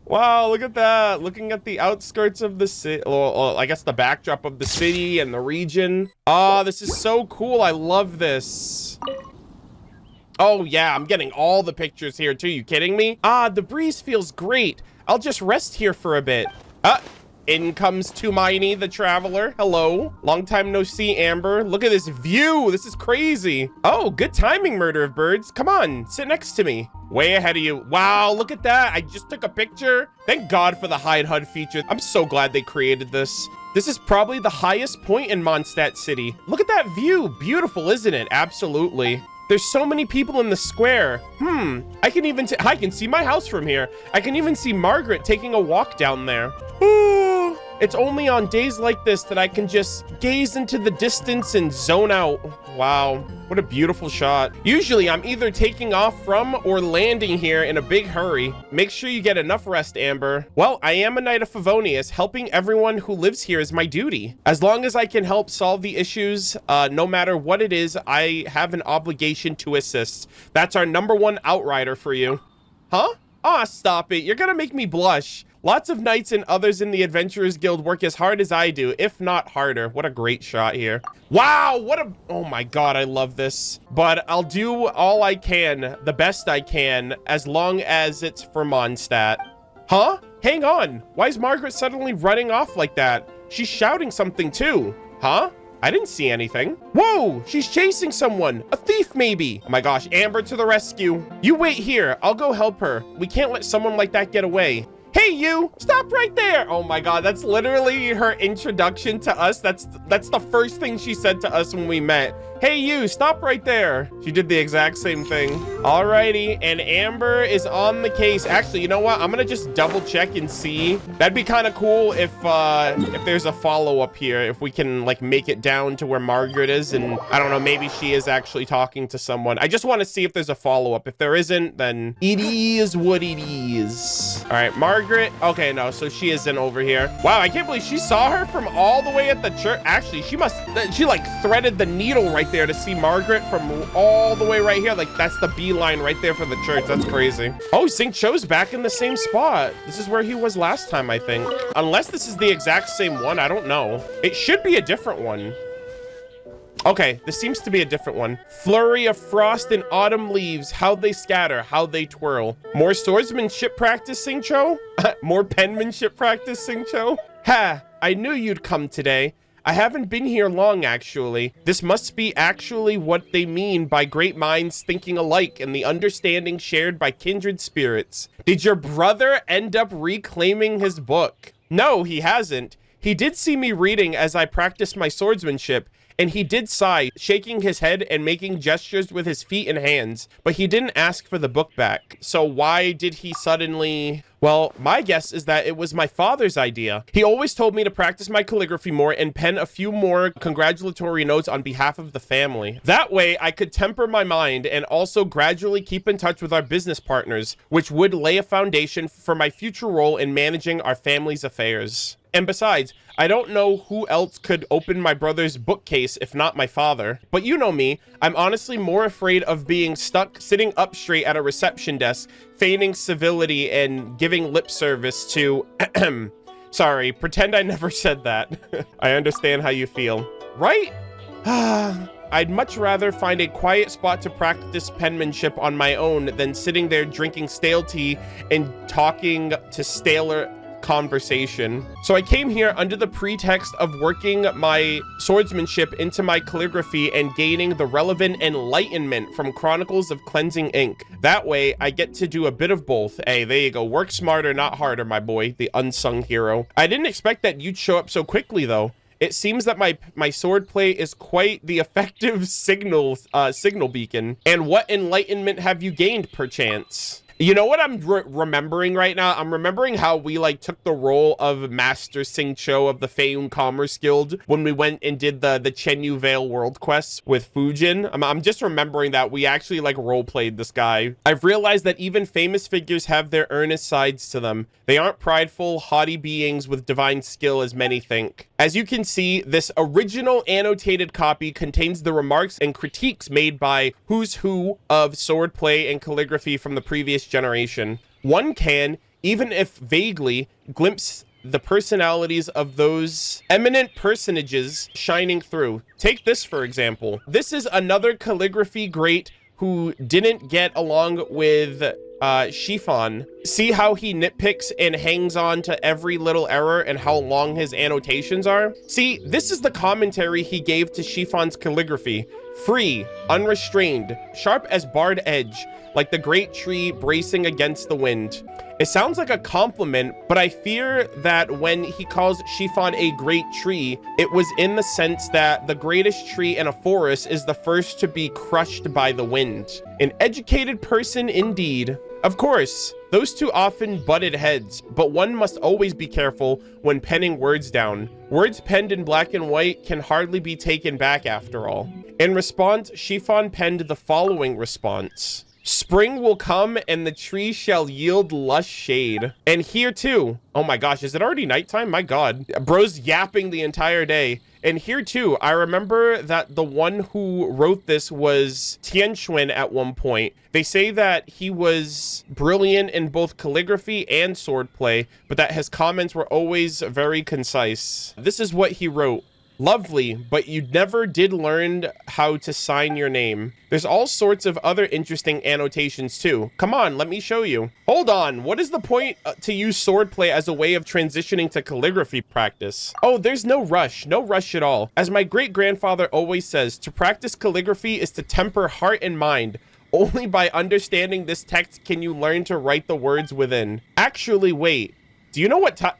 [SPEAKER 1] Wow, look at that. Looking at the outskirts of the city. Well, I guess the backdrop of the city and the region. Oh, this is so cool. I love this. Oh yeah, I'm getting all the pictures here too. You kidding me? The breeze feels great. I'll just rest here for a bit. In comes Tumaini, the traveler. Hello. Long time no see, Amber. Look at this view. This is crazy. Oh, good timing, Murderofbirds. Come on, sit next to me. Way ahead of you. Wow, look at that. I just took a picture. Thank God for the hide HUD feature. I'm so glad they created this. This is probably the highest point in Monstat City. Look at that view. Beautiful, isn't it? Absolutely. There's so many people in the square. I can see my house from here. I can even see Margaret taking a walk down there. Ooh, it's only on days like this that I can just gaze into the distance and zone out. Wow, what a beautiful shot. Usually I'm either taking off from or landing here in a big hurry. Make sure you get enough rest, Amber. Well, I am a Knight of Favonius. Helping everyone who lives here is my duty. As long as I can help solve the issues, no matter what it is, I have an obligation to assist. That's our #1 outrider for you. Huh? Aw, stop it. You're gonna make me blush. Lots of knights and others in the Adventurers Guild work as hard as I do, if not harder. What a great shot here. Wow, oh my god, I love this. But I'll do all I can, the best I can, as long as it's for Monstat. Huh? Hang on. Why is Margaret suddenly running off like that? She's shouting something too. Huh? I didn't see anything. Whoa, she's chasing someone. A thief, maybe. Oh my gosh, Amber to the rescue. You wait here. I'll go help her. We can't let someone like that get away. Hey, you, stop right there. Oh my god, that's literally her introduction to us. That's the first thing she said to us when we met. Hey, you, stop right there. She did the exact same thing. Alrighty, and Amber is on the case. Actually, you know what? I'm gonna just double check and see. That'd be kind of cool if there's a follow-up here, if we can like make it down to where Margaret is, and I don't know, maybe she is actually talking to someone. I just want to see if there's a follow-up. If there isn't, then it is what it is. All right, Margaret. Okay, no, so she isn't over here. Wow, I can't believe she saw her from all the way at the church. Actually, she like threaded the needle right there to see Margaret from all the way right here. Like, that's the beeline right there for the church. That's crazy. Oh, Xingqiu's back in the same spot. This is where he was last time, I think. Unless this is the exact same one, I don't know. It should be a different one. Okay, this seems to be a different one. Flurry of frost and autumn leaves, how they scatter, how they twirl. More swordsmanship practice, Xingqiu? More penmanship practice, Xingqiu? Ha, I knew you'd come today. I haven't been here long, actually. This must be actually what they mean by great minds thinking alike and the understanding shared by kindred spirits. Did your brother end up reclaiming his book? No, he hasn't. He did see me reading as I practiced my swordsmanship, and he did sigh, shaking his head and making gestures with his feet and hands, but he didn't ask for the book back. So why did he suddenly... Well, my guess is that it was my father's idea. He always told me to practice my calligraphy more and pen a few more congratulatory notes on behalf of the family. That way, I could temper my mind and also gradually keep in touch with our business partners, which would lay a foundation for my future role in managing our family's affairs. And besides, I don't know who else could open my brother's bookcase if not my father. But you know me, I'm honestly more afraid of being stuck sitting up straight at a reception desk, feigning civility and giving lip service to... Sorry, pretend I never said that. I understand how you feel. Right? I'd much rather find a quiet spot to practice penmanship on my own than sitting there drinking stale tea and talking to staler conversation. So I came here under the pretext of working my swordsmanship into my calligraphy and gaining the relevant enlightenment from Chronicles of Cleansing Ink. That way, I get to do a bit of both. Hey, there you go. Work smarter, not harder, my boy, the unsung hero. I didn't expect that you'd show up so quickly, though. It seems that my swordplay is quite the effective signal beacon. And what enlightenment have you gained, perchance? You know what I'm remembering right now? I'm remembering how we like took the role of Master Xingqiu of the Feiyun Commerce Guild when we went and did the Chenyu Vale world quests with Fujin. I'm just remembering that we actually like role played this guy. I've realized that even famous figures have their earnest sides to them. They aren't prideful, haughty beings with divine skill as many think. As you can see, this original annotated copy contains the remarks and critiques made by who's who of swordplay and calligraphy from the previous generation. One can, even if vaguely, glimpse the personalities of those eminent personages shining through. Take this, for example. This is another calligraphy great who didn't get along with Shifan. See how he nitpicks and hangs on to every little error and how long his annotations are? See, this is the commentary he gave to Shifan's calligraphy. Free, unrestrained, sharp as barred edge, like the great tree bracing against the wind. It sounds like a compliment, but I fear that when he calls Shifan a great tree, it was in the sense that the greatest tree in a forest is the first to be crushed by the wind. An educated person indeed. Of course, those two often butted heads, but one must always be careful when penning words down. Words penned in black and white can hardly be taken back after all. In response, Shifan penned the following response. Spring will come and the tree shall yield lush shade. And here too. Oh my gosh, is it already nighttime? My God. Bro's yapping the entire day. And here too, I remember that the one who wrote this was Tianxuan at one point. They say that he was brilliant in both calligraphy and swordplay, but that his comments were always very concise. This is what he wrote. Lovely, but you never did learn how to sign your name. There's all sorts of other interesting annotations too. Come on, let me show you. Hold on, what is the point to use swordplay as a way of transitioning to calligraphy practice? Oh, there's no rush at all. As my great-grandfather always says, to practice calligraphy is to temper heart and mind. Only by understanding this text can you learn to write the words within. Actually, wait, do you know what time?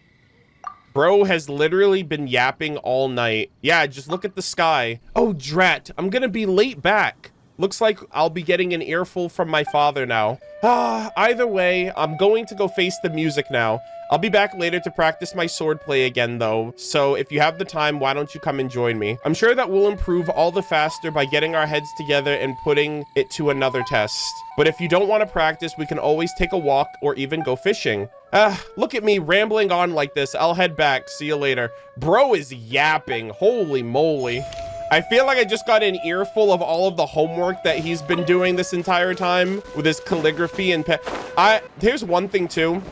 [SPEAKER 1] Bro has literally been yapping all night. Yeah, just look at the sky. Oh, drat, I'm gonna be late back. Looks like I'll be getting an earful from my father now. Either way, I'm going to go face the music now. I'll be back later to practice my swordplay again, though. So if you have the time, why don't you come and join me? I'm sure that we'll improve all the faster by getting our heads together and putting it to another test. But if you don't want to practice, we can always take a walk or even go fishing. Look at me rambling on like this. I'll head back. See you later. Bro is yapping. Holy moly. I feel like I just got an earful of all of the homework that he's been doing this entire time with his calligraphy and here's one thing too.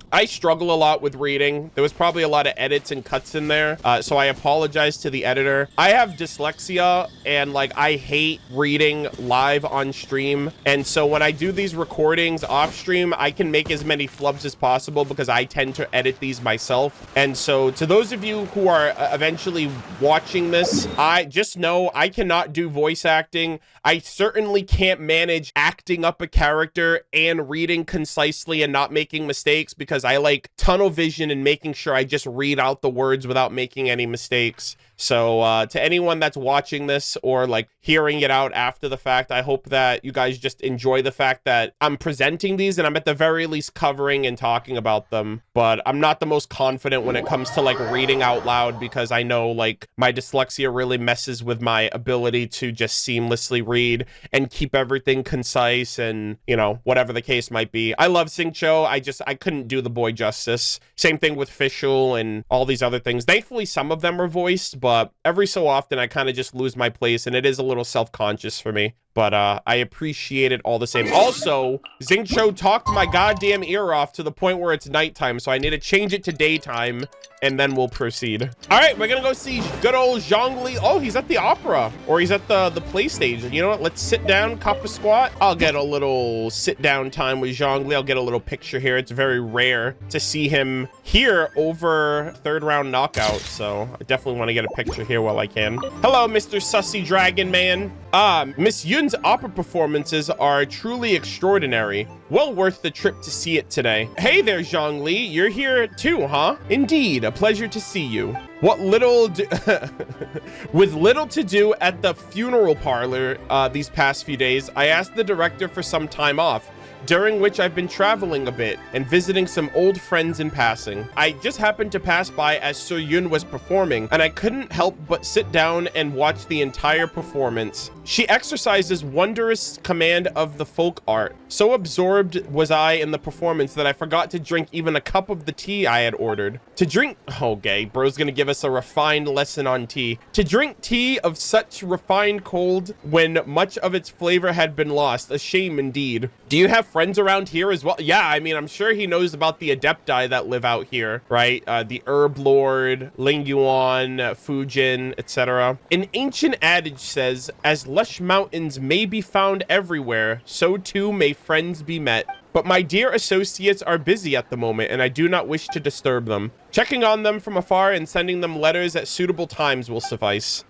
[SPEAKER 1] I struggle a lot with reading. There was probably a lot of edits and cuts in there, so I apologize to the editor. I have dyslexia, and like I hate reading live on stream, and so when I do these recordings off stream, I can make as many flubs as possible because I tend to edit these myself. And so to those of you who are eventually watching this, I just know I cannot do voice acting. I certainly can't manage acting up a character and reading concisely and not making mistakes, because I like tunnel vision and making sure I just read out the words without making any mistakes. So to anyone that's watching this or like hearing it out after the fact, I hope that you guys just enjoy the fact that I'm presenting these and I'm at the very least covering and talking about them. But I'm not the most confident when it comes to like reading out loud, because I know like my dyslexia really messes with my ability to just seamlessly read and keep everything concise and, you know, whatever the case might be. I love Xingqiu. I couldn't do the boy justice. Same thing with Fischl and all these other things. Thankfully, some of them are voiced, but every so often I kind of just lose my place, and it is a little self-conscious for me. But I appreciate it all the same. Also, Xingqiu talked my goddamn ear off to the point where it's nighttime, so I need to change it to daytime, and then we'll proceed. All right, we're gonna go see good old Zhongli. Oh, he's at the opera, or he's at the play station. You know what? Let's sit down, cop a squat. I'll get a little sit-down time with Zhongli. I'll get a little picture here. It's very rare to see him here over third-round knockout, so I definitely want to get a picture here while I can. Hello, Mr. Sussy Dragon Man. Miss Yun's opera performances are truly extraordinary. Well worth the trip to see it today. Hey there, Zhongli. You're here too, huh? Indeed, a pleasure to see you. What little with little to do at the funeral parlor these past few days, I asked the director for some time off, during which I've been traveling a bit and visiting some old friends in passing. I just happened to pass by as Xianyun was performing, and I couldn't help but sit down and watch the entire performance. She exercises wondrous command of the folk art. So absorbed was I in the performance that I forgot to drink even a cup of the tea I had ordered. To drink, okay, bro's gonna give us a refined lesson on tea. To drink tea of such refined cold when much of its flavor had been lost, a shame indeed. Do you have friends around here as well? Yeah, I mean, I'm sure he knows about the adepti that live out here, right? The Herb Lord, Ningguang, Fujin, etc. An ancient adage says, as lush mountains may be found everywhere, so too may friends be met. But my dear associates are busy at the moment, and I do not wish to disturb them. Checking on them from afar and sending them letters at suitable times will suffice.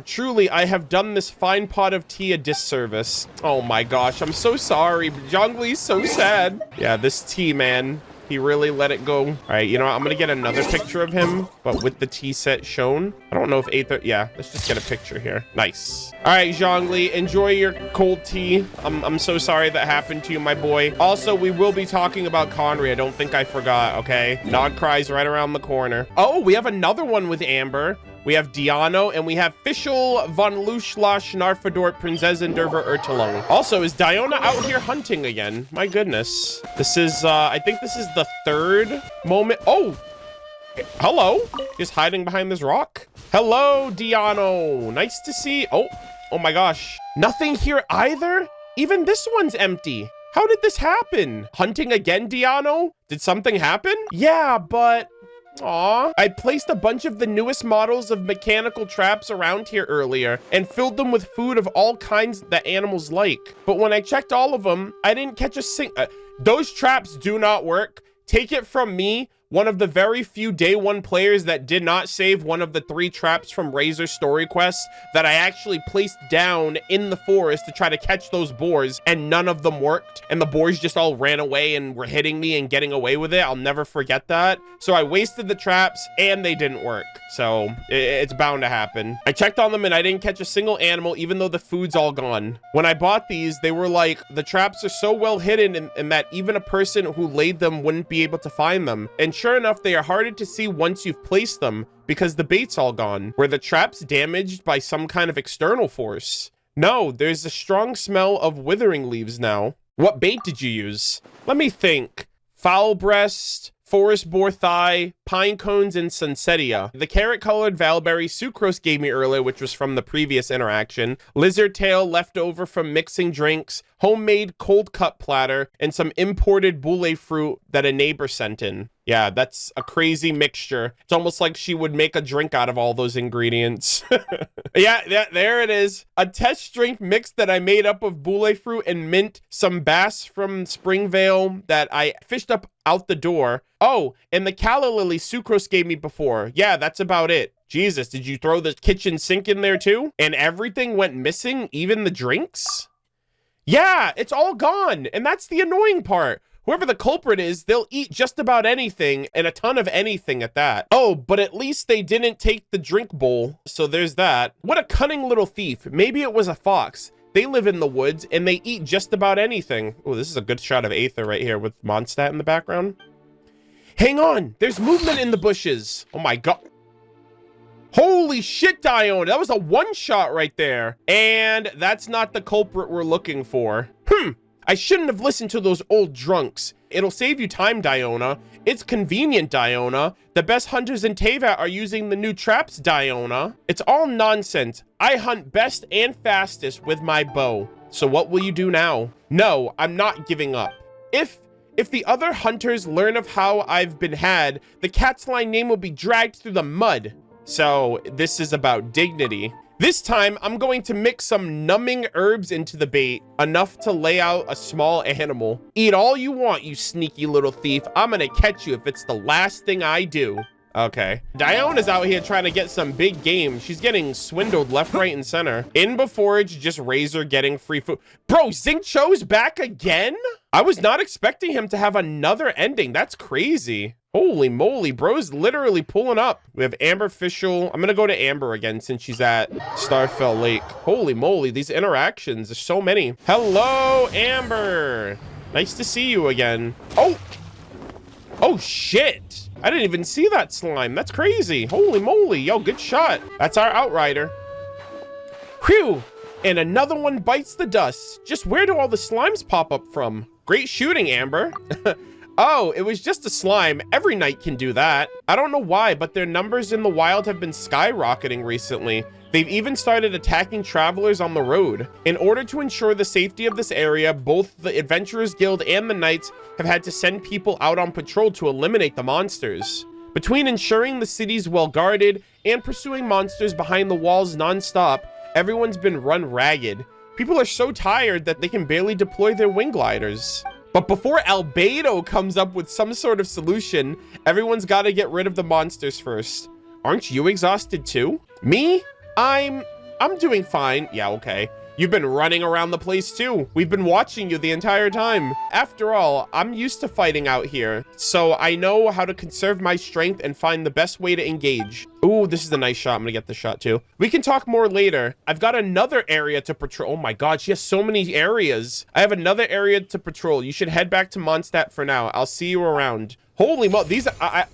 [SPEAKER 1] Truly, I have done this fine pot of tea a disservice. Oh my gosh, I'm so sorry. Zhongli's so sad. Yeah, this tea, man. He really let it go. All right, you know what? I'm gonna get another picture of him, but with the tea set shown. I don't know if yeah, let's just get a picture here. Nice. All right, Zhongli, enjoy your cold tea. I'm so sorry that happened to you, my boy. Also, we will be talking about Conry. I don't think I forgot, okay? Dog cries right around the corner. Oh, we have another one with Amber. We have Diona, and we have Fischl von Luschlash Narfadort Prinzessin Derver Ertelung. Also, is Diona out here hunting again? My goodness. This is, I think this is the third moment. Oh, hello. Just hiding behind this rock. Hello, Diona. Nice to see. Oh my gosh. Nothing here either? Even this one's empty. How did this happen? Hunting again, Diona? Did something happen? Yeah, but... Aw. I placed a bunch of the newest models of mechanical traps around here earlier and filled them with food of all kinds that animals like. But when I checked all of them, I didn't catch a those traps do not work. Take it from me, one of the very few day one players that did not save one of the 3 traps from Razer story quests that I actually placed down in the forest to try to catch those boars, and none of them worked. And the boars just all ran away and were hitting me and getting away with it. I'll never forget that. So I wasted the traps and they didn't work. So it's bound to happen. I checked on them and I didn't catch a single animal, even though the food's all gone. When I bought these, they were like, the traps are so well hidden and that even a person who laid them wouldn't be able to find them. And sure enough, they are harder to see once you've placed them because the bait's all gone. Were the traps damaged by some kind of external force? No, there's a strong smell of withering leaves now. What bait did you use? Let me think. Fowl breast, forest boar thigh, pine cones, and sunsetia. The carrot-colored valberry Sucrose gave me earlier, which was from the previous interaction. Lizard tail left over from mixing drinks, homemade cold cut platter, and some imported boule fruit that a neighbor sent in. Yeah, that's a crazy mixture. It's almost like she would make a drink out of all those ingredients. Yeah, there it is. A test drink mix that I made up of boule fruit and mint, some bass from Springvale that I fished up out the door. Oh, and the calla lily Sucrose gave me before. Yeah, that's about it. Jesus, did you throw the kitchen sink in there too? And everything went missing, even the drinks? Yeah, it's all gone. And that's the annoying part. Whoever the culprit is, they'll eat just about anything, and a ton of anything at that. Oh, but at least they didn't take the drink bowl, so there's that. What a cunning little thief. Maybe it was a fox. They live in the woods, and they eat just about anything. Oh, this is a good shot of Aether right here with Monstat in the background. Hang on! There's movement in the bushes! Oh my god. Holy shit, Diona! That was a one-shot right there. And that's not the culprit we're looking for. I shouldn't have listened to those old drunks. It'll save you time, Diona. It's convenient, Diona. The best hunters in Teyvat are using the new traps, Diona. It's all nonsense. I hunt best and fastest with my bow. So what will you do now? No, I'm not giving up. If the other hunters learn of how I've been had, the cat's line name will be dragged through the mud. So this is about dignity. This time, I'm going to mix some numbing herbs into the bait, enough to lay out a small animal. Eat all you want, you sneaky little thief. I'm gonna catch you if it's the last thing I do. Okay. Diona's out here trying to get some big game. She's getting swindled left, right, and center. In before it's just Razer getting free food. Bro, Xingqiu's back again? I was not expecting him to have another ending. That's crazy. Holy moly, bro's literally pulling up. We have Amber Fischl. I'm gonna go to Amber again since she's at Starfell Lake. Holy moly, these interactions, there's so many. Hello, Amber. Nice to see you again. Oh shit. I didn't even see that slime. That's crazy. Holy moly, yo, good shot. That's our outrider. Whew, and another one bites the dust. Just where do all the slimes pop up from? Great shooting, Amber. Oh, it was just a slime. Every knight can do that. I don't know why, but their numbers in the wild have been skyrocketing recently. They've even started attacking travelers on the road. In order to ensure the safety of this area, both the Adventurers Guild and the Knights have had to send people out on patrol to eliminate the monsters. Between ensuring the city's well guarded and pursuing monsters behind the walls non-stop, everyone's been run ragged. People are so tired that they can barely deploy their wing gliders. But before Albedo comes up with some sort of solution, everyone's got to get rid of the monsters first. Aren't you exhausted too? Me? I'm doing fine. Yeah, okay. You've been running around the place too. We've been watching you the entire time. After all, I'm used to fighting out here, so I know how to conserve my strength and find the best way to engage. Ooh, this is a nice shot. I'm gonna get the shot too. We can talk more later. I've got another area to patrol. Oh my god, she has so many areas. I have another area to patrol. You should head back to Monstat for now. I'll see you around. Holy mo, these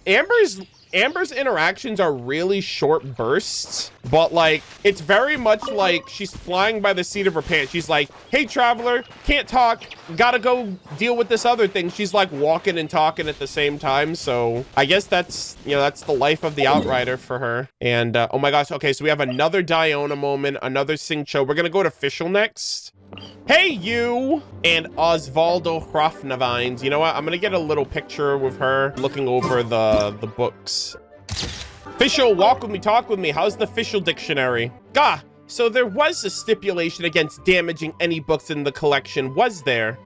[SPEAKER 1] Amber's Amber's interactions are really short bursts, but like, it's very much like she's flying by the seat of her pants. She's like, hey, traveler, can't talk, gotta go deal with this other thing. She's like walking and talking at the same time. So I guess that's, you know, that's the life of the Outrider for her. And oh my gosh, okay, so we have another Diona moment, another Xingqiu. We're gonna go to Fischl next. Hey, you! And Osvaldo Hrafnavines. You know what? I'm gonna get a little picture with her looking over the books. Fischl, walk with me, talk with me. How's the Fischl dictionary? Gah! So there was a stipulation against damaging any books in the collection, was there?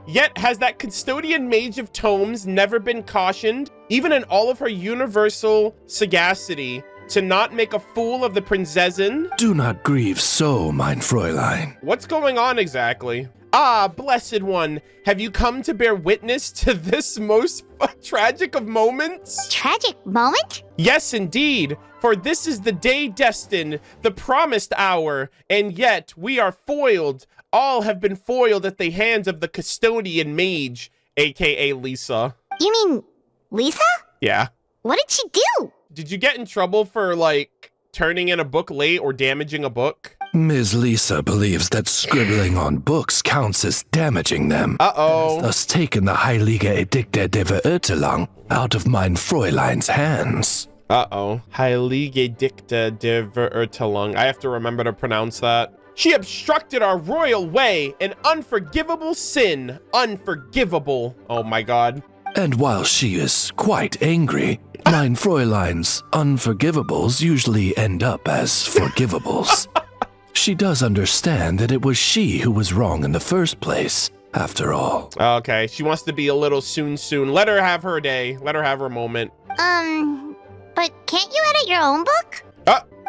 [SPEAKER 1] Yet has that custodian mage of tomes never been cautioned, even in all of her universal sagacity, to not make a fool of the Prinzessin?
[SPEAKER 13] Do not grieve so, mein Fräulein.
[SPEAKER 1] What's going on exactly? Ah, blessed one, have you come to bear witness to this most tragic of moments?
[SPEAKER 4] Tragic moment?
[SPEAKER 1] Yes, indeed, for this is the day destined, the promised hour, and yet we are foiled. All have been foiled at the hands of the custodian mage, aka Lisa.
[SPEAKER 4] You mean Lisa?
[SPEAKER 1] Yeah.
[SPEAKER 4] What did she do?
[SPEAKER 1] Did you get in trouble for, like, turning in a book late or damaging a book?
[SPEAKER 13] Ms. Lisa believes that scribbling on books counts as damaging them.
[SPEAKER 1] Uh-oh.
[SPEAKER 13] Thus taken the Heilige Edikte der Verirrtelung out of mein Fräulein's hands.
[SPEAKER 1] Uh-oh. Heilige Edikte der Verirrtelung. I have to remember to pronounce that. She obstructed our royal way, an unforgivable sin. Unforgivable. Oh my god.
[SPEAKER 13] And while she is quite angry, mein Fräulein's unforgivables usually end up as forgivables. She does understand that it was she who was wrong in the first place, after all.
[SPEAKER 1] Okay, she wants to be a little soon. Let her have her day. Let her have her moment.
[SPEAKER 4] But can't you edit your own book?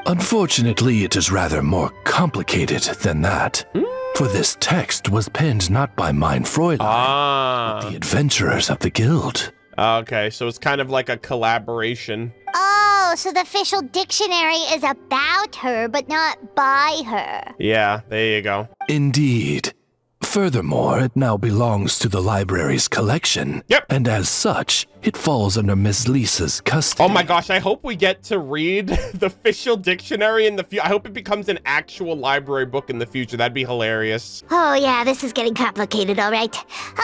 [SPEAKER 13] Unfortunately, it is rather more complicated than that. For this text was penned not by mein Fräulein, but the adventurers of the guild.
[SPEAKER 1] Okay, so it's kind of like a collaboration.
[SPEAKER 4] Oh, so the official dictionary is about her, but not by her.
[SPEAKER 1] Yeah, there you go.
[SPEAKER 13] Indeed. Furthermore, it now belongs to the library's collection.
[SPEAKER 1] Yep.
[SPEAKER 13] And as such, it falls under Miss Lisa's custody.
[SPEAKER 1] Oh my gosh, I hope we get to read the official dictionary in the future. I hope it becomes an actual library book in the future. That'd be hilarious.
[SPEAKER 4] Oh yeah, this is getting complicated, all right.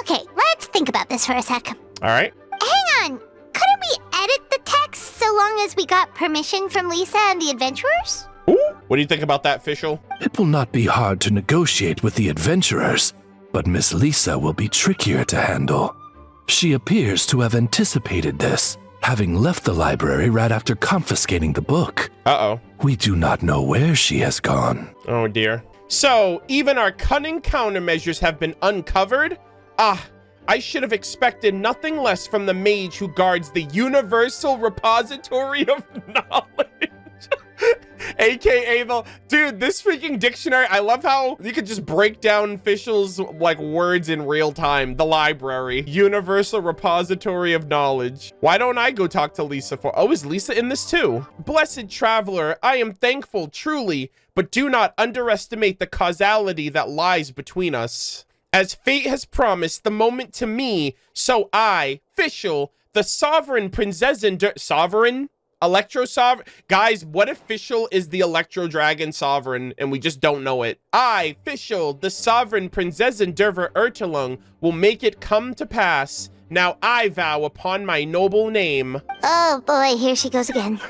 [SPEAKER 4] Okay, let's think about this for a sec.
[SPEAKER 1] All right.
[SPEAKER 4] Hang on. Couldn't we edit the text so long as we got permission from Lisa and the adventurers?
[SPEAKER 1] Ooh. What do you think about that, Fischl?
[SPEAKER 13] It will not be hard to negotiate with the adventurers, but Miss Lisa will be trickier to handle. She appears to have anticipated this, having left the library right after confiscating the book.
[SPEAKER 1] Uh-oh.
[SPEAKER 13] We do not know where she has gone.
[SPEAKER 1] Oh dear. So, even our cunning countermeasures have been uncovered? Ah, I should have expected nothing less from the mage who guards the universal repository of knowledge. AKA the dude, this freaking dictionary, I love how you could just break down Fischl's like words in real time. The library, universal repository of knowledge. Why don't I go talk to Lisa for? Oh, is Lisa in this too? Blessed traveler, I am thankful truly, but do not underestimate the causality that lies between us. As fate has promised the moment to me, so I, Fischl, the sovereign Prinzessin sovereign? Electro Sovereign? Guys, what if Fischl is the Electro Dragon Sovereign and we just don't know it? I, Fischl, the sovereign Prinzessin der Verirrtelung, will make it come to pass. Now I vow upon my noble name.
[SPEAKER 4] Oh boy, here she goes again.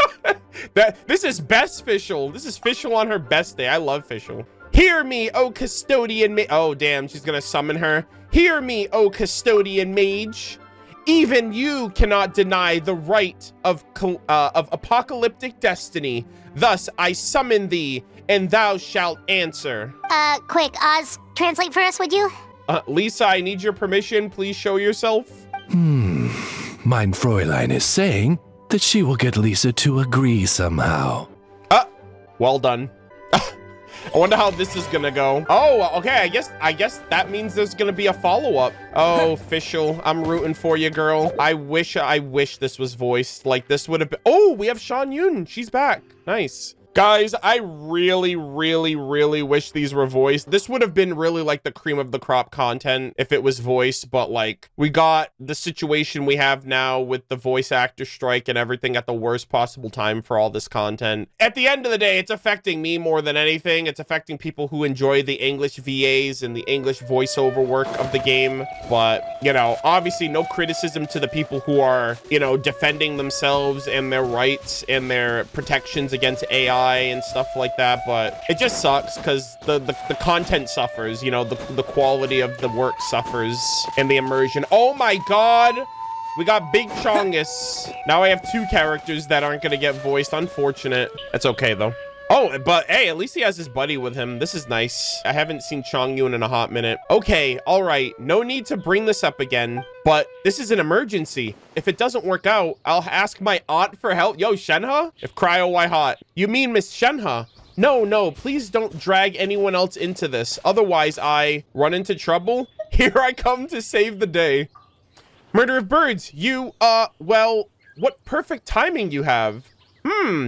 [SPEAKER 1] This is best Fischl. This is Fischl on her best day. I love Fischl. Hear me, O custodian oh damn, she's gonna summon her. Hear me, O custodian mage. Even you cannot deny the right of apocalyptic destiny. Thus, I summon thee, and thou shalt answer.
[SPEAKER 4] Quick, Oz, translate for us, would you?
[SPEAKER 1] Lisa, I need your permission. Please show yourself.
[SPEAKER 13] Mein Fräulein is saying that she will get Lisa to agree somehow.
[SPEAKER 1] Well done. I wonder how this is gonna go. Oh, okay, I guess that means there's gonna be a follow-up. Oh, Fischl, I'm rooting for you, girl. I wish this was voiced. Like, this would have been... Oh, we have Xianyun. She's back. Nice. Guys, I really, really, really wish these were voiced. This would have been really like the cream of the crop content if it was voiced, but like we got the situation we have now with the voice actor strike and everything at the worst possible time for all this content. At the end of the day, it's affecting me more than anything. It's affecting people who enjoy the English VAs and the English voiceover work of the game. But, you know, obviously no criticism to the people who are, you know, defending themselves and their rights and their protections against AI and stuff like that, but it just sucks because the content suffers, you know, the quality of the work suffers and the immersion. Oh my god, we got Big Chongus. Now I have 2 characters that aren't gonna get voiced. Unfortunate. That's okay though. Oh, but hey, at least he has his buddy with him. This is nice. I haven't seen Xiangyun in a hot minute. Okay, all right. No need to bring this up again, but this is an emergency. If it doesn't work out, I'll ask my aunt for help. Yo, Shenhe? If cryo, why hot? You mean Miss Shenhe? No, please don't drag anyone else into this. Otherwise, I run into trouble. Here I come to save the day. Murderofbirds, you, well, what perfect timing you have.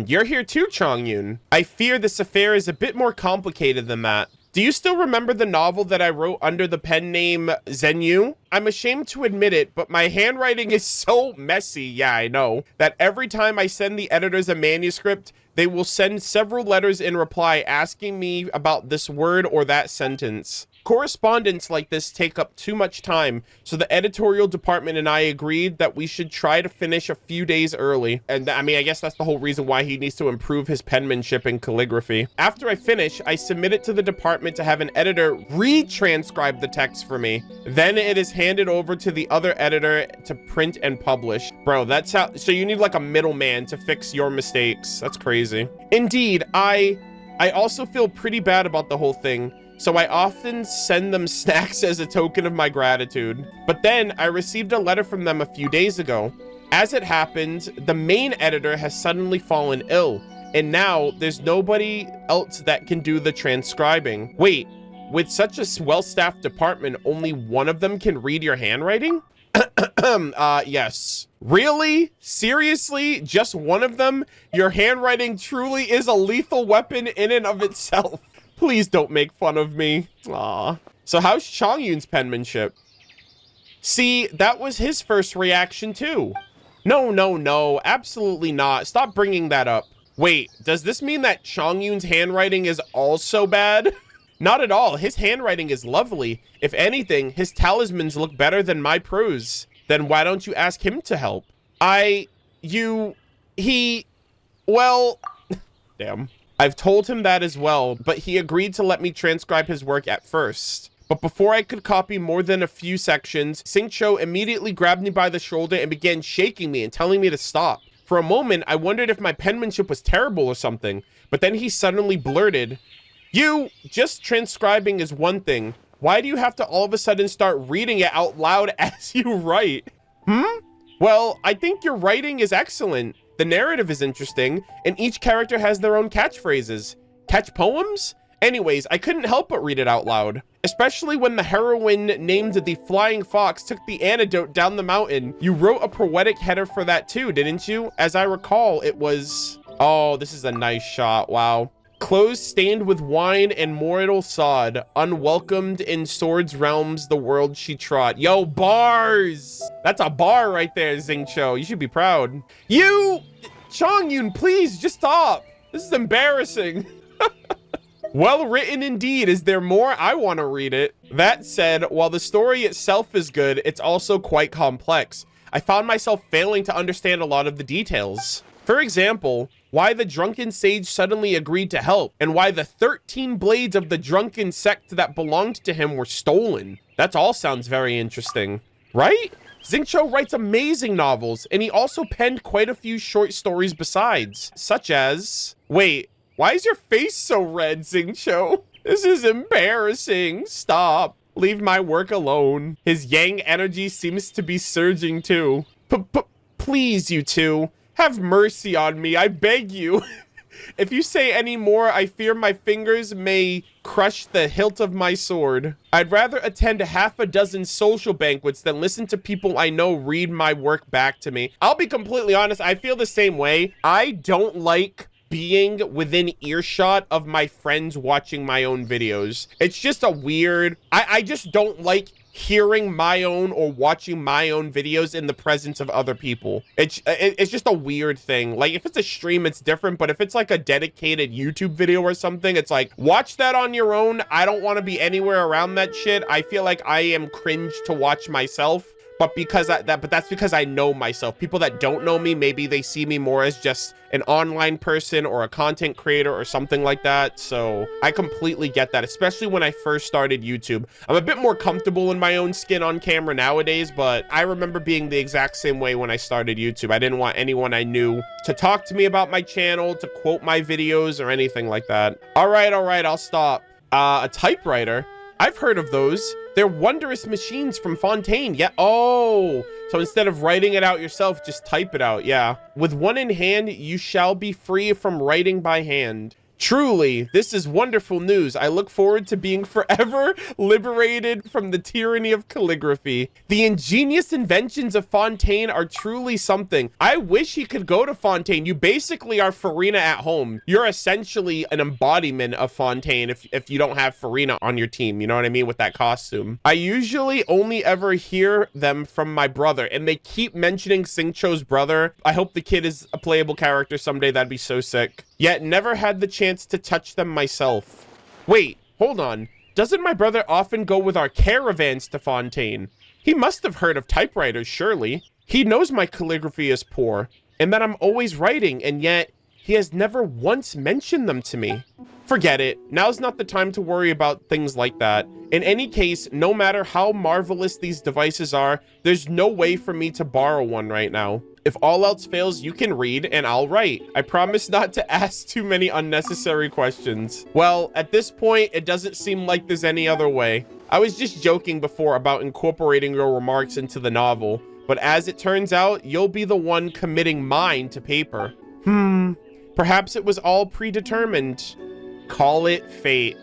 [SPEAKER 1] You're here too, Xiangyun. I fear this affair is a bit more complicated than that. Do you still remember the novel that I wrote under the pen name Xingqiu? I'm ashamed to admit it, but my handwriting is so messy, yeah, I know, that every time I send the editors a manuscript, they will send several letters in reply asking me about this word or that sentence. Correspondence like this take up too much time, so the editorial department and I agreed that we should try to finish a few days early. And I mean, I guess that's the whole reason why he needs to improve his penmanship and calligraphy. After I finish, I submit it to the department to have an editor retranscribe the text for me. Then it is handed over to the other editor to print and publish. Bro, that's how, so you need like a middleman to fix your mistakes. That's crazy. Indeed, I also feel pretty bad about the whole thing. So I often send them snacks as a token of my gratitude. But then I received a letter from them a few days ago. As it happens, the main editor has suddenly fallen ill, and now there's nobody else that can do the transcribing. Wait, with such a well-staffed department, only one of them can read your handwriting? Yes. Really? Seriously? Just one of them? Your handwriting truly is a lethal weapon in and of itself. Please don't make fun of me. Aw. So how's Xiangyun's penmanship? See, that was his first reaction too. No, absolutely not. Stop bringing that up. Wait, does this mean that Xiangyun's handwriting is also bad? Not at all. His handwriting is lovely. If anything, his talismans look better than my prose. Then why don't you ask him to help? Well, damn. I've told him that as well, but he agreed to let me transcribe his work at first. But before I could copy more than a few sections, Xingqiu immediately grabbed me by the shoulder and began shaking me and telling me to stop. For a moment, I wondered if my penmanship was terrible or something, but then he suddenly blurted, just transcribing is one thing. Why do you have to all of a sudden start reading it out loud as you write? Well, I think your writing is excellent. The narrative is interesting, and each character has their own catchphrases. Catch poems? Anyways, I couldn't help but read it out loud. Especially when the heroine named the Flying Fox took the anecdote down the mountain. You wrote a poetic header for that too, didn't you? As I recall, it was... Oh, this is a nice shot, wow. Clothes stained with wine and mortal sod, unwelcomed in swords realms the world she trod. Yo, bars! That's a bar right there, Xingqiu. You should be proud. Xiangyun, please, just stop. This is embarrassing. Well written indeed. Is there more? I want to read it. That said, while the story itself is good, it's also quite complex. I found myself failing to understand a lot of the details. For example, why the drunken sage suddenly agreed to help, and why the 13 blades of the drunken sect that belonged to him were stolen. That all sounds very interesting, right? Xingqiu writes amazing novels, and he also penned quite a few short stories besides, such as... Wait, why is your face so red, Xingqiu? This is embarrassing. Stop. Leave my work alone. His yang energy seems to be surging too. Please, you two. Have mercy on me, I beg you. If you say any more, I fear my fingers may crush the hilt of my sword. I'd rather attend half a dozen social banquets than listen to people I know read my work back to me. I'll be completely honest, I feel the same way. I don't like being within earshot of my friends watching my own videos. It's just a weird, I just don't like hearing my own or watching my own videos in the presence of other people. It's just a weird thing. Like, if it's a stream, it's different, but if it's like a dedicated YouTube video or something, it's like, watch that on your own. I don't want to be anywhere around that shit. I feel like I am cringe to watch myself. But that's because I know myself. People that don't know me, maybe they see me more as just an online person or a content creator or something like that. So I completely get that, especially when I first started YouTube. I'm a bit more comfortable in my own skin on camera nowadays, but I remember being the exact same way when I started YouTube. I didn't want anyone I knew to talk to me about my channel, to quote my videos or anything like that. All right, I'll stop. A typewriter? I've heard of those. They're wondrous machines from Fontaine. Yeah. Oh, so instead of writing it out yourself, just type it out. Yeah. With one in hand, you shall be free from writing by hand. Truly, this is wonderful news. I look forward to being forever liberated from the tyranny of calligraphy. The ingenious inventions of Fontaine are truly something. I wish he could go to Fontaine. You basically are Farina at home. You're essentially an embodiment of Fontaine if you don't have Farina on your team. You know what I mean? With that costume. I usually only ever hear them from my brother, and they keep mentioning Xingqiu's brother. I hope the kid is a playable character someday. That'd be so sick. Yet never had the chance to touch them myself. Wait, hold on. Doesn't my brother often go with our caravans to Fontaine? He must have heard of typewriters, surely. He knows my calligraphy is poor, and that I'm always writing, and yet he has never once mentioned them to me. Forget it. Now's not the time to worry about things like that. In any case, no matter how marvelous these devices are, there's no way for me to borrow one right now. If all else fails, you can read and I'll write. I promise not to ask too many unnecessary questions. Well, at this point, it doesn't seem like there's any other way. I was just joking before about incorporating your remarks into the novel, but as it turns out, you'll be the one committing mine to paper. Perhaps it was all predetermined. Call it fate.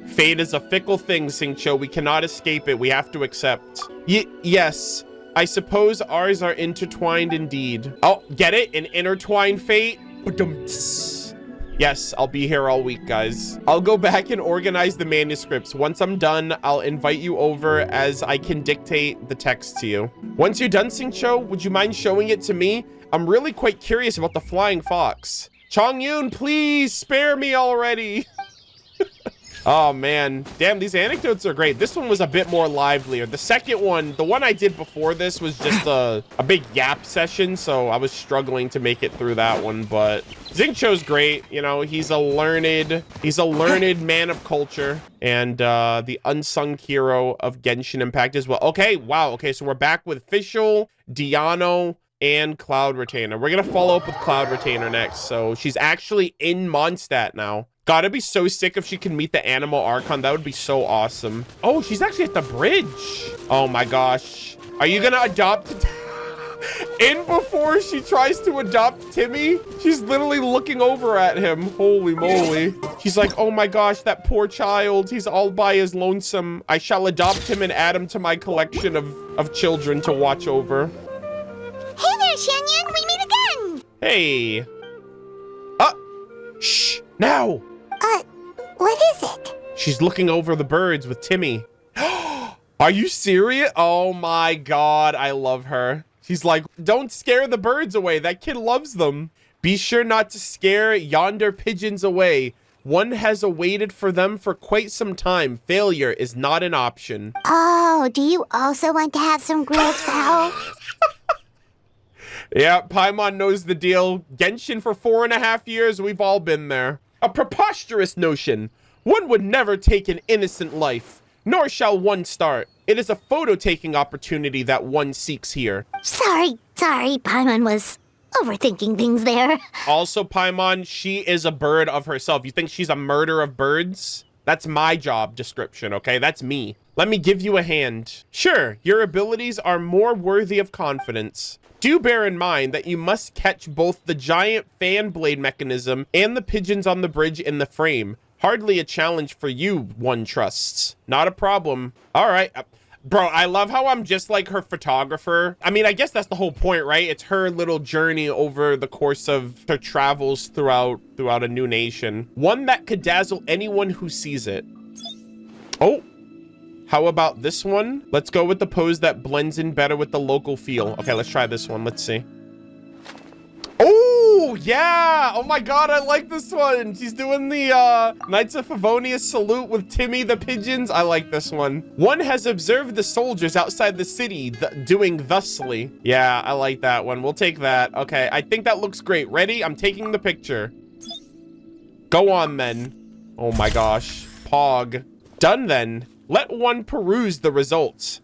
[SPEAKER 1] Fate is a fickle thing, Xingqiu. We cannot escape it. We have to accept. Yes. I suppose ours are intertwined indeed. Oh, get it? An intertwined fate? Yes, I'll be here all week, guys. I'll go back and organize the manuscripts. Once I'm done, I'll invite you over as I can dictate the text to you. Once you're done, Xingqiu, would you mind showing it to me? I'm really quite curious about the flying fox. Xianyun, please spare me already. Oh man, damn, these anecdotes are great. This one was a bit more livelier. The second one, the one I did before this, was just a big yap session, so I was struggling to make it through that one, but Xingqiu's great. You know, he's a learned man of culture, and the unsung hero of Genshin Impact as well. Okay, wow, okay, so we're back with Fischl, Diona, and Cloud Retainer. We're gonna follow up with Cloud Retainer next, so she's actually in Monstat now. God, it'd be so sick if she can meet the Animal Archon. That would be so awesome. Oh, she's actually at the bridge. Oh my gosh. Are you gonna adopt in before she tries to adopt Timmy? She's literally looking over at him. Holy moly. She's like, oh my gosh, that poor child. He's all by his lonesome. I shall adopt him and add him to my collection of children to watch over.
[SPEAKER 4] Hey there, Xianyun. We meet again.
[SPEAKER 1] Hey. Shh. Now.
[SPEAKER 4] What is it?
[SPEAKER 1] She's looking over the birds with Timmy. Are you serious? Oh my God, I love her. She's like, don't scare the birds away. That kid loves them. Be sure not to scare yonder pigeons away. One has awaited for them for quite some time. Failure is not an option.
[SPEAKER 4] Oh, do you also want to have some grilled fowl?
[SPEAKER 1] Yeah, Paimon knows the deal. Genshin for 4.5 years, we've all been there. A preposterous notion. One would never take an innocent life, nor shall one start. It is a photo-taking opportunity that one seeks here.
[SPEAKER 4] Sorry, Paimon was overthinking things there.
[SPEAKER 1] Also, Paimon, she is a bird of herself. You think she's a murder of birds? That's my job description, okay? That's me. Let me give you a hand. Sure, your abilities are more worthy of confidence. Do bear in mind that you must catch both the giant fan blade mechanism and the pigeons on the bridge in the frame. Hardly a challenge for you, one trusts. Not a problem. All right. Bro, I love how I'm just like her photographer. I mean, I guess that's the whole point, right? It's her little journey over the course of her travels throughout a new nation. One that could dazzle anyone who sees it. Oh, how about this one? Let's go with the pose that blends in better with the local feel. Okay, let's try this one. Let's see. Oh, yeah. Oh my God, I like this one. She's doing the Knights of Favonius salute with Timmy the pigeons. I like this one. One has observed the soldiers outside the city doing thusly. Yeah, I like that one. We'll take that. Okay, I think that looks great. Ready? I'm taking the picture. Go on then. Oh my gosh. Pog. Done then. Let one peruse the results.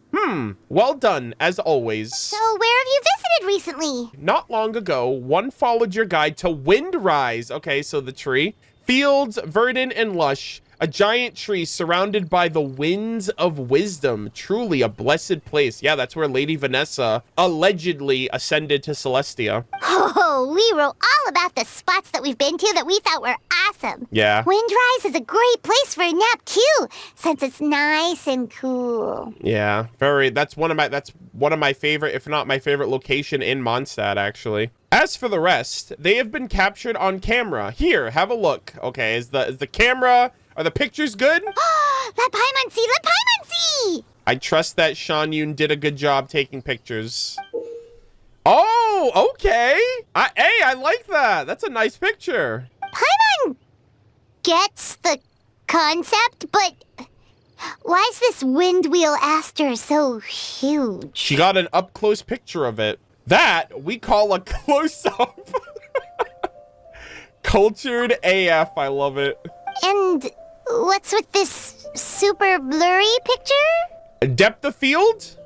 [SPEAKER 1] Well done, as always.
[SPEAKER 4] So where have you visited recently?
[SPEAKER 1] Not long ago, one followed your guide to Windrise. Okay, so the tree. Fields, verdant and lush. A giant tree surrounded by the winds of wisdom. Truly a blessed place. Yeah, that's where Lady Vanessa allegedly ascended to Celestia.
[SPEAKER 4] Oh, we wrote all about the spots that we've been to that we thought were awesome.
[SPEAKER 1] Yeah.
[SPEAKER 4] Windrise is a great place for a nap too, since it's nice and cool.
[SPEAKER 1] Yeah, that's one of my favorite, if not my favorite location in Monstat, actually. As for the rest, they have been captured on camera. Here, have a look. Okay, is the camera, are the pictures good?
[SPEAKER 4] Let Paimon see, let Paimon see!
[SPEAKER 1] I trust that Xianyun did a good job taking pictures. Oh, okay. Hey, I like that. That's a nice picture.
[SPEAKER 4] Paimon gets the concept, but why is this windwheel aster so huge?
[SPEAKER 1] She got an up-close picture of it. That we call a close-up. Cultured AF, I love it.
[SPEAKER 4] And what's with this super blurry picture?
[SPEAKER 1] Depth of field?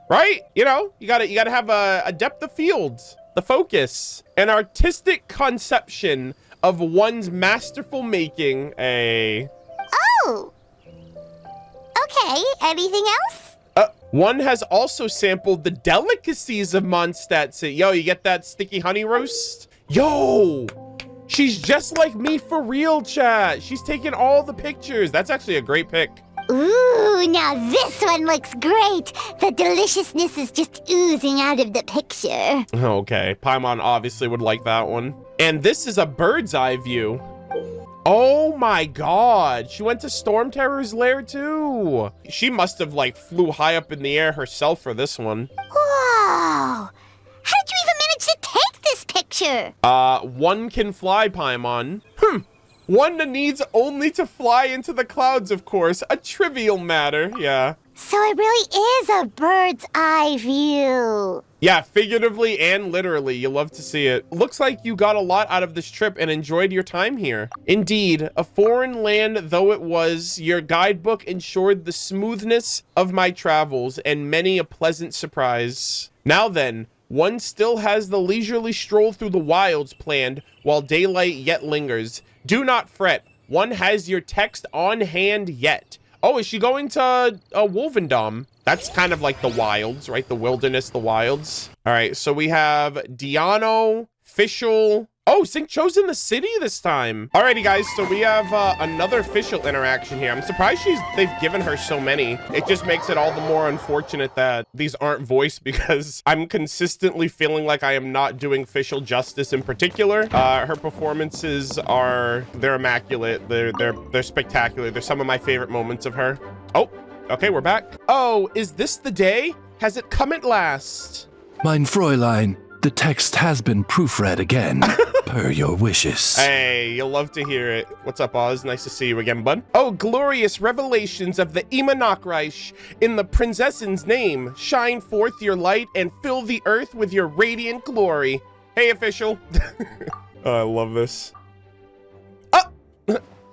[SPEAKER 1] Right? You know, you gotta have a depth of field. The focus. An artistic conception of one's masterful making.
[SPEAKER 4] Oh. Okay, anything else?
[SPEAKER 1] One has also sampled the delicacies of Monstat City. Yo, you get that sticky honey roast? Yo, she's just like me for real, chat. She's taking all the pictures. That's actually a great pick.
[SPEAKER 4] Ooh, now this one looks great. The deliciousness is just oozing out of the picture.
[SPEAKER 1] Okay, Paimon obviously would like that one. And this is a bird's eye view. Oh my God, she went to Storm Terror's lair too. She must have like flew high up in the air herself for this one.
[SPEAKER 4] Whoa, how did you even manage to take this picture?
[SPEAKER 1] One can fly, Paimon. One that needs only to fly into the clouds, of course. A trivial matter, yeah.
[SPEAKER 4] So it really is a bird's eye view.
[SPEAKER 1] Yeah, figuratively and literally. You'll love to see it. Looks like you got a lot out of this trip and enjoyed your time here. Indeed, a foreign land though it was, your guidebook ensured the smoothness of my travels and many a pleasant surprise. Now then, one still has the leisurely stroll through the wilds planned while daylight yet lingers. Do not fret. One has your text on hand yet. Oh, is she going to Wolvendom? That's kind of like the wilds, right? The wilderness, the wilds. All right, so we have Diona, Fischl. Oh, Xingqiu's in the city this time. Alrighty, guys, so we have another Fischl interaction here. I'm surprised they've given her so many. It just makes it all the more unfortunate that these aren't voiced because I'm consistently feeling like I am not doing Fischl justice in particular. Her performances they're immaculate. They're spectacular. They're some of my favorite moments of her. Oh, okay, we're back. Oh, is this the day? Has it come at last?
[SPEAKER 13] Mein Fräulein, the text has been proofread again, per your wishes.
[SPEAKER 1] Hey, you'll love to hear it. What's up, Oz? Nice to see you again, bud. Oh, glorious revelations of the Imanakreich. In the princess's name, shine forth your light and fill the earth with your radiant glory. Hey, official. Oh, I love this.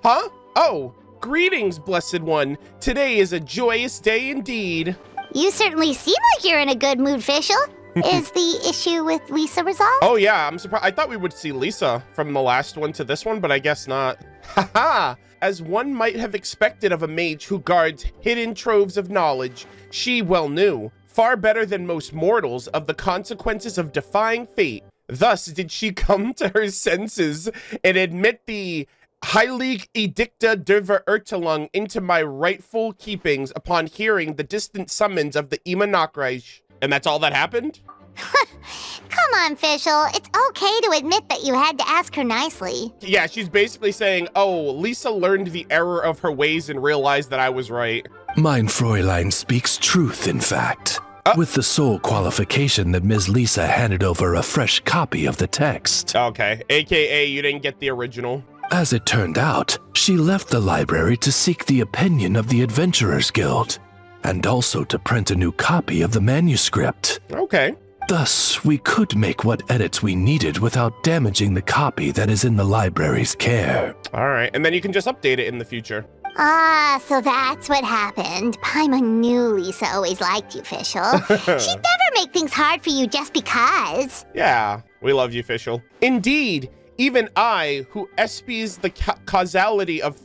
[SPEAKER 1] Huh? Oh, greetings, blessed one. Today is a joyous day indeed.
[SPEAKER 4] You certainly seem like you're in a good mood, Fischl. Is the issue with Lisa resolved?
[SPEAKER 1] Oh yeah, I'm surprised. I thought we would see Lisa from the last one to this one, but I guess not. Haha! As one might have expected of a mage who guards hidden troves of knowledge, she well knew, far better than most mortals, of the consequences of defying fate. Thus did she come to her senses and admit the Heilig edicta der Verurteilung into my rightful keepings upon hearing the distant summons of the Nachreich. And that's all that happened?
[SPEAKER 4] Come on, Fischl. It's okay to admit that you had to ask her nicely.
[SPEAKER 1] Yeah, she's basically saying, oh, Lisa learned the error of her ways and realized that I was right.
[SPEAKER 13] Mein Fräulein speaks truth, in fact. With the sole qualification that Ms. Lisa handed over a fresh copy of the text.
[SPEAKER 1] Okay, aka you didn't get the original.
[SPEAKER 13] As it turned out, she left the library to seek the opinion of the Adventurers Guild, and also to print a new copy of the manuscript.
[SPEAKER 1] Okay.
[SPEAKER 13] Thus, we could make what edits we needed without damaging the copy that is in the library's care.
[SPEAKER 1] All right, and then you can just update it in the future.
[SPEAKER 4] Ah, so that's what happened. Paimon knew Lisa always liked you, Fischl. She'd never make things hard for you just because.
[SPEAKER 1] Yeah, we love you, Fischl. Indeed, even I, who espies the causality of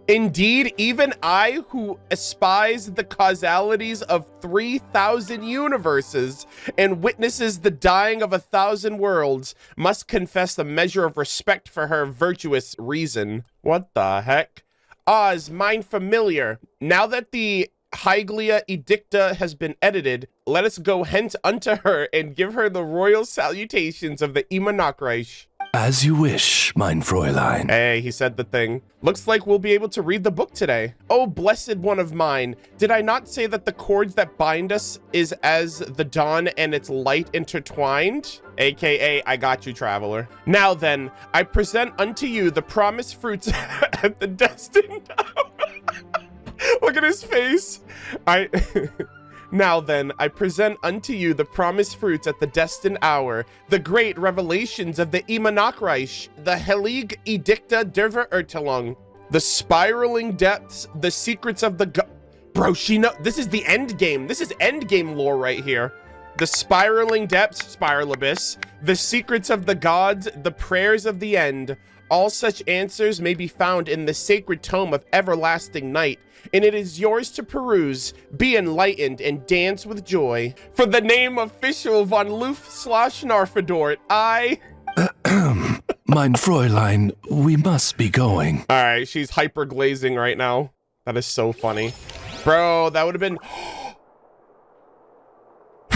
[SPEAKER 1] Indeed, even I, who espies the causalities of 3,000 universes and witnesses the dying of 1,000 worlds, must confess a measure of respect for her virtuous reason. What the heck? Oz, mine familiar. Now that the Hyglia Edicta has been edited, let us go hence unto her and give her the royal salutations of the Nachreich.
[SPEAKER 13] As you wish, mein Fräulein.
[SPEAKER 1] Hey, he said the thing. Looks like we'll be able to read the book today. Oh, blessed one of mine. Did I not say that the cords that bind us is as the dawn and its light intertwined? AKA, I got you, traveler. Now then, I present unto you the promised fruits at the destined hour. Look at his face. Now then, I present unto you the promised fruits at the destined hour, the great revelations of the Nachreich, the Heilig Edicta der Verurteilung, the spiraling depths, the secrets of the Bro, this is the end game. This is end game lore right here. The spiraling depths, spiral abyss, the secrets of the gods, the prayers of the end. All such answers may be found in the sacred tome of everlasting night, and it is yours to peruse, be enlightened, and dance with joy. For the name of Fischl von Luf/Narfadort, I...
[SPEAKER 13] Mein Fräulein, we must be going.
[SPEAKER 1] All right, she's hyper glazing right now. That is so funny. Bro, that would have been...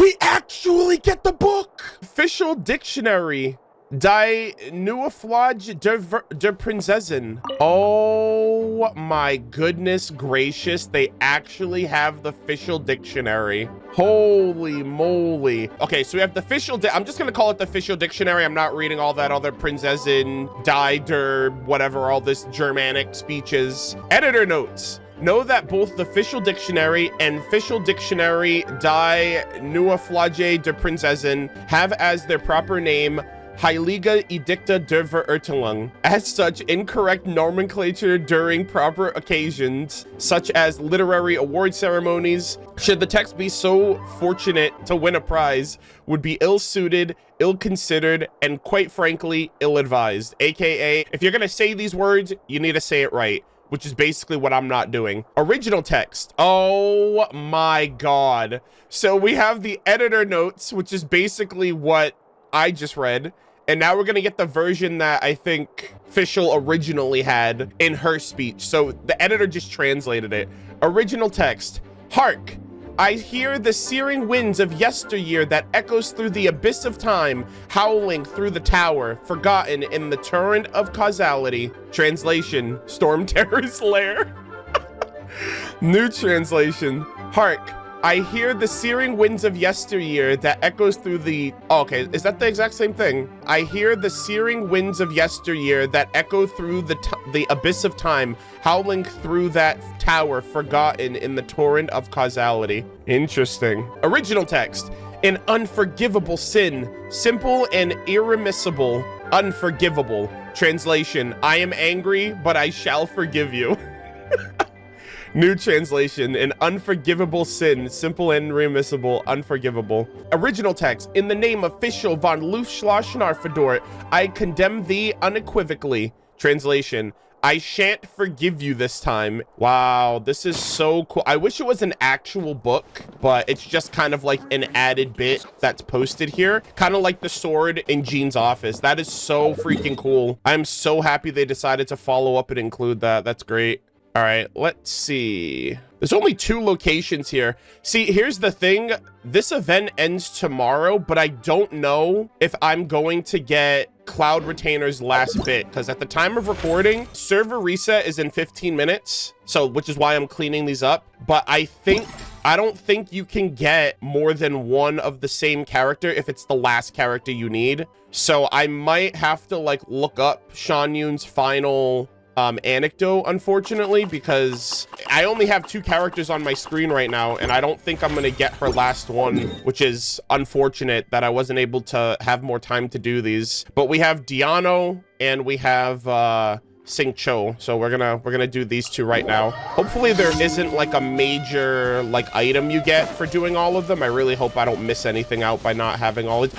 [SPEAKER 1] We actually get the book! Official dictionary. Die Neueflage der Prinzessin. Oh my goodness gracious, they actually have the official dictionary. Holy moly. Okay, so we have the official, I'm just gonna call it the official dictionary. I'm not reading all that other Prinzessin, Die der, whatever, all this Germanic speeches. Editor notes. Know that both the official dictionary and official dictionary Die Neueflage der Prinzessin have as their proper name Heilige Edicta der Verurteilung. As such, incorrect nomenclature during proper occasions, such as literary award ceremonies, should the text be so fortunate to win a prize, would be ill-suited, ill-considered, and quite frankly, ill-advised. AKA, if you're gonna say these words, you need to say it right, which is basically what I'm not doing. Original text. Oh my God. So we have the editor notes, which is basically what I just read. And now we're gonna get the version that I think Fischl originally had in her speech. So the editor just translated it. Original text. Hark! I hear the searing winds of yesteryear that echoes through the abyss of time, howling through the tower, forgotten in the torrent of causality. Translation, Storm Terror's lair. New translation. Hark! I hear the searing winds of yesteryear that echoes through the... Oh, okay, is that the exact same thing? I hear the searing winds of yesteryear that echo through the abyss of time, howling through that tower, forgotten in the torrent of causality. Interesting. Original text. An unforgivable sin, simple and irremissible, unforgivable. Translation. I am angry, but I shall forgive you. New translation, an unforgivable sin, simple and irremissible, unforgivable. Original text, in the name of Fischl von Luf/Narfadort, I condemn thee unequivocally. Translation, I shan't forgive you this time. Wow, this is so cool. I wish it was an actual book, but it's just kind of like an added bit that's posted here. Kind of like the sword in Jean's office. That is so freaking cool. I'm so happy they decided to follow up and include that. That's great. All right, let's see. There's only 2 locations here. See, here's the thing. This event ends tomorrow, but I don't know if I'm going to get Cloud Retainer's last bit, because at the time of recording, server reset is in 15 minutes, so which is why I'm cleaning these up. But I don't think you can get more than one of the same character if it's the last character you need. So I might have to like look up Xianyun's final anecdote, unfortunately, because I only have 2 characters on my screen right now, and I don't think I'm gonna get her last one, which is unfortunate that I wasn't able to have more time to do these. But we have Diona and we have Xingqiu, so we're gonna do these 2 right now. Hopefully there isn't like a major like item you get for doing all of them. I really hope I don't miss anything out by not having all these.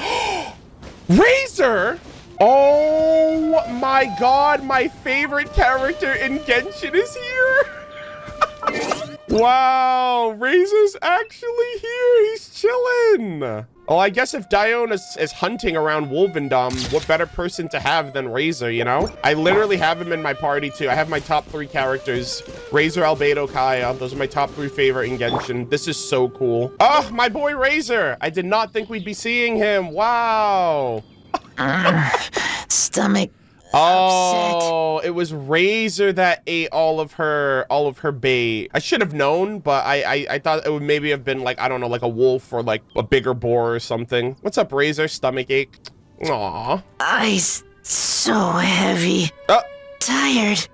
[SPEAKER 1] Razer! Oh my god, my favorite character in Genshin is here. Wow, Razer's actually here. He's chilling. Oh, I guess if Diona is hunting around Wolvendom, what better person to have than Razer, you know? I literally have him in my party too. I have my top 3 characters. Razer, Albedo, Kaeya. Those are my top 3 favorite in Genshin. This is so cool. Oh, my boy Razer. I did not think we'd be seeing him. Wow.
[SPEAKER 14] Stomach
[SPEAKER 1] Oh, upset. It was Razer that ate all of her bait. I should have known, but I thought it would maybe have been like, I don't know, like a wolf or like a bigger boar or something. What's up, Razer? Stomach ache. Aw.
[SPEAKER 14] Eyes so heavy. Tired,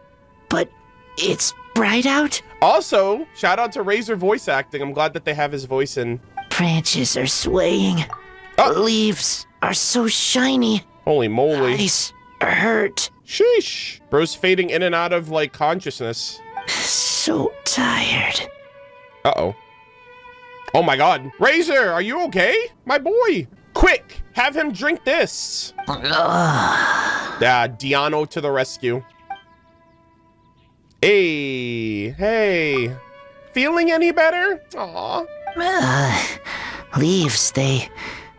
[SPEAKER 14] but it's bright out.
[SPEAKER 1] Also, shout out to Razer voice acting. I'm glad that they have his voice in.
[SPEAKER 14] Branches are swaying. Leaves are so shiny.
[SPEAKER 1] Holy moly.
[SPEAKER 14] Eyes hurt.
[SPEAKER 1] Sheesh. Bro's fading in and out of, like, consciousness.
[SPEAKER 14] So tired.
[SPEAKER 1] Uh-oh. Oh my god. Razer, are you okay? My boy. Quick, have him drink this. Yeah, Diona to the rescue. Hey. Feeling any better? Aw.
[SPEAKER 14] Leaves, they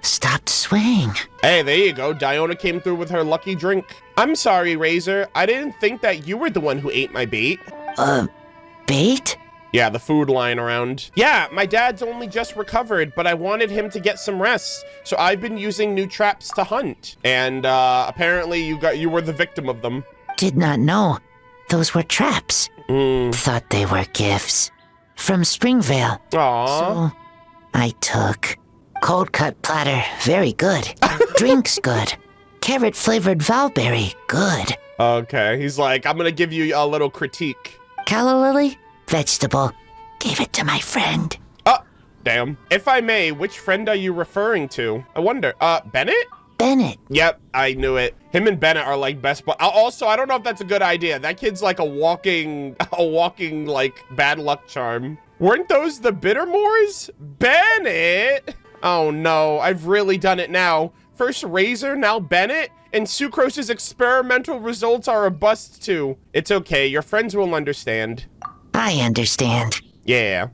[SPEAKER 14] stopped swaying.
[SPEAKER 1] Hey, there you go. Diona came through with her lucky drink. I'm sorry, Razer. I didn't think that you were the one who ate my bait.
[SPEAKER 14] Bait?
[SPEAKER 1] Yeah, the food lying around. Yeah, my dad's only just recovered, but I wanted him to get some rest. So I've been using new traps to hunt. And apparently you were the victim of them.
[SPEAKER 14] Did not know. Those were traps. Thought they were gifts. From Springvale.
[SPEAKER 1] Aww.
[SPEAKER 14] So I took. Cold cut platter, very good. Drinks good. Carrot flavored valberry, good.
[SPEAKER 1] Okay, he's like, I'm gonna give you a little critique.
[SPEAKER 14] Calla lily, vegetable. Gave it to my friend.
[SPEAKER 1] Damn. If I may, which friend are you referring to? I wonder. Bennett?
[SPEAKER 14] Bennett.
[SPEAKER 1] Yep, I knew it. Him and Bennett are like best, but also I don't know if that's a good idea. That kid's like a walking like bad luck charm. Weren't those the Bittermores? Bennett? Oh no, I've really done it now. First Razer, now Bennett, and Sucrose's experimental results are a bust too. It's okay, your friends will understand.
[SPEAKER 14] I understand.
[SPEAKER 1] Yeah.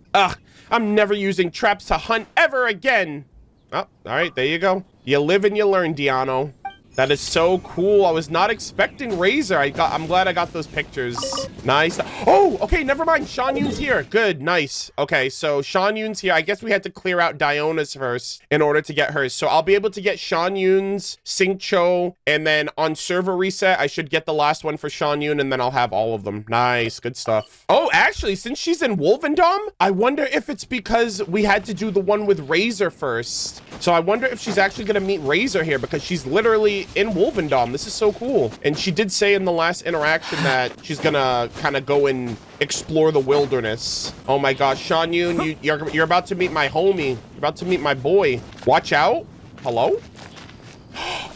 [SPEAKER 1] I'm never using traps to hunt ever again. Oh, all right, there you go. You live and you learn, Diona. That is so cool. I was not expecting Razer. I'm glad I got those pictures. Nice. Oh, okay, never mind. Xianyun's here. Good, nice. Okay, so Xianyun's here. I guess we had to clear out Diona's first in order to get hers. So I'll be able to get Xianyun's, Xingqiu, and then on server reset, I should get the last one for Xianyun, and then I'll have all of them. Nice, good stuff. Oh, actually, since she's in Wolvendom, I wonder if it's because we had to do the one with Razer first. So I wonder if she's actually gonna meet Razer here, because she's literally in Wolvendom. This is so cool. And she did say in the last interaction that she's gonna kind of go and explore the wilderness. Oh my gosh, Xianyun, you're about to meet my homie. You're about to meet my boy. Watch out. Hello?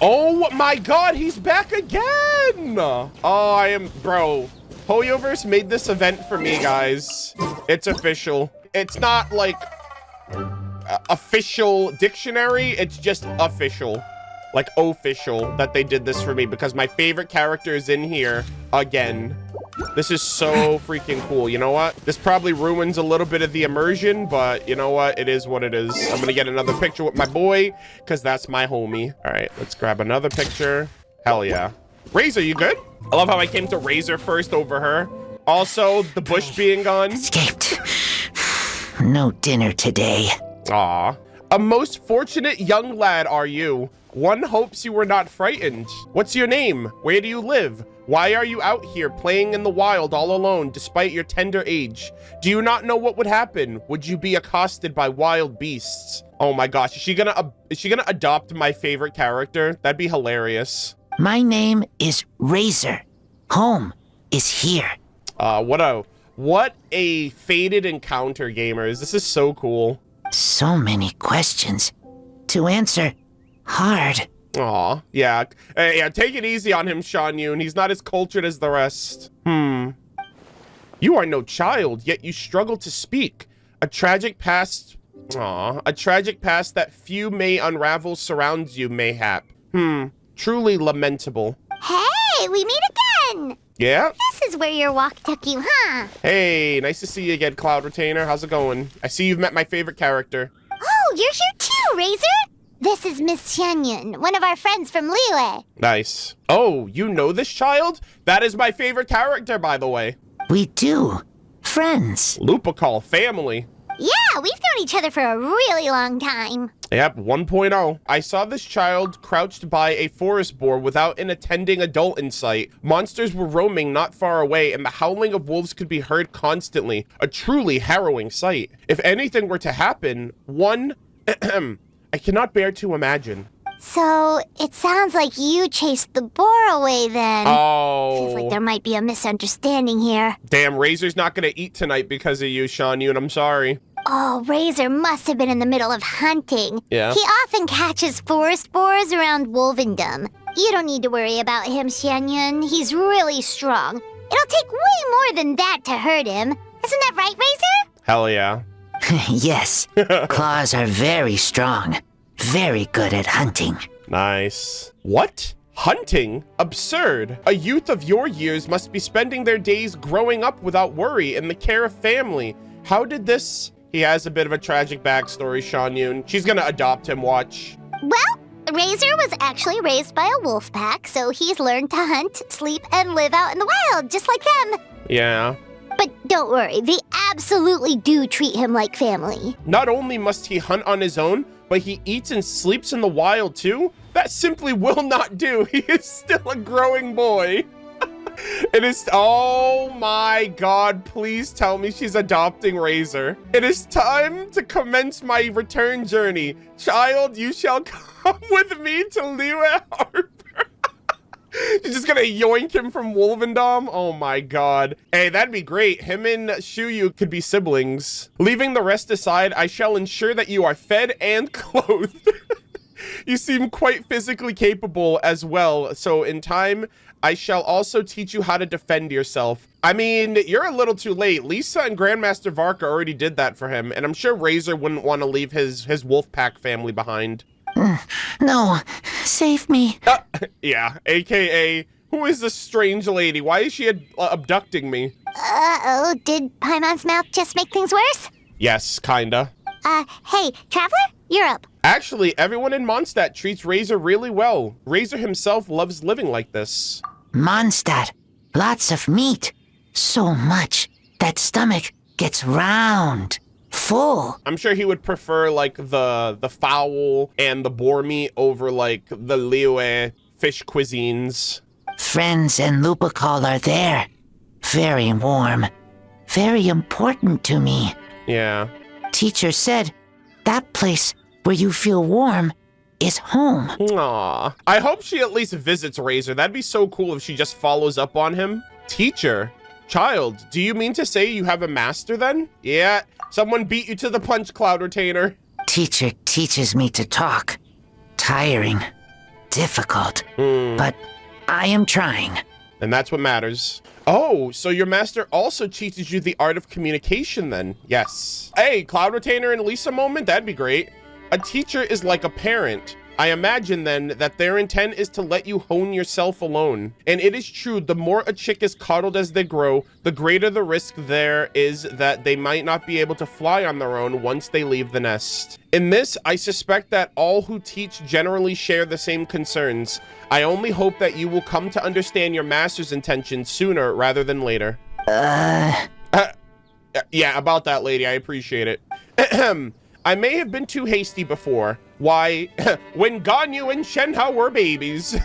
[SPEAKER 1] Oh my god, he's back again. Oh, bro. Hoyoverse made this event for me, guys. It's official. It's not like official dictionary. It's just official. Like official that they did this for me, because my favorite character is in here again. This is so freaking cool. You know what? This probably ruins a little bit of the immersion, but you know what? It is what it is. I'm gonna get another picture with my boy, because that's my homie. All right, let's grab another picture. Hell yeah. Razer, you good? I love how I came to Razer first over her. Also, the bush being gone.
[SPEAKER 14] Escaped. No dinner today.
[SPEAKER 1] Aw. A most fortunate young lad are you. One hopes you were not frightened. What's your name? Where do you live? Why are you out here playing in the wild all alone despite your tender age? Do you not know what would happen? Would you be accosted by wild beasts? Oh my gosh, is she gonna adopt my favorite character? That'd be hilarious.
[SPEAKER 14] My name is Razer. Home is here.
[SPEAKER 1] What a fated encounter, gamers. This is so cool.
[SPEAKER 14] So many questions to answer. Hard.
[SPEAKER 1] Aw, yeah. Yeah, take it easy on him, Xianyun. He's not as cultured as the rest. You are no child, yet you struggle to speak. A tragic past... Aw, a tragic past that few may unravel surrounds you, mayhap. Truly lamentable.
[SPEAKER 4] Hey, we meet again!
[SPEAKER 1] Yeah?
[SPEAKER 4] This is where your walk took you, huh?
[SPEAKER 1] Hey, nice to see you again, Cloud Retainer. How's it going? I see you've met my favorite character.
[SPEAKER 4] Oh, you're here too, Razer! This is Miss Xianyun, one of our friends from Liyue.
[SPEAKER 1] Nice. Oh, you know this child? That is my favorite character, by the way.
[SPEAKER 14] We do. Friends.
[SPEAKER 1] Lupacall, family.
[SPEAKER 4] Yeah, we've known each other for a really long time.
[SPEAKER 1] Yep, 1.0. I saw this child crouched by a forest boar without an attending adult in sight. Monsters were roaming not far away, and the howling of wolves could be heard constantly. A truly harrowing sight. If anything were to happen, I cannot bear to imagine.
[SPEAKER 4] So, it sounds like you chased the boar away then.
[SPEAKER 1] Oh.
[SPEAKER 4] Feels like there might be a misunderstanding here.
[SPEAKER 1] Damn, Razor's not gonna eat tonight because of you, Xianyun. I'm sorry.
[SPEAKER 4] Oh, Razer must have been in the middle of hunting.
[SPEAKER 1] Yeah.
[SPEAKER 4] He often catches forest boars around Wolvendom. You don't need to worry about him, Xianyun. He's really strong. It'll take way more than that to hurt him. Isn't that right, Razer?
[SPEAKER 1] Hell yeah.
[SPEAKER 14] Yes. Claws are very strong. Very good at hunting.
[SPEAKER 1] Nice. What? Hunting? Absurd. A youth of your years must be spending their days growing up without worry in the care of family. How did this... He has a bit of a tragic backstory, Xianyun. She's gonna adopt him, watch.
[SPEAKER 4] Well, Razer was actually raised by a wolf pack, so he's learned to hunt, sleep, and live out in the wild, just like them.
[SPEAKER 1] Yeah.
[SPEAKER 4] But don't worry, they absolutely do treat him like family.
[SPEAKER 1] Not only must he hunt on his own, but he eats and sleeps in the wild too? That simply will not do. He is still a growing boy. It is, oh my god, please tell me she's adopting Razer. It is time to commence my return journey. Child, you shall come with me to Liyue Harbor. She's just gonna yoink him from Wolvendom? Oh my god. Hey, that'd be great. Him and Xiyu could be siblings. Leaving the rest aside, I shall ensure that you are fed and clothed. You seem quite physically capable as well, so in time, I shall also teach you how to defend yourself. I mean, you're a little too late. Lisa and Grandmaster Varka already did that for him, and I'm sure Razer wouldn't want to leave his Wolfpack family behind.
[SPEAKER 14] No, save me.
[SPEAKER 1] Yeah, AKA, who is this strange lady? Why is she abducting me?
[SPEAKER 4] Uh-oh, did Paimon's mouth just make things worse?
[SPEAKER 1] Yes, kinda.
[SPEAKER 4] Hey, Traveler, you're up.
[SPEAKER 1] Actually, everyone in Monstat treats Razer really well. Razer himself loves living like this.
[SPEAKER 14] Monstat, lots of meat. So much that stomach gets round. Full.
[SPEAKER 1] I'm sure he would prefer like the fowl and the boar meat over like the Liyue fish cuisines.
[SPEAKER 14] Friends and Lupacall are there. Very warm. Very important to me.
[SPEAKER 1] Yeah.
[SPEAKER 14] Teacher said that place where you feel warm is home.
[SPEAKER 1] Aww. I hope she at least visits Razer. That'd be so cool if she just follows up on him. Teacher? Child, do you mean to say you have a master then? Yeah, someone beat you to the punch, Cloud Retainer.
[SPEAKER 14] Teacher teaches me to talk. Tiring. Difficult. But I am trying.
[SPEAKER 1] And that's what matters. Oh, so your master also teaches you the art of communication then? Yes. Hey, Cloud Retainer and Lisa moment, that'd be great. A teacher is like a parent. I imagine then that their intent is to let you hone yourself alone. And it is true, the more a chick is coddled as they grow, the greater the risk there is that they might not be able to fly on their own once they leave the nest. In this, I suspect that all who teach generally share the same concerns. I only hope that you will come to understand your master's intentions sooner rather than later. Yeah, about that, lady. I appreciate it. I may have been too hasty before. Why, when Ganyu and Shenhe were babies.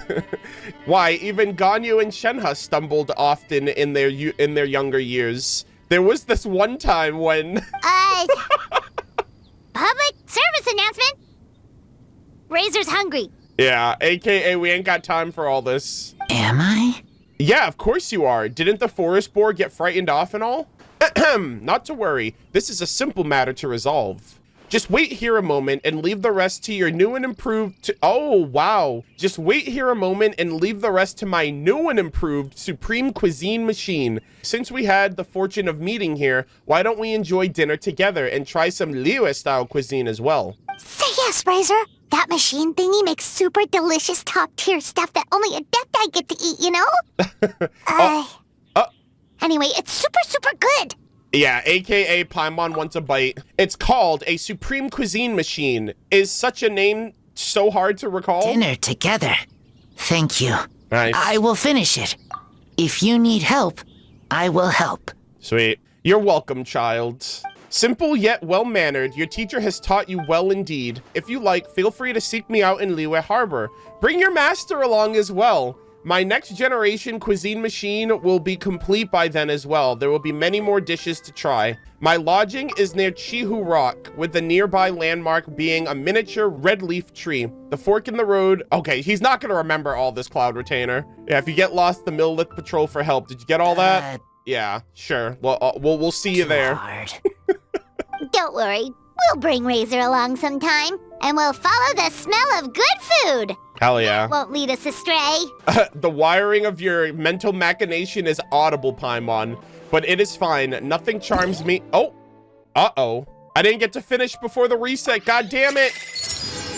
[SPEAKER 1] Why, even Ganyu and Shenhe stumbled often in their younger years. There was this one time when...
[SPEAKER 4] Public service announcement. Razer's hungry.
[SPEAKER 1] Yeah, aka we ain't got time for all this.
[SPEAKER 14] Am I?
[SPEAKER 1] Yeah, of course you are. Didn't the forest boar get frightened off and all? Not to worry. This is a simple matter to resolve. Just wait here a moment and leave the rest to your new and improved... Oh, wow. Just wait here a moment and leave the rest to my new and improved supreme cuisine machine. Since we had the fortune of meeting here, why don't we enjoy dinner together and try some Liyue-style cuisine as well?
[SPEAKER 4] Say yes, Razer. That machine thingy makes super delicious top-tier stuff that only Adepti get to eat, you know? Anyway, it's super good.
[SPEAKER 1] Yeah, aka Paimon wants a bite. It's called a Supreme Cuisine Machine. Is such a name so hard to recall?
[SPEAKER 14] Dinner together. Thank you.
[SPEAKER 1] Nice.
[SPEAKER 14] I will finish it. If you need help, I will help.
[SPEAKER 1] Sweet. You're welcome, child. Simple yet well-mannered, your teacher has taught you well indeed. If you like, feel free to seek me out in Liyue Harbor. Bring your master along as well. My next generation cuisine machine will be complete by then as well. There will be many more dishes to try. My lodging is near Qihu Rock, with the nearby landmark being a miniature red leaf tree. The fork in the road... Okay, he's not going to remember all this, Cloud Retainer. Yeah, if you get lost, the Millith Patrol for help. Did you get all that? Yeah, sure. Well, we'll see you there.
[SPEAKER 4] Don't worry. We'll bring Razer along sometime, and we'll follow the smell of good food.
[SPEAKER 1] Hell yeah.
[SPEAKER 4] Won't lead us astray.
[SPEAKER 1] The wiring of your mental machination is audible, Paimon, but it is fine. Nothing charms me. Oh, uh-oh. I didn't get to finish before the reset. God damn it.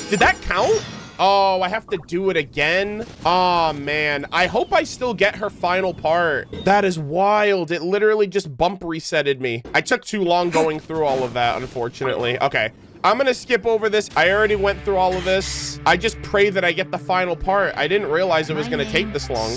[SPEAKER 1] Did that count? Oh, I have to do it again. Oh, man. I hope I still get her final part. That is wild. It literally just bump resetted me. I took too long going through all of that, unfortunately. Okay. I'm gonna skip over this. I already went through all of this. I just pray that I get the final part. I didn't realize it was gonna take this long.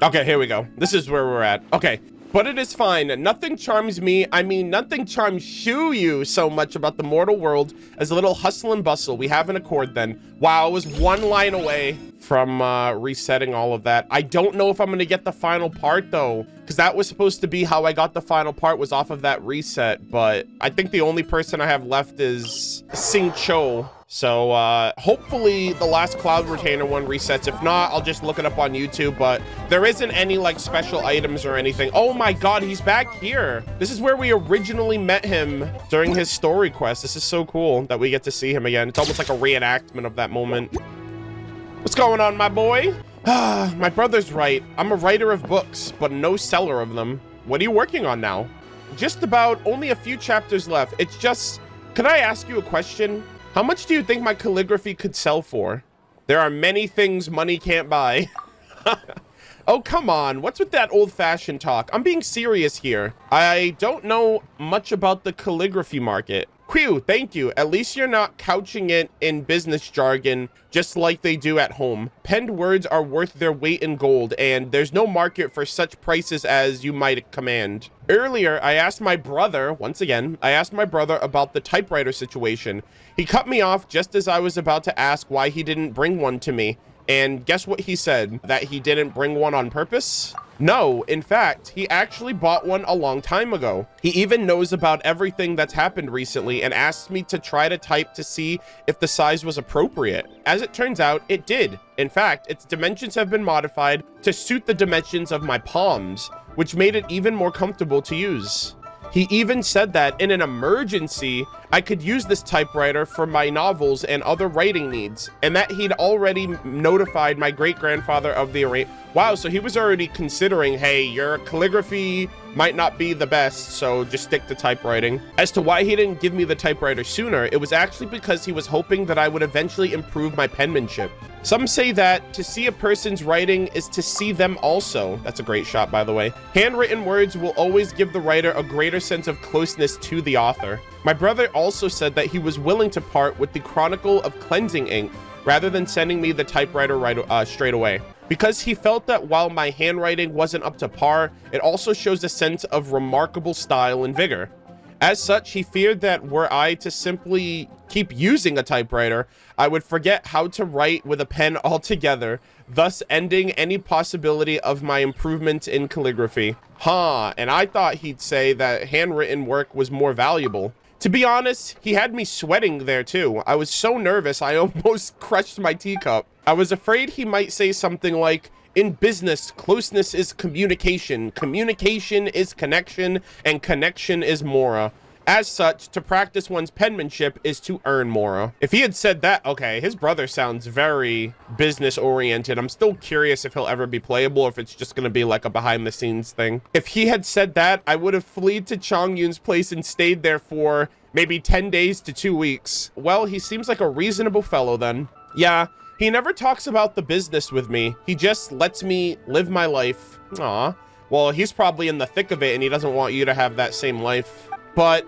[SPEAKER 1] Okay, here we go. This is where we're at. Okay. But it is fine. Nothing charms me. I mean, nothing charms you so much about the mortal world as a little hustle and bustle. We have an accord then. Wow, I was one line away from resetting all of that. I don't know if I'm going to get the final part, though, because that was supposed to be how I got the final part, was off of that reset. But I think the only person I have left is Xingqiu. So hopefully the last Cloud Retainer one resets. If not, I'll just look it up on YouTube, but there isn't any like special items or anything. Oh my God, he's back here. This is where we originally met him during his story quest. This is so cool that we get to see him again. It's almost like a reenactment of that moment. What's going on, my boy? My brother's right. I'm a writer of books, but no seller of them. What are you working on now? Just about, only a few chapters left. It's just, could I ask you a question? How much do you think my calligraphy could sell for? There are many things money can't buy. Oh, come on. What's with that old-fashioned talk? I'm being serious here. I don't know much about the calligraphy market. Phew, thank you. At least you're not couching it in business jargon just like they do at home. Penned words are worth their weight in gold, and there's no market for such prices as you might command. Earlier, I asked my brother, once again, I asked my brother about the typewriter situation. He cut me off just as I was about to ask why he didn't bring one to me. And guess what he said? That he didn't bring one on purpose? No, in fact, he actually bought one a long time ago. He even knows about everything that's happened recently and asked me to try to type to see if the size was appropriate. As it turns out, it did. In fact, its dimensions have been modified to suit the dimensions of my palms, which made it even more comfortable to use. He even said that in an emergency, I could use this typewriter for my novels and other writing needs, and that he'd already notified my great-grandfather of the arrangement. Wow, so he was already considering, hey, your calligraphy might not be the best, so just stick to typewriting. As to why he didn't give me the typewriter sooner, it was actually because he was hoping that I would eventually improve my penmanship. Some say that to see a person's writing is to see them also. That's a great shot, by the way. Handwritten words will always give the writer a greater sense of closeness to the author. My brother also said that he was willing to part with the Chronicle of Cleansing ink rather than sending me the typewriter straight away, because he felt that while my handwriting wasn't up to par, it also shows a sense of remarkable style and vigor. As such, he feared that were I to simply keep using a typewriter, I would forget how to write with a pen altogether, thus ending any possibility of my improvement in calligraphy. And I thought he'd say that handwritten work was more valuable. To be honest, he had me sweating there too. I was so nervous I almost crushed my teacup. I was afraid he might say something like, in business, closeness is communication, communication is connection, and connection is mora. As such, to practice one's penmanship is to earn mora. If he had said that, okay, his brother sounds very business-oriented. I'm still curious if he'll ever be playable or if it's just gonna be like a behind-the-scenes thing. If he had said that, I would have fled to Chongyun's place and stayed there for maybe 10 days to 2 weeks. Well, he seems like a reasonable fellow then. Yeah, he never talks about the business with me. He just lets me live my life. Aw. Well, he's probably in the thick of it and he doesn't want you to have that same life. But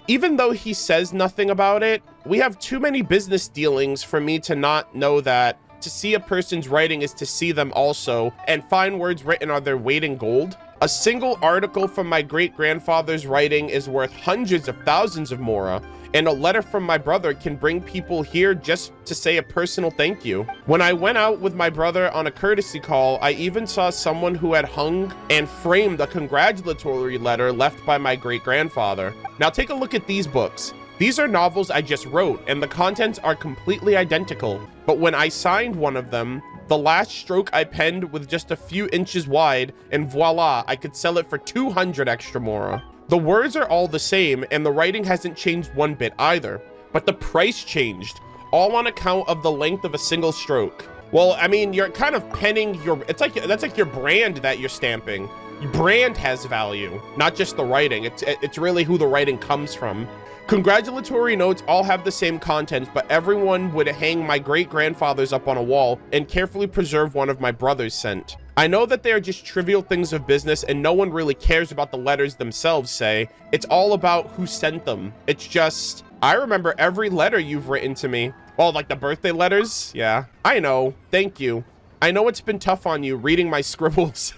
[SPEAKER 1] even though he says nothing about it, we have too many business dealings for me to not know that to see a person's writing is to see them also, and fine words written are their weight in gold. A single article from my great-grandfather's writing is worth hundreds of thousands of mora, and a letter from my brother can bring people here just to say a personal thank you. When I went out with my brother on a courtesy call, I even saw someone who had hung and framed a congratulatory letter left by my great-grandfather. Now take a look at these books. These are novels I just wrote, and the contents are completely identical. But when I signed one of them, the last stroke I penned was just a few inches wide, and voila, I could sell it for 200 extra mora. The words are all the same, and the writing hasn't changed one bit either, but the price changed, all on account of the length of a single stroke. Well, I mean, you're kind of penning your, that's like your brand that you're stamping. Your brand has value, not just the writing. It's really who the writing comes from. Congratulatory notes all have the same content, but everyone would hang my great-grandfather's up on a wall and carefully preserve one of my brother's sent. I know that they are just trivial things of business and no one really cares about the letters themselves, say. It's all about who sent them. It's just, I remember every letter you've written to me. Oh, like the birthday letters? Yeah, I know. Thank you. I know it's been tough on you reading my scribbles.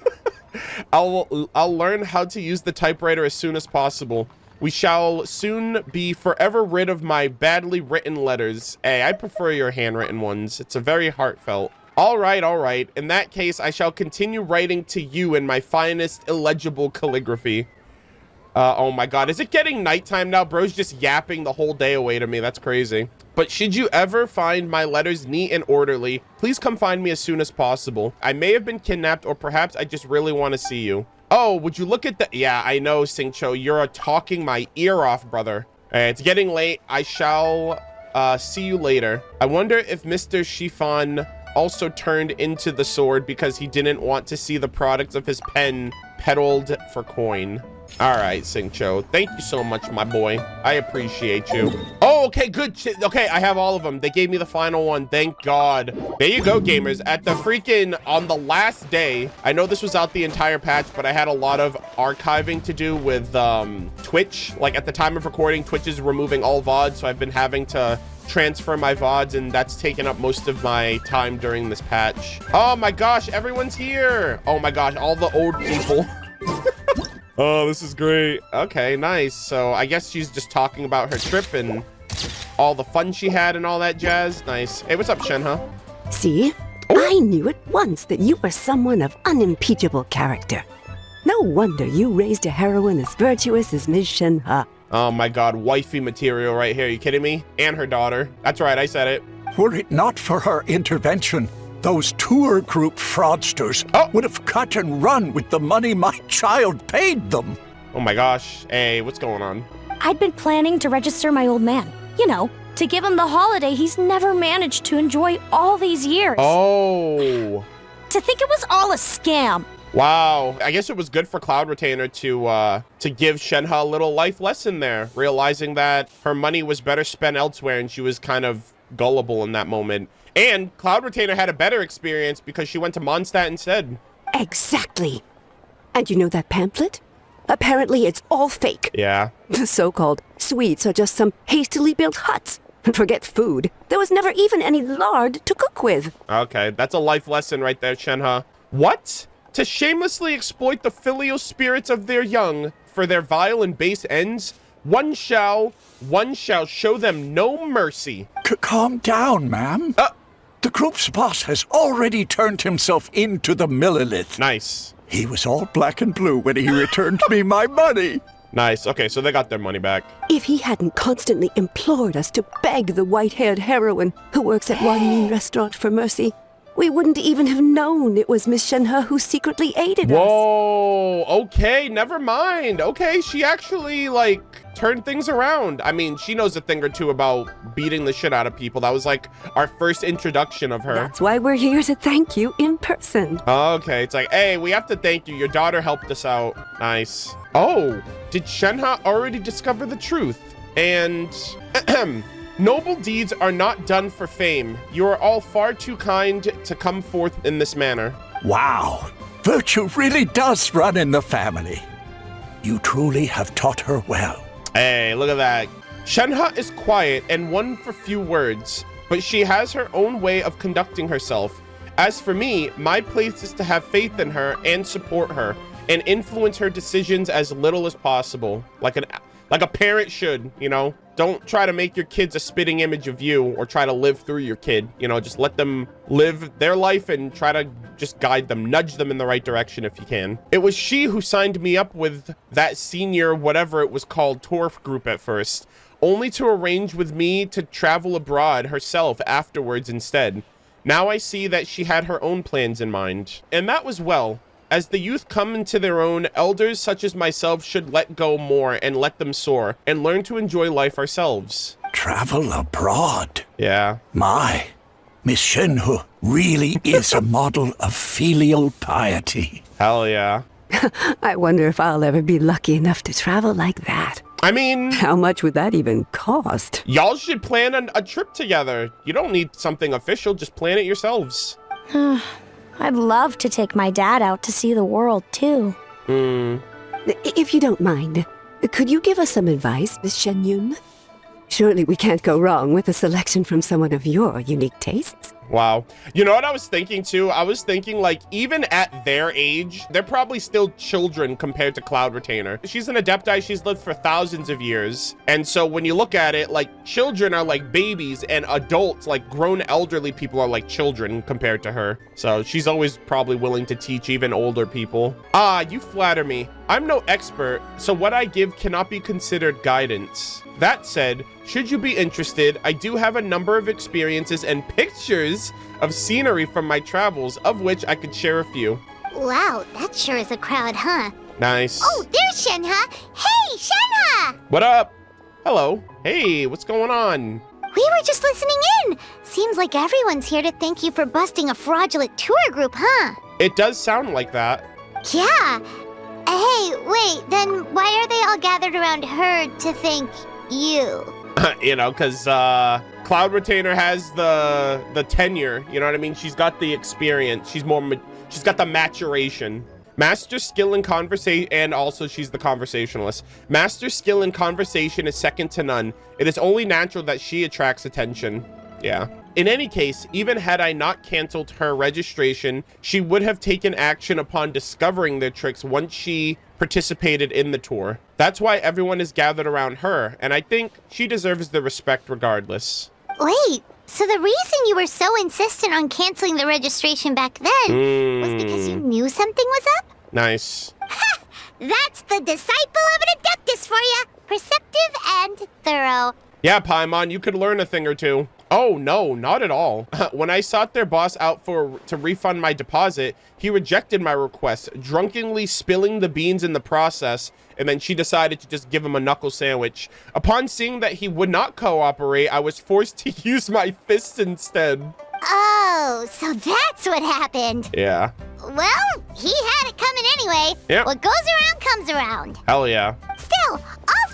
[SPEAKER 1] I'll learn how to use the typewriter as soon as possible. We shall soon be forever rid of my badly written letters. Hey, I prefer your handwritten ones. It's a very heartfelt. All right. In that case, I shall continue writing to you in my finest illegible calligraphy. Oh my god, is it getting nighttime now? Bro's just yapping the whole day away to me. That's crazy. But should you ever find my letters neat and orderly, please come find me as soon as possible. I may have been kidnapped, or perhaps I just really want to see you. Oh, would you look at the... Yeah, I know, Xingqiu. You're talking my ear off, brother. It's getting late. I shall see you later. I wonder if Mr. Shifan also turned into the sword because he didn't want to see the products of his pen peddled for coin. All right, Xingqiu. Thank you so much, my boy. I appreciate you. Oh, okay, good. Okay, I have all of them. They gave me the final one. Thank God. There you go, gamers. At the freaking, on the last day, I know this was out the entire patch, but I had a lot of archiving to do with Twitch. Like, at the time of recording, Twitch is removing all VODs, so I've been having to transfer my VODs, and that's taken up most of my time during this patch. Oh my gosh, everyone's here. Oh my gosh, all the old people. Oh, this is great. Okay, nice. So I guess she's just talking about her trip and all the fun she had and all that jazz. Nice. Hey, what's up, Shenhe?
[SPEAKER 15] See? Oh. I knew at once that you were someone of unimpeachable character. No wonder you raised a heroine as virtuous as Ms. Shenhe.
[SPEAKER 1] Oh my god, wifey material right here. Are you kidding me? And her daughter. That's right, I said it.
[SPEAKER 16] Were it not for her intervention, those tour group fraudsters would have cut and run with the money my child paid them.
[SPEAKER 1] Oh my gosh. Hey, what's going on?
[SPEAKER 3] I'd been planning to register my old man. You know, to give him the holiday he's never managed to enjoy all these years.
[SPEAKER 1] Oh.
[SPEAKER 3] To think it was all a scam.
[SPEAKER 1] Wow. I guess it was good for Cloud Retainer to give Shenhe a little life lesson there, realizing that her money was better spent elsewhere and she was kind of gullible in that moment. And Cloud Retainer had a better experience because she went to Monstat instead.
[SPEAKER 15] Exactly. And you know that pamphlet? Apparently it's all fake.
[SPEAKER 1] Yeah.
[SPEAKER 15] The so-called sweets are just some hastily built huts. And forget food. There was never even any lard to cook with.
[SPEAKER 1] Okay, that's a life lesson right there, Shenhe. What? To shamelessly exploit the filial spirits of their young for their vile and base ends, one shall show them no mercy.
[SPEAKER 16] Calm down, ma'am. The group's boss has already turned himself into the Millilith.
[SPEAKER 1] Nice.
[SPEAKER 16] He was all black and blue when he returned me my money.
[SPEAKER 1] Nice. Okay, so they got their money back.
[SPEAKER 15] If he hadn't constantly implored us to beg the white-haired heroine who works at Wan Min restaurant for mercy, we wouldn't even have known it was Miss Shenhe who secretly aided us.
[SPEAKER 1] Whoa, okay, never mind. Okay, she actually, like, turned things around. I mean, she knows a thing or two about beating the shit out of people. That was, like, our first introduction of her.
[SPEAKER 15] That's why we're here to thank you in person.
[SPEAKER 1] Okay, it's like, hey, we have to thank you. Your daughter helped us out. Nice. Oh, did Shenhe already discover the truth? And... noble deeds are not done for fame. You are all far too kind to come forth in this manner.
[SPEAKER 16] Wow. Virtue really does run in the family. You truly have taught her well.
[SPEAKER 1] Hey, look at that. Shenhe is quiet and one for few words, but she has her own way of conducting herself. As for me, my place is to have faith in her and support her and influence her decisions as little as possible. Like a parent should, you know? Don't try to make your kids a spitting image of you or try to live through your kid. You know, just let them live their life and try to just guide them, nudge them in the right direction if you can. It was she who signed me up with that senior, whatever it was called, tour group at first, only to arrange with me to travel abroad herself afterwards instead. Now I see that she had her own plans in mind. And that was well. As the youth come into their own, elders such as myself should let go more and let them soar and learn to enjoy life ourselves.
[SPEAKER 16] Travel abroad?
[SPEAKER 1] Yeah.
[SPEAKER 16] My, Miss Shenhe really is a model of filial piety.
[SPEAKER 1] Hell yeah.
[SPEAKER 15] I wonder if I'll ever be lucky enough to travel like that.
[SPEAKER 1] I mean...
[SPEAKER 15] how much would that even cost?
[SPEAKER 1] Y'all should plan a trip together. You don't need something official, just plan it yourselves.
[SPEAKER 3] I'd love to take my dad out to see the world, too.
[SPEAKER 15] If you don't mind, could you give us some advice, Miss Xianyun? Surely we can't go wrong with a selection from someone of your unique tastes.
[SPEAKER 1] Wow. You know what I was thinking too? I was thinking, like, even at their age, they're probably still children compared to Cloud Retainer. She's an Adepti, she's lived for thousands of years. And so when you look at it, like, children are like babies and adults, like grown elderly people are like children compared to her. So she's always probably willing to teach even older people. Ah, you flatter me. I'm no expert, so what I give cannot be considered guidance. That said, should you be interested, I do have a number of experiences and pictures of scenery from my travels, of which I could share a few.
[SPEAKER 4] Wow, that sure is a crowd, huh?
[SPEAKER 1] Nice.
[SPEAKER 4] Oh, there's Shenhe! Hey, Shenhe!
[SPEAKER 1] What up? Hello. Hey, what's going on?
[SPEAKER 4] We were just listening in. Seems like everyone's here to thank you for busting a fraudulent tour group, huh?
[SPEAKER 1] It does sound like that.
[SPEAKER 4] Yeah. Hey, wait, then why are they all gathered around her to thank you?
[SPEAKER 1] You know, because Cloud Retainer has the tenure, you know what I mean? She's got the experience. She's got the maturation. Master skill in conversation, and also she's the conversationalist. Master skill in conversation is second to none. It is only natural that she attracts attention. Yeah. In any case, even had I not canceled her registration, she would have taken action upon discovering their tricks once she participated in the tour. That's why everyone is gathered around her, and I think she deserves the respect regardless.
[SPEAKER 4] Wait, so the reason you were so insistent on canceling the registration back then was because you knew something was up?
[SPEAKER 1] Nice.
[SPEAKER 4] Ha! That's the disciple of an Adeptus for you! Perceptive and thorough.
[SPEAKER 1] Yeah, Paimon, you could learn a thing or two. Oh, no, not at all. When I sought their boss out to refund my deposit, he rejected my request, drunkenly spilling the beans in the process, and then she decided to just give him a knuckle sandwich. Upon seeing that he would not cooperate, I was forced to use my fists instead.
[SPEAKER 4] Oh, so that's what happened.
[SPEAKER 1] Yeah.
[SPEAKER 4] Well, he had it coming anyway.
[SPEAKER 1] Yep.
[SPEAKER 4] What goes around comes around.
[SPEAKER 1] Hell yeah.
[SPEAKER 4] Still, all's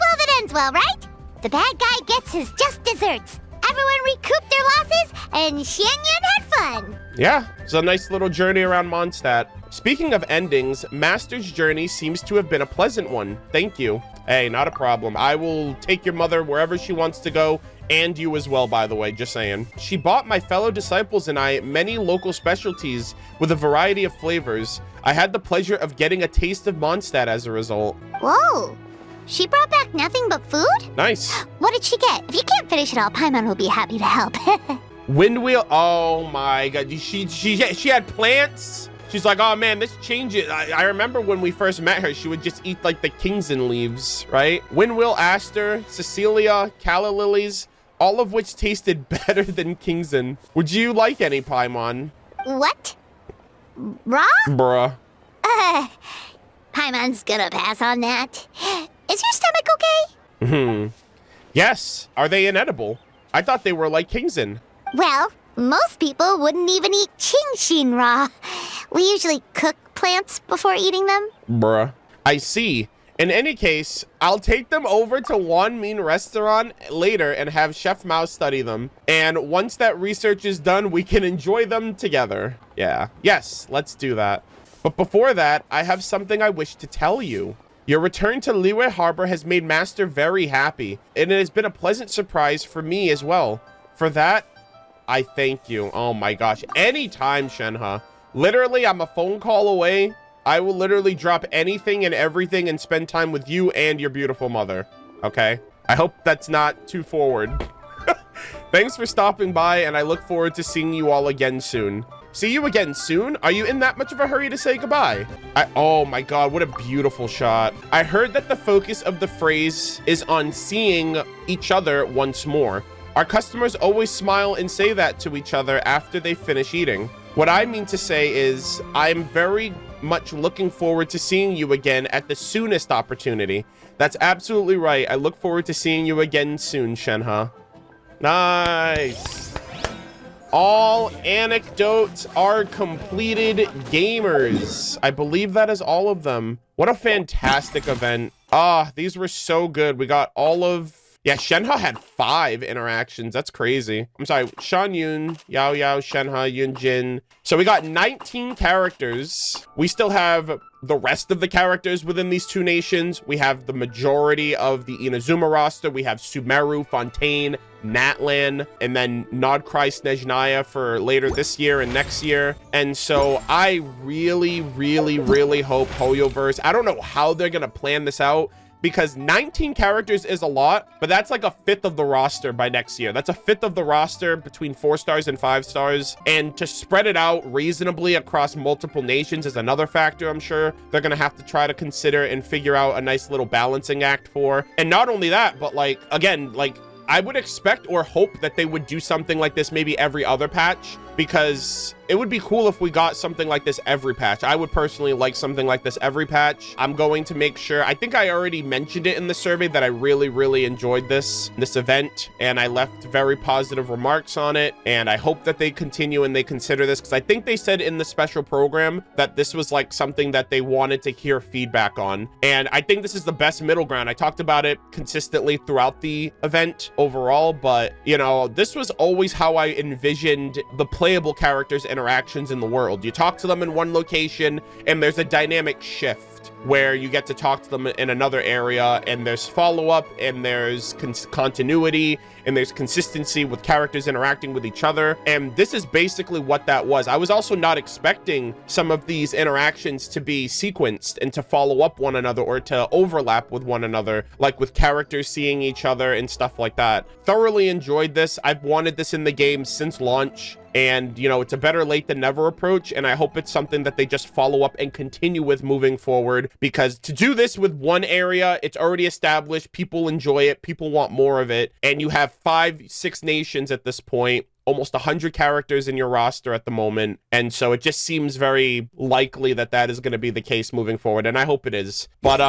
[SPEAKER 4] well that ends well, right? The bad guy gets his just desserts. Everyone recouped their losses, and Xianyun had fun.
[SPEAKER 1] Yeah, it's a nice little journey around Monstat. Speaking of endings, Master's journey seems to have been a pleasant one. Thank you. Hey, not a problem. I will take your mother wherever she wants to go, and you as well, by the way, just saying. She bought my fellow disciples and I many local specialties with a variety of flavors. I had the pleasure of getting a taste of Monstat as a result.
[SPEAKER 4] Whoa. She brought back nothing but food?
[SPEAKER 1] Nice.
[SPEAKER 4] What did she get? If you can't finish it all, Paimon will be happy to help.
[SPEAKER 1] Windwheel. Oh my god. She had plants. She's like, oh man, this changes. I remember when we first met her, she would just eat like the Kingston leaves, right? Windwheel, Aster, Cecilia, Calla lilies, all of which tasted better than Kingston. Would you like any, Paimon?
[SPEAKER 4] What? Raw?
[SPEAKER 1] Bruh.
[SPEAKER 4] Paimon's gonna pass on that. Is your stomach okay?
[SPEAKER 1] Yes. Are they inedible? I thought they were like Kingston.
[SPEAKER 4] Well, most people wouldn't even eat Qingxin raw. We usually cook plants before eating them.
[SPEAKER 1] Bruh. I see. In any case, I'll take them over to Wanmin restaurant later and have Chef Mao study them. And once that research is done, we can enjoy them together. Yeah. Yes, let's do that. But before that, I have something I wish to tell you. Your return to Liyue Harbor has made Master very happy, and it has been a pleasant surprise for me as well. For that, I thank you. Oh my gosh. Anytime, Shenhe. Literally, I'm a phone call away. I will literally drop anything and everything and spend time with you and your beautiful mother. Okay? I hope that's not too forward. Thanks for stopping by, and I look forward to seeing you all again soon. See you again soon? Are you in that much of a hurry to say goodbye? Oh my god, what a beautiful shot. I heard that the focus of the phrase is on seeing each other once more. Our customers always smile and say that to each other after they finish eating. What I mean to say is, I'm very much looking forward to seeing you again at the soonest opportunity. That's absolutely right. I look forward to seeing you again soon, Shenhe. Nice. All anecdotes are completed, gamers. I believe that is all of them. What a fantastic event. These were so good. We got all of... Yeah, Shenhe had 5 interactions. That's crazy. I'm sorry. Xianyun, Yao Yao, Shenhe, Yunjin. So we got 19 characters. We still have the rest of the characters within these 2 nations. We have the majority of the Inazuma roster. We have Sumeru, Fontaine, Natlan, and then Nodcry Snezhnaya for later this year and next year. And so I really, really, really hope Hoyoverse, I don't know how they're going to plan this out, because 19 characters is a lot, but that's like a 5th of the roster by next year. That's a 5th of the roster between 4 stars and 5 stars. And to spread it out reasonably across multiple nations is another factor I'm sure they're gonna have to try to consider and figure out a nice little balancing act for. And not only that, but like, again, like, I would expect or hope that they would do something like this maybe every other patch, because it would be cool if we got something like this every patch. I would personally like something like this every patch. I'm going to make sure, I think I already mentioned it in the survey that I really, really enjoyed this event, and I left very positive remarks on it, and I hope that they continue and they consider this, because I think they said in the special program that this was like something that they wanted to hear feedback on, and I think this is the best middle ground. I talked about it consistently throughout the event overall, but you know, this was always how I envisioned the playable characters' interactions in the world. You talk to them in one location and there's a dynamic shift where you get to talk to them in another area, and there's follow-up, and there's continuity, and there's consistency with characters interacting with each other. And this is basically what that was. I was also not expecting some of these interactions to be sequenced and to follow up one another or to overlap with one another, like with characters seeing each other and stuff like that. Thoroughly enjoyed this. I've wanted this in the game since launch. And, you know, it's a better late than never approach, and I hope it's something that they just follow up and continue with moving forward, because to do this with one area, it's already established, people enjoy it, people want more of it, and you have 5-6 nations at this point, almost 100 characters in your roster at the moment, and so it just seems very likely that that is going to be the case moving forward, and I hope it is. But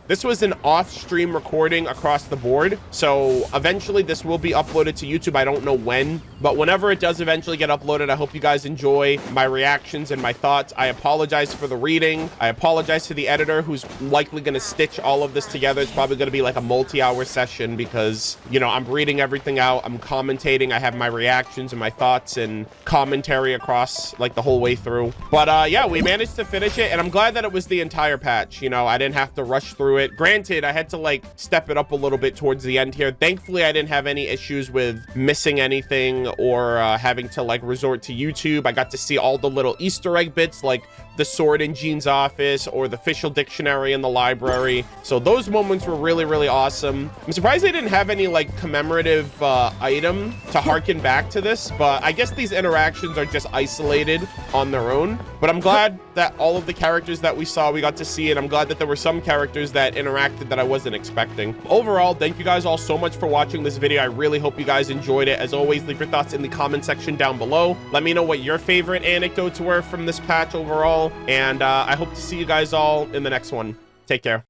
[SPEAKER 1] This was an off-stream recording across the board. So eventually this will be uploaded to YouTube. I don't know when, but whenever it does eventually get uploaded, I hope you guys enjoy my reactions and my thoughts. I apologize for the reading. I apologize to the editor who's likely going to stitch all of this together. It's probably going to be like a multi-hour session because, you know, I'm reading everything out. I'm commentating. I have my reactions and my thoughts and commentary across like the whole way through. But yeah, we managed to finish it, and I'm glad that it was the entire patch. You know, I didn't have to rush through it. Granted, I had to like step it up a little bit towards the end here. Thankfully, I didn't have any issues with missing anything or having to like resort to YouTube. I got to see all the little Easter egg bits like the sword in Jean's office or the Fischl dictionary in the library. So those moments were really, really awesome. I'm surprised they didn't have any like commemorative item to harken back to this, but I guess these interactions are just isolated on their own. But I'm glad that all of the characters that we saw, we got to see, and I'm glad that there were some characters that interacted that I wasn't expecting. Overall, thank you guys all so much for watching this video. I really hope you guys enjoyed it. As always, leave your thoughts in the comment section down below. Let me know what your favorite anecdotes were from this patch overall, and I hope to see you guys all in the next one. Take care.